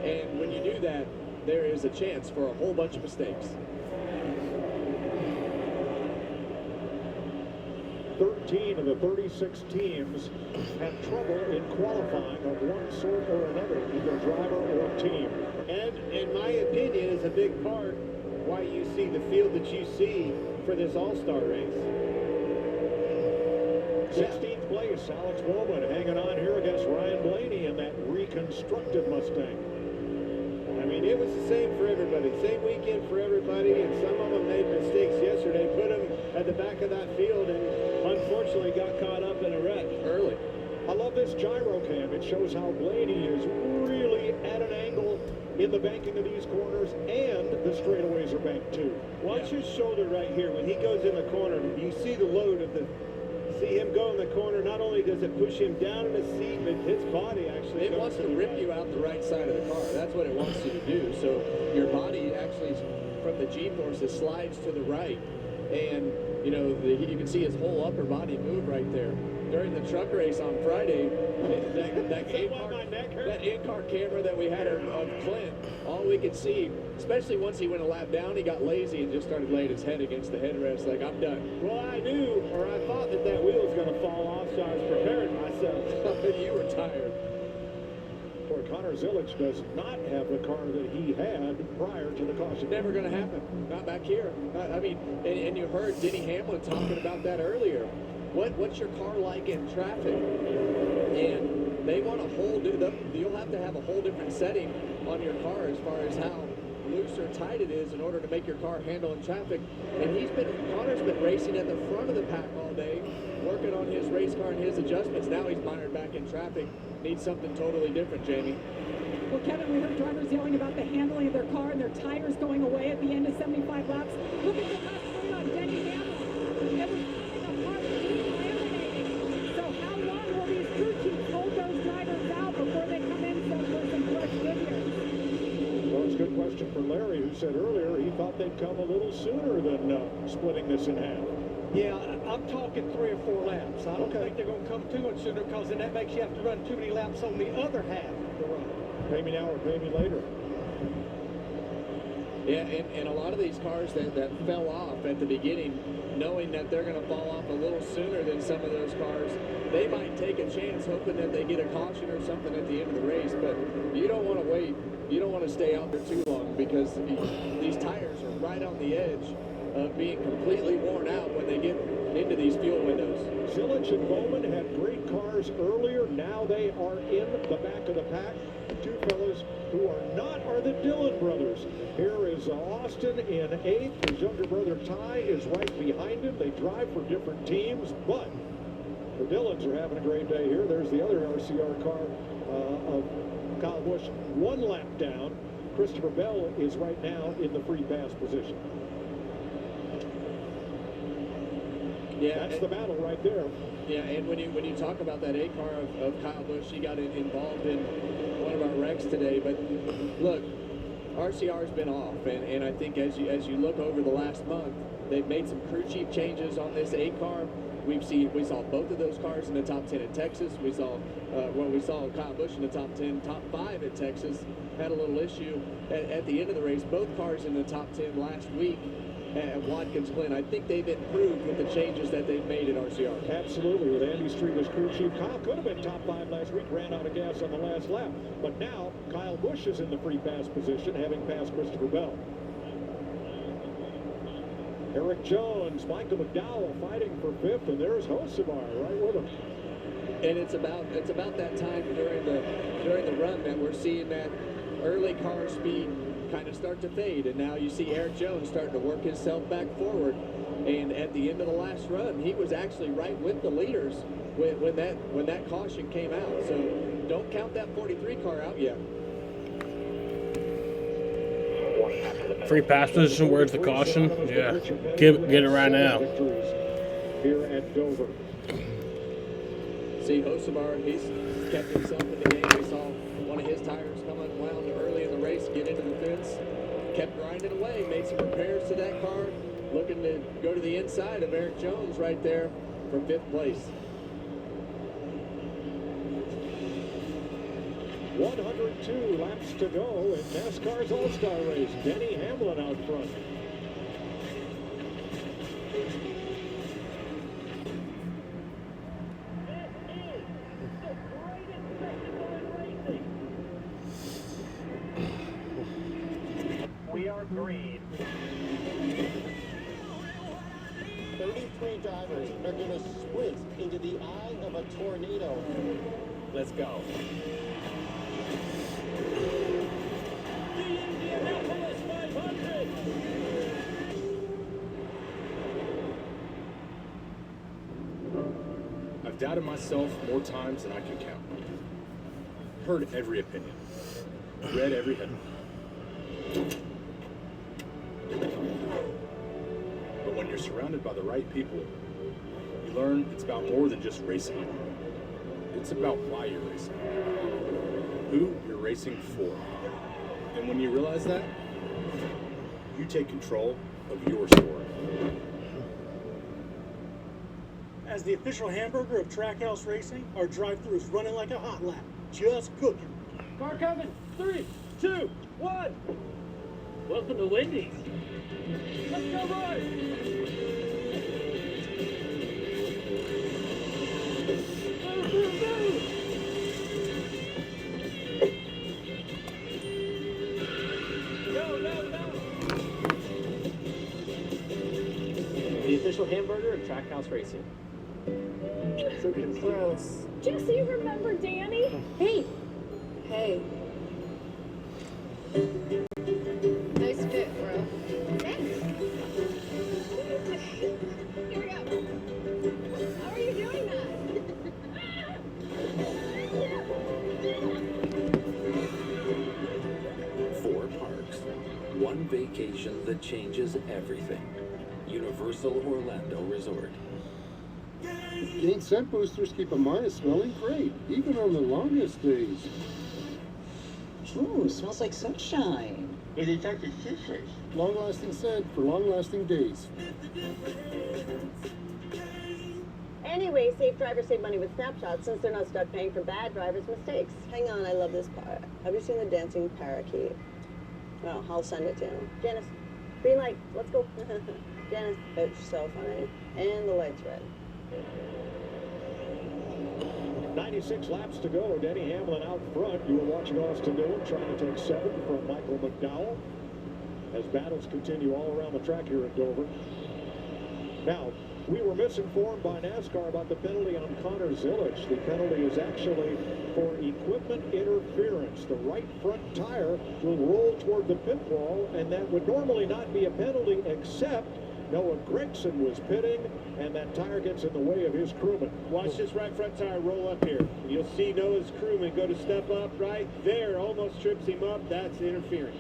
And when you do that, there is a chance for a whole bunch of mistakes. 13 of the 36 teams had trouble in qualifying of one sort or another, either driver or team. And in my opinion, is a big part why you see the field that you see for this All-Star race. 16th place, Alex Bowman hanging on here against Ryan Blaney in that reconstructed Mustang. I mean, it was the same for everybody. Same weekend for everybody, and some of them made mistakes yesterday. Put them at the back of that field and unfortunately got caught up in a wreck Early. I love this gyro cam. It shows how Blaney is really at an angle in the banking of these corners, and the straightaways are banked too. Watch his shoulder right here. When he goes in the corner, you see the load of the... See him go in the corner. Not only does it push him down in the seat, but his body actually... It wants to rip you out the right side of the car. That's what it wants you to do. So your body actually, from the G-forces, slides to the right. And, you know, you can see his whole upper body move right there. During the truck race on Friday, that in-car camera that we had of Clint, all we could see, especially once he went a lap down, he got lazy and just started laying his head against the headrest like, I'm done. Well, I knew, or I thought that wheel was going to fall off, so I was preparing myself. You were tired. Boy, Connor Zillich does not have the car that he had prior to the caution. Never going to happen. Not back here. I mean, and you heard Denny Hamlin talking about that earlier. What's your car like in traffic? And they want a whole you'll have to have a whole different setting on your car as far as how loose or tight it is in order to make your car handle in traffic. And Connor's been racing at the front of the pack all day, working on his race car and his adjustments. Now he's mired back in traffic. Needs something totally different, Jamie. Well, Kevin, we heard drivers yelling about the handling of their car and their tires going away at the end of 75 laps. Look at the last point on Denny Hamlin. It was falling apart, delaminating. So how long will these crew chiefs hold those drivers out before they come in for some fresh figures? Well, it's a good question for Larry, who said earlier he thought they'd come a little sooner than splitting this in half. Yeah, I'm talking 3 or 4 laps. I don't think they're going to come too much sooner, because then that makes you have to run too many laps on the other half of the run. Pay me now or pay me later. Yeah, and a lot of these cars that fell off at the beginning, knowing that they're going to fall off a little sooner than some of those cars, they might take a chance hoping that they get a caution or something at the end of the race. But you don't want to wait. You don't want to stay out there too long, because these tires are right on the edge of being completely worn out when they get into these fuel windows. Zilich and Bowman had great cars earlier. Now they are in the back of the pack. The two fellas who are not are the Dillon brothers. Here is Austin in 8th. His younger brother Ty is right behind him. They drive for different teams, but the Dillons are having a great day here. There's the other RCR car of Kyle Busch, 1 lap down. Christopher Bell is right now in the free pass position. Yeah, that's the battle right there. Yeah, and when you talk about that A car of Kyle Busch, he got involved in one of our wrecks today. But look, RCR's been off, and I think as you look over the last month, they've made some crew chief changes on this A car. We saw both of those cars in the top 10 at Texas. We saw Kyle Busch in the top 10, top 5 at Texas. Had a little issue at the end of the race. Both cars in the top 10 last week at Watkins Glen. I think they've improved with the changes that they've made at RCR. Absolutely. With Andy Street as crew chief, Kyle could have been top 5 last week, ran out of gas on the last lap. But now Kyle Busch is in the free pass position, having passed Christopher Bell. Eric Jones, Michael McDowell fighting for 5th, and there's Hocevar right with him. And it's about that time during the run that we're seeing that early car speed kind of start to fade, and now you see Eric Jones starting to work himself back forward. And at the end of the last run, he was actually right with the leaders when that caution came out. So don't count that 43 car out yet. Free pass position, where's the caution? Yeah, get it right now. Here at Dover. See, Hocevar, he's kept himself in the game. We saw one of his tires come unwound early in the race, get into the fence, kept grinding away, made some repairs to that car, looking to go to the inside of Eric Jones right there for 5th place. 102 laps to go in NASCAR's All-Star race. Denny Hamlin out front. We are green. 33 drivers are going to sprint into the eye of a tornado. Let's go. I've doubted myself more times than I can count. Heard every opinion. Read every headline. But when you're surrounded by the right people, you learn it's about more than just racing. It's about why you're racing, who you're racing for. And when you realize that, you take control of your sport. As the official hamburger of Trackhouse Racing, our drive-thru is running like a hot lap, just cooking. Car coming. 3, 2, 1. Welcome to Wendy's. Let's go, Roy. The official hamburger of Trackhouse Racing. Freaking gross. Jesse, remember Danny? Hey. Hey. Nice fit, bro. Thanks. Here we go. How are you doing that? 4 parks. 1 vacation that changes everything. Universal Orlando Resort. Gain scent boosters keep a mine smelling great, even on the longest days. Ooh, smells like sunshine. It detected citrus. Long-lasting scent for long-lasting days. Anyway, safe drivers save money with Snapshot since they're not stuck paying for bad drivers' mistakes. Hang on, I love this part. Have you seen the dancing parakeet? Well, I'll send it to you. Janice, green light, let's go. Janice, it's so funny. And the light's red. 96 laps to go. Denny Hamlin out front. You were watching Austin Dillon trying to take 7th from Michael McDowell. as battles continue all around the track here at Dover. Now, we were misinformed by NASCAR about the penalty on Connor Zilic. The penalty is actually for equipment interference. The right front tire will roll toward the pit wall, and that would normally not be a penalty, except Noah Gragson was pitting, and that tire gets in the way of his crewman. Watch this right front tire roll up here. You'll see Noah's crewman go to step up right there, almost trips him up. That's interference.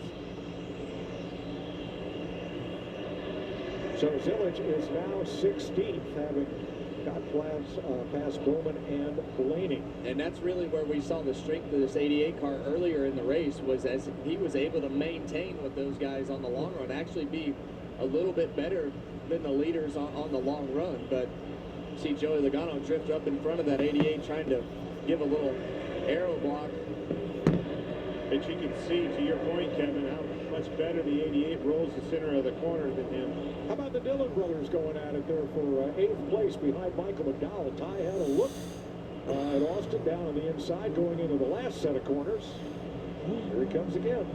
So Zilic is now 16th, having got past Bowman and Blaney. And that's really where we saw the strength of this 88 car earlier in the race, was as he was able to maintain with those guys on the long run, actually be a little bit better than the leaders on the long run. But see Joey Logano drift up in front of that 88 trying to give a little aero block. But you can see, to your point, Kevin, how much better the 88 rolls the center of the corner than him. How about the Dillon brothers going at it there for 8th place behind Michael McDowell? Ty had a look at Austin down on the inside going into the last set of corners. Here he comes again.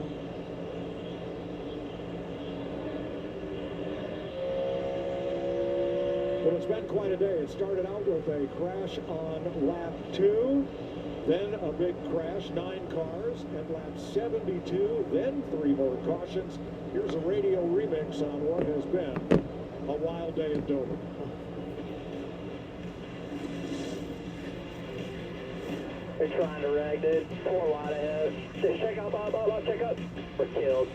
Well, it's been quite a day. It started out with a crash on lap 2. Then a big crash, 9 cars, and lap 72, then 3 more cautions. Here's a radio remix on what has been a wild day at Dover. They're trying to rag, dude. 4 wide ahead. Check out, Bob, check out. We're killed.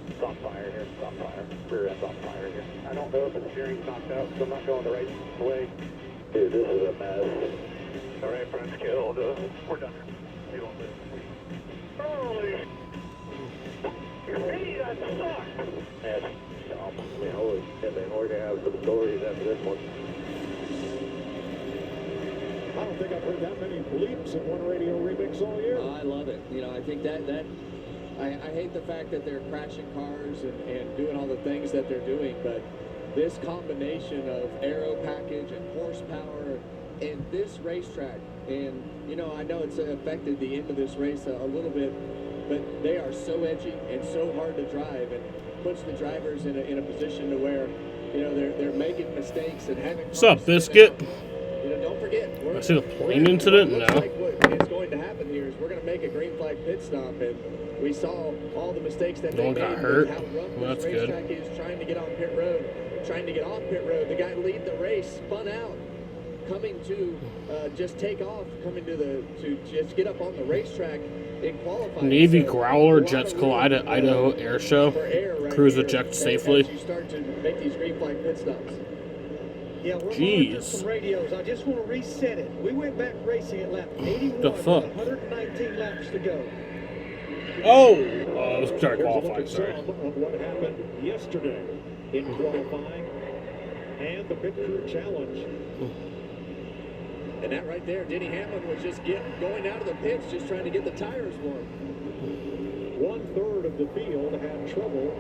It's on fire here. It's on fire. Rear end's on fire here. I don't know if the steering's knocked out, so I'm not going the right way. Dude, this is a mess. All right, friends, killed. We're done. You don't live. Holy! Hey, that sucked! That's dumb. Man, holy shit, man. We're going to have some stories after this one. I don't think I've heard that many bleeps in one radio remix all year. I love it. You know, I think that I hate the fact that they're crashing cars and doing all the things that they're doing, but this combination of aero package and horsepower and this racetrack, and you know, I know it's affected the end of this race a little bit, but they are so edgy and so hard to drive, and puts the drivers in a position to where, you know, they're making mistakes and having. What's up, Biscuit? You know, don't forget. I see the plane incident? No. Like what is going to happen here is we're going to make a green flag pit stop, and we saw all the mistakes that they made. Got hurt. How rough Well, this that's good. racetrack is trying to get on pit road, trying to get off pit road. The guy leading the race spun out, coming to just take off, coming to just get up on the racetrack in qualifying. Navy So, Growler jets collide at Idaho Air Show. Crews eject safely. As you start to make these green flag pit stops. Yeah, we're Jeez. monitoring some radios. I just want to reset it. We went back racing at lap 81 The fuck? with 119 laps to go. Oh, sorry, Here's a look qualifying, at sorry. some of what happened yesterday in qualifying and the pit crew challenge. And that right there, Denny Hamlin was just going out of the pits, just trying to get the tires warm. 1/3 of the field had trouble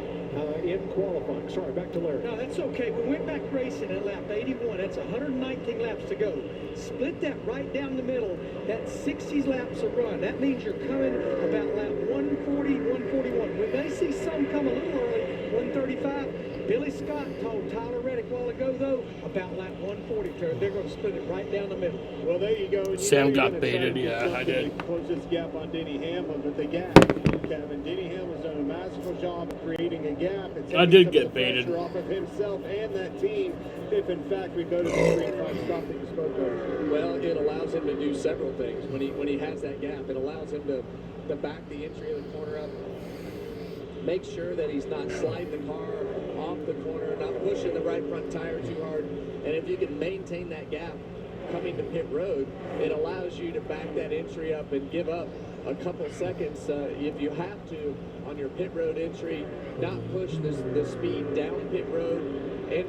in qualifying. Sorry, back to Larry. No, that's okay. We went back racing at lap 81. That's 119 laps to go. Split that right down the middle. That's 60 laps a run. That means you're coming about lap 140, 141. We may see some come a little early, 135. Billy Scott told Tyler Reddick a while ago, though, about lap 140. They're going to split it right down the middle. Well, there you go. Sam got baited, yeah, I did. Close this gap on Denny Hamlin, but the gap, Kevin, Denny Hamlin's done a masterful job of creating a gap. I did get baited. Off of himself and that team, if in fact we go to the 3-5 stop that you spoke of. Well, it allows him to do several things. When he has that gap, it allows him to back the entry of the corner up, make sure that he's not sliding the car off the corner, not pushing the right front tire too hard. And if you can maintain that gap coming to pit road, it allows you to back that entry up and give up a couple seconds if you have to on your pit road entry, not push the speed down pit road, and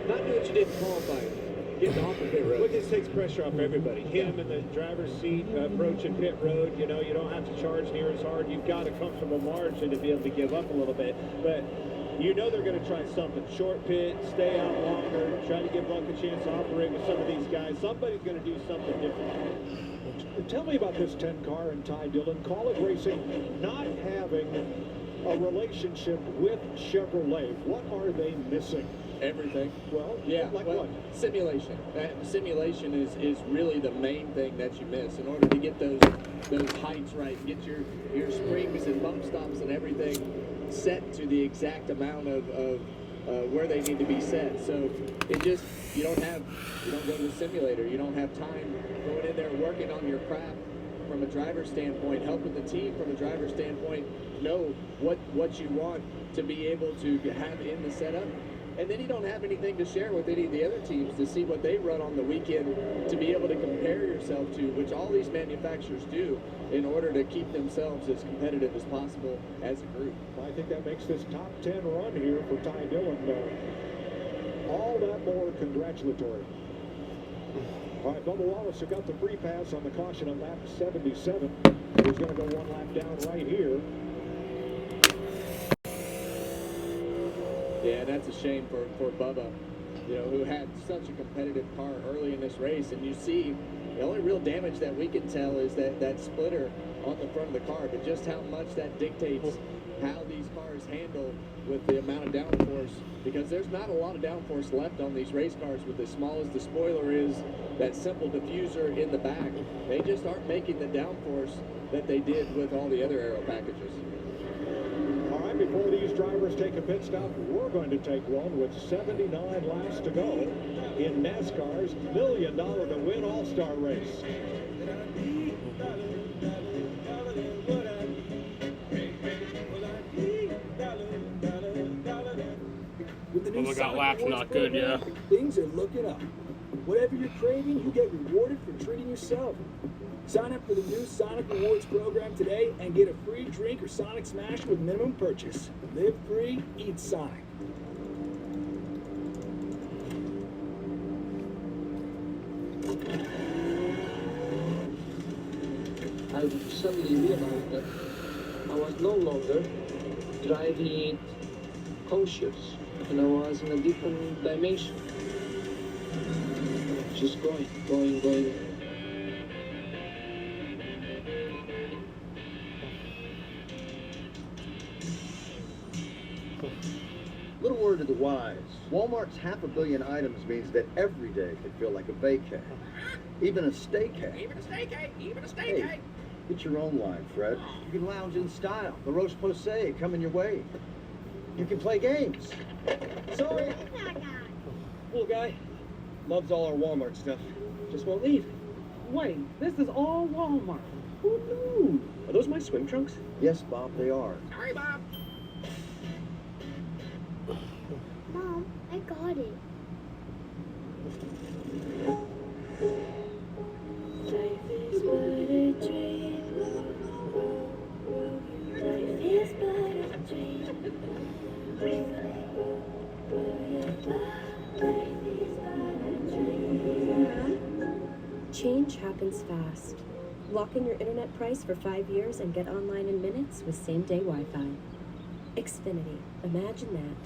not do what you did in qualifying. Getting off the pit road. Well, this takes pressure off everybody. Him in the driver's seat approaching pit road. You know, you don't have to charge near as hard. You've got a comfortable margin to be able to give up a little bit. But you know they're going to try something. Short pit, stay out longer, try to give Buck a chance to operate with some of these guys. Somebody's going to do something different. Tell me about this 10 car and Ty Dillon. Call it racing, not having a relationship with Chevrolet. What are they missing? Everything. Well, yeah. Like well, what? Simulation. Simulation is really the main thing that you miss in order to get those heights right, get your springs and bump stops and everything set to the exact amount of where they need to be set. So it just you don't go to the simulator. You don't have time going in there working on your craft from a driver standpoint, helping the team from a driver standpoint know what you want to be able to have in the setup. And then you don't have anything to share with any of the other teams to see what they run on the weekend to be able to compare yourself to, which all these manufacturers do in order to keep themselves as competitive as possible as a group. I think that makes this top 10 run here for Ty Dillon all that more congratulatory. All right, Bubba Wallace who got the free pass on the caution at lap 77. He's going to go one lap down right here. Yeah, that's a shame for Bubba, who had such a competitive car early in this race. And you see, the only real damage that we can tell is that splitter on the front of the car, but just how much that dictates how these cars handle with the amount of downforce, because there's not a lot of downforce left on these race cars with as small as the spoiler is, that simple diffuser in the back. They just aren't making the downforce that they did with all the other aero packages. All right, before these drivers take a pit stop, we're going to take one with 79 laps to go in NASCAR's $1 Million to Win All-Star Race. With the new Oh, got Sonic laps Rewards not good, yeah. program, things are looking up. Whatever you're craving, you get rewarded for treating yourself. Sign up for the new Sonic Rewards program today and get a free drink or Sonic Smash with minimum purchase. Live free, eat Sonic. I suddenly realized that I was no longer driving conscious, and I was in a different dimension. Just going. Little word to the wise. Walmart's 500 million items means that every day could feel like a vacay. Even a staycay. Hey, get your own line, Fred. You can lounge in style. The roast posay coming your way. You can play games. Sorry. Cool guy. Loves all our Walmart stuff. Just won't leave. Wait, this is all Walmart. Who knew? Are those my swim trunks? Yes, Bob, they are. Sorry, Bob. Mom, I got it. Life is but a dream. Life is but a dream. Change happens fast. Lock in your internet price for 5 years and get online in minutes with same-day Wi-Fi. Xfinity. Imagine that.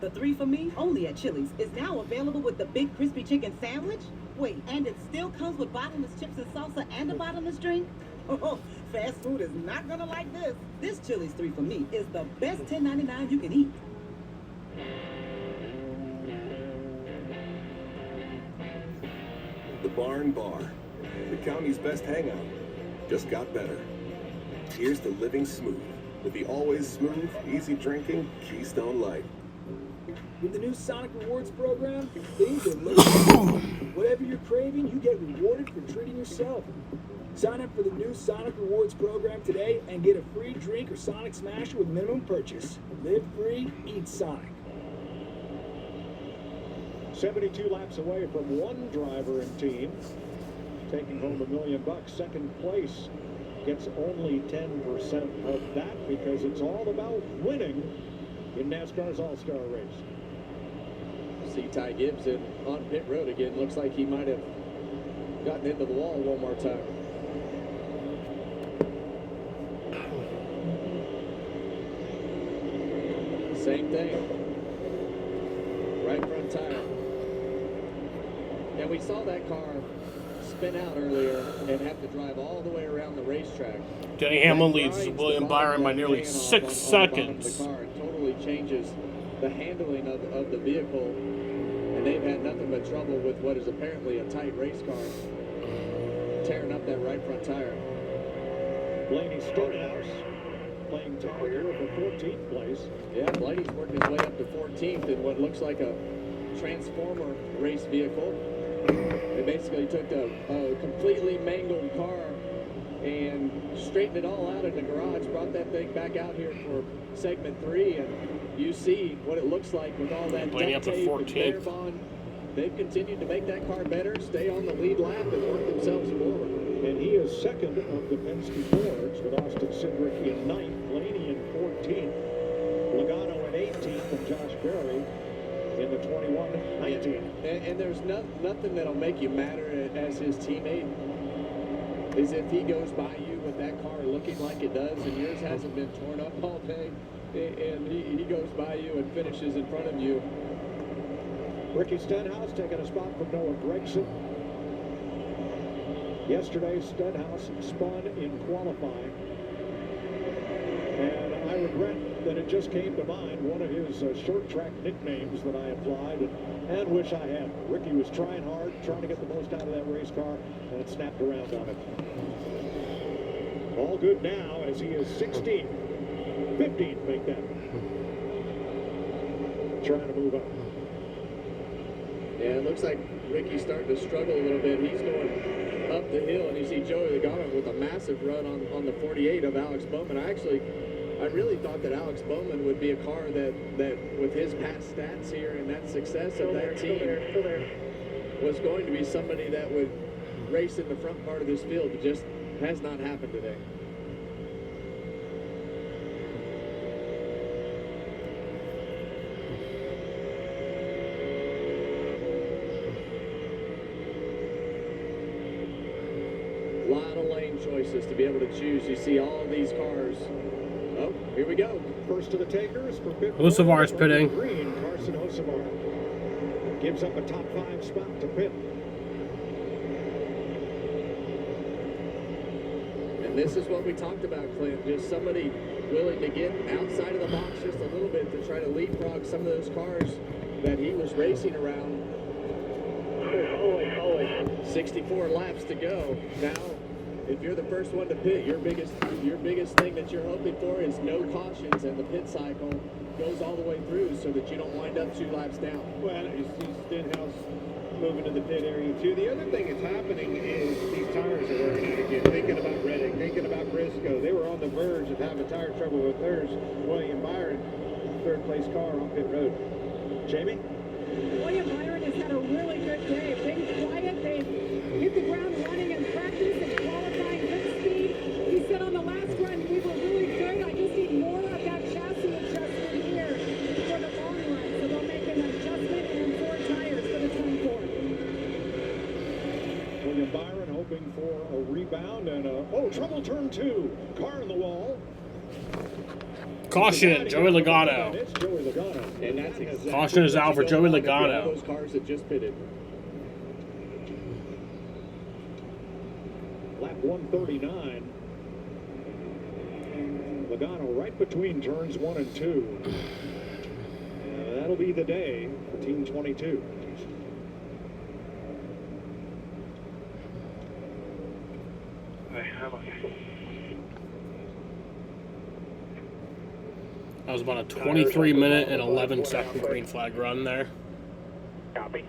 The 3 for Me, only at Chili's, is now available with the Big Crispy Chicken Sandwich. Wait, and it still comes with bottomless chips and salsa and a bottomless drink? Oh, fast food is not gonna like this. This Chili's 3 for Me is the best $10.99 you can eat. The Barn Bar, the county's best hangout, just got better. Here's to living smooth with the always smooth, easy drinking Keystone Light. With the new Sonic Rewards program, things are looking up. Whatever you're craving, you get rewarded for treating yourself. Sign up for the new Sonic Rewards program today and get a free drink or Sonic Smash with minimum purchase. Live free, eat Sonic. 72 laps away from one driver and team taking home $1 million. Second place gets only 10% of that because it's all about winning in NASCAR's All-Star Race. See Ty Gibbs on pit road again. Looks like he might have gotten into the wall one more time. Same thing. Right front tire. And we saw that car spin out earlier and have to drive all the way around the racetrack. Denny Hamlin leads William Byron by nearly 6 seconds. The car. It totally changes the handling of the vehicle, and they've had nothing but trouble with what is apparently a tight race car, tearing up that right front tire. Blaney Stonehouse playing tag here for 14th place. Yeah, Blaney's working his way up to 14th in what looks like a transformer race vehicle. They basically took a completely mangled car and straightened it all out in the garage, brought that thing back out here for segment 3, and you see what it looks like with all that Blaney duct up to tape 14th. and Bond. They've continued to make that car better, stay on the lead lap, and work themselves forward. And he is second of the Penske Fords with Austin Cindric in 9th, Blaney in 14th, Logano in 18th, and Josh Berry in the 21-19. And there's nothing that'll make you madder as his teammate is if he goes by you with that car looking like it does, and yours hasn't been torn up all day, and he goes by you and finishes in front of you. Ricky Stenhouse taking a spot from Noah Gragson. Yesterday, Stenhouse spun in qualifying, and I regret that it just came to mind one of his short track nicknames that I applied and wish I had. Ricky was trying hard, trying to get the most out of that race car, and it snapped around on it. All good now as he is 16th, 15th, make that. Trying to move up. Yeah, it looks like Ricky's starting to struggle a little bit. He's going up the hill, and you see Joey Logano with a massive run on the 48 of Alex Bowman. I really thought that Alex Bowman would be a car that with his past stats here and that success of that team was going to be somebody that would race in the front part of this field. It just has not happened today. A lot of lane choices to be able to choose. You see all these cars. Oh, here we go. First to the takers for pit. Hocevar's pitting. Green, Carson Hocevar gives up a top 5 spot to pit. And this is what we talked about, Clint. Just somebody willing to get outside of the box just a little bit to try to leapfrog some of those cars that he was racing around. 64 laps to go. Now, if you're the first one to pit, your biggest thing that you're hoping for is no cautions, and the pit cycle goes all the way through so that you don't wind up 2 laps down. Well, you see Stenhouse moving to the pit area too. The other thing that's happening is these tires are wearing out again. Thinking about Reddick, thinking about Briscoe. They were on the verge of having tire trouble with theirs. William Byron, 3rd place car on pit road. Jamie? William Byron has had a really good day. Been quiet. They've hit the ground running in practice and qualifying good speed. He said on the last run, we were really good. I just need more of that chassis adjustment here for the long run. So they'll make an adjustment and 4 tires for the 24. William Byron hoping for a rebound and trouble turn 2. Car in the wall. Caution, Joey Logano. It's Joey Logano. And that's exactly Caution is out for Joey Logano. Those cars that just pitted. Lap 139. Logano right between turns 1 and 2. That'll be the day for Team 22. That was about a 23-minute and 11-second green flag run there. Copy.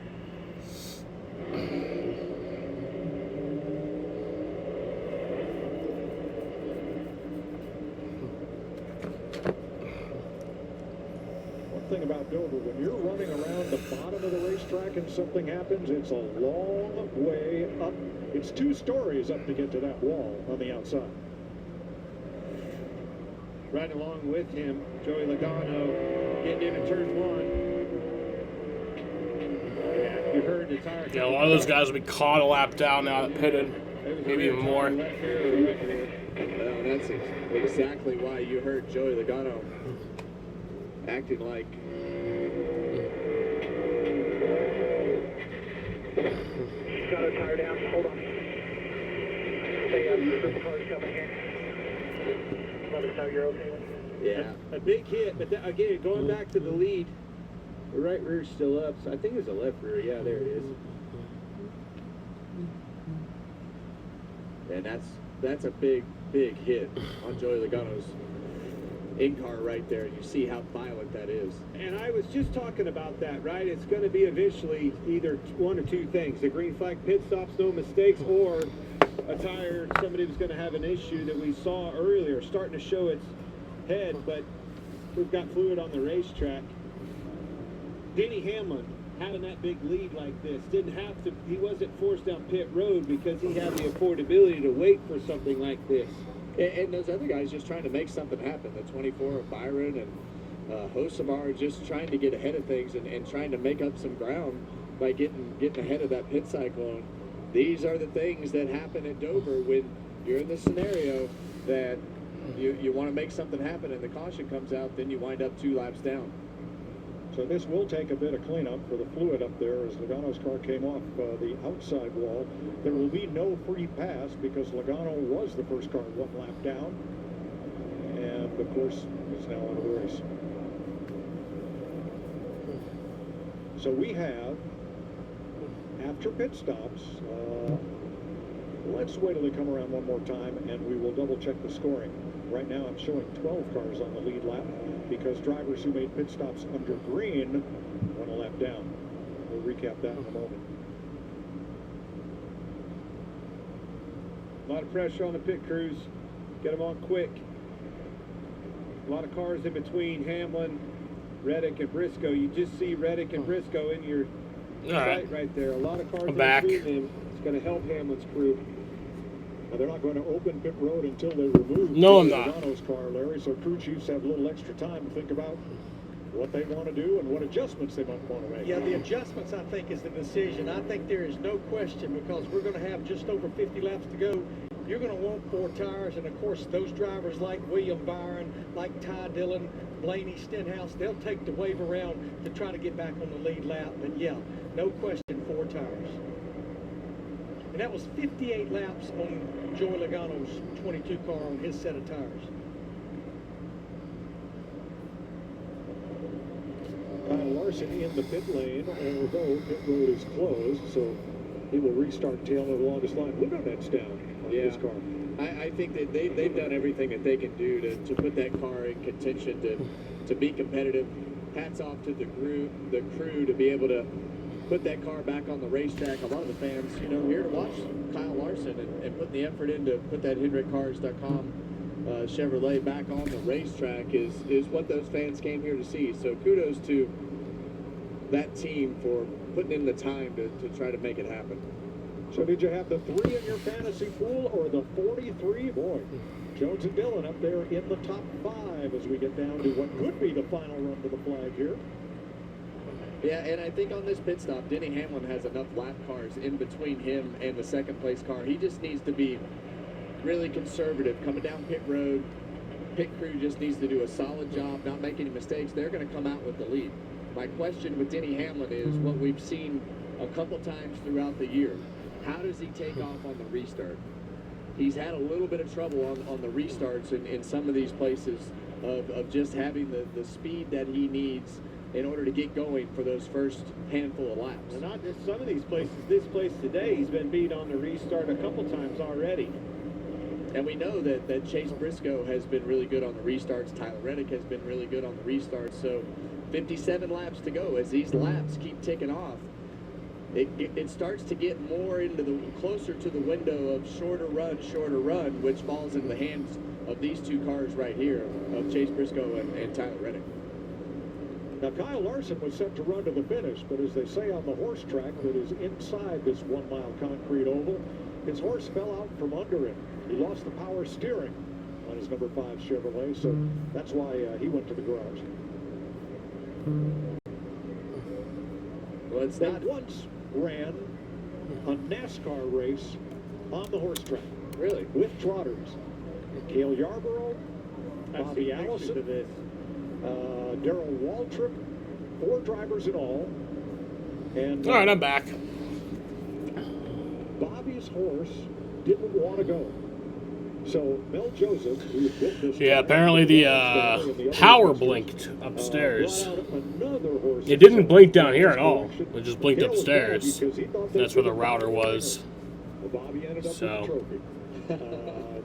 One thing about Dover, when you're running around the bottom of the racetrack and something happens, it's a long way up. It's 2 stories up to get to that wall on the outside. Right along with him, Joey Logano getting into turn 1. You heard the tire. Yeah, a lot of those guys will be caught a lap down now that pitted. Maybe even more. Well, that's exactly why you heard Joey Logano acting like. Got a tire down. Hold on. Let us know you're okay with it. Yeah. A big hit, but again, going back to the lead, the right rear's still up, so I think it's a left rear. Yeah, there it is. And that's a big hit on Joey Logano's in-car right there. You see how violent that is. And I was just talking about that, right? It's going to be eventually either one or two things. The green flag pit stops, no mistakes, or a tire, somebody was going to have an issue that we saw earlier, starting to show its head, but we've got fluid on the racetrack. Denny Hamlin having that big lead like this didn't have to, he wasn't forced down pit road because he had the affordability to wait for something like this. And those other guys just trying to make something happen. The 24 of Byron and Hocevar just trying to get ahead of things and trying to make up some ground by getting ahead of that pit cyclone. These are the things that happen at Dover when you're in the scenario that you want to make something happen and the caution comes out, then you wind up 2 laps down. So this will take a bit of cleanup for the fluid up there as Logano's car came off the outside wall. There will be no free pass because Logano was the first car 1 lap down. And of course, is now out of the race. So we have, after pit stops, let's wait till they come around one more time and we will double check the scoring. Right now I'm showing 12 cars on the lead lap because drivers who made pit stops under green went a lap down. We'll recap that in a moment. A lot of pressure on the pit crews. Get them on quick. A lot of cars in between Hamlin, Reddick, and Briscoe. You just see Reddick and Briscoe in your sight right there. A lot of cars in between them. It's going to help Hamlin's crew. Now, they're not going to open pit road until they remove Logano's car, Larry, so crew chiefs have a little extra time to think about what they want to do and what adjustments they might want to make. Yeah, the adjustments, I think, is the decision. I think there is no question because we're going to have just over 50 laps to go. You're going to want 4 tires, and of course, those drivers like William Byron, like Ty Dillon, Blaney Stenhouse, they'll take the wave around to try to get back on the lead lap. But yeah, no question, 4 tires. And that was 58 laps on Joey Logano's 22 car on his set of tires. Kyle Larson in the pit lane, although pit road is closed, so he will restart tail of the longest line. Look at that's down on his car. I think that they've done everything that they can do to put that car in contention to be competitive. Hats off to the crew to be able to put that car back on the racetrack. A lot of the fans, here to watch Kyle Larson and put the effort in to put that HendrickCars.com Chevrolet back on the racetrack is what those fans came here to see. So kudos to that team for putting in the time to try to make it happen. So did you have the 3 in your fantasy pool or the 43? Boy, Jones and Dillon up there in the top 5 as we get down to what could be the final run to the flag here. Yeah, and I think on this pit stop, Denny Hamlin has enough lap cars in between him and the second place car. He just needs to be really conservative coming down pit road. Pit crew just needs to do a solid job, not make any mistakes. They're going to come out with the lead. My question with Denny Hamlin is what we've seen a couple times throughout the year. How does he take off on the restart? He's had a little bit of trouble on the restarts in some of these places of just having the speed that he needs in order to get going for those first handful of laps. And not just some of these places. This place today, he's been beat on the restart a couple times already. And we know that Chase Briscoe has been really good on the restarts. Tyler Reddick has been really good on the restarts. So 57 laps to go. As these laps keep ticking off, it starts to get more into closer to the window of shorter run, which falls into the hands of these 2 cars right here, of Chase Briscoe and Tyler Reddick. Now, Kyle Larson was set to run to the finish, but as they say on the horse track that is inside this 1-mile concrete oval, his horse fell out from under him. He lost the power steering on his number 5 Chevrolet, so that's why he went to the garage. Well, they once ran a NASCAR race on the horse track. Really? With trotters. Cale Yarborough, Bobby Allison, Darrell Waltrip, 4 drivers in all. And all right, I'm back. Bobby's horse didn't want to go. So Mel Joseph, who built this Yeah, apparently the power blinked upstairs. It didn't blink down here at all. It just blinked upstairs. That's where the router was. Bobby ended up with the So. trophy.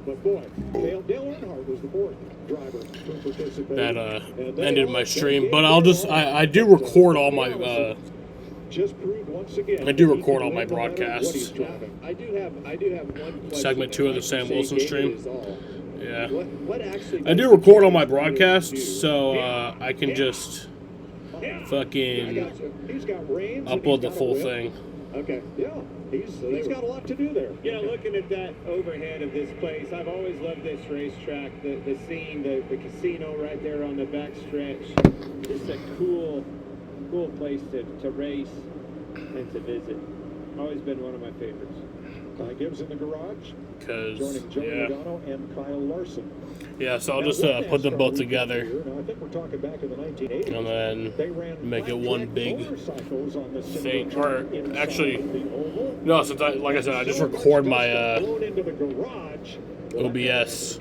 But boy, Dale Earnhardt was the fourth driver who participated. That ended my stream, but I do record all my just proved once again. I do record all my broadcasts. I do have one question. Segment 2 of the Sam Wilson stream. Yeah. What actually I do record all my broadcasts, so I can just fucking upload the full thing. Okay. Yeah, he's got a lot to do there. Yeah, looking at that overhead of this place, I've always loved this racetrack. The scene, the casino right there on the back stretch. Just a cool place to race and to visit. Always been one of my favorites. Gibbs in the garage. Because, joining Joey Logano and Kyle Larson. Yeah, so I'll just put them both together. Now, I think we're talking back in the 1980s. And then make it one big thing. Or actually, no, since like I said, I just record my OBS.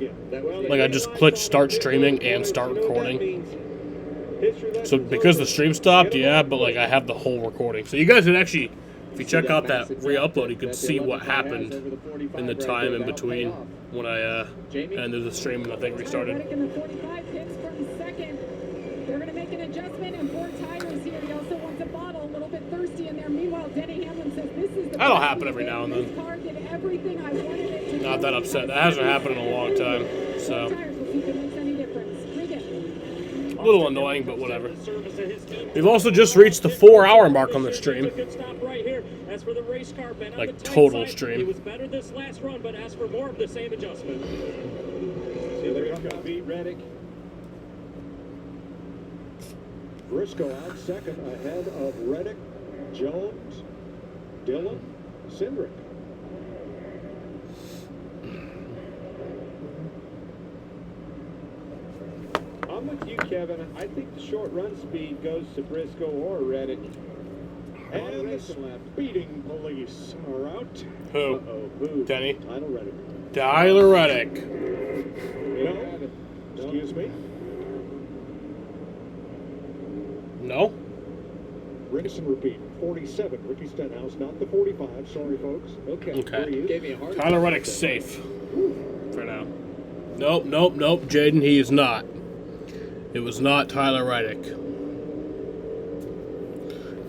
Like I just click start streaming and start recording. So because the stream stopped, yeah, but like I have the whole recording. So you guys can actually, if you check out that re-upload, you can see what happened in the time in between when I ended the stream and the thing restarted. In the 45 pits from second. They're going to make an adjustment and 4 tires here. He also wants a bottle, a little bit thirsty in there. Meanwhile, Denny Hamlin says this is the That'll happen every now and then. This car did everything I wanted it to. Not that upset. That hasn't happened in a long time. So We'll see if it makes any difference. a little annoying, but whatever. We've also just reached the 4-hour mark on the stream. As for the race car, been on Like the tight total side. stream. He was better this last run, but asked for more of the same adjustment. See, there's going to be Reddick. Briscoe out second ahead of Reddick, Jones, Dillon, Cindric. I'm with you, Kevin. I think the short run speed goes to Briscoe or Reddick. And the speeding police are out. Who? Who? Denny? Tyler Reddick. Tyler Reddick. No. Excuse me. No? Rickson repeat. 47. Ricky Stenhouse, not the 45. Sorry, folks. Okay. Gave me a hard Tyler Reddick's safe for now. Nope. Jaden, he is not. It was not Tyler Reddick.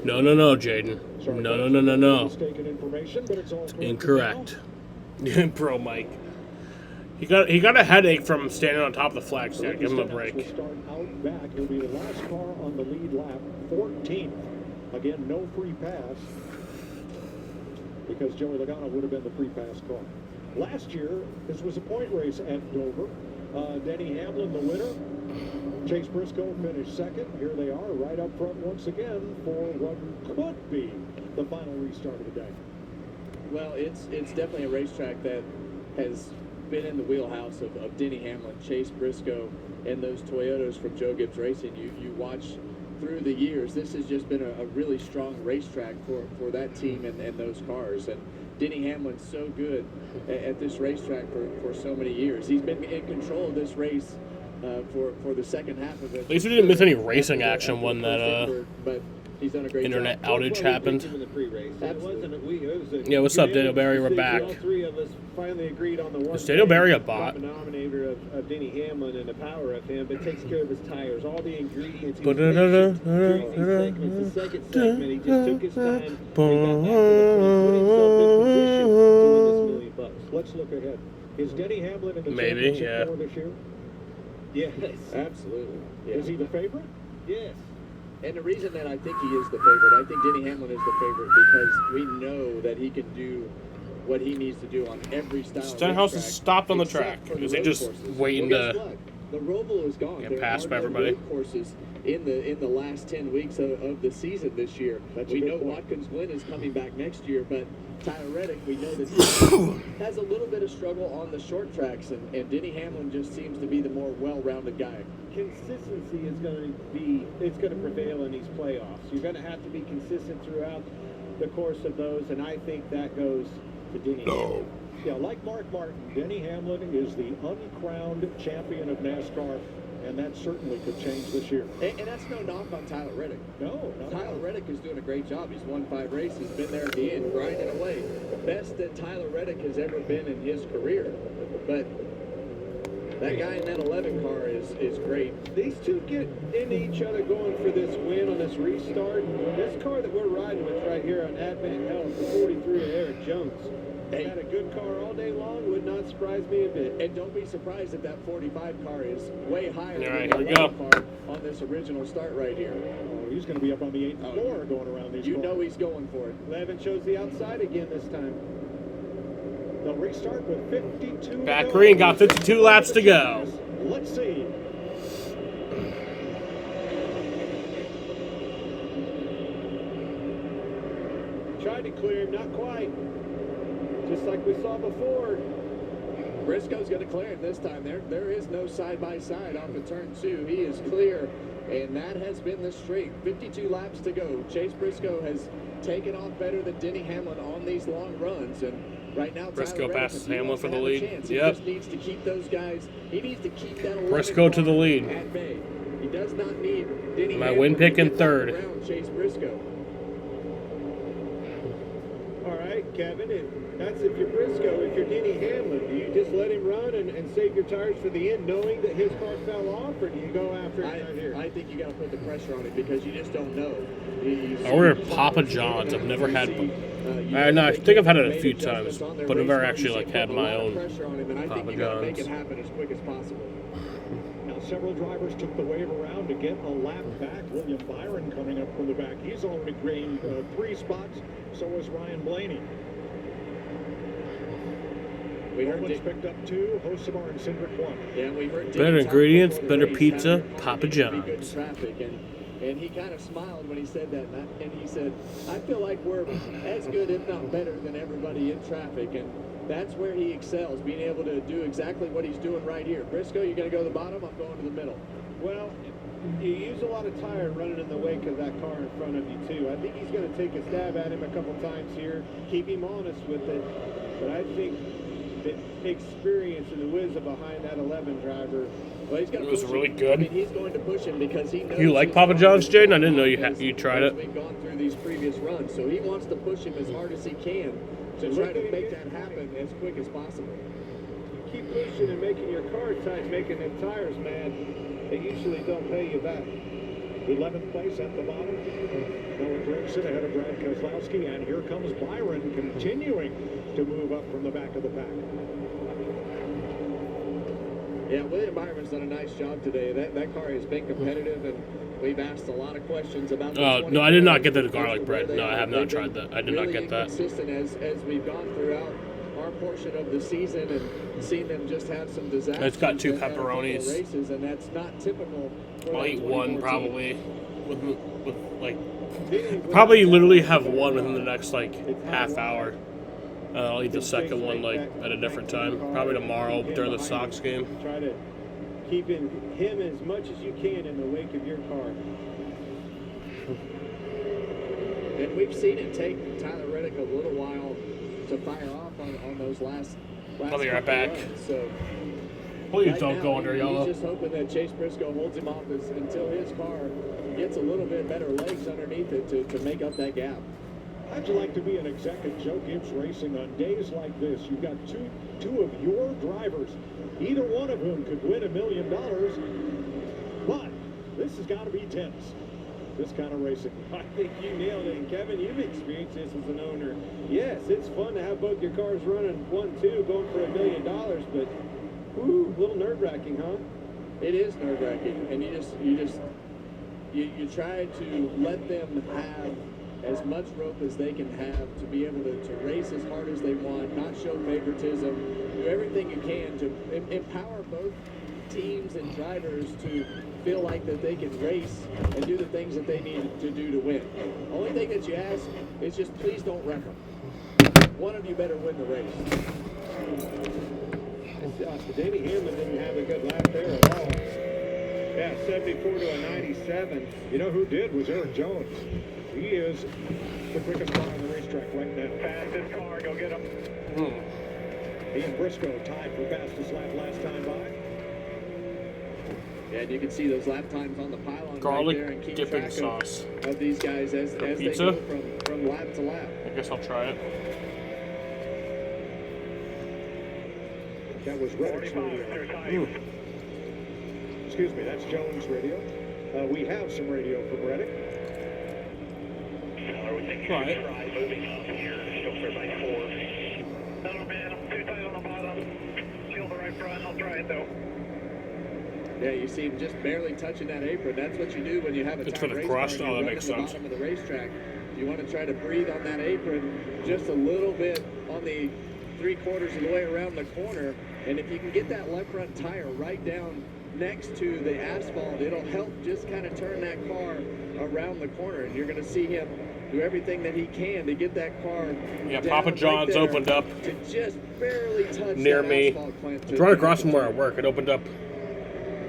No, Jaden. No. Mistaken information, but it's all Incorrect. Pro Mike. He got a headache from standing on top of the flag stand. Give him a break. Will start out back. He'll be the last car on the lead lap, 14th. Again, no free pass because Joey Logano would have been the free pass car. Last year, this was a point race at Dover. Denny Hamlin, the winner. Chase Briscoe finished second. Here they are, right up front once again for what could be the final restart of the day. Well, it's definitely a racetrack that has been in the wheelhouse of Denny Hamlin, Chase Briscoe, and those Toyotas from Joe Gibbs Racing. You watch through the years, this has just been a really strong racetrack for that team and those cars. And Denny Hamlin's so good at this racetrack for so many years. He's been in control of this race for the second half of it. At least we didn't miss any racing action when that but he's done a great internet job. outage happened. Yeah, Yeah, what's up, Daniel Barry? We're back. All three of us finally agreed on the one. Is Daniel Barry a bot? Denominator of Denny Hamlin and the power of him, but takes care of his tires, all the ingredients. During The second segment, he just took his time. He got back to the front, put himself in position to win this $1 million. Let's look ahead. Is Denny Hamlin in the Maybe, championship yeah. for this year? Yes, Absolutely. Yeah. Is he the favorite? yes. And the reason that I think he is the favorite, I think Denny Hamlin is the favorite because we know that he can do what he needs to do on every style. Stenhouse is stopped on the track. Is he just waiting to The Roval is gone. get There passed are by no everybody? road courses in the last 10 weeks of the season this year. That's a We good know point. Watkins Glen is coming back next year, but Tyler Reddick, we know that he has a little bit of struggle on the short tracks, and Denny Hamlin just seems to be the more well-rounded guy. Consistency is going to prevail in these playoffs. You're going to have to be consistent throughout the course of those, and I think that goes to Denny Hamlin. Yeah, like Mark Martin, Denny Hamlin is the uncrowned champion of NASCAR, and that certainly could change this year. And that's no knock on Tyler Reddick. No. Tyler Reddick is doing a great job. He's won 5 races, been there at the end, grinding away. Best that Tyler Reddick has ever been in his career. But that guy in that 11 car is great. These two get into each other going for this win on this restart. This car that we're riding with right here on Advent Health, the 43 of Eric Jones. They had a good car all day long, would not surprise me a bit. And don't be surprised if that 45 car is way higher All right, than here we the go. car on this original start right here. Oh, he's going to be up on the 8th floor going around these You cars. know he's going for it. Levin shows the outside again this time. They'll restart with 52 to Back go. green, got 52 laps to go. Let's see. Tried to clear him, not quite. Just like we saw before. Briscoe's going to clear him this time. There is no side-by-side off of turn 2. He is clear, and that has been the streak. 52 laps to go. Chase Briscoe has taken off better than Denny Hamlin on these long runs, and right now Briscoe Tyler passes Reddick, if he Hamlin wants for to the have a lead. chance, he Yep. just needs to keep those guys. He needs to keep that 11 Briscoe to the car lead. at bay. He does not need Denny My Hamlin win pick to in get third. around Chase Briscoe. All right, Kevin, that's if you're Briscoe. If you're Denny Hamlin, do you just let him run and save your tires for the end, knowing that his car fell off, or do you go after him right here? I think you got to put the pressure on him because you just don't know. I ordered Papa John's. I've never had. I think I've had it a few times, but I've never actually like had my own Papa Make John's. it happen as quick as possible. Now, several drivers took the wave around to get a lap back. William Byron coming up from the back. He's already gained 3 spots. So was Ryan Blaney. Bowman's picked up 2. Hocebar and Cindric 1. Yeah, we heard Better ingredients, before the better race, pizza, having your car Papa needs to be good John's. traffic, and he kind of smiled when he said that, and he said, I feel like we're as good, if not better, than everybody in traffic, and that's where he excels, being able to do exactly what he's doing right here. Briscoe, you're going to go to the bottom, I'm going to the middle. Well, you use a lot of tire running in the wake of that car in front of you, too. I think he's going to take a stab at him a couple times here, keep him honest with it, but I think the experience and the wisdom behind that 11 driver. Well, he's going to It was push really him. good. I mean, he's going to push him because he knows You like his Papa car John's, is Jaden? I didn't know as- you tried as it. We've gone through these previous runs, so he wants to push him as hard as he can to try to make that happen as quick as possible. Keep pushing and making your car tight, making them tires mad. They usually don't pay you back. 11th place at the bottom. Noah Gragson ahead of Brad Keselowski. And here comes Byron continuing to move up from the back of the pack. Yeah, William Byron's done a nice job today. That car has been competitive, and we've asked a lot of questions about the Oh, no, I did not get the garlic bread. No, I have not tried that. I did not get that. Consistent as we've gone throughout our portion of the season and seen them just have some disasters. It's got 2 at a couple of pepperonis. races, and that's not typical. for I'll that eat one 2014. probably. With like, probably literally have one within the next like half hour. I'll eat the second one like at a different time. Probably tomorrow during the Sox game. Try to keep him as much as you can in the wake of your car. And we've seen it take Tyler Reddick a little while to fire off on those last I'll be right back. runs. So Please right don't now, go under yellow. He's just hoping that Chase Briscoe holds him off until his car gets a little bit better legs underneath it to make up that gap. How'd you like to be an exec at Joe Gibbs Racing on days like this? You've got two of your drivers, either one of whom could win $1 million, but this has got to be tense, this kind of racing. I think you nailed it. And Kevin, you've experienced this as an owner. Yes, it's fun to have both your cars running 1-2 going for $1 million, but ooh, a little nerve-wracking, huh? It is nerve-wracking, and you try to let them have as much rope as they can have to be able to race as hard as they want, not show favoritism, do everything you can to empower both teams and drivers to feel like that they can race and do the things that they need to do to win. Only thing that you ask is just please don't wreck them. One of you better win the race. Danny Hamlin didn't have a good lap there at all. Yeah, 74 to a 97. You know who did was Eric Jones. He is the quickest car on the racetrack right now. Fastest car, go get him. He and Briscoe tied for fastest lap last time by. Yeah, and you can see those lap times on the pylon Garlic right there and keep dipping track sauce. of these guys as they pizza? go from lap to lap. I guess I'll try it. That was Reddick's radio. Excuse me, that's Jones' radio. We have some radio from Reddick. Try it. Try moving up here. Still for like 4. No, man, I'm too tight on the bottom. Feel the right front. I'll try it though. Yeah, you see him just barely touching that apron. That's what you do when you have a It's tight for the race crust? car and Oh, you're that makes running sense. the bottom of the racetrack. You want to try to breathe on that apron just a little bit on the 3/4 of the way around the corner. And if you can get that left front tire right down next to the asphalt, it'll help just kind of turn that car around the corner. And you're going to see him do everything that he can to get that car Yeah, down Papa John's right there opened up to just barely touch near that me. asphalt clamp to It's right across from where I work. It opened up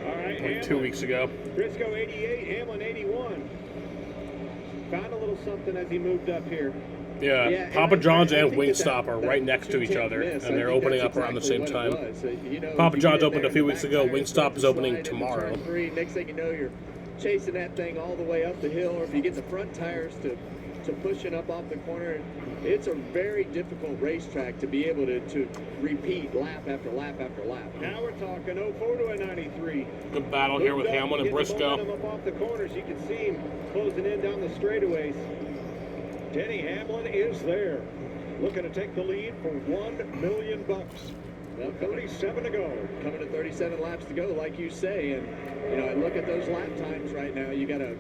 All right, like 2 weeks ago. Briscoe 88, Hamlin 81. Found a little something as he moved up here. Yeah, Yeah, Papa and John's I and think Wingstop are that right next to each 210 other, miss, and I they're think opening that's up around the same exactly time. what it was. So, you know, Papa if you John's get opened a there few and weeks the ago. back tire Wingstop starts is to opening slide into tomorrow. turn 3, next thing you know, you're chasing that thing all the way up the hill, or if you get the front tires to pushing up off the corner, it's a very difficult racetrack to be able to repeat lap after lap after lap. Now we're talking 04 to a 93. Good battle here with Moved up, Hamlin and getting the Briscoe. momentum up off the corners. You can see him closing in down the straightaways. Denny Hamlin is there, looking to take the lead for $1 million. Well, 37 to go. Coming to 37 laps to go, like you say, and you know, I look at those lap times right now. You got a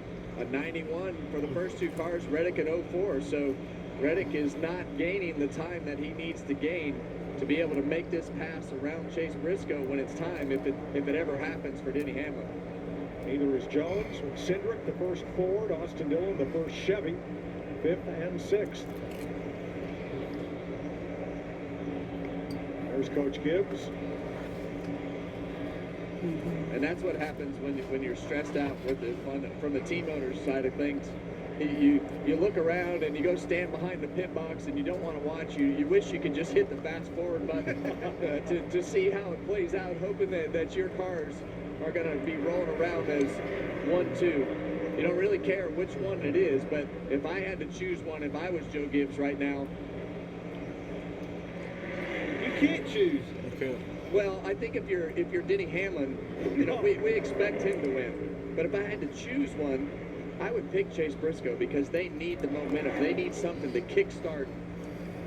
91 for the first two cars, Reddick at 04. So Reddick is not gaining the time that he needs to gain to be able to make this pass around Chase Briscoe when it's time, if it ever happens for Denny Hamlin. Neither is Jones. Cindric, the first Ford. Austin Dillon, the first Chevy. 5th and 6th. There's Coach Gibbs. And that's what happens when you're stressed out with from the team owner's side of things. You look around and you go stand behind the pit box and you don't want to watch. You wish you could just hit the fast forward button to see how it plays out, hoping that your cars are going to be rolling around as 1-2. You don't really care which one it is, but if I had to choose one, if I was Joe Gibbs right now, You can't choose. Okay. well, I think if you're Denny Hamlin, you know, we expect him to win. But if I had to choose one, I would pick Chase Briscoe because they need the momentum. They need something to kickstart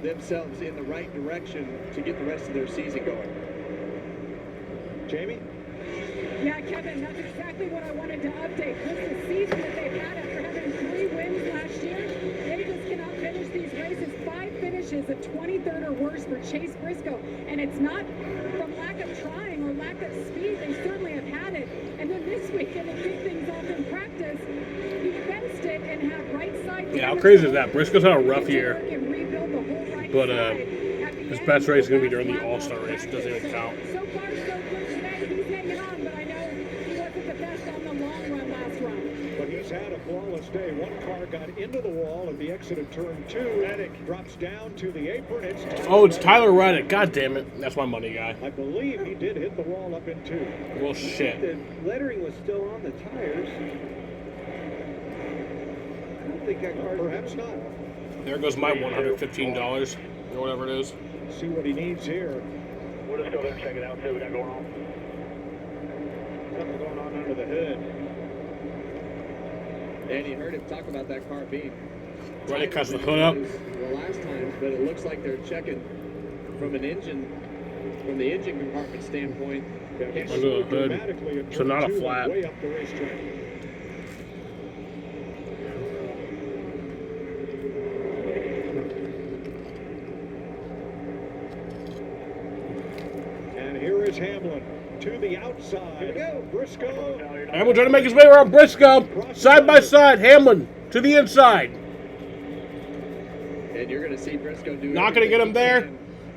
themselves in the right direction to get the rest of their season going. Jamie? Yeah, Kevin, that's exactly what I wanted to update. Just the season that they've had after having 3 wins last year, they just cannot finish these races. 5 finishes, a 23rd or worse for Chase Briscoe. And it's not from lack of trying or lack of speed. They certainly have had it. And then this weekend, to kick things off in practice, he fenced it and had right side. Yeah, how crazy is that? Briscoe's had a rough year, but his best race is going to be during the All-Star race. It doesn't even count. So far, so good today. He's hanging on, but I know he wasn't the best on the long run last run. But he's had a flawless day. One car got into the wall at the exit of turn 2. Reddick drops down to the apron. It's Tyler Reddick. God damn it. That's my money guy. I believe he did hit the wall up in 2. Well, shit. The lettering was still on the tires. I don't think that car. Perhaps not. There goes my $115 or whatever it is. See what he needs here. We'll just go there and check it out, see what we got going on. Something going on under the hood. And you heard him talk about that car being Reddick cuts the hood up. the last times, but it looks like they're checking from the engine compartment standpoint. It's Under the hood. dramatically at So turn not a 2 flat. way up the racetrack. And here is Hamlin to the outside. Here we go. Briscoe. Hamlin trying to make his way around Briscoe. Side by side, Hamlin to the inside. And you're going to see Briscoe do Not going to get him there,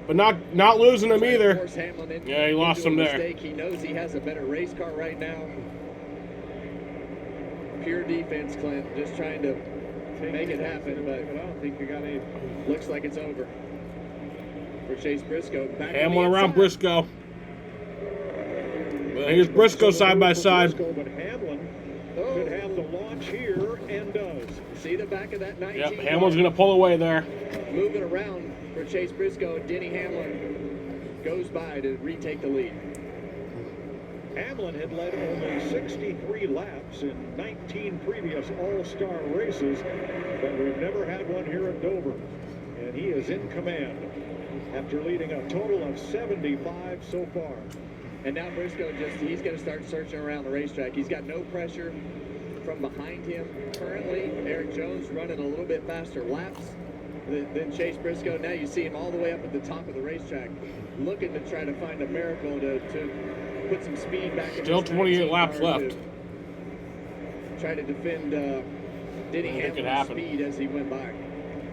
but not losing him either. Force Hamlin Yeah, he lost into a him there. mistake. He knows he has a better race car right now. pure defense, Clint, just trying to make it happen, but I don't think you got any. looks like it's over for Chase Briscoe. Back on Hamlin the around inside. Briscoe. Well, here's Briscoe side by side. But Hamlin could have the launch here and does. See the back of that 19. Yep, Hamlin's going to pull away there. Moving around for Chase Briscoe. Denny Hamlin goes by to retake the lead. Hamlin had led only 63 laps in 19 previous All-Star races, but we've never had one here at Dover. And he is in command after leading a total of 75 so far. And now Briscoe he's going to start searching around the racetrack. He's got no pressure from behind him. Currently, Eric Jones running a little bit faster laps than Chase Briscoe. Now you see him all the way up at the top of the racetrack, looking to try to find a miracle to put some speed back. Still 28 laps left. Try to defend Denny Hamlin's speed as he went by.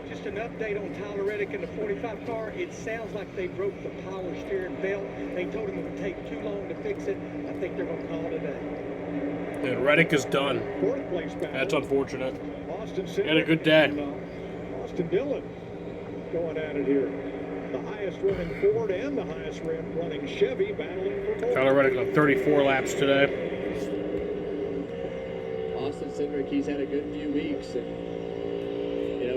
Just an update on Tyler Reddick in the 45 car. It sounds like they broke the power steering belt. They told him it would take too long to fix it. I think they're going to call it a day. And Reddick is done. Fourth place battle. That's unfortunate. Austin He had a good day. Austin Dillon going at it here. The highest running Ford and the highest running Chevy battling for both. Tyler Reddick on 34 laps today. Austin Cindric, he's had a good few weeks, and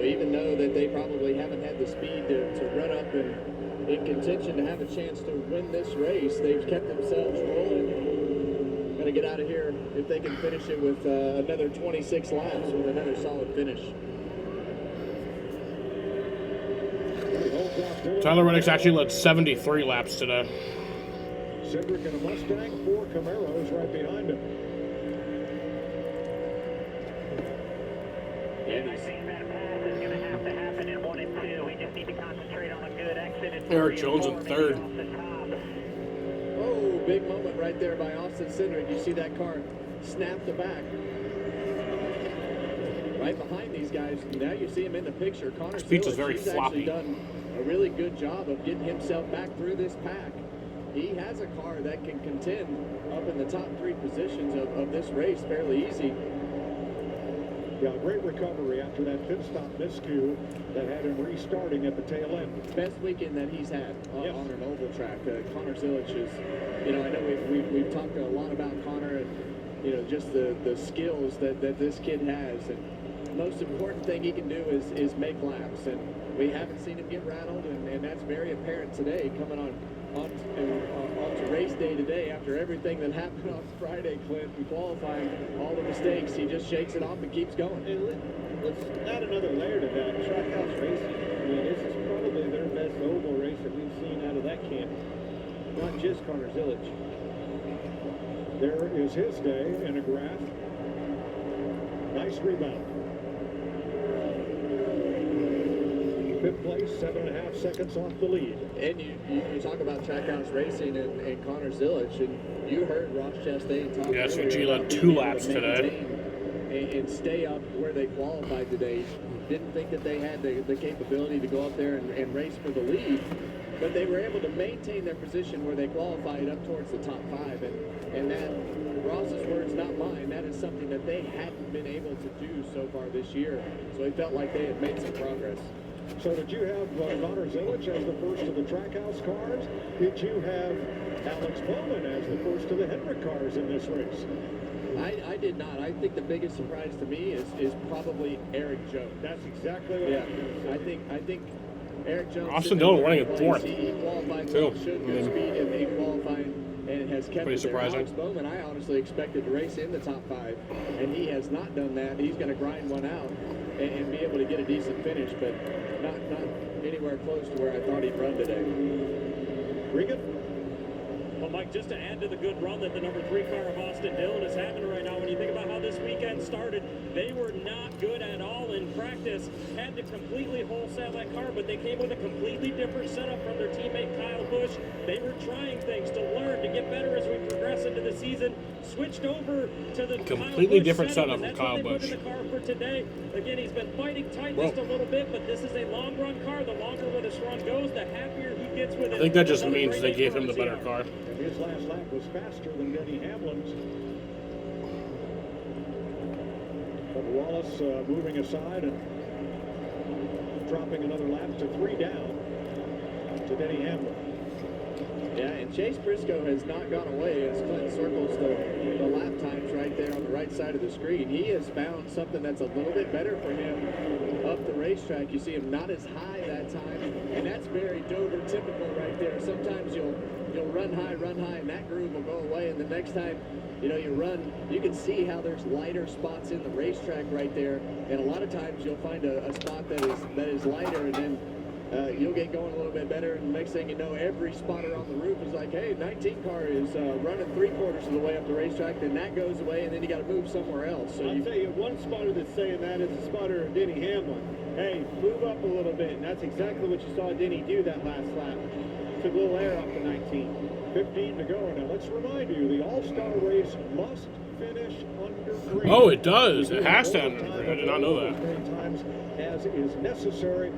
even though that they probably haven't had the speed to run up and in contention to have a chance to win this race, they've kept themselves rolling. Going to get out of here if they can finish it with another 26 laps with another solid finish. Tyler Reddick's actually led 73 laps today. Cindric in a Mustang, 4 Camaros right behind him. Eric Jones in third. Oh, big moment right there by Austin Cindric. You see that car snap the back. Right behind these guys. Now you see him in the picture. Connor Speech is Zillich, very he's floppy. actually done a really good job of getting himself back through this pack. He has a car that can contend up in the top 3 positions of this race fairly easy. Yeah, great recovery after that pit stop miscue that had him restarting at the tail end. Best weekend that he's had on an oval track. Connor Zillich is, I know we've talked a lot about Connor and, just the skills that this kid has. And most important thing he can do is make laps. And we haven't seen him get rattled, and that's very apparent today coming on to race day today after everything that happened on Friday, Clint, and qualifying, all the mistakes. He just shakes it off and keeps going. And let's add another layer to that. Trackhouse Racing. I mean, this is probably their best oval race that we've seen out of that camp. Not just Connor Zillich. There is his day in a graph. Nice rebound. Fifth place, 7.5 seconds off the lead. And you talk about Trackhouse Racing and Connor Zillich, and you heard Ross Chastain talk. Yeah, SVG led 2 laps today. And stay up where they qualified today. Didn't think that they had the capability to go up there and race for the lead, but they were able to maintain their position where they qualified up towards the top 5. And that, Ross's words, not mine, that is something that they hadn't been able to do so far this year. So it felt like they had made some progress. So did you have Connor Zillich as the first of the Trackhouse cars? Did you have Alex Bowman as the first of the Hendrick cars in this race? I did not. I think the biggest surprise to me is probably Eric Jones. That's exactly what I think Eric Jones. Austin Dillon running in 4th. He qualified too. well, showed good speed in qualifying, and has kept Pretty it there. surprising. Alex Bowman, I honestly expected to race in the top 5, and he has not done that. He's going to grind one out and be able to get a decent finish, but not anywhere close to where I thought he'd run today. Regan? Well, Mike, just to add to the good run that the number 3 car of Austin Dillon is having right now, when you think about how this weekend started, they were not good at all in practice. Had to completely wholesale that car, but they came with a completely different setup from their teammate Kyle Busch. They were trying things to learn, to get better as we progress into the season. Switched over to the completely different setup, setup from Kyle Busch. That's what they put in the car for today. Again, he's been fighting tight just a little bit, but this is a long run car. The longer where this run goes, the happier he gets with it. I think that just means they gave him the better car. And his last lap was faster than Denny Hamlin's. Wallace moving aside and dropping another lap to 3 down to Denny Hamlin. Yeah, and Chase Briscoe has not gone away as Clint circles the lap times right there on the right side of the screen. He has found something that's a little bit better for him up the racetrack. You see him not as high that time, and that's very Dover typical right there. Sometimes you'll run high, and that groove will go away, and the next time, you know, you run, you can see how there's lighter spots in the racetrack right there, and a lot of times you'll find a spot that is lighter, and then you'll get going a little bit better, and the next thing you know, every spotter on the roof is like, hey, 19 car is running 3/4 of the way up the racetrack, then that goes away, and then you got to move somewhere else. So I'll tell you, one spotter that's saying that is the spotter Denny Hamlin. Hey, move up a little bit, and that's exactly what you saw Denny do that last lap. Took a little air off the 19. 15 to go. Now let's remind you, the All-Star race must finish under green. Oh, it does. It has to under green. I did not know that. As many times as is necessary,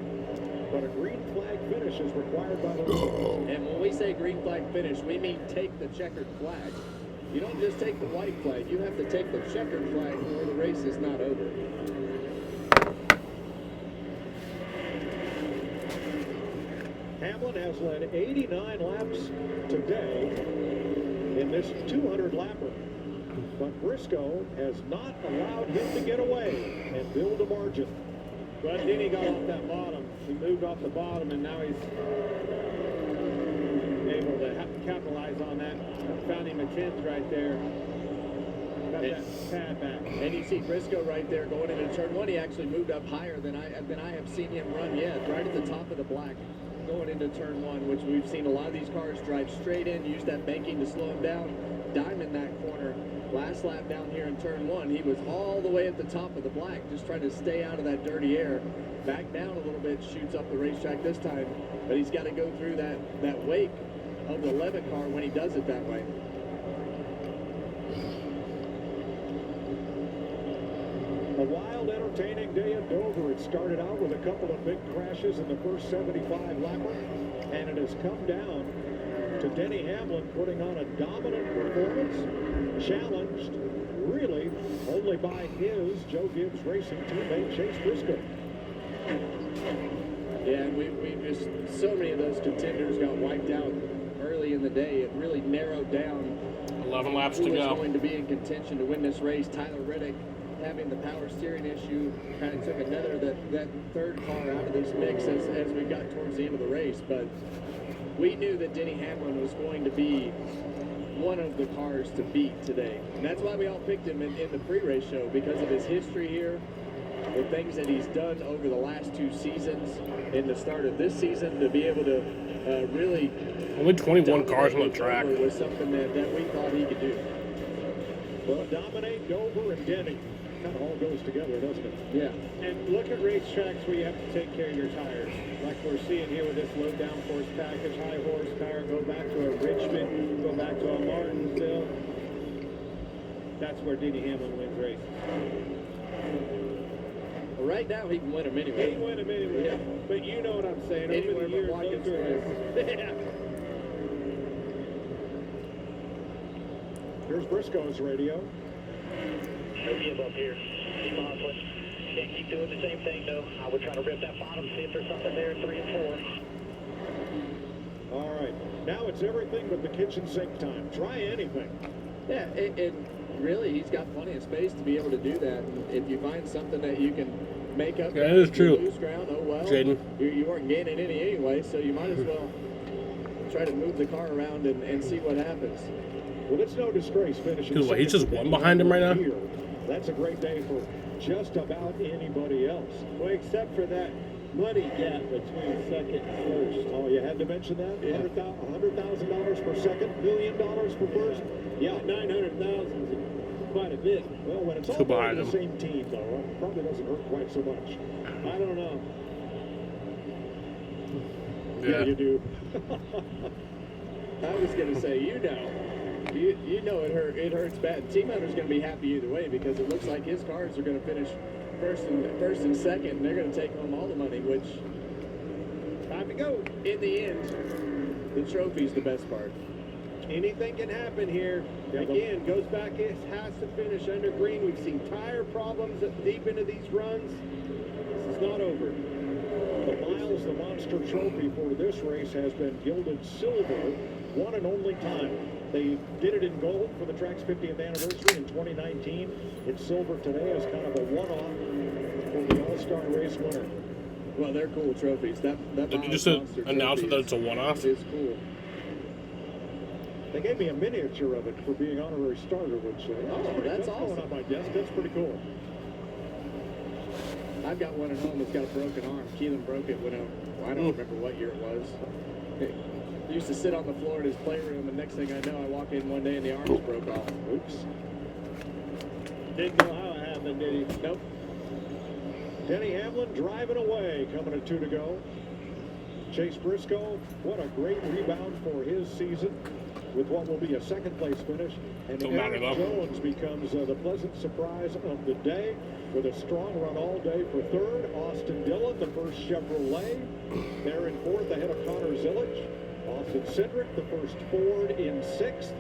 but a green flag finish is required by the rules. And when we say green flag finish, we mean take the checkered flag. You don't just take the white flag. You have to take the checkered flag or the race is not over. Hamlin has led 89 laps today in this 200-lapper. But Briscoe has not allowed him to get away and build a margin. But Denny got off that bottom. He moved off the bottom, and now he's able to capitalize on that. Found him a 10th right there. Got that pad back. And you see Briscoe right there going into turn one. He actually moved up higher than I have seen him run yet. Right at the top of the black, going into turn one, which we've seen a lot of these cars drive straight in, use that banking to slow him down, diamond that corner. Last lap down here in turn one, he was all the way at the top of the black, just trying to stay out of that dirty air. Back down a little bit, shoots up the racetrack this time, but he's got to go through that wake of the Levitt car when he does it that way. A wild, entertaining day at Dover. It started out with a couple of big crashes in the first 75-lapper, and it has come down to Denny Hamlin putting on a dominant performance, challenged really only by his Joe Gibbs Racing teammate Chase Briscoe. Yeah, and we just, so many of those contenders got wiped out early in the day. It really narrowed down 11 laps to who was go. going to be in contention to win this race. Tyler Reddick having the power steering issue kind of took another that third car out of this mix as we got towards the end of the race, but we knew that Denny Hamlin was going to be one of the cars to beat today. And that's why we all picked him in the pre-race show, because of his history here, the things that he's done over the last 2 seasons, and the start of this season to be able to really... Only 21 cars on the track. ...was something that we thought he could do. Well, dominate Dover and Denny. Kind of all goes together, doesn't it? Yeah. And look at racetracks where you have to take care of your tires. Like we're seeing here with this low downforce package, high horsepower, go back to a Richmond, go back to a Martinsville. That's where Denny Hamlin wins races. Well, right now he can win them anyway. He can win them anyway. Yeah. But you know what I'm saying. Anywhere Over the years, but Watkins those are Glen. Here's Briscoe's radio. No give up here. Keep hustling. Can't keep doing the same thing, though. I would try to rip that bottom, see if there's something there in 3 and 4. All right. Now it's everything but the kitchen sink time. Try anything. Yeah, and really, he's got plenty of space to be able to do that. And if you find something that you can make up, yeah, that is true. Lose ground, oh well. Jaden. You weren't gaining any anyway, so you might as well try to move the car around and see what happens. Well, it's no disgrace finishing. Dude, what, he's just one behind him right now? Here. That's a great day for just about anybody else. Well, except for that money gap between second and first. Oh, you had to mention that? Yeah. $100,000 per second, $1 million per first? Yeah, 900,000 is quite a bit. Well, when it's all part of the same team, though, it probably doesn't hurt quite so much. I don't know. Yeah, you do. I was going to say, you know it hurts bad. Team owner's going to be happy either way, because it looks like his cars are going to finish first and second, and they're going to take home all the money, which, time to go. In the end, the trophy's the best part. anything can happen here. Again, goes back, it has to finish under green. We've seen tire problems deep into these runs. This is not over. The Miles the Monster Trophy for this race has been gilded silver, one and only time. They did it in gold for the track's 50th anniversary in 2019. It's silver today as kind of a one-off for the All-Star Race winner. Well, they're cool trophies. That Did you just announce that it's a one-off? It's cool. They gave me a miniature of it for being honorary starter, which that's awesome. Going on my desk. That's pretty cool. I've got one at home that's got a broken arm. Keelan broke it when I don't remember what year it was. He used to sit on the floor in his playroom, and next thing I know, I walk in one day and the arm just broke off. Oops. Didn't know how it happened, did he? Nope. Denny Hamlin driving away, coming at 2 to go. Chase Briscoe, what a great rebound for his season with what will be a second-place finish. And Aaron Jones becomes the pleasant surprise of the day with a strong run all day for third. Austin Dillon, the first Chevrolet, there in fourth ahead of Connor Zilic. Austin Cindric, the first Ford in sixth,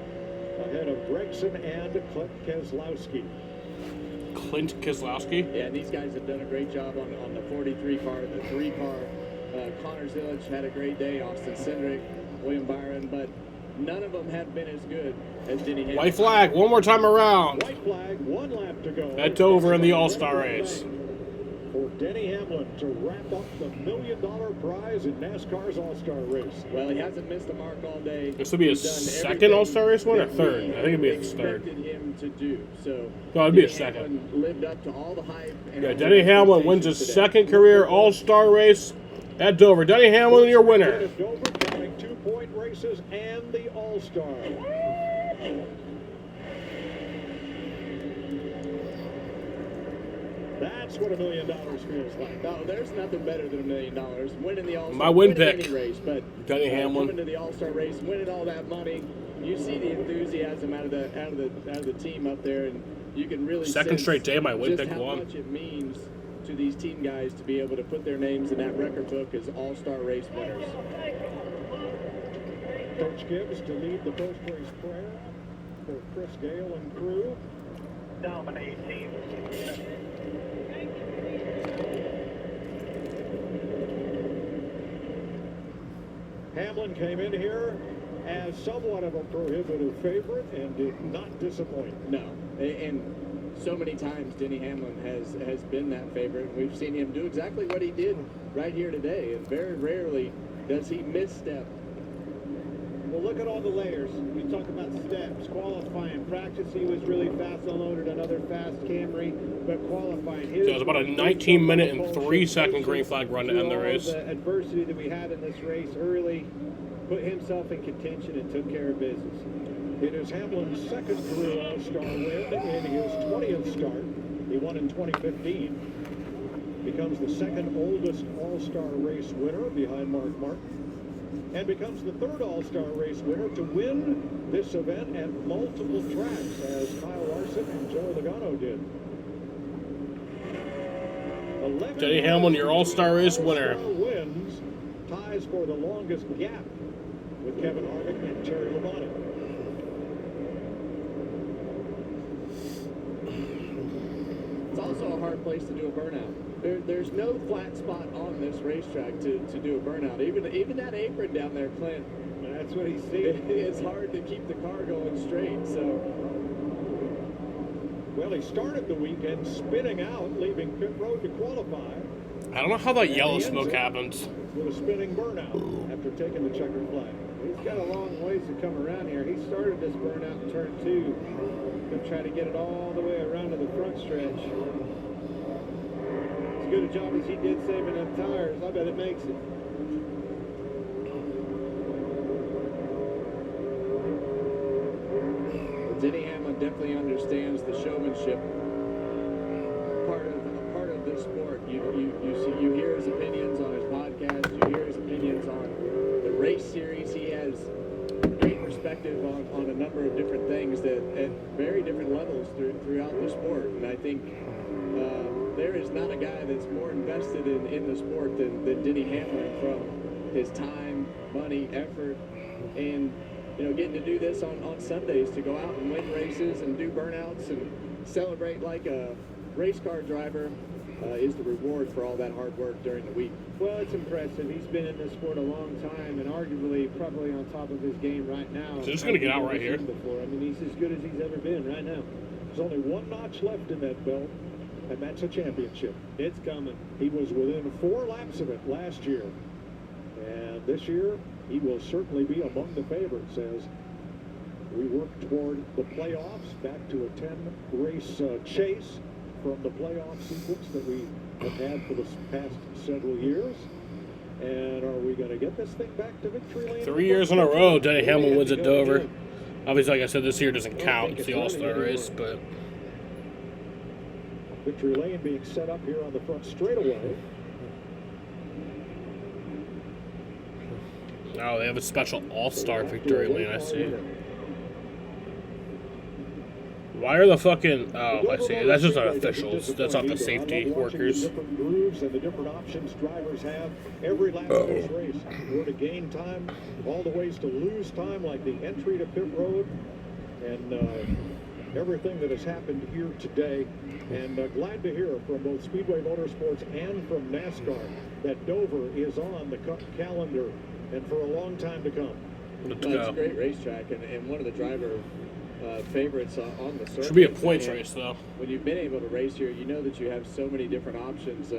ahead of Gregson and Clint Keselowski. Clint Keselowski? Yeah, these guys have done a great job on the 43 car, the 3 car. Connor Zilic had a great day, Austin Cindric, William Byron, but none of them have been as good as Denny Hamlin. White flag, one more time around. White flag, 1 lap to go. That's over in the All-Star race. For Denny Hamlin to wrap up the $1 million prize in NASCAR's All-Star race. Well, he hasn't missed a mark all day. This will be his second All-Star race win or third? I think it'd be his third. Expected him to do so. No, it'd be his second. Lived up to all the hype. Yeah, Denny Hamlin wins his second career All-Star race at Dover. Denny Hamlin, your winner. At Dover, counting 2-point races and the All-Star. That's what $1 million feels like. No, there's nothing better than $1 million. Winning the All-Star. My win pick. Any race, but Denny Hamlin. Coming to the All-Star race, winning all that money, you see the enthusiasm out of the team up there, and you can really second straight day my win just pick how won. much it means to these team guys to be able to put their names in that record book as All-Star race winners. Coach Gibbs to lead the post-race prayer for Chris Gale and crew. Dominate team. Hamlin came in here as somewhat of a prohibitive favorite and did not disappoint. No, and so many times Denny Hamlin has been that favorite. We've seen him do exactly what he did right here today, and very rarely does he misstep. Well, look at all the layers. We talk about steps, qualifying, practice. He was really fast, unloaded another fast Camry, but qualifying. So it was about a 19-minute and 3-second green flag run to end the race. The adversity that we had in this race early put himself in contention and took care of business. It is Hamlin's second career All-Star win in his 20th start. He won in 2015. Becomes the second oldest All-Star race winner behind Mark Martin. And becomes the third All-Star race winner to win this event at multiple tracks, as Kyle Larson and Joey Logano did. Denny Hamlin, your All-Star race winner. Wins, ties for the longest gap with Kevin Harvick and Terry Labonte. It's also a hard place to do a burnout. There's no flat spot on this racetrack to do a burnout. Even that apron down there, Clint. That's what he's seeing. It's hard to keep the car going straight. So, well, he started the weekend spinning out, leaving pit road to qualify. I don't know how that yellow smoke happens. With a spinning burnout after taking the checkered flag. He's got a long ways to come around here. He started this burnout in turn 2. Going to try to get it all the way around to the front stretch. As good a job as he did saving them tires, I bet it makes it. Denny Hamlin definitely understands the showmanship part of this sport. You hear his opinions on his podcast. You hear his opinions on the race series. He has great perspective on a number of different things that at very different levels throughout the sport. And I think there is not a guy that's more invested in the sport than Denny Hamlin, from his time, money, effort, and getting to do this on Sundays, to go out and win races and do burnouts and celebrate like a race car driver is the reward for all that hard work during the week. Well, it's impressive. He's been in this sport a long time and arguably probably on top of his game right now. So just gonna get out right here. Before. I mean, he's as good as he's ever been right now. There's only one notch left in that belt, and that's a championship. It's coming. He was within 4 laps of it last year. And this year, he will certainly be among the favorites as we work toward the playoffs, back to a 10-race chase from the playoff sequence that we have had for the past several years. And are we going to get this thing back to victory lane? 3 years in a row, Denny Hamlin wins at Dover. Obviously, like I said, this year doesn't count. It's the All-Star race, but... Victory lane being set up here on the front straightaway. Oh, they have a special All-Star victory lane, I see. Why are the fucking... Oh, I see. That's just not officials. That's not the safety workers. The different grooves and the different options drivers have every lap of this race. Where to gain time, all the ways to lose time, like the entry to pit road, and everything that has happened here today. And glad to hear from both Speedway Motorsports and from NASCAR that Dover is on the calendar and for a long time to come. Let's It's go. a great racetrack and one of the driver favorites on the circuit. Should be a points And race, though. When you've been able to race here, you know that you have so many different options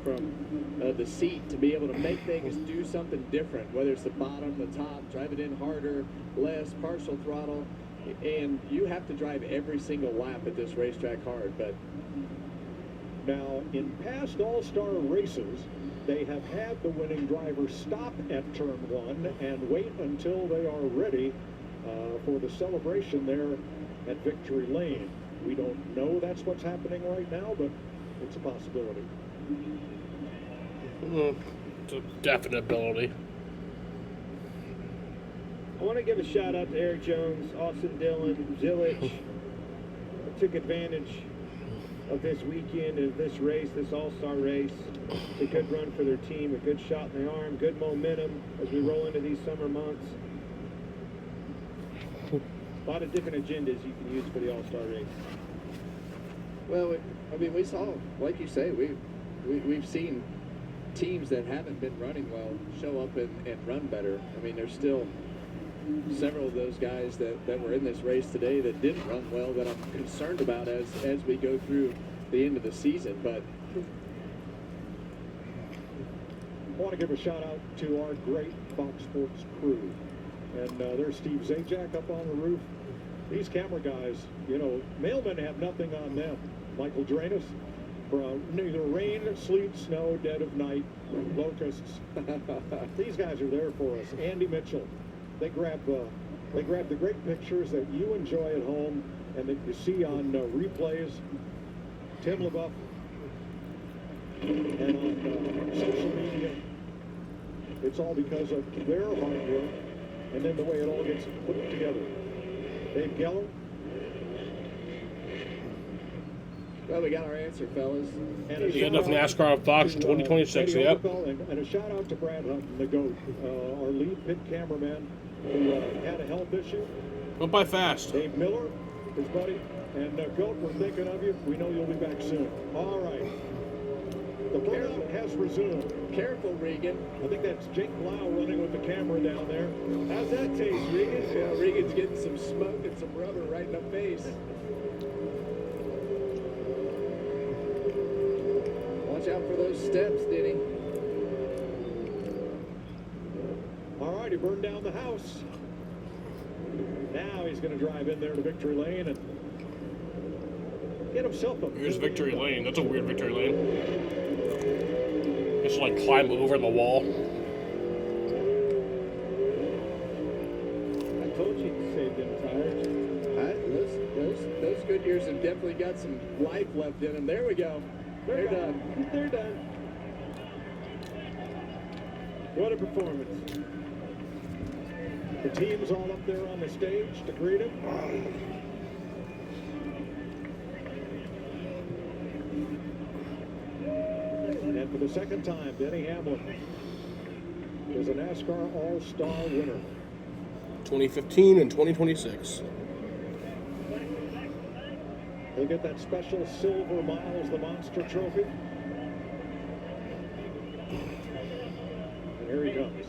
from the seat to be able to make things do something different, whether it's the bottom, the top, drive it in harder, less, partial throttle. And you have to drive every single lap at this racetrack hard. But now, in past All-Star races, they have had the winning driver stop at turn 1 and wait until they are ready for the celebration there at Victory Lane. We don't know that's what's happening right now, but it's a possibility. It's a definite ability. I want to give a shout out to Eric Jones, Austin Dillon, Zilich. Took advantage of this weekend, of this race, this all-star race. It's a good run for their team, a good shot in the arm, good momentum as we roll into these summer months. A lot of different agendas you can use for the all-star race. well, I mean, we saw, like you say, we've seen teams that haven't been running well show up and run better. I mean, there's still several of those guys that were in this race today that didn't run well that I'm concerned about as we go through the end of the season. But I want to give a shout out to our great Fox Sports crew. And there's Steve Zajac up on the roof. These camera guys, mailmen have nothing on them. Michael Drainus, neither rain, sleet, snow, dead of night, locusts. These guys are there for us. Andy Mitchell. They grab the great pictures that you enjoy at home and that you see on replays. Tim LaBeouf, and on social media. It's all because of their hard work and then the way it all gets put together. Dave Geller. well, we got our answer, fellas. And Yeah, enough NASCAR on Fox 2026, Eddie yep. Overfell, and a shout out to Brad Hutton, the GOAT, our lead pit cameraman who had a health issue. Went by fast. Dave Miller, his buddy, and GOAT, we're thinking of you. We know you'll be back soon. All right. The burnout has resumed. Careful, Regan. I think that's Jake Blau running with the camera down there. How's that taste, Regan? Yeah, Regan's getting some smoke and some rubber right in the face. Watch out for those steps, Denny. All right, he burned down the house. Now he's going to drive in there to Victory Lane and get himself a... Here's Victory Lane. That's a weird Victory Lane. Just like climb over the wall. I told you to save them tires. Those Goodyears have definitely got some life left in them. There we go. They're done. They're done. What a performance. The team's all up there on the stage to greet him. And for the second time, Denny Hamlin is a NASCAR All-Star winner. 2015 and 2026. He'll get that special Silver Miles, the Monster Trophy. And here he comes.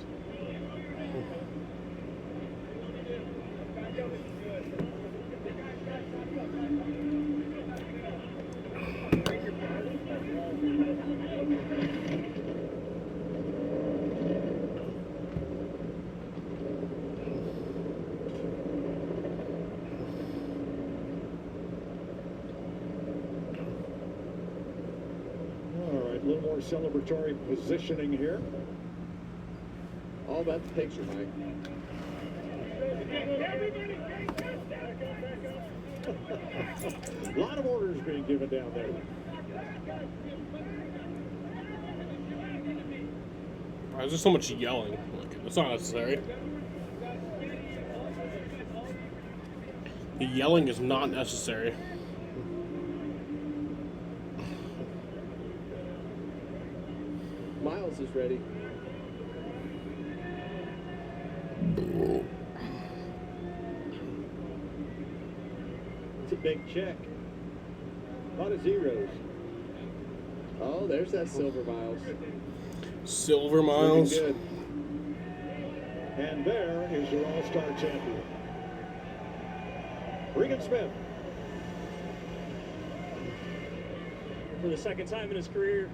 A little more celebratory positioning here. All about the picture, Mike. A lot of orders being given down there. Why is there so much yelling? Like, that's not necessary. The yelling is not necessary. Miles is ready. It's a big check. A lot of zeros. Oh, there's that Silver Miles. Silver Miles. Good. And there is your All-Star champion, Regan Smith. For the second time in his career,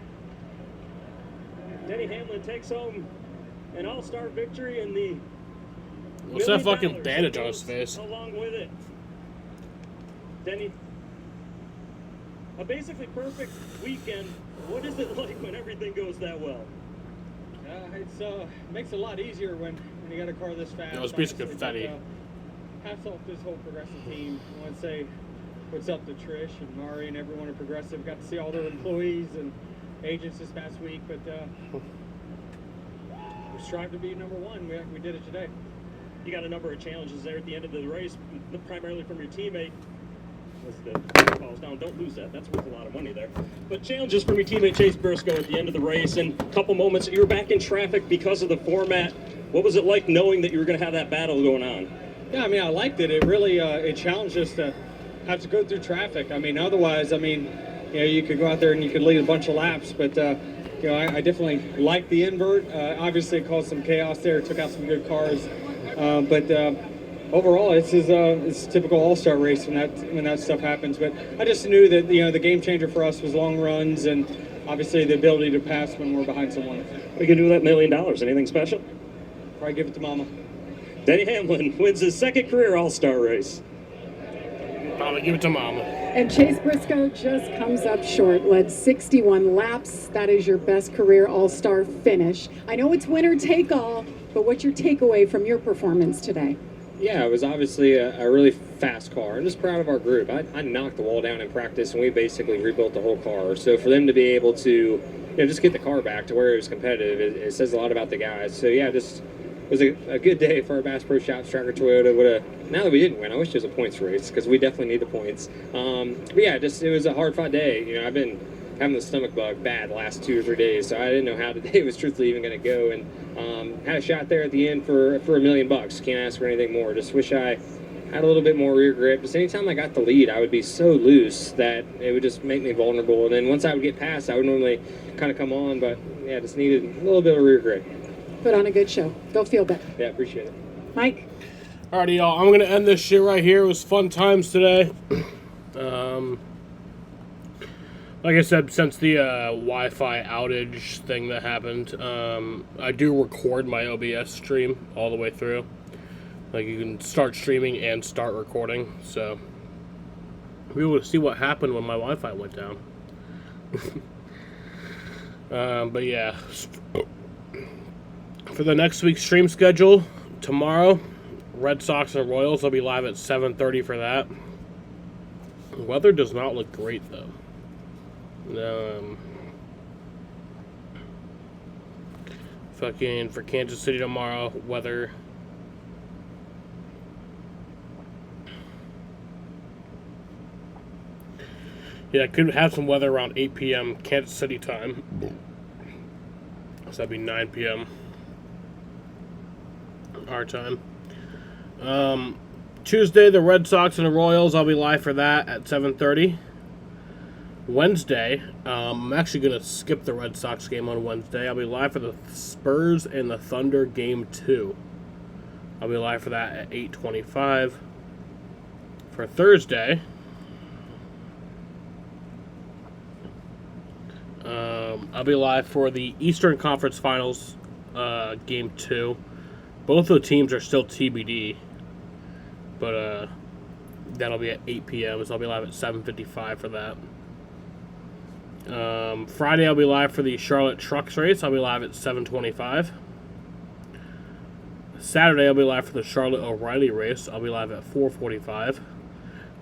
Denny Hamlin takes home an all-star victory in the What's that fucking bandage on his face? along with it. Denny, a basically perfect weekend. What is it like when everything goes that well? It's makes it a lot easier when you got a car this fast. That was basically confetti. Hats off to this whole Progressive team. I want to say what's up to Trish and Mari and everyone at Progressive. Got to see all their employees and agents this past week, but we strive to be number one. We did it today. You got a number of challenges there at the end of the race, primarily from your teammate. As the falls down, don't lose that. That's worth a lot of money there. But challenges from your teammate Chase Briscoe at the end of the race, and a couple moments you were back in traffic because of the format. What was it like knowing that you were going to have that battle going on? Yeah, I mean, I liked it. It really it challenged us to have to go through traffic. I mean, otherwise, you could go out there and you could lead a bunch of laps, but I definitely liked the invert. Obviously, it caused some chaos there. Took out some good cars, but overall, it's a typical all-star race when that stuff happens. But I just knew that the game changer for us was long runs and obviously the ability to pass when we're behind someone. We can do that $1 million. Anything special? Probably give it to Mama. Denny Hamlin wins his second career all-star race. Probably give it to Mama. And Chase Briscoe just comes up short. Led 61 laps. That is your best career all-star finish. I know it's winner take all, but what's your takeaway from your performance today? Yeah, it was obviously a really fast car. I'm just proud of our group. I knocked the wall down in practice, and we basically rebuilt the whole car. So for them to be able to just get the car back to where it was competitive, it says a lot about the guys. So yeah, just it was a good day for our Bass Pro Shops Tracker Toyota. Now that we didn't win, I wish it was a points race because we definitely need the points. But yeah, it was a hard-fought day. I've been having the stomach bug bad the last 2 or 3 days, so I didn't know how today was truthfully even going to go. And had a shot there at the end for $1 million. Can't ask for anything more. Just wish I had a little bit more rear grip. Just anytime I got the lead, I would be so loose that it would just make me vulnerable. And then once I would get past, I would normally kind of come on, but yeah, just needed a little bit of rear grip. Put on a good show. Go feel better. Yeah, appreciate it. Mike? Alrighty, y'all. I'm going to end this shit right here. It was fun times today. Like I said, since the Wi-Fi outage thing that happened, I do record my OBS stream all the way through. Like, you can start streaming and start recording. So, we will see what happened when my Wi-Fi went down. But yeah, for the next week's stream schedule, tomorrow, Red Sox and Royals will be live at 7:30 for that. The weather does not look great, though. Fucking for Kansas City tomorrow, weather. Yeah, could have some weather around 8 p.m. Kansas City time. So that'd be 9 p.m. our time. Tuesday, the Red Sox and the Royals. I'll be live for that at 7:30. Wednesday, I'm actually going to skip the Red Sox game on Wednesday. I'll be live for the Spurs and the Thunder Game 2. I'll be live for that at 8:25. For Thursday, I'll be live for the Eastern Conference Finals Game 2. Both of the teams are still TBD, but that'll be at 8 p.m., so I'll be live at 7:55 for that. Friday, I'll be live for the Charlotte Trucks race. I'll be live at 7:25. Saturday, I'll be live for the Charlotte O'Reilly race. I'll be live at 4:45.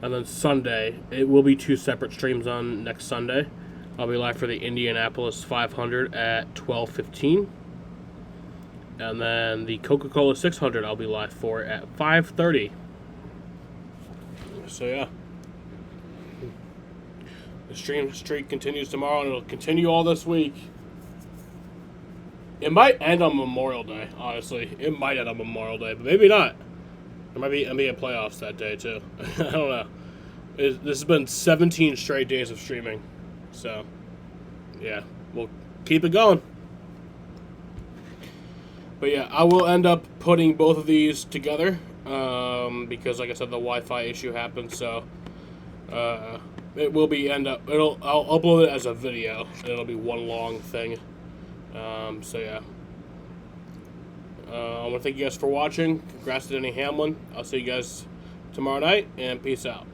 And then Sunday, it will be 2 separate streams on next Sunday. I'll be live for the Indianapolis 500 at 12:15. And then the Coca-Cola 600 I'll be live for at 5:30. So, yeah. The stream streak continues tomorrow, and it'll continue all this week. It might end on Memorial Day, honestly. It might end on Memorial Day, but maybe not. There might be NBA playoffs that day, too. I don't know. This has been 17 straight days of streaming. So, yeah, we'll keep it going. But, yeah, I will end up putting both of these together because, like I said, the Wi-Fi issue happened. So, it will be I'll upload it as a video, and it'll be one long thing. So, yeah. I want to thank you guys for watching. Congrats to Denny Hamlin. I'll see you guys tomorrow night, and peace out.